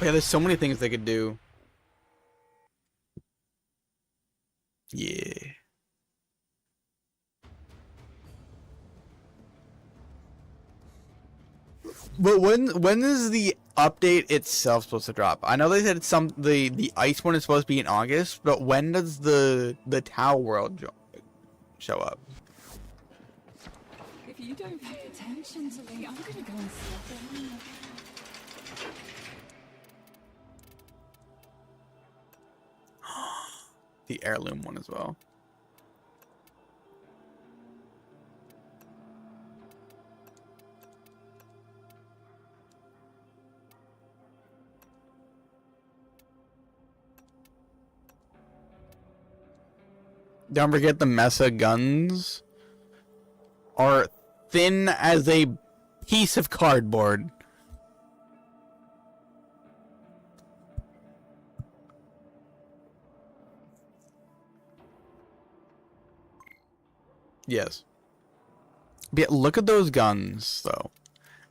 Yeah, there's so many things they could do. Yeah. But when is the update itself supposed to drop? I know they said the ice one is supposed to be in August, but when does the Tau world show up?
If you don't pay attention to me, I'm gonna go and slap it.
the heirloom one as well. Don't forget the Mesa guns are thin as a piece of cardboard. Yes. But yeah, look at those guns, though.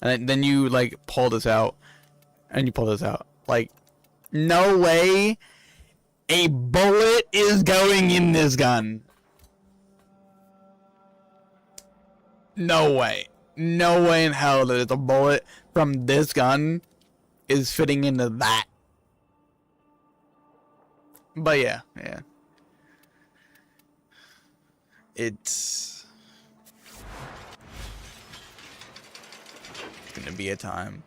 And then you, like, pull this out. And you pull this out. Like, no way a bullet is going in this gun. No way. No way in hell that a bullet from this gun is fitting into that. But yeah, yeah. It's gonna be a time.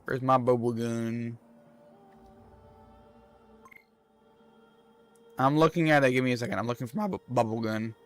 Where's my bubble gun? I'm looking at it. Give me a second. I'm looking for my bubble gun.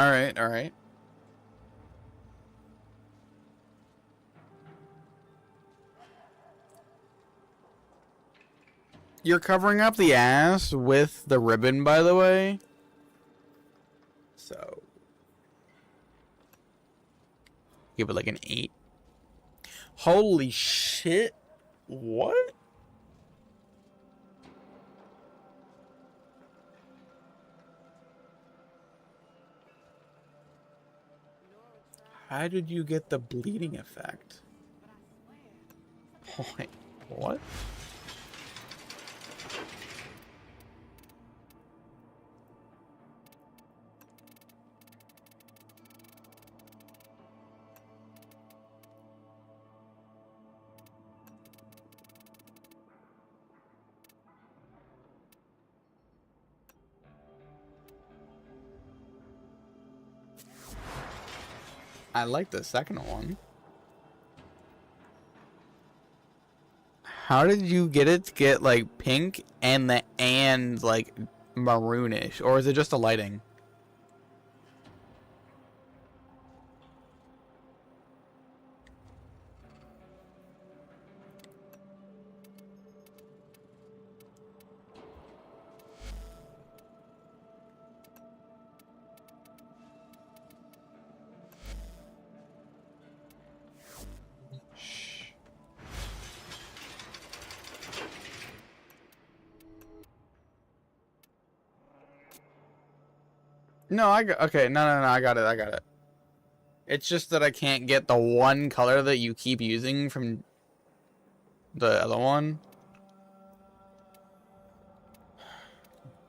All right, all right. You're covering up the ass with the ribbon, by the way. So give it like an 8. Holy shit. What? How did you get the bleeding effect? Wait, what? I like the second one. How did you get it to get like pink and like maroonish, or is it just the lighting? No, okay, no, I got it. It's just that I can't get the one color that you keep using from the other one.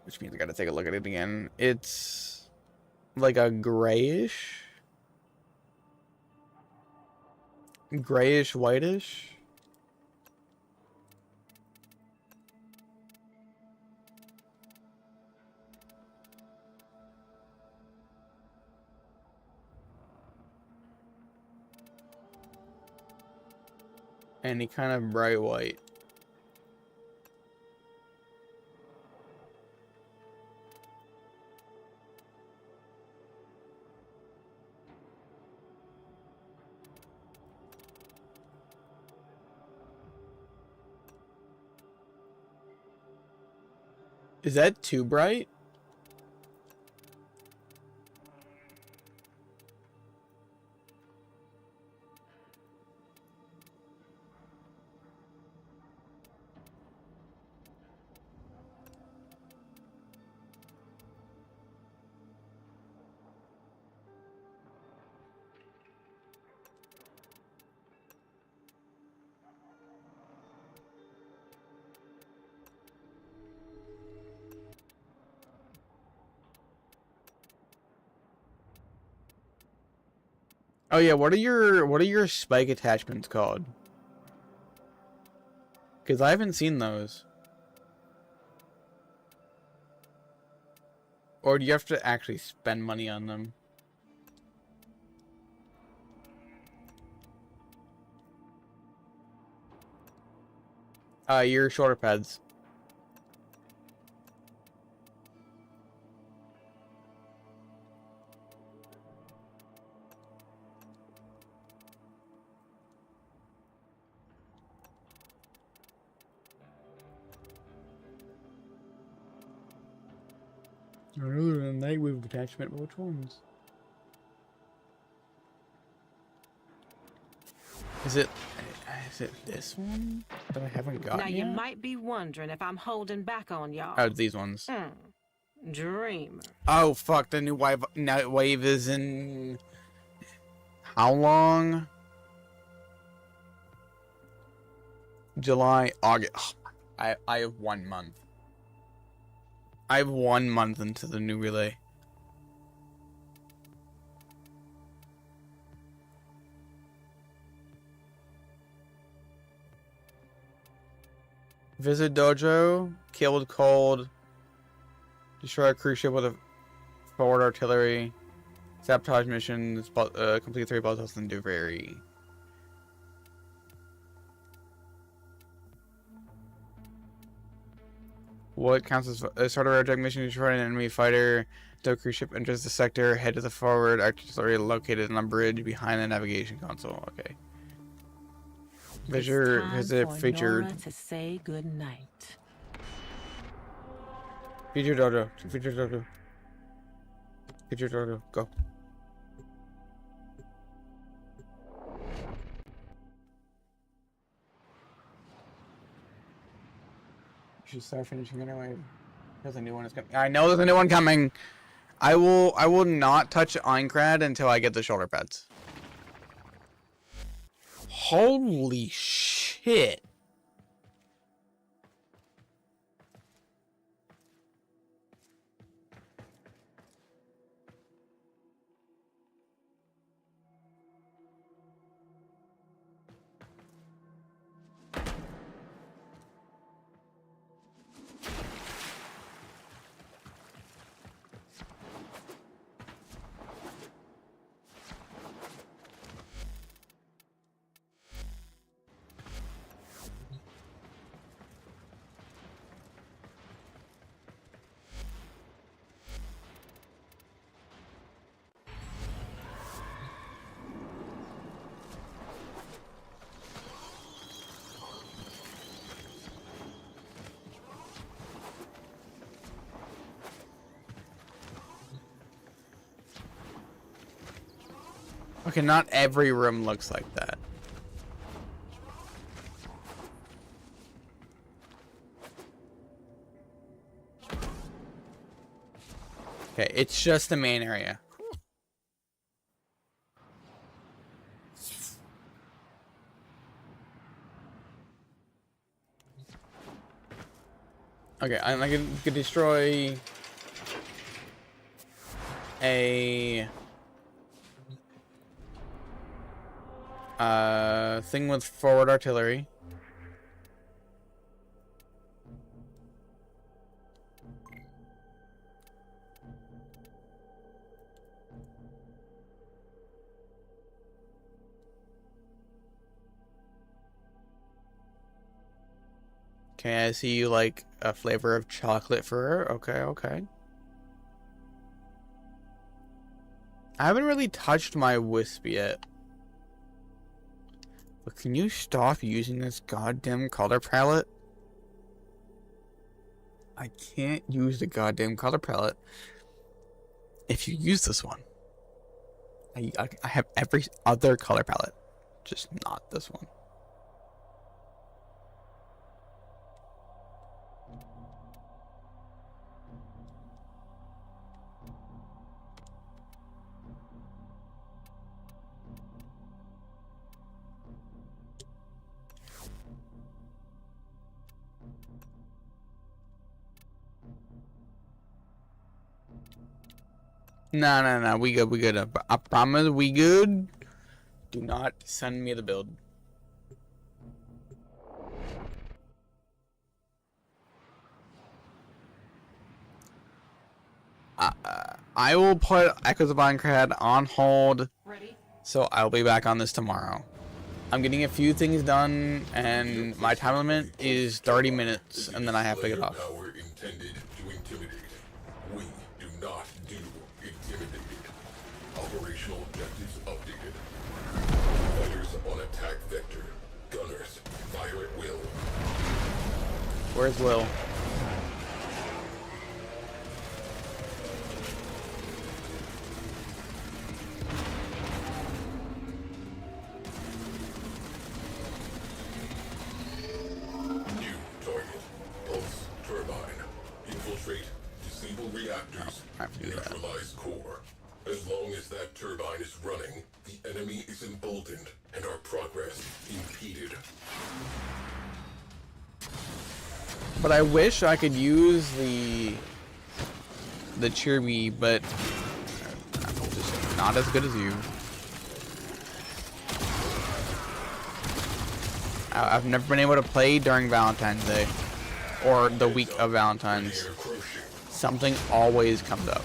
Which means I gotta take a look at it again. It's like a grayish, whitish. Any kind of bright white. Is that too bright? Oh yeah, what are your spike attachments called? Because I haven't seen those. Or do you have to actually spend money on them? Your shoulder pads. I know there's a nightwave attachment, but which ones? Is it this one that I haven't got
Now
yet?
you might be wondering if I'm holding back on y'all.
Oh, these ones.
Dreamer.
Oh fuck! The new nightwave is in how long? July, August. I have 1 month. I have 1 month into the new relay. Visit dojo, killed cold, destroy a cruise ship with a forward artillery, sabotage missions, complete 3 battles and do very. What counts as a start a reject mission to destroy an enemy fighter? The cruise ship enters the sector, head to the forward artillery located on a bridge behind the navigation console. Okay. Visit featured.
To say good night.
Feature dojo. Feature dojo. Feature dojo. Go. You should start finishing anyway. There's a new one is coming. I know there's a new one coming. I will not touch Aincrad until I get the shoulder pads. Holy shit. Okay, not every room looks like that. Okay, it's just the main area. Okay, I can destroy a thing with forward artillery. Okay, I see you like a flavor of chocolate for her. Okay, okay. I haven't really touched my wisp yet. But can you stop using this goddamn color palette? I can't use the goddamn color palette if you use this one. I have every other color palette, just not this one. No, we good. I promise we good. Do not send me the build. I will put Echoes of Minecraft on hold.
Ready?
So I'll be back on this tomorrow. I'm getting a few things done, and my time limit is 30 minutes, and then I have to get off.
Power intended to intimidate. We do not do intimidated. Operational objectives updated. Fighters on attack vector. Gunners, fire at will.
Where's Will?
Reactors, neutralize core. As long as that turbine is running, the enemy is emboldened and our progress impeded.
But I wish I could use the Cheerbee, but I'm just not as good as you. I've never been able to play during Valentine's Day or the week of Valentine's. Something always comes up.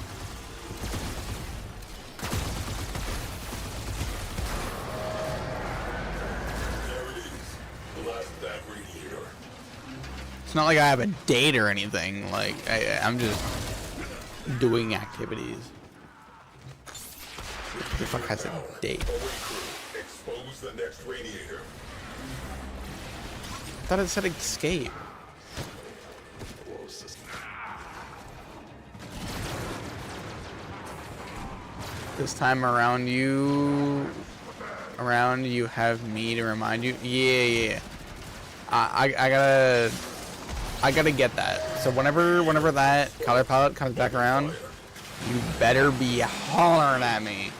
It's not like I have a date or anything. Like I'm just doing activities. Who the fuck has a date?
Expose the next radiator.
I thought it said escape. This time around you have me to remind you. Yeah. I gotta get that. So whenever that color palette comes back around, you better be hollering at me.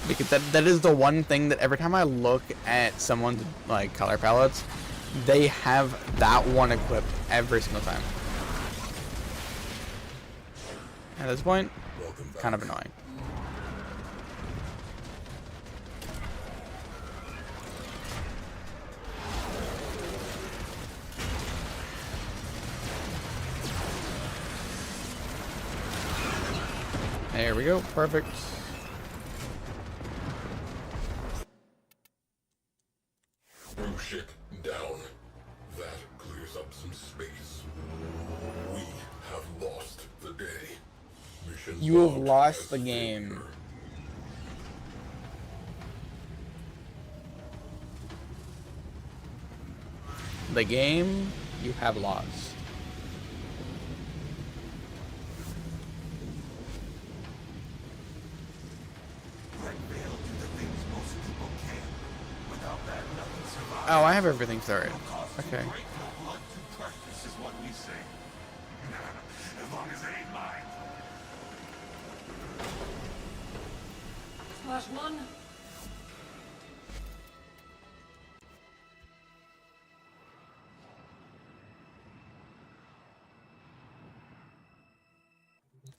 Because that is the one thing that every time I look at someone's like color palettes, they have that one equipped every single time. At this point, kind of annoying. There we go, perfect.
Ship down. That clears up some space. We have lost the day. Mission
You have lost the game. The game you have lost. Oh, I have everything started. Okay.
Splash one.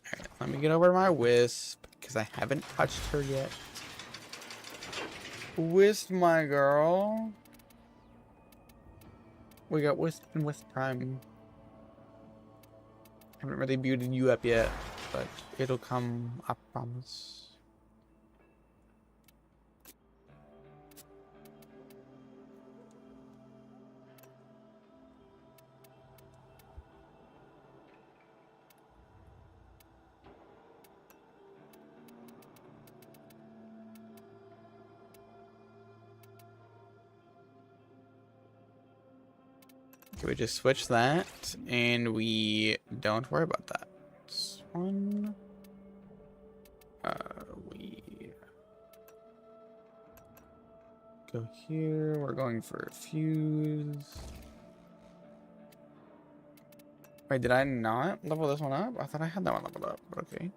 Alright, let me get over to my Wisp, because I haven't touched her yet. Wisp, my girl. We got Wisp and Wisp Prime. Haven't really beautied you up yet, but it'll come, I promise. Okay, we just switch that, and we don't worry about that. This one. We go here. We're going for a fuse. Wait, did I not level this one up? I thought I had that one leveled up, but okay.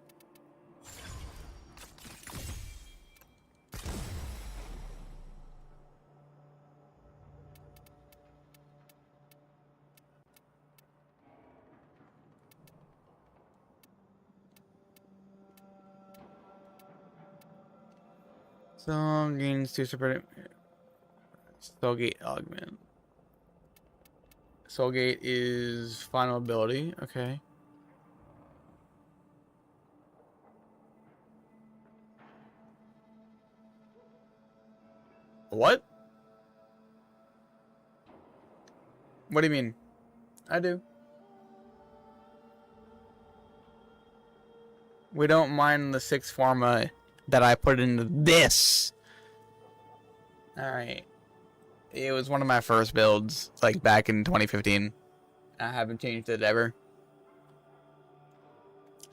So gains 2 super. Soulgate augment. Soulgate is final ability. Okay. What? What do you mean? I do. We don't mind the 6 pharma that I put into this. Alright. It was one of my first builds, like back in 2015. I haven't changed it ever.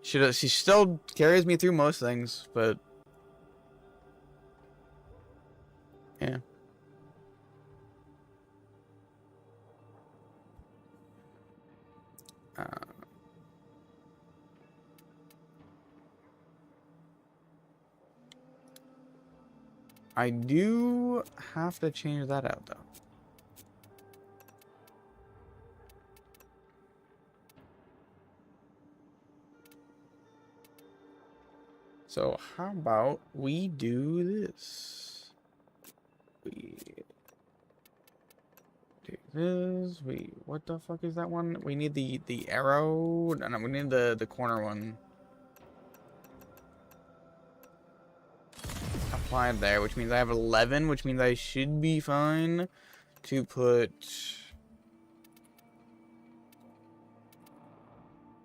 She still carries me through most things, but yeah. I do have to change that out though. So how about we do this? We do this. What the fuck is that one? We need the arrow. No, we need the corner one. Applied there, which means I have 11, which means I should be fine to put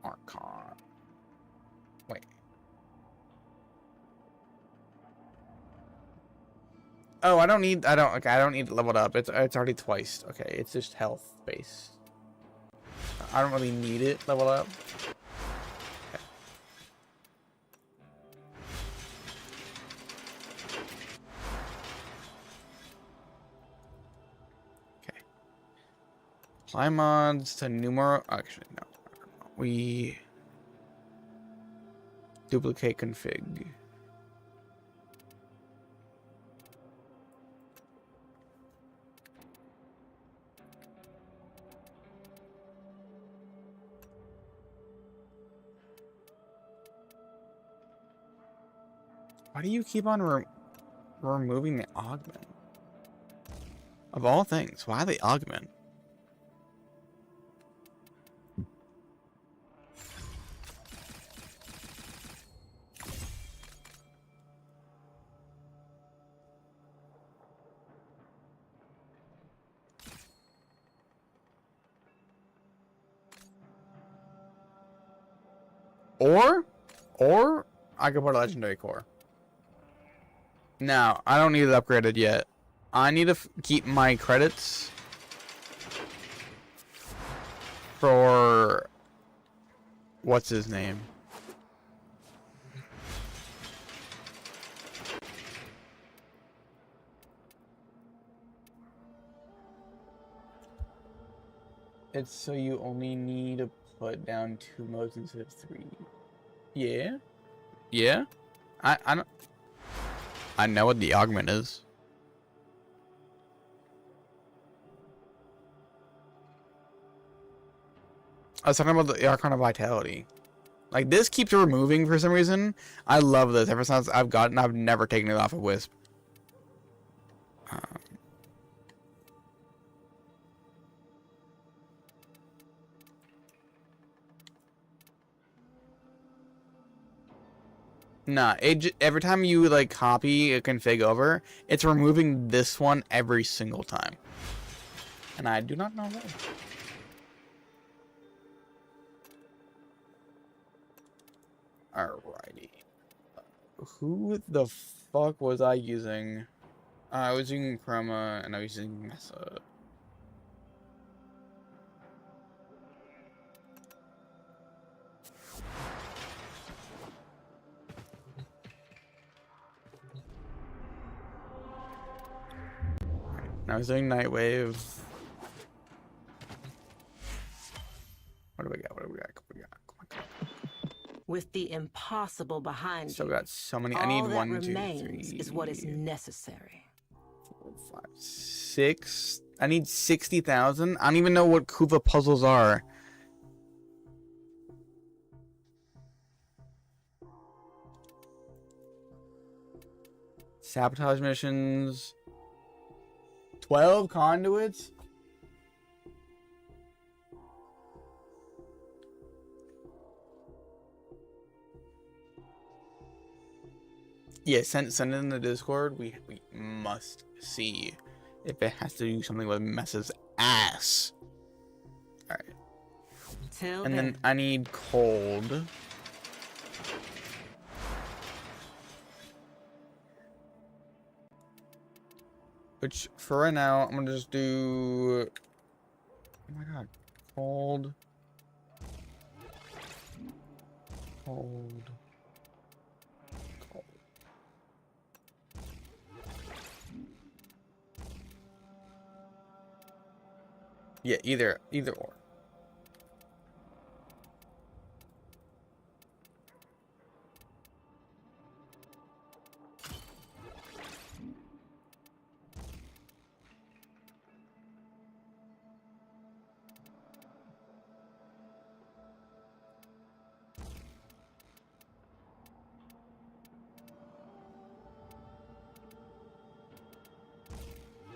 Archon. Wait. Oh, I don't need it leveled up. It's already twice. Okay, it's just health based. I don't really need it leveled up. Okay. Apply mods to numeral. Actually, no. We duplicate config. Why do you keep on removing the augment? Of all things, why the augment? Or I could put a legendary core. No, I don't need it upgraded yet. I need to keep my credits for what's his name? It's so you only need to put down 2 modes instead of 3. Yeah? Yeah? I don't... I know what the augment is. I was talking about the Archon of Vitality. Like, this keeps removing for some reason. I love this. Ever since I've gotten, I've never taken it off of Wisp. Nah, every time you like copy a config over, it's removing this one every single time. And I do not know why. Alrighty. Who the fuck was I using? I was using Chroma and I was using Mesa. I was doing Nightwave. What do we got? What do we got? What do we got? Come on.
With the impossible behind
Still
you,
got so many. I
all
need
that
1, 2,
remains
3.
is what is necessary.
4, 5, 6. I need 60,000. I don't even know what Kuva puzzles are. Sabotage missions. 12 conduits? Yeah, send it in the Discord. We must see if it has to do something with Messa's ass. Alright. And then I need cold. Which, for right now, I'm gonna just do... Oh my god. Cold. Cold. Cold. Yeah, either or.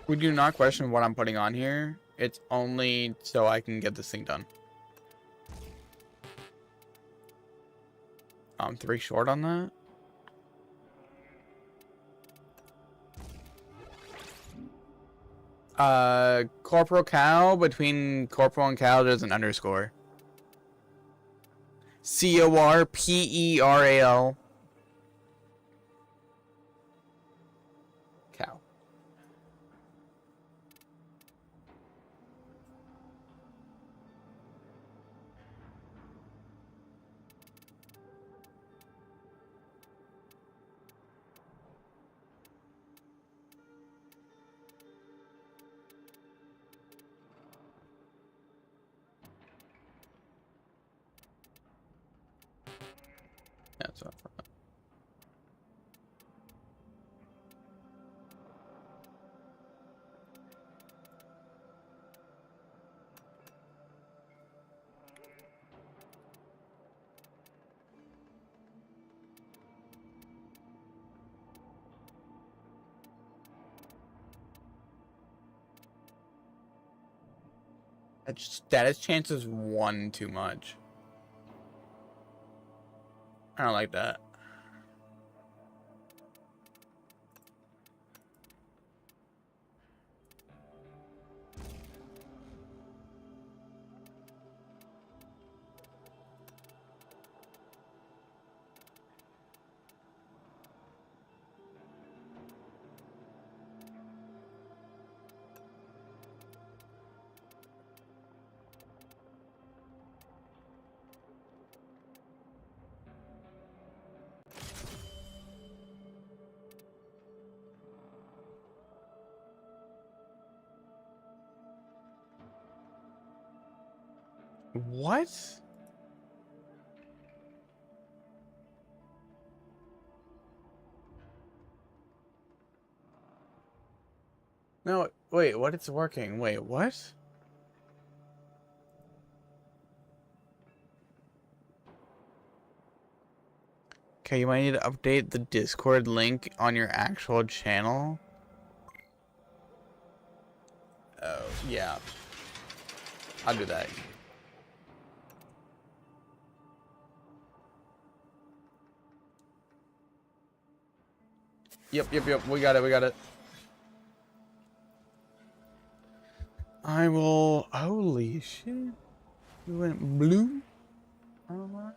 We do not question what I'm putting on here. It's only so I can get this thing done. I'm 3 short on that. Corporal Cow, between Corporal and Cow, there's an underscore. CORPERAL. Cow. Yeah, that's what I forgot. Status chance is 1 too much. I don't like that. What? No, wait, what? It's working. Wait, what? Okay, you might need to update the Discord link on your actual channel. Oh, yeah. I'll do that. Yep. We got it. I will... Holy shit. We went blue? Alright.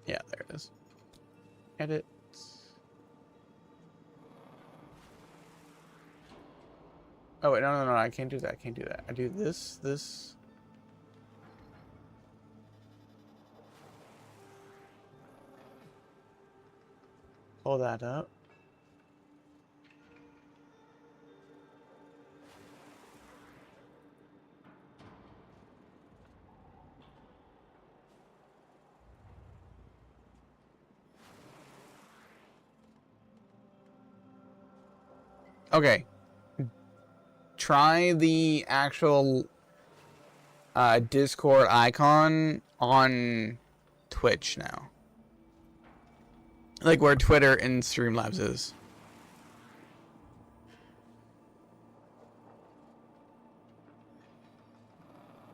Yeah, there it is. Edit. Oh wait, no, I can't do that. I do this. Pull that up. Okay. Try the actual Discord icon on Twitch now. Like where Twitter and Streamlabs is.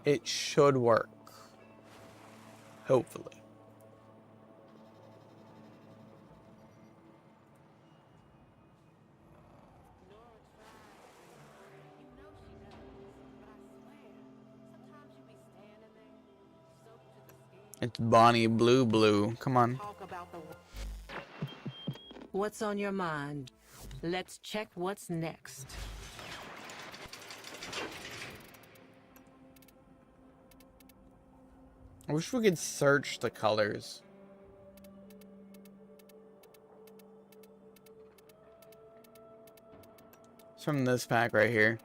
It should work. Hopefully. It's Bonnie Blue. Come on.
What's on your mind? Let's check what's next.
I wish we could search the colors. It's from this pack right here.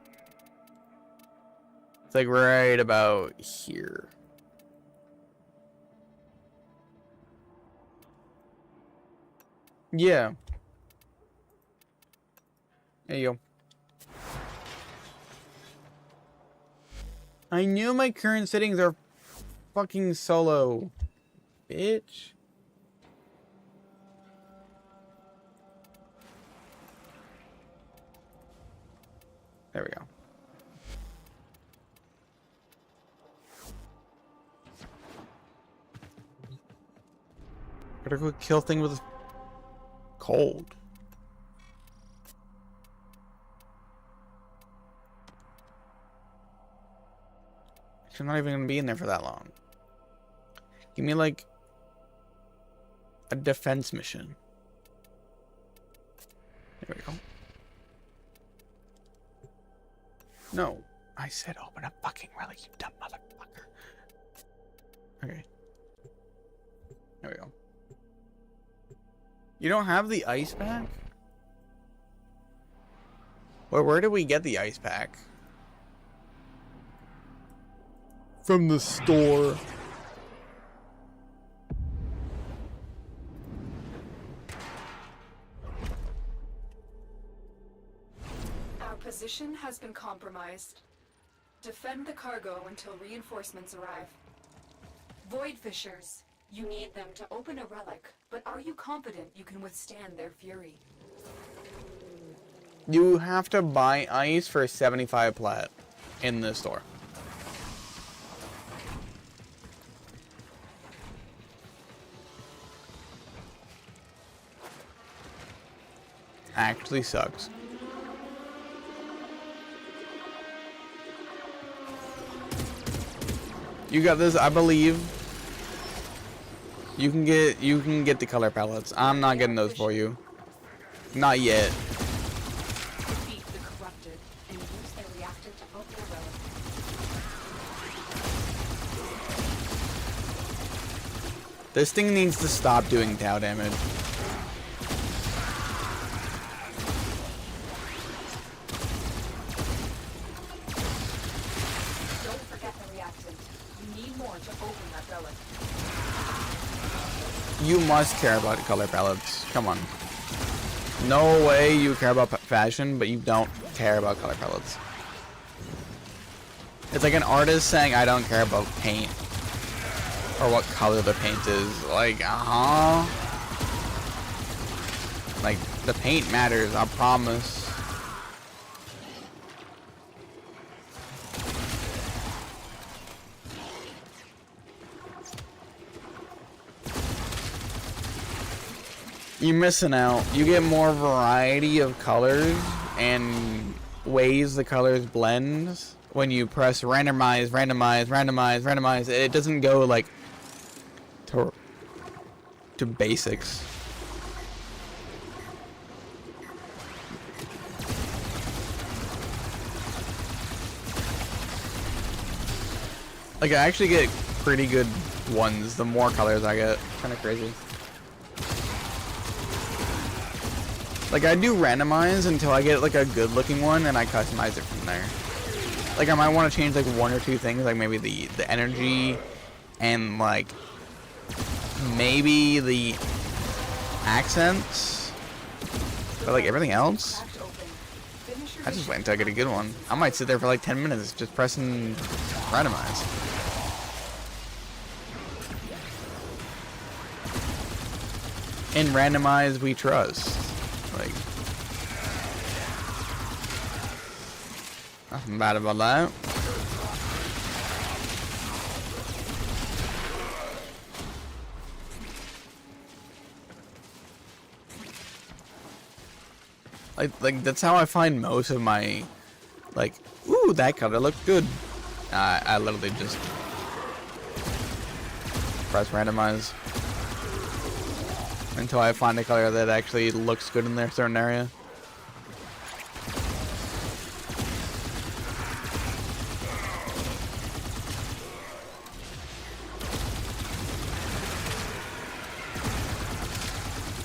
It's like right about here. Yeah. There you go. I knew my current settings are fucking solo. Bitch. There we go. Better go kill thing with cold. I'm not even gonna be in there for that long. Give me like a defense mission. There we go. No, I said open a fucking relic, you dumb motherfucker. Okay. There we go. You don't have the ice pack? Where did we get the ice pack? From the store.
Our position has been compromised. Defend the cargo until reinforcements arrive. Void Fishers, you need them to open a relic, but are you confident you can withstand their fury?
You have to buy ice for 75 plat in the store. Actually sucks. You got this, I believe. You can get the color palettes. I'm not getting those for you. Not yet.
Defeat the corrupted and use their reactor to open a relic.
This thing needs to stop doing Tau damage.
Don't forget the reactant. You need more to open that relic.
You must care about color palettes. Come on. No way you care about fashion, but you don't care about color palettes. It's like an artist saying, I don't care about paint. Or what color the paint is. Like, Like, the paint matters, I promise. You're missing out. You get more variety of colors and ways the colors blend when you press randomize, randomize, randomize, randomize. It doesn't go like to basics. Like I actually get pretty good ones the more colors I get. Kind of crazy. Like I do randomize until I get like a good looking one and I customize it from there. Like I might want to change like one or two things, like maybe the energy and like maybe the accents, but like everything else. I just wait until I get a good one. I might sit there for like 10 minutes just pressing randomize. In randomize we trust. Like, nothing bad about that. Like that's how I find most of my, like, ooh, that color looks good. I literally just press randomize until I find a color that actually looks good in their certain area.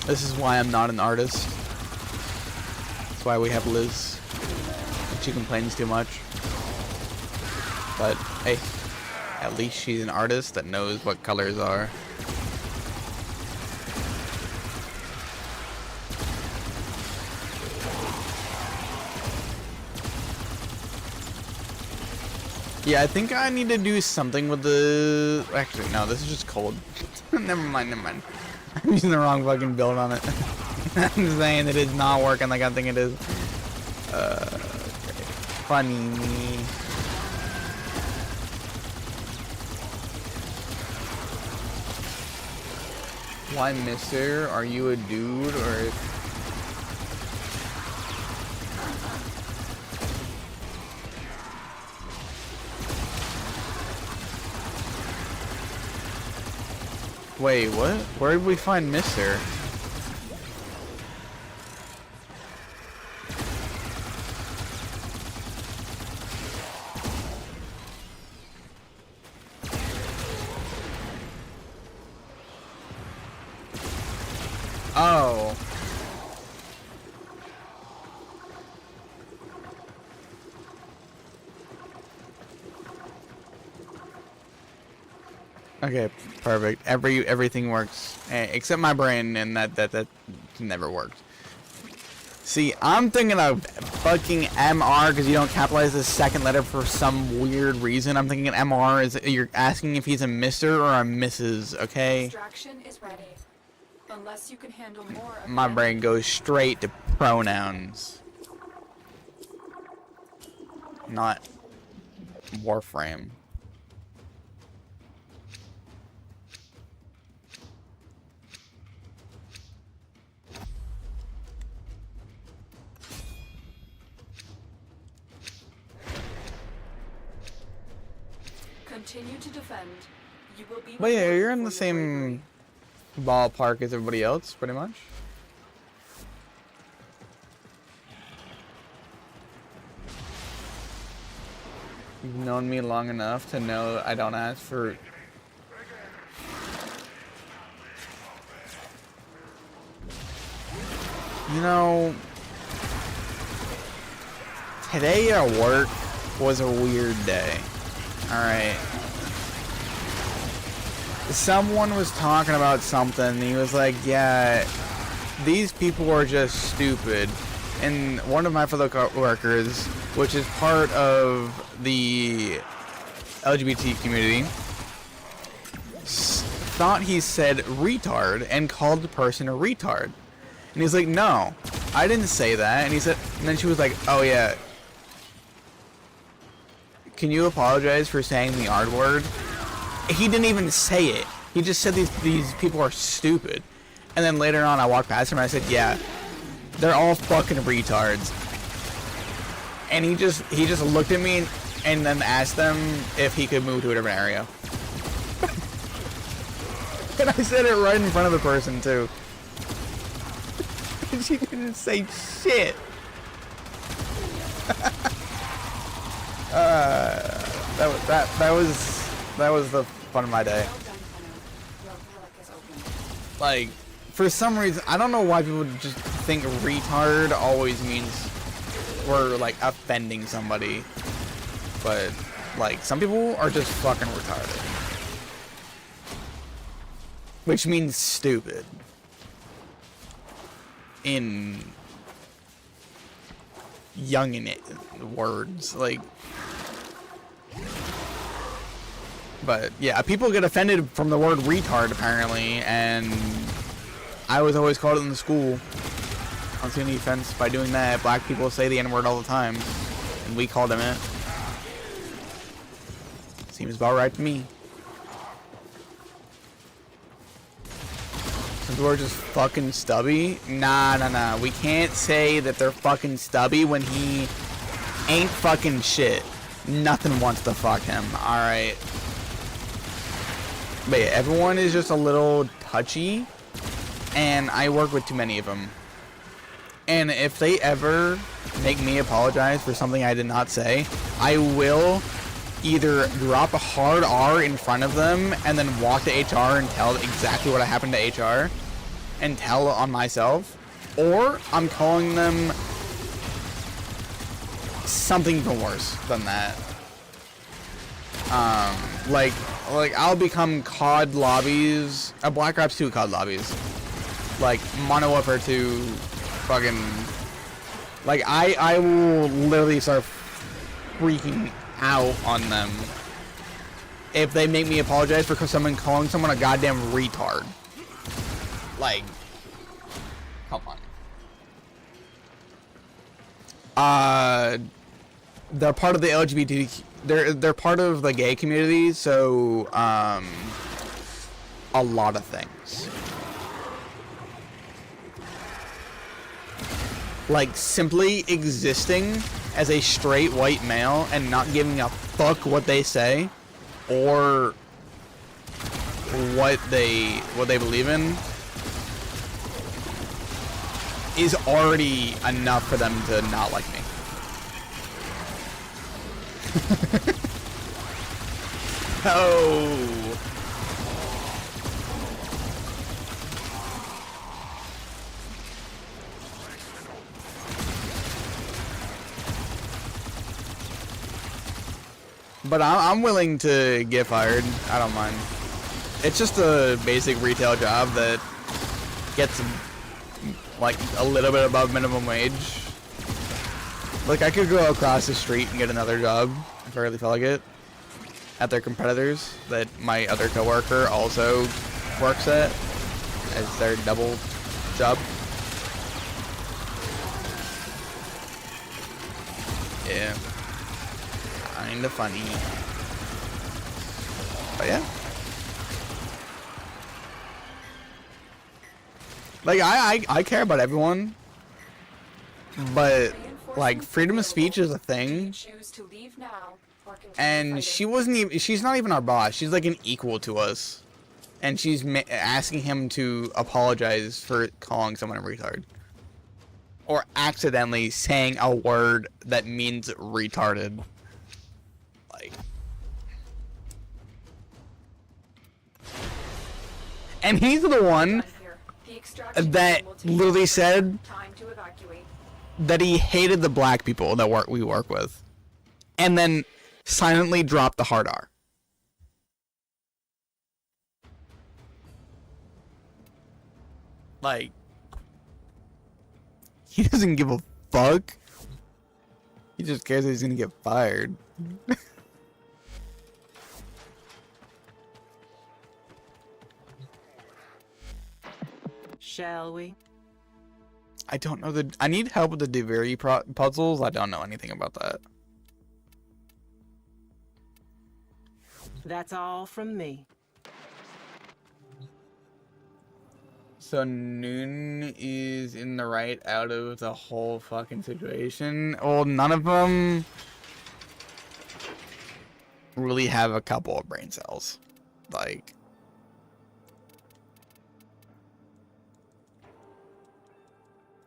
This is why I'm not an artist. That's why we have Liz. She complains too much. But hey, at least she's an artist that knows what colors are. Yeah, I think I need to do something with the... Actually, no, this is just cold. Never mind, never mind. I'm using the wrong fucking build on it. I'm saying it is not working like I think it is. Okay. Funny. Why, mister? Are you a dude or... Wait, what? Where did we find Mister? Oh. Okay, perfect. Everything works except my brain, and that never worked. See, I'm thinking of fucking MR because you don't capitalize the second letter for some weird reason. I'm thinking MR is you're asking if he's a Mr. or a Mrs. Okay.
Extraction is ready. Unless you can handle more of
My
the
brain goes straight to pronouns, not Warframe.
Continue to defend. You will be.
But yeah, you're in the same ballpark as everybody else, pretty much. You've known me long enough to know I don't ask for... You know... Today at work was a weird day. Alright. Someone was talking about something, and he was like, yeah, these people are just stupid. And one of my fellow workers, which is part of the LGBT community, thought he said retard and called the person a retard. And he's like, no, I didn't say that. And he said, and then she was like, oh yeah, can you apologize for saying the R word? He didn't even say it. He just said these people are stupid. And then later on I walked past him and I said, yeah, they're all fucking retards. And he just looked at me and then asked them if he could move to a different area. And I said it right in front of the person too. And she didn't say shit. That was the fun of my day. Like, for some reason, I don't know why people just think retard always means we're like offending somebody, but like some people are just fucking retarded, which means stupid in youngin' words, like. But yeah, people get offended from the word retard apparently, and I was always called it in the school. I don't see any offense by doing that. Black people say the N-word all the time, and we call them it. Seems about right to me. Since we're just fucking stubby? Nah. We can't say that they're fucking stubby when he ain't fucking shit. Nothing wants to fuck him, alright? But yeah, everyone is just a little touchy, and I work with too many of them. And if they ever make me apologize for something I did not say, I will either drop a hard R in front of them and then walk to HR and tell exactly what happened to HR and tell on myself, or I'm calling them something even worse than that. Like I'll become COD lobbies, Black Ops 2 COD lobbies, like Mono Warfare 2, fucking, like I will literally start freaking out on them if they make me apologize for calling someone a goddamn retard. Like, come on. They're part of the LGBT. They're part of the gay community, so a lot of things. Like simply existing as a straight white male and not giving a fuck what they say or what they believe in is already enough for them to not like me. Oh. But I'm willing to get fired. I don't mind. It's just a basic retail job that gets like a little bit above minimum wage. Like I could go across the street and get another job if I really felt like it at their competitors that my other coworker also works at as their double job. Yeah. Kinda funny. But yeah. Like I care about everyone. But like freedom of speech is a thing. And she's not even our boss. She's like an equal to us. And she's asking him to apologize for calling someone a retard. Or accidentally saying a word that means retarded. Like. And he's the one that literally said that he hated the black people that we work with. And then silently dropped the hard R. Like, he doesn't give a fuck. He just cares that he's gonna get fired.
Shall we?
I don't know I need help with the Deviri puzzles. I don't know anything about that.
That's all from me.
So Noon is in the right out of the whole fucking situation. Well, none of them really have a couple of brain cells. Like,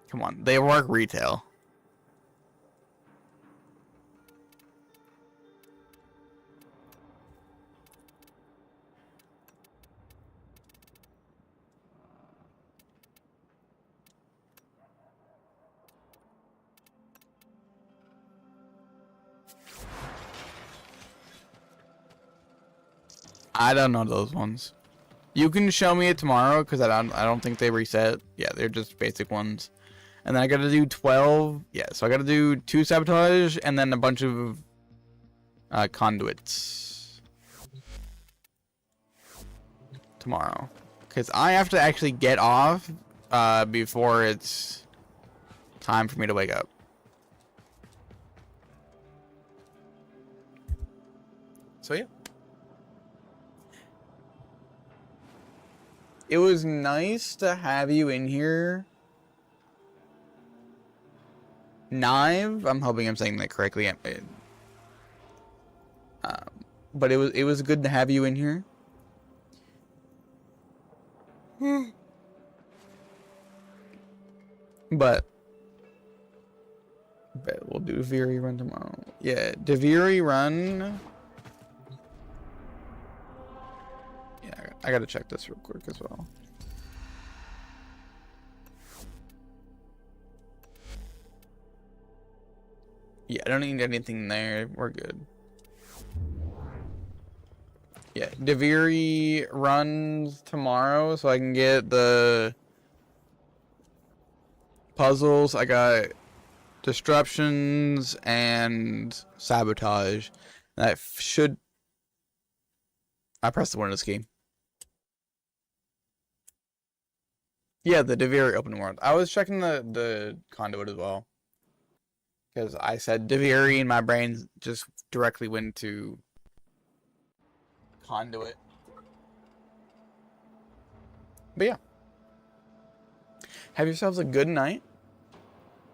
come on, they work retail. I don't know those ones. You can show me it tomorrow because I don't think they reset. Yeah, they're just basic ones. And then I gotta do 12. Yeah, so I gotta do 2 sabotage and then a bunch of conduits tomorrow. Because I have to actually get off before it's time for me to wake up. So yeah. It was nice to have you in here. Nive, I'm hoping I'm saying that correctly. But it was good to have you in here. But we'll do Deviri run tomorrow. Yeah, Deviri run. Yeah, I gotta check this real quick as well. Yeah, I don't need anything there. We're good. Yeah, Deviri runs tomorrow, so I can get the puzzles. I got disruptions and sabotage. That should. I pressed the one in this game. Yeah, the Deviri open world. I was checking the conduit as well. Because I said Deviri and my brain just directly went to conduit. But yeah. Have yourselves a good night.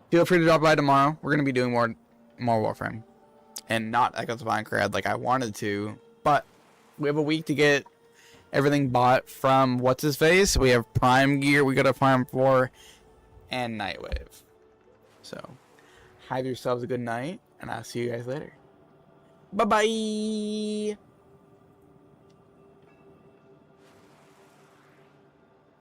Feel free to drop by tomorrow. We're going to be doing more Warframe. And not Echoes of Ironclad like I wanted to. But we have a week to get everything bought from What's-His-Face. We have Prime gear we got to farm for. And Nightwave. So, have yourselves a good night. And I'll see you guys later. Bye-bye!